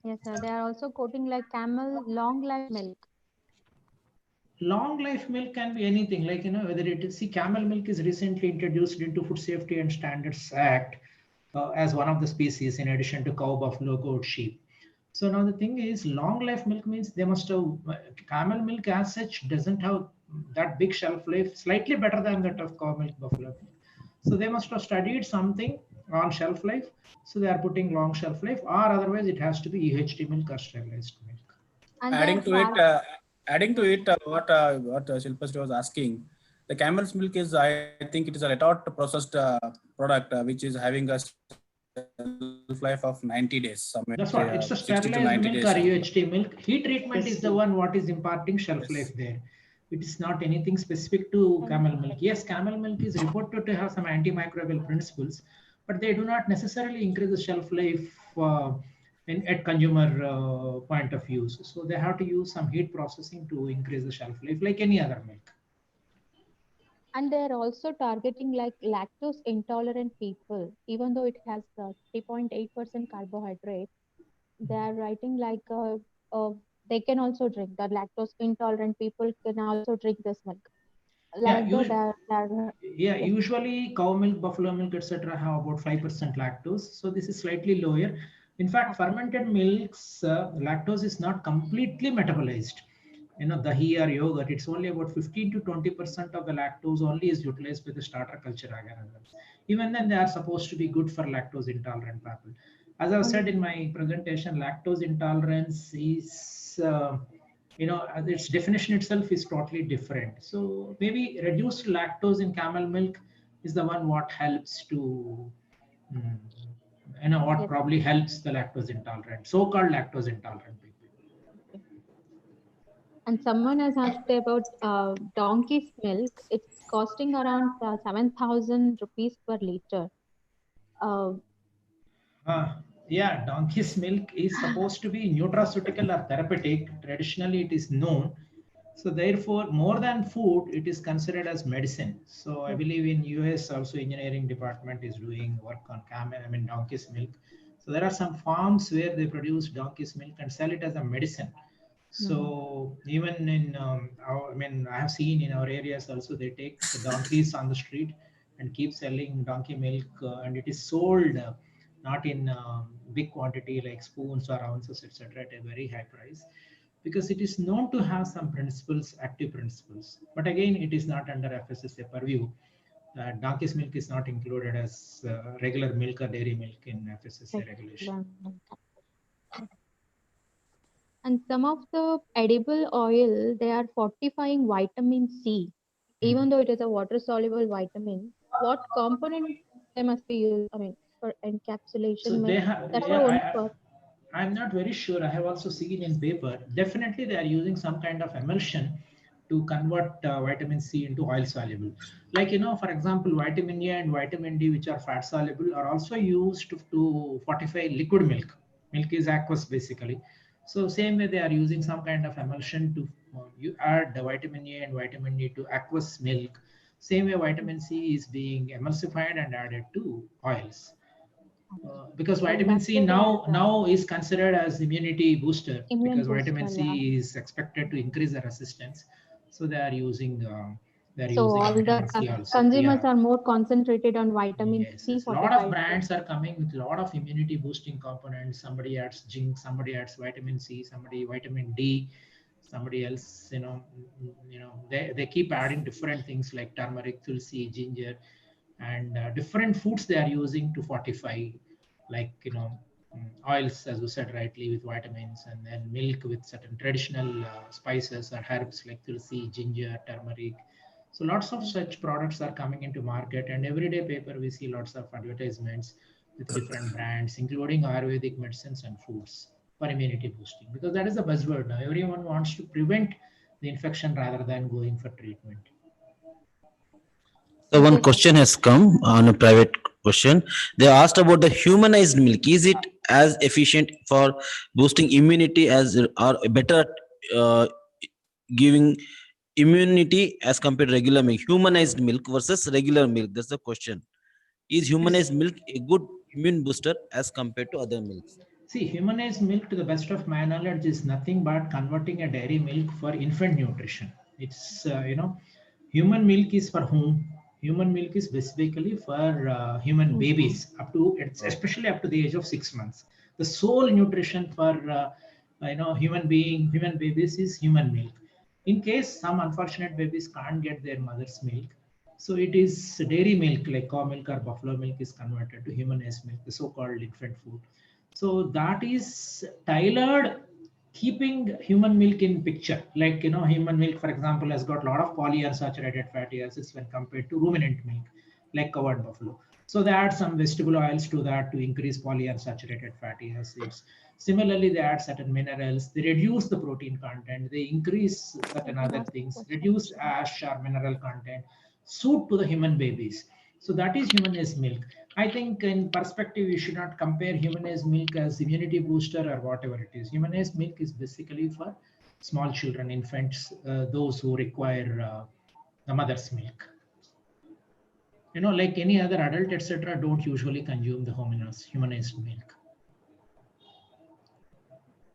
Yes, sir. They are also quoting like camel long life milk. Long life milk can be anything, like, whether it is, see, camel milk is recently introduced into Food Safety and Standards Act as one of the species in addition to cow, buffalo, goat, sheep. So now the thing is, long life milk means they must have, camel milk as such doesn't have that big shelf life, slightly better than that of cow milk, buffalo milk. So they must have studied something on shelf life. So they are putting long shelf life, or otherwise it has to be UHT milk or sterilized milk. And Adding to it, what Shilpasri was asking, the camel's milk is, I think it is a retort processed product which is having a shelf life of 90 days. That's what, it's a sterilized milk or UHT milk. Heat treatment is the one what is imparting shelf life there. It is not anything specific to camel milk. Yes, camel milk is reported to have some antimicrobial principles, but they do not necessarily increase the shelf life at consumer point of view. So they have to use some heat processing to increase the shelf life like any other milk. And they're also targeting like lactose intolerant people, even though it has 3.8% carbohydrate. They are writing like they can also drink. The lactose intolerant people can also drink this milk. Like Usually cow milk, buffalo milk, etc., have about 5% lactose. So this is slightly lower. In fact, fermented milks, lactose is not completely metabolized. Dahi or yogurt, it's only about 15 to 20% of the lactose only is utilized by the starter culture organisms. Even then, they are supposed to be good for lactose intolerant people. As I said in my presentation, lactose intolerance is, its definition itself is totally different. So maybe reduced lactose in camel milk is the one what helps to, probably helps the lactose intolerant, so-called lactose intolerant people. And someone has asked about donkey's milk. It's costing around 7,000 rupees per liter. Yeah, donkey's milk is supposed to be nutraceutical or therapeutic. Traditionally, it is known. So therefore, more than food, it is considered as medicine. So I believe in US also engineering department is doing work on donkey's milk. So there are some farms where they produce donkey's milk and sell it as a medicine. So even in, I have seen in our areas also, they take the donkeys on the street and keep selling donkey milk, and it is sold not in big quantity like spoons or ounces, etc., at a very high price, because it is known to have some principles, active principles. But again, it is not under FSSA purview. Donkey's milk is not included as regular milk or dairy milk in FSSA regulation. And some of the edible oil, they are fortifying vitamin C, even though it is a water-soluble vitamin. What component they must be used? For encapsulation. So they have. I'm not very sure. I have also seen in paper. Definitely, they are using some kind of emulsion to convert vitamin C into oil soluble. Like, for example, vitamin A and vitamin D, which are fat soluble, are also used to fortify liquid milk. Milk is aqueous basically. So same way they are using some kind of emulsion to you add the vitamin A and vitamin D to aqueous milk, same way vitamin C is being emulsified and added to oils. Because vitamin C now is considered as immunity booster, because vitamin C is expected to increase the resistance. So they are using So all the vitamin C also. consumers are more concentrated on vitamin C. A lot of brands are coming with a lot of immunity boosting components. Somebody adds zinc, somebody adds vitamin C, somebody vitamin D, somebody else, they keep adding different things like turmeric, tulsi, ginger, and different foods they are using to fortify, like oils, as you said rightly, with vitamins, and then milk with certain traditional spices or herbs like tulsi, ginger, turmeric. So lots of such products are coming into market, and everyday paper we see lots of advertisements with different brands, including Ayurvedic medicines and foods for immunity boosting, because that is the buzzword now. Everyone wants to prevent the infection rather than going for treatment. So one question has come on a private question. They asked about the humanized milk. Is it as efficient for boosting immunity as or better giving immunity as compared to regular milk? Humanized milk versus regular milk. That's the question. Is humanized milk a good immune booster as compared to other milks? See, humanized milk, to the best of my knowledge, is nothing but converting a dairy milk for infant nutrition. It's, human milk is for whom? Human milk is basically for human babies, especially up to the age of 6 months. The sole nutrition for, human babies is human milk. In case some unfortunate babies can't get their mother's milk, so it is dairy milk like cow milk or buffalo milk is converted to humanized milk, the so-called infant food. So that is tailored, keeping human milk in picture. Like, human milk, for example, has got a lot of polyunsaturated fatty acids when compared to ruminant milk, like cow and buffalo. So they add some vegetable oils to that to increase polyunsaturated fatty acids. Similarly, they add certain minerals, they reduce the protein content, they increase certain other things, reduce ash or mineral content, suit to the human babies. So that is humanized milk. I think in perspective, you should not compare humanized milk as immunity booster or whatever it is. Humanized milk is basically for small children, infants, those who require the mother's milk. Like any other adult, etc., don't usually consume the humanized milk.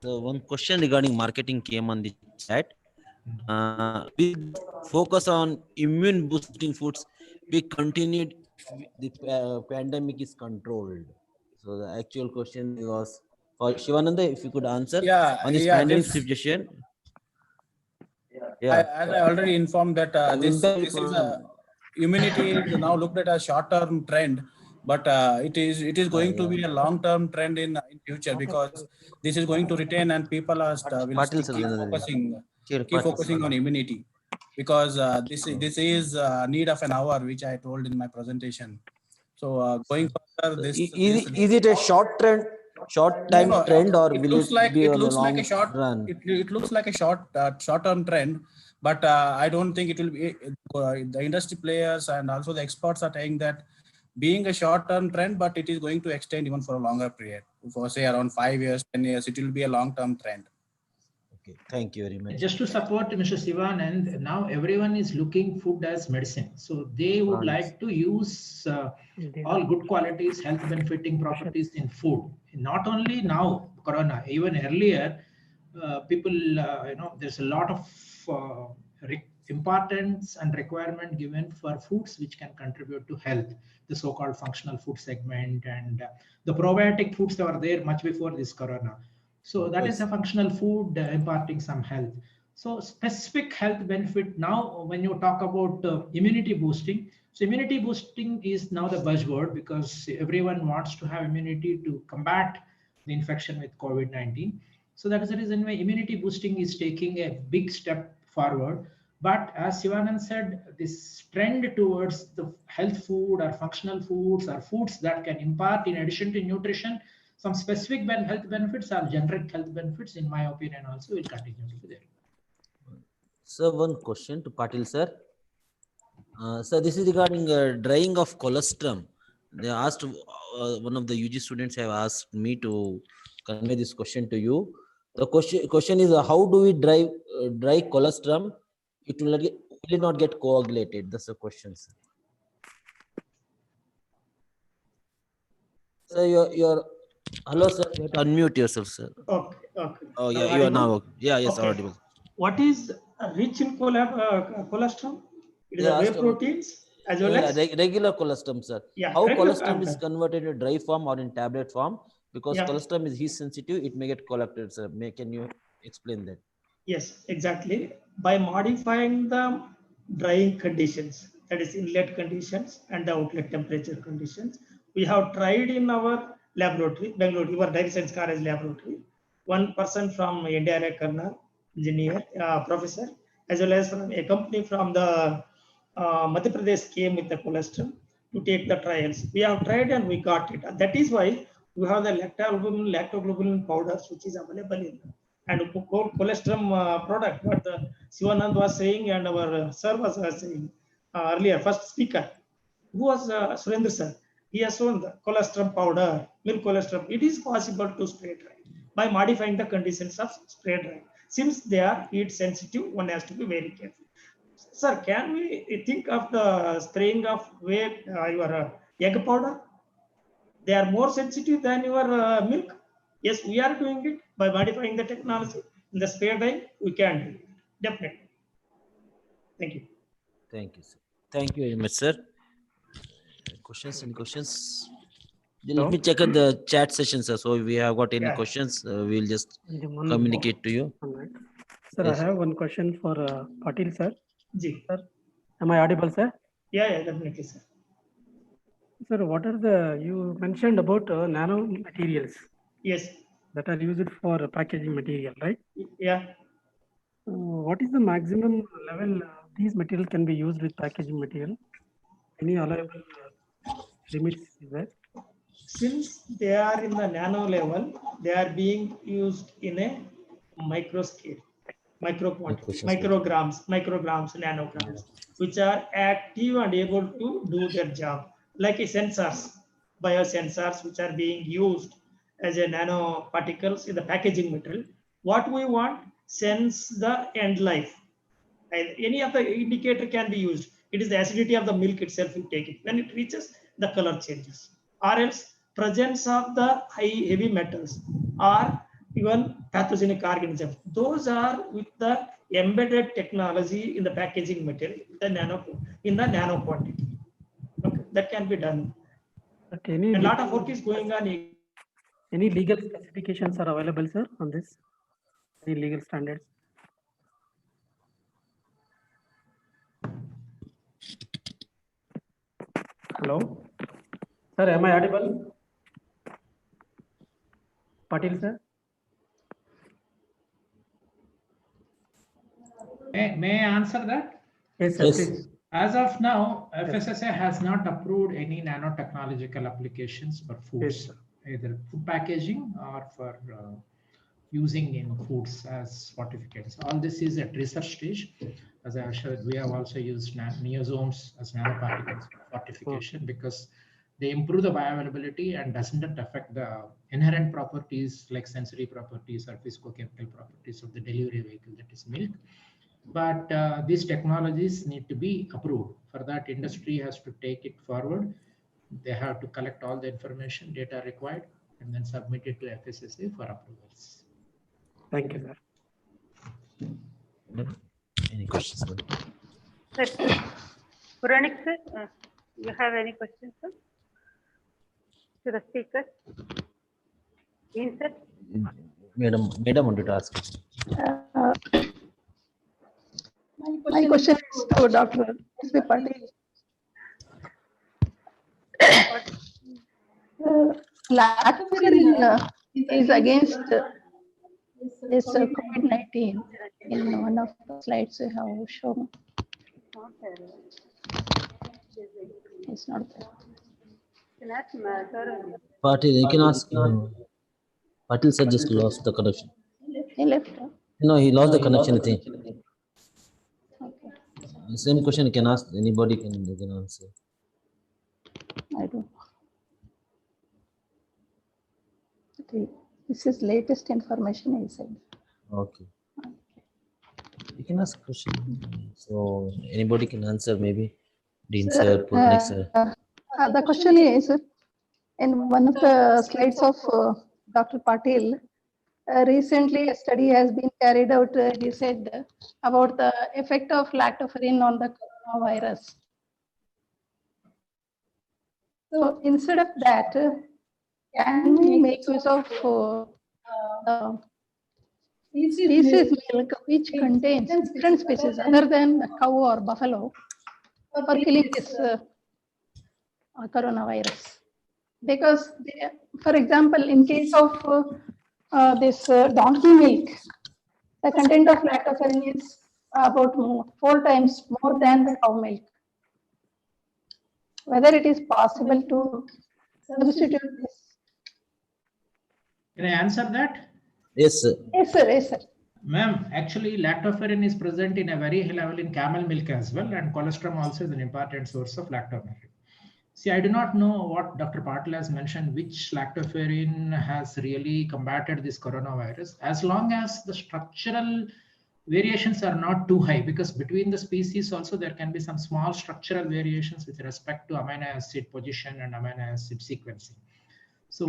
So one question regarding marketing came on the chat. We focus on immune boosting foods. We continued the pandemic is controlled. So the actual question was for Shivananda, if you could answer on this pandemic situation. As I already informed that this is immunity is now looked at a short-term trend, but it is going to be a long-term trend in future, because this is going to retain and people are will keep focusing on immunity, because this is need of an hour, which I told in my presentation. So going further, this is it a short trend? Short time trend, or will it be on a long run? It looks like a short-term trend, but I don't think it will be. The industry players and also the experts are saying that being a short-term trend, but it is going to extend even for a longer period, for say around 5 years, 10 years. It will be a long-term trend. Okay, thank you very much. Just to support Mr. Sivanand, now everyone is looking food as medicine. So they would like to use all good qualities, health benefiting properties in food. Not only now, Corona, even earlier, people, there's a lot of importance and requirement given for foods which can contribute to health, the so-called functional food segment, and the probiotic foods that were there much before this Corona. So that is a functional food imparting some health. So specific health benefit now, when you talk about immunity boosting, so immunity boosting is now the buzzword, because everyone wants to have immunity to combat the infection with COVID-19. So that is the reason why immunity boosting is taking a big step forward. But as Sivanand said, this trend towards the health food or functional foods or foods that can impart, in addition to nutrition, some specific health benefits or generic health benefits, in my opinion, also will continue to be there. So one question to Patil sir. So this is regarding drying of colostrum. They asked, one of the UG students have asked me to convey this question to you. The question is, how do we dry dry colostrum, it will not get coagulated. That's the question, sir. Sir, your hello, sir. You have to unmute yourself, sir. Okay, okay. Oh yeah, Now you are audible? now. Yeah, yes, Okay. audible. What is rich in colostrum? It is They a whey asked about proteins as well as regular colostrum, sir. yeah, How regular colostrum is converted to dry form or in tablet form? Because Yeah. colostrum is heat sensitive, it may get coagulated, sir. Can you explain that? Yes, exactly. By modifying the drying conditions, that is inlet conditions and the outlet temperature conditions, we have tried in our laboratory, Bangalore, your dairy science college laboratory. One person from India, Karnal, engineer, professor, as well as from a company from the Madhya Pradesh came with the colostrum to take the trials. We have tried and we got it. That is why we have the lactoglobulin powders, which is available in and colostrum product, what Sivanand was saying and our sir was saying earlier, first speaker, who was Surendra sir. He has shown the colostrum powder, milk colostrum. It is possible to spray dry by modifying the conditions of spray dry. Since they are heat sensitive, one has to be very careful. Sir, can we think of the spraying of your egg powder? They are more sensitive than your milk. Yes, we are doing it by modifying the technology. In the spare time, we can do it. Definitely. Thank you. Thank you, sir. Thank you very much, sir. Questions? Any questions? Let me check at the chat session, sir. So if we have got any questions, we'll just communicate to you. Sir, Yes. I have one question for Patil, sir. Ji. Sir, am I audible, sir? Yeah, definitely, sir. Sir, what are you mentioned about nano materials? Yes. That are used for packaging material, right? Yeah. What is the maximum level these materials can be used with packaging material? Any allowable limits is there? Since they are in the nano level, they are being used in a micro scale, micro quantity, micrograms, nanograms, which are active and able to do their job, like a sensors, biosensors, which are being used as a nanoparticles in the packaging material. What we want, sense the end life. And any of the indicator can be used. It is the acidity of the milk itself you take it. When it reaches, the color changes. Or else presence of the heavy metals or even pathogenic organisms. Those are with the embedded technology in the packaging material, in the nano quantity. Okay, that can be done. But A lot of work is going on. Any legal specifications are available, sir, on this? Any legal standards? Hello? Sir, am I audible? Patil, sir? May I answer that? Yes, sir, please. As of now, FSSA has not approved any nanotechnological applications for foods, either food packaging or for using in foods as fortifications. All this is at research stage. As I showed, we have also used neosomes as nanoparticles for fortification because they improve the bioavailability and doesn't affect the inherent properties like sensory properties or physicochemical properties of the delivery vehicle, that is milk. But these technologies need to be approved. For that, industry has to take it forward. They have to collect all the information, data required, and then submit it to FSSA for approvals. Thank you, sir. Any questions? Sir, Puranik sir, you have any questions, sir? To the speaker? Sir? Madam wanted to ask. My question is to Dr. S.B. Patil. Last year is against this COVID-19 in one of the slides you have shown. It's not there. Patil, you can ask. Patil sir just lost the connection. He left. No, he lost the connection, I think. Okay. The same question you can ask, anybody can answer. I don't know. Okay. This is latest information, he said. Okay. You can ask a question. So anybody can answer, maybe. Dean sir, Purnik sir. The question is, in one of the slides of Dr. Patil, recently a study has been carried out, he said, about the effect of lactoferrin on the coronavirus. So instead of that, can we make use of species milk which contains different species other than the cow or buffalo for killing this coronavirus? Because, for example, in case of this donkey milk, the content of lactoferrin is about 4 times more than the cow milk. Whether it is possible to substitute this? Can I answer that? Yes, sir. Yes, sir. Yes, sir. Ma'am, actually lactoferrin is present in a very high level in camel milk as well, and colostrum also is an important source of lactoferrin. See, I do not know what Dr. Patil has mentioned, which lactoferrin has really combated this coronavirus, as long as the structural variations are not too high, because between the species also there can be some small structural variations with respect to amino acid position and amino acid sequencing. So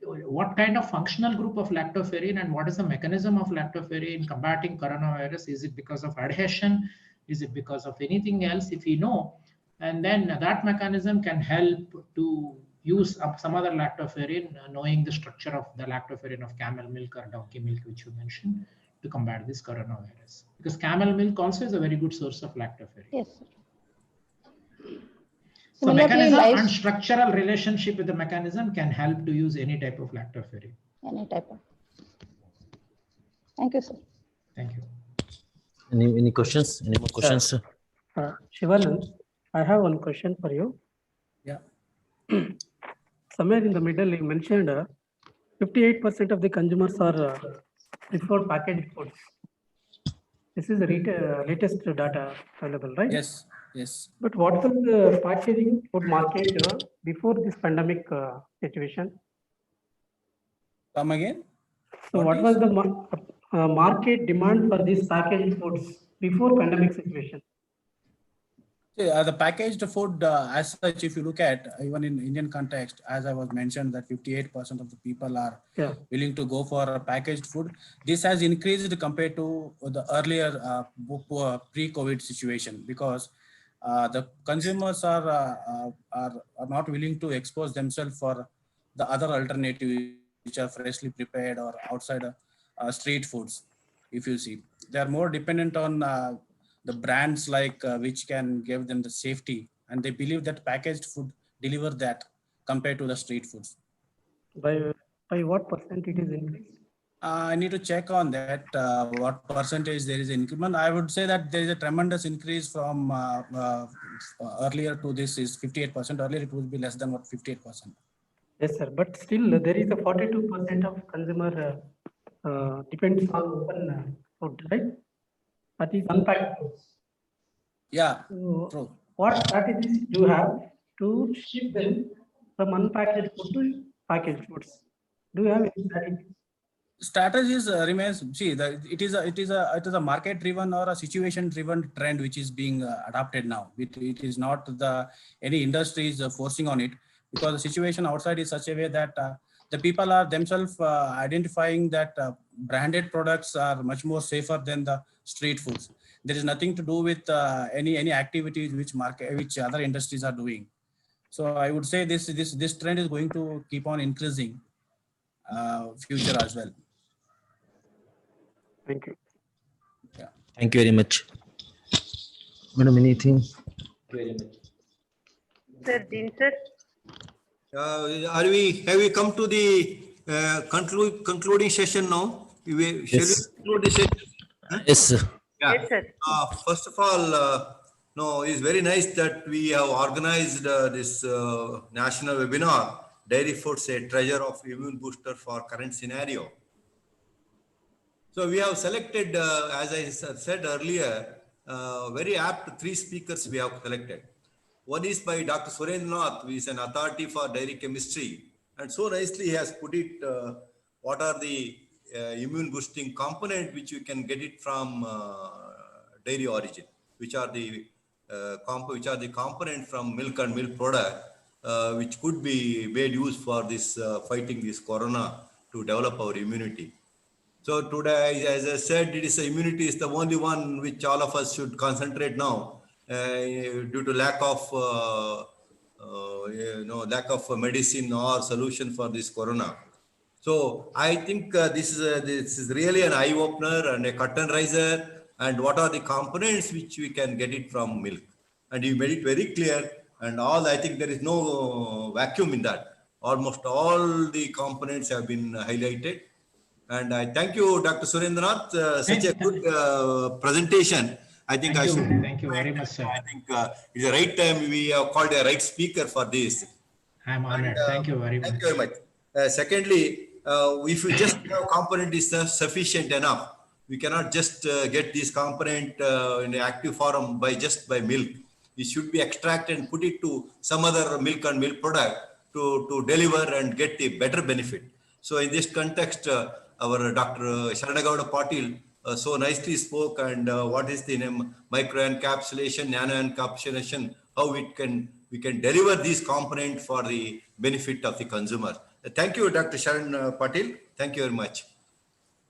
what kind of functional group of lactoferrin and what is the mechanism of lactoferrin combating coronavirus? Is it because of adhesion? Is it because of anything else? If we know, and then that mechanism can help to use some other lactoferrin, knowing the structure of the lactoferrin of camel milk or donkey milk, which you mentioned, to combat this coronavirus. Because camel milk also is a very good source of lactoferrin. Yes, sir. So mechanism and structural relationship with the mechanism can help to use any type of lactoferrin. Any type of. Thank you, sir. Thank you. Any questions? Any more questions, sir? Shivanand, I have one question for you. Yeah. Somewhere in the middle, you mentioned 58% of the consumers are preferred packaged foods. This is the latest data available, right? Yes. Yes. But what was the packaging food market before this pandemic situation? Come again? So what was the market demand for these packaged foods before pandemic situation? The packaged food, as such, if you look at even in Indian context, as I was mentioned, that 58% of the people are willing to go for a packaged food. This has increased compared to the earlier pre-COVID situation, because the consumers are not willing to expose themselves for the other alternatives which are freshly prepared or outside street foods. If you see, they are more dependent on the brands like which can give them the safety, and they believe that packaged food deliver that compared to the street foods. By what percent it is increased? I need to check on that, what percentage there is increment. I would say that there is a tremendous increase from earlier to this is 58%. Earlier it would be less than 58%. Yes, sir. But still there is a 42% of consumer depends on open food, right? That is unpacked foods. Yeah, so true. What strategies do you have to shift them from unpackaged food to packaged foods? Do you have any strategies? Strategies remains. See, it is a market driven or a situation driven trend which is being adopted now. It is not any industries forcing on it, because the situation outside is such a way that the people are themselves identifying that branded products are much more safer than the street foods. There is nothing to do with any activities which other industries are doing. So I would say this trend is going to keep on increasing future as well. Thank you. Yeah. Thank you very much. Madam, anything? Sir, Dean sir. Have we come to the concluding session now? Shall we conclude the session? Huh? Yes, sir. Yeah. Yes, sir. First of all, no, it's very nice that we have organized this national webinar, Dairy Foods, a Treasure of Immuno-Boosters for current scenario. So we have selected, as I said earlier, very apt 3 speakers we have selected. One is by Dr. Surendranath, who is an authority for dairy chemistry. And so nicely he has put it, what are the immune boosting component which you can get it from dairy origin, which are the component from milk and milk product, which could be made use for this fighting this corona to develop our immunity. So today, as I said, immunity is the only one which all of us should concentrate now, due to lack of lack of medicine or solution for this corona. So I think this is really an eye opener and a curtain riser. And what are the components which we can get it from milk? And you made it very clear. And I think there is no vacuum in that. Almost all the components have been highlighted. And I thank you, Dr. Surendranath, such a good presentation. I think Thank you very much, sir. I think it's the right time we have called a right speaker for this. I'm honored. Thank you very much. Thank you very much. Secondly, if you just have component is sufficient enough. We cannot just get this component in the active form by milk. It should be extracted and put it to some other milk and milk product to deliver and get the better benefit. So in this context, our Dr. Sharanagowda Patil so nicely spoke, and what is the name, microencapsulation, nanoencapsulation, how we can deliver these components for the benefit of the consumer. Thank you, Dr. Sharan Patil. Thank you very much.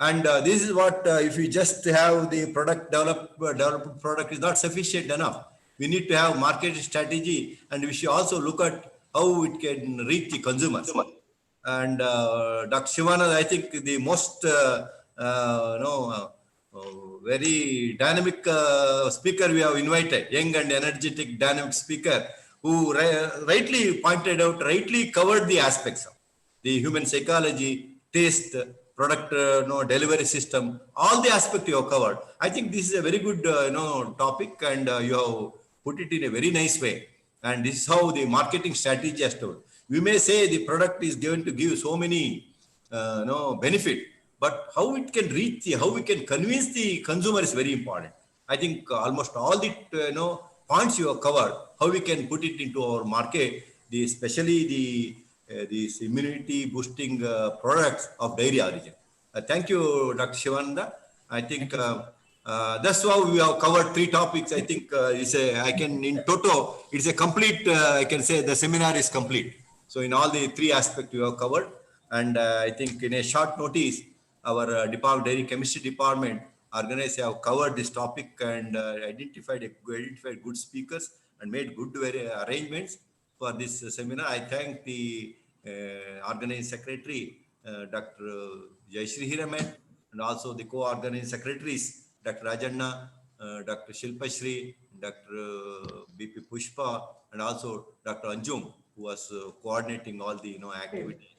And this is what, if we just have the product developed product is not sufficient enough. We need to have market strategy, and we should also look at how it can reach the consumers. And Dr. Shivanand, I think the most very dynamic speaker we have invited, young and energetic dynamic speaker, who rightly pointed out, rightly covered the aspects of the human psychology, taste, product delivery system, all the aspects you have covered. I think this is a very good topic, and you have put it in a very nice way. And this is how the marketing strategy has told. We may say the product is going to give so many benefit, but how it can reach how we can convince the consumer is very important. I think almost all the points you have covered, how we can put it into our market, especially these immunity boosting products of dairy origin. Thank you, Dr. Shivananda. I think that's how we have covered 3 topics. I think in toto, it's a complete, I can say the seminar is complete. So in all the 3 aspects you have covered. And I think in a short notice, our dairy chemistry department organized have covered this topic and identified good speakers and made good arrangements for this seminar. I thank the organizing secretary, Dr. Jayashree Hiraman, and also the co-organizing secretaries, Dr. Rajanna, Dr. Shilpa Shri, Dr. BP Pushpa, and also Dr. Anjum, who was coordinating all the activities.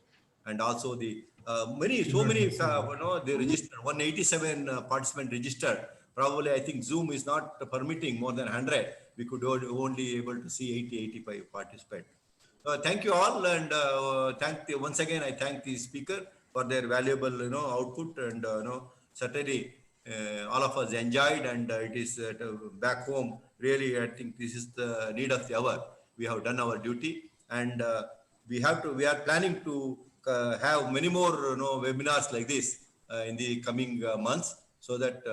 And also the they registered 187 participants registered. Probably I think Zoom is not permitting more than 100. We could only able to see 80-85 participants. Thank you all, and once again I thank the speaker for their valuable output, and certainly all of us enjoyed, and it is back home. Really, I think this is the need of the hour. We have done our duty, and we are planning to have many more webinars like this in the coming months, so that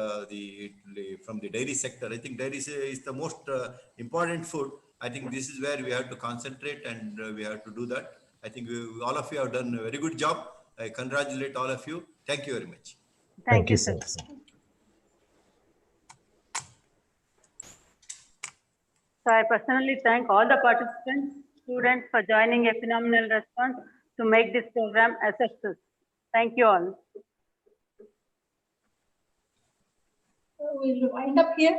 from the dairy sector, I think dairy is the most important food. I think this is where we have to concentrate, and we have to do that. I think all of you have done a very good job. I congratulate all of you. Thank you very much. Thank you, sir. So I personally thank all the participants, students for joining a phenomenal response to make this program a success. Thank you all. We'll wind up here.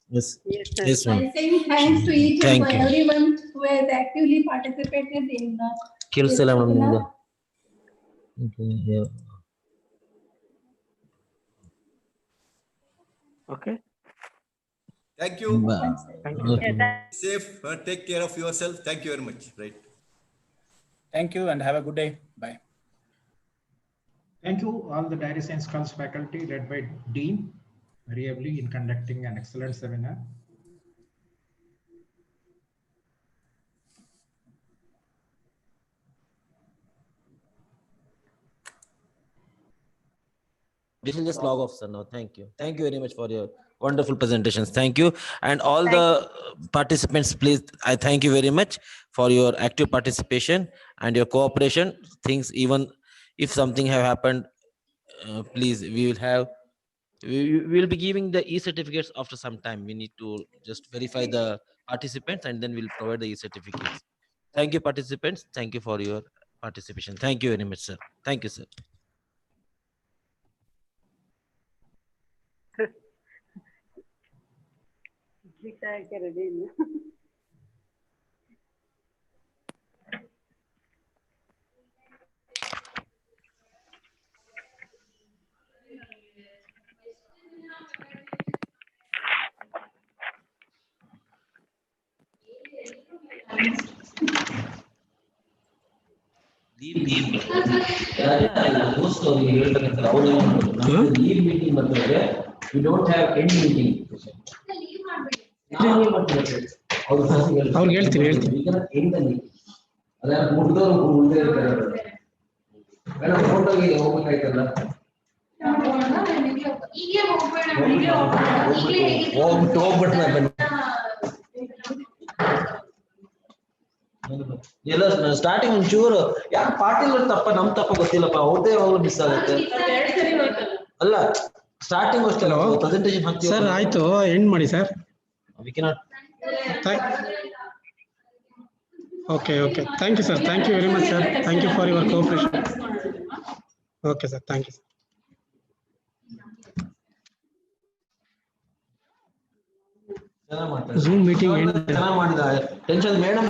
Yes. Yes, I'm saying thanks to each and everyone who has actively participated in this webinar. Okay. Thank you. Thank you. Safe. Take care of yourself. Thank you very much. Right. Thank you and have a good day. Bye. Thank you all the Dairy Science College faculty led by Dean very ably in conducting an excellent seminar. This will just log off, sir. Now, thank you. Thank you very much for your Wonderful presentations. Thank you. And all the participants, please, I thank you very much for your active participation and your cooperation. Things, even if something have happened, please, we will be giving the e-certificates after some time. We need to just verify the participants and then we'll provide the e-certificates. Thank you, participants. Thank you for your participation. Thank you very much, sir. Thank you, sir. We don't have any meeting. ಅವ್ರಿಗೆ ಹೇಳ್ತೀನಿ ಹೋಗ್ಬೇಕಾಯ್ತಲ್ಲ ಹೋಗ್ಬಿಟ್ಟು ಎಲ್ಲ starting ಒಂಚೂರು ಯಾಕೆ ಪಾಟೀಲ್ ತಪ್ಪ ನಮ್ ತಪ್ಪ ಗೊತ್ತಿಲ್ಲಪ್ಪ ಅವ್ರದೇ ಯಾವಾಗಲೂ ಮಿಸ್ ಆಗುತ್ತೆ ಅಲ್ಲ ಸ್ಟಾರ್ಟಿಂಗ್ ಅಷ್ಟೇ ಪ್ರೆಸೆಂಟೇಷನ್ ಸರ್ ಆಯ್ತು ಎಂಡ್ ಮಾಡಿ sir. We cannot. Okay, okay. Thank you, sir. Thank you very much, sir. Thank you for your cooperation. Okay, sir. Thank you, sir. Zoom meeting end. ಚೆನ್ನಾಗಿ ಮಾಡಿದ tension madam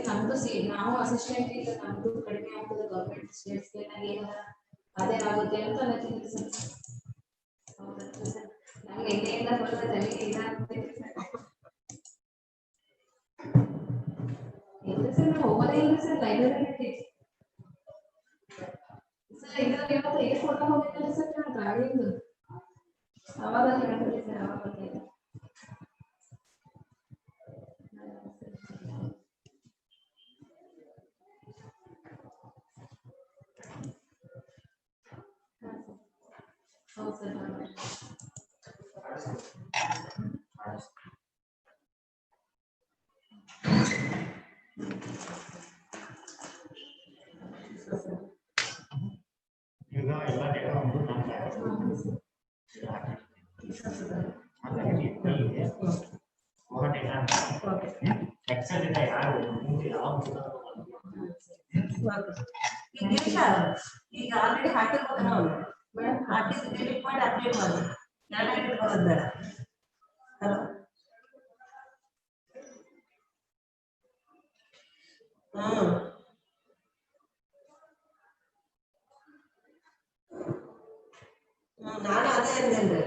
ನಮ್ದು ನಾವು assistant ಈಗ ನಮ್ದು ಕಡಿಮೆ ಆಗ್ತದೆ ಗೌರ್ಮೆಂಟ್ ಸ್ಟೇಟ್ಸ್ ಅದೇ ಆಗುತ್ತೆ ಅಂತ ಅನ್ನಿಸ್ತಿದೆ ಸರ್. ಹೌದಾ ಸರ್, ನಮ್ಗೆ ಎಣ್ಣೆಯಿಂದ ಬರೋದು ತಲೆಗೆ ಇದಾಗ್ತೈತೆ ಸರ್. ಇಲ್ಲ ಸರ್, ನಾವು ಹೋಗೋದೇ ಇಲ್ಲ ಸರ್ ಲೈಬ್ರರಿ ಸರ್. ಇದ್ರಲ್ಲಿ ಇವತ್ತು ಎಷ್ಟು ಫೋಟೋ ಹೋಗಿದ್ದಾರೆ ಸರ್ ನಾನು ಗಾಡಿಯಿಂದ ಅವಾಗ ಹೇಳ್ತೀವಿ ಸರ್. ಅವಾಗ ಹೌದು ಸರ್. ಈಗ ಎಲ್ಲ ಡೇಟಾ ಒಂದು ಎಕ್ಸೆಲ್ ಇಂದ ಯಾರು ಈಗ ಆಲ್ರೆಡಿ ಹಾಕಿರ್ಬೋದು ನಾವು ಮೇಡಮ್, ಹಾಕಿದ್ದು ಡಿಲೀಟ್ ಮಾಡಿ ಅಪ್ಡೇಟ್ ಮಾಡಿ ನಾನು ಇಟ್ಕೊಳ್ಳೋದು ಬೇಡ. ಹಲೋ ನಾನು ಅದೇ ಅಂದೇನ್ರಿ.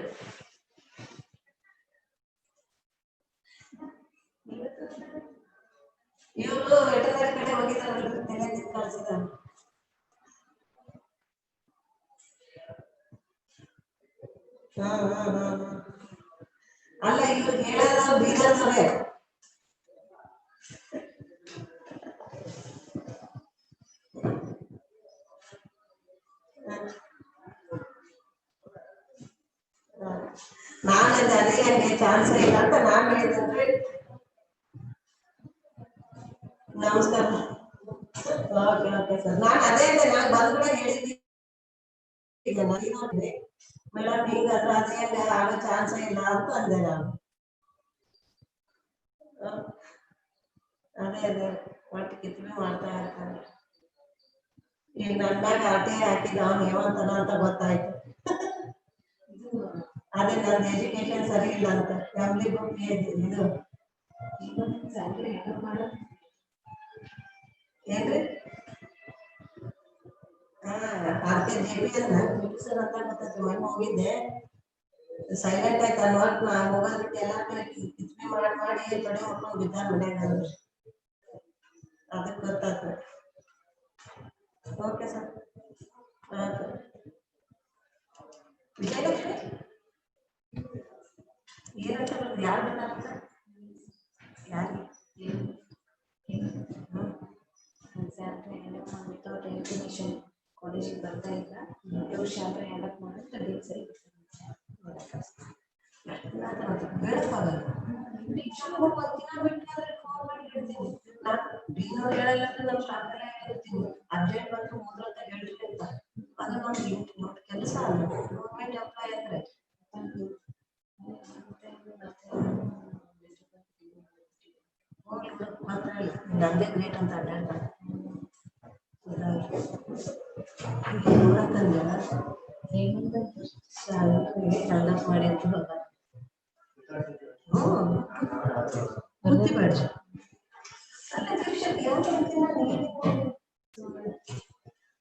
ಇವರು ವೆಟರ್ನರಿ ಕಡೆ ಹೋಗಿದ್ದಾರಲ್ಲ, ತಲೆ ಕಳಿಸಿದ. ಅಲ್ಲ ಇವ್ರು ಹೇಳೋದು ಬೀದರ್ನವೇ. ನಾನು ಅದೇ ಚಾನ್ಸ್ ಇಲ್ಲ ಅಂತ ನಾನು ಹೇಳಿದ್ರೆ. ನಮಸ್ಕಾರ. ಓಕೆ ಓಕೆ ಸರ್, ನಾನು ಅದೇ ಅಂದೆ, ನಾನು ಬಂದ್ಬಿಡ ಹೇಳಿದ್ದೀನಿ ಮೇಡಮ್, ಈಗ ಅದೇ ಆಗೋ ಚಾನ್ಸ್ ಇಲ್ಲ ಅಂತ ಅಂದೆ ನಾನು. ಅದೇ ಅದೇ ಒಟ್ಟು ಕಿತ್ನೆ ಮಾಡ್ತಾ ಇರ್ತಾರೆ. ಈಗ ನನ್ನ ಮ್ಯಾಗ ಆಟೆ ಹಾಕಿದ ಅವ್ನು ಹೇವಂತನ ಅಂತ ಗೊತ್ತಾಯ್ತು. ಅದೇ ನನ್ನ ಎಜುಕೇಶನ್ ಸರಿ ಇಲ್ಲ ಅಂತ ಫ್ಯಾಮಿಲಿ ಗ್ರೂಪ್ ಇದು ಏನ್ರಿ? ಅದಕ್ಕೆ JPS ಸರ್ ಅಂತ ಗೊತ್ತಾಯ್ತು. ಮೊನ್ನೆ ಹೋಗಿದ್ದೆ, ಸೈಲೆಂಟ್ ಆಯ್ತು ನೋಟ್ ಮೊಬೈಲ್ ಬಿಟ್ಟು ಎಲ್ಲ ಕಡೆ ಕಿತ್ನೆ ಮಾಡಿ ಕಡೆ ಹೊಡ್ಕೊಂಡು ಬಿದ್ದಾರ ಮನ್ಯಾಗ. ಅದಕ್ಕೆ ಗೊತ್ತಾಯ್ತು. Okay sir. ವಿಜಯಲಕ್ಷ್ಮಿ ಏನಂತ ಯಾರು ಬೇಕಾಗುತ್ತೆ? ಯಾರಿಗೆ? ವಿತೌಟ್ ಇನ್ಫಾರ್ಮೇಶನ್ ಕಾಲೇಜಿಗೆ ಬರ್ತಾ ಇಲ್ಲ, ಇವ್ರು ಶಾಲೆ ಹೆಂಡಕ್ ಮಾಡಿದ್ರೆ ಡೇಟ್ ಸರಿ ಹೇಳಕ್ಕಾಗಲ್ಲ. ಡೀನವ್ರು ಹೇಳಲ್ಲ, ನಾವು ಶಾಲೆ ಹೇಳ್ತೀನಿ ಅರ್ಜೆಂಟ್ ಬಂದು ಮೊದಲು ಹೇಳ್ರಿ ಅಂತ. ಅದು ನೋಡಿ ಕೆಲಸ ಅಲ್ಲ, ಗೌರ್ಮೆಂಟ್ ಎಂಪ್ಲಾಯ್ ಅಂದ್ರೆ ನಂದೇ ಗ್ರೇಟ್ ಅಂತ ಅಡ್ಡಾಡ್ತಾರೆ. ಡೆವಲಪ್ ಮಾಡಿ ಅಂತ ಬುದ್ಧಿ ಬೇಡ.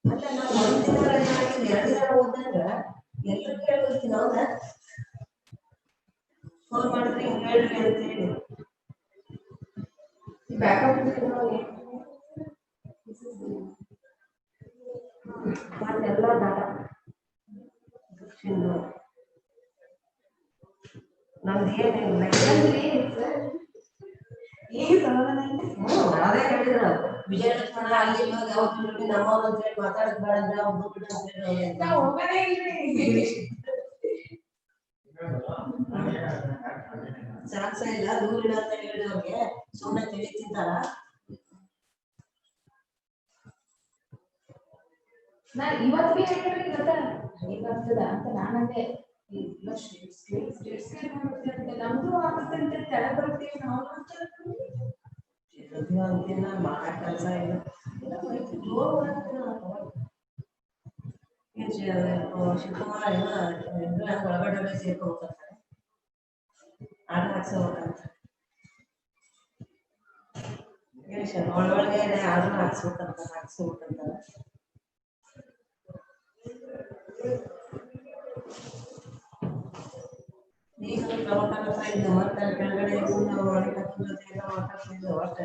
ಮತ್ತೆ ನಾವು 1 ದಿನ ರಜೆ ಹಾಕಿ 2 ದಿನ ಹೋದಾಗ ಎಲ್ಲರೂ ಕೇಳ್ಕೊಳ್ತೀನಿ. ಹೌದಾ? ಫೋನ್ ಮಾಡಿದ್ರೆ ಹಿಂಗೆ ಹೇಳ್ರಿ ಅಂತ ಹೇಳಿ ಬ್ಯಾಕಪ್ ಮತ್ತೆಲ್ಲ ಡಾಟಾ ನಮ್ದು ಏನಿಲ್ಲ. ಅದೇ ಹೇಳಿದ್ರು ವಿಜಯಲಕ್ಷ್ಮಣ ಅಲ್ಲಿ ಇವಾಗ ಯಾವತ್ತು ನಮ್ಮವ್ರು ಅಂತ ಹೇಳಿ ಮಾತಾಡಕ್ ಬೇಡ ಅಂದ್ರೆ ಸಾಕ್ಸ ಇಲ್ಲ, ದೂರ ಇಡ ಅಂತ ಹೇಳಿದವ್ರಿಗೆ ಸುಮ್ಮನೆ ತಿಳಿತಿದ್ದಾರ. ನಾನು ಇವತ್ತಿಗೆ ಹೇಳಿದ್ರೆ ಗೊತ್ತಾ ಹೇಗಾಗ್ತದ ಅಂತ ನಾನಂದೆ. ನಮ್ದು ಆಗುತ್ತೆ ಅಂತ ಕೆಳಗೆ ಬರ್ತೀವಿ ನಾವು ಅಂತಿನ ಮಾಡಕ್ ಕೆಲಸ ಇಲ್ಲ. ಶಿವಕುಮಾರ್ ಒಳಗಡೆ ಸೇರ್ಕೋತಾರೆ ಆಟ ಆಡ್ಸೋಕಂತ. ಒಳಗಡೆ ಆರ್ಡರ್ ಹಾಕ್ಸ್ಬೇಕಂತ ನೀನು ಪ್ರವಕರ ಹತ್ರ ಇದ್ದ ಮತ್ತೆ ಕೆಳಗಡೆ ನಾವು ಒಳಗೆ ಮಾತಾಡ್ತಿದ್ದ ಒಟ್ಟೆ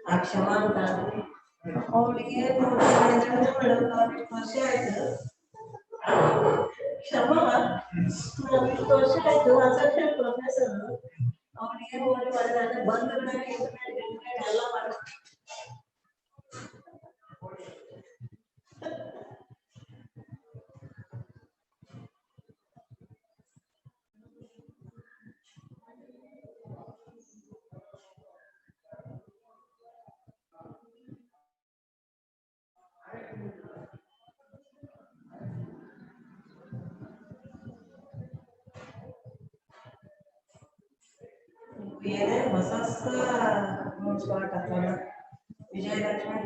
ಆ ಕ್ಷಮ ಅಂತ ಅವಳಿಗೆ ವರ್ಷ ಆಯ್ತು ಕ್ಷಮ ಇಷ್ಟು ವರ್ಷ ಆಯ್ತು ಅಸೋಸಿಯೇಟ್ ಪ್ರೊಫೆಸರ್ ಅವನಿಗೆ ನೋಡಿ ಮಾಡಿದ್ರೆ ಬಂದ ಎಲ್ಲ ಮಾಡ ಏನೇ ಹೊಸ ನೋಡ್ಸ್ಕೊಳಕತ್ತಾರ ವಿಜಯಲಕ್ಷ್ಮಿ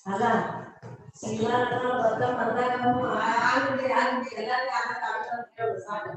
ಅಲ್ಲ ಬಂದಾಗ ಎಲ್ಲ ಸಾಕು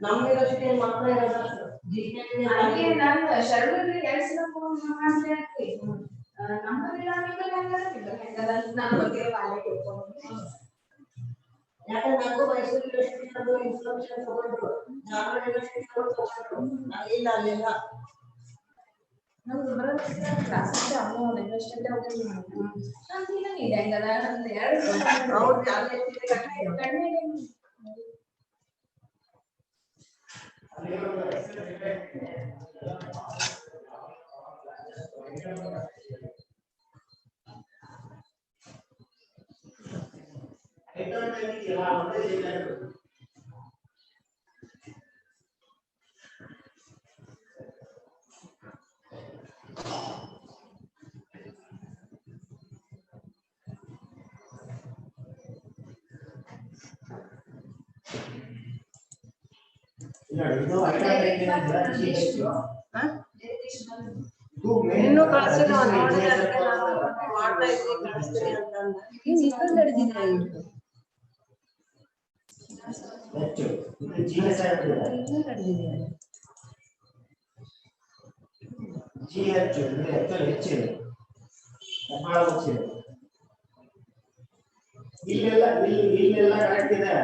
ನಮ್ಗೆ ಮಕ್ಕಳ ನಾನು ಶರಣರಿಗೆ 2 ಸಲ ಫೋನ್ ಮಾಡ್ತೀನಿ ನಮ್ಮದಿಲ್ಲ ನನ್ನ ಬಗ್ಗೆ ಬಾಳೆ ಕೊಡ್ಕೊಂಡು ಯಾಕಂದ್ರೆ ನನಗೂ ಮೈಸೂರು ಯೂನಿವರ್ಸಿಟಿ ಇನ್ಫಾರ್ಮೇಶನ್ ತಗೊಂಡ್ರು ಧಾರವಾಡ ಯೂನಿವರ್ಸಿಟಿ ತಗೊಂಡ್ರು ಇಲ್ಲ ಅಲ್ಲಿಲ್ಲ ನಮ್ದು ಕ್ಲಾಸ್ ಅಮ್ಮ ಯೂನಿವರ್ಸಿಟಿ ನಂದಿಲ್ಲ ನೀ ಹೆಂಗದ ಅಂತ ಹೌದು ಕಡಿಮೆ ಇನ್ನು ಕಳ್ಸಿಲ್ಲ ನೋಡಿದ್ರೆ ಅದಕ್ಕೆ ನಾನು ಮಾಡ್ತಾ ಇದ್ದೀನಿ ಕಳಿಸ್ತೀನಿ ಅಂತ ಇನ್ನೊಂದು ಹಿಡಿದಿದೆ ಇಲ್ಲೆಲ್ಲ ಕರೆಕ್ಟ್ ಇದೆ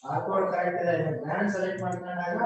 ಹಾಕೋಡ್ ಕರೆಕ್ಟ್ ಇದೆ ಬ್ರ್ಯಾಂಡ್ ಸೆಲೆಕ್ಟ್ ಮಾಡ್ಕೊಂಡಾಗ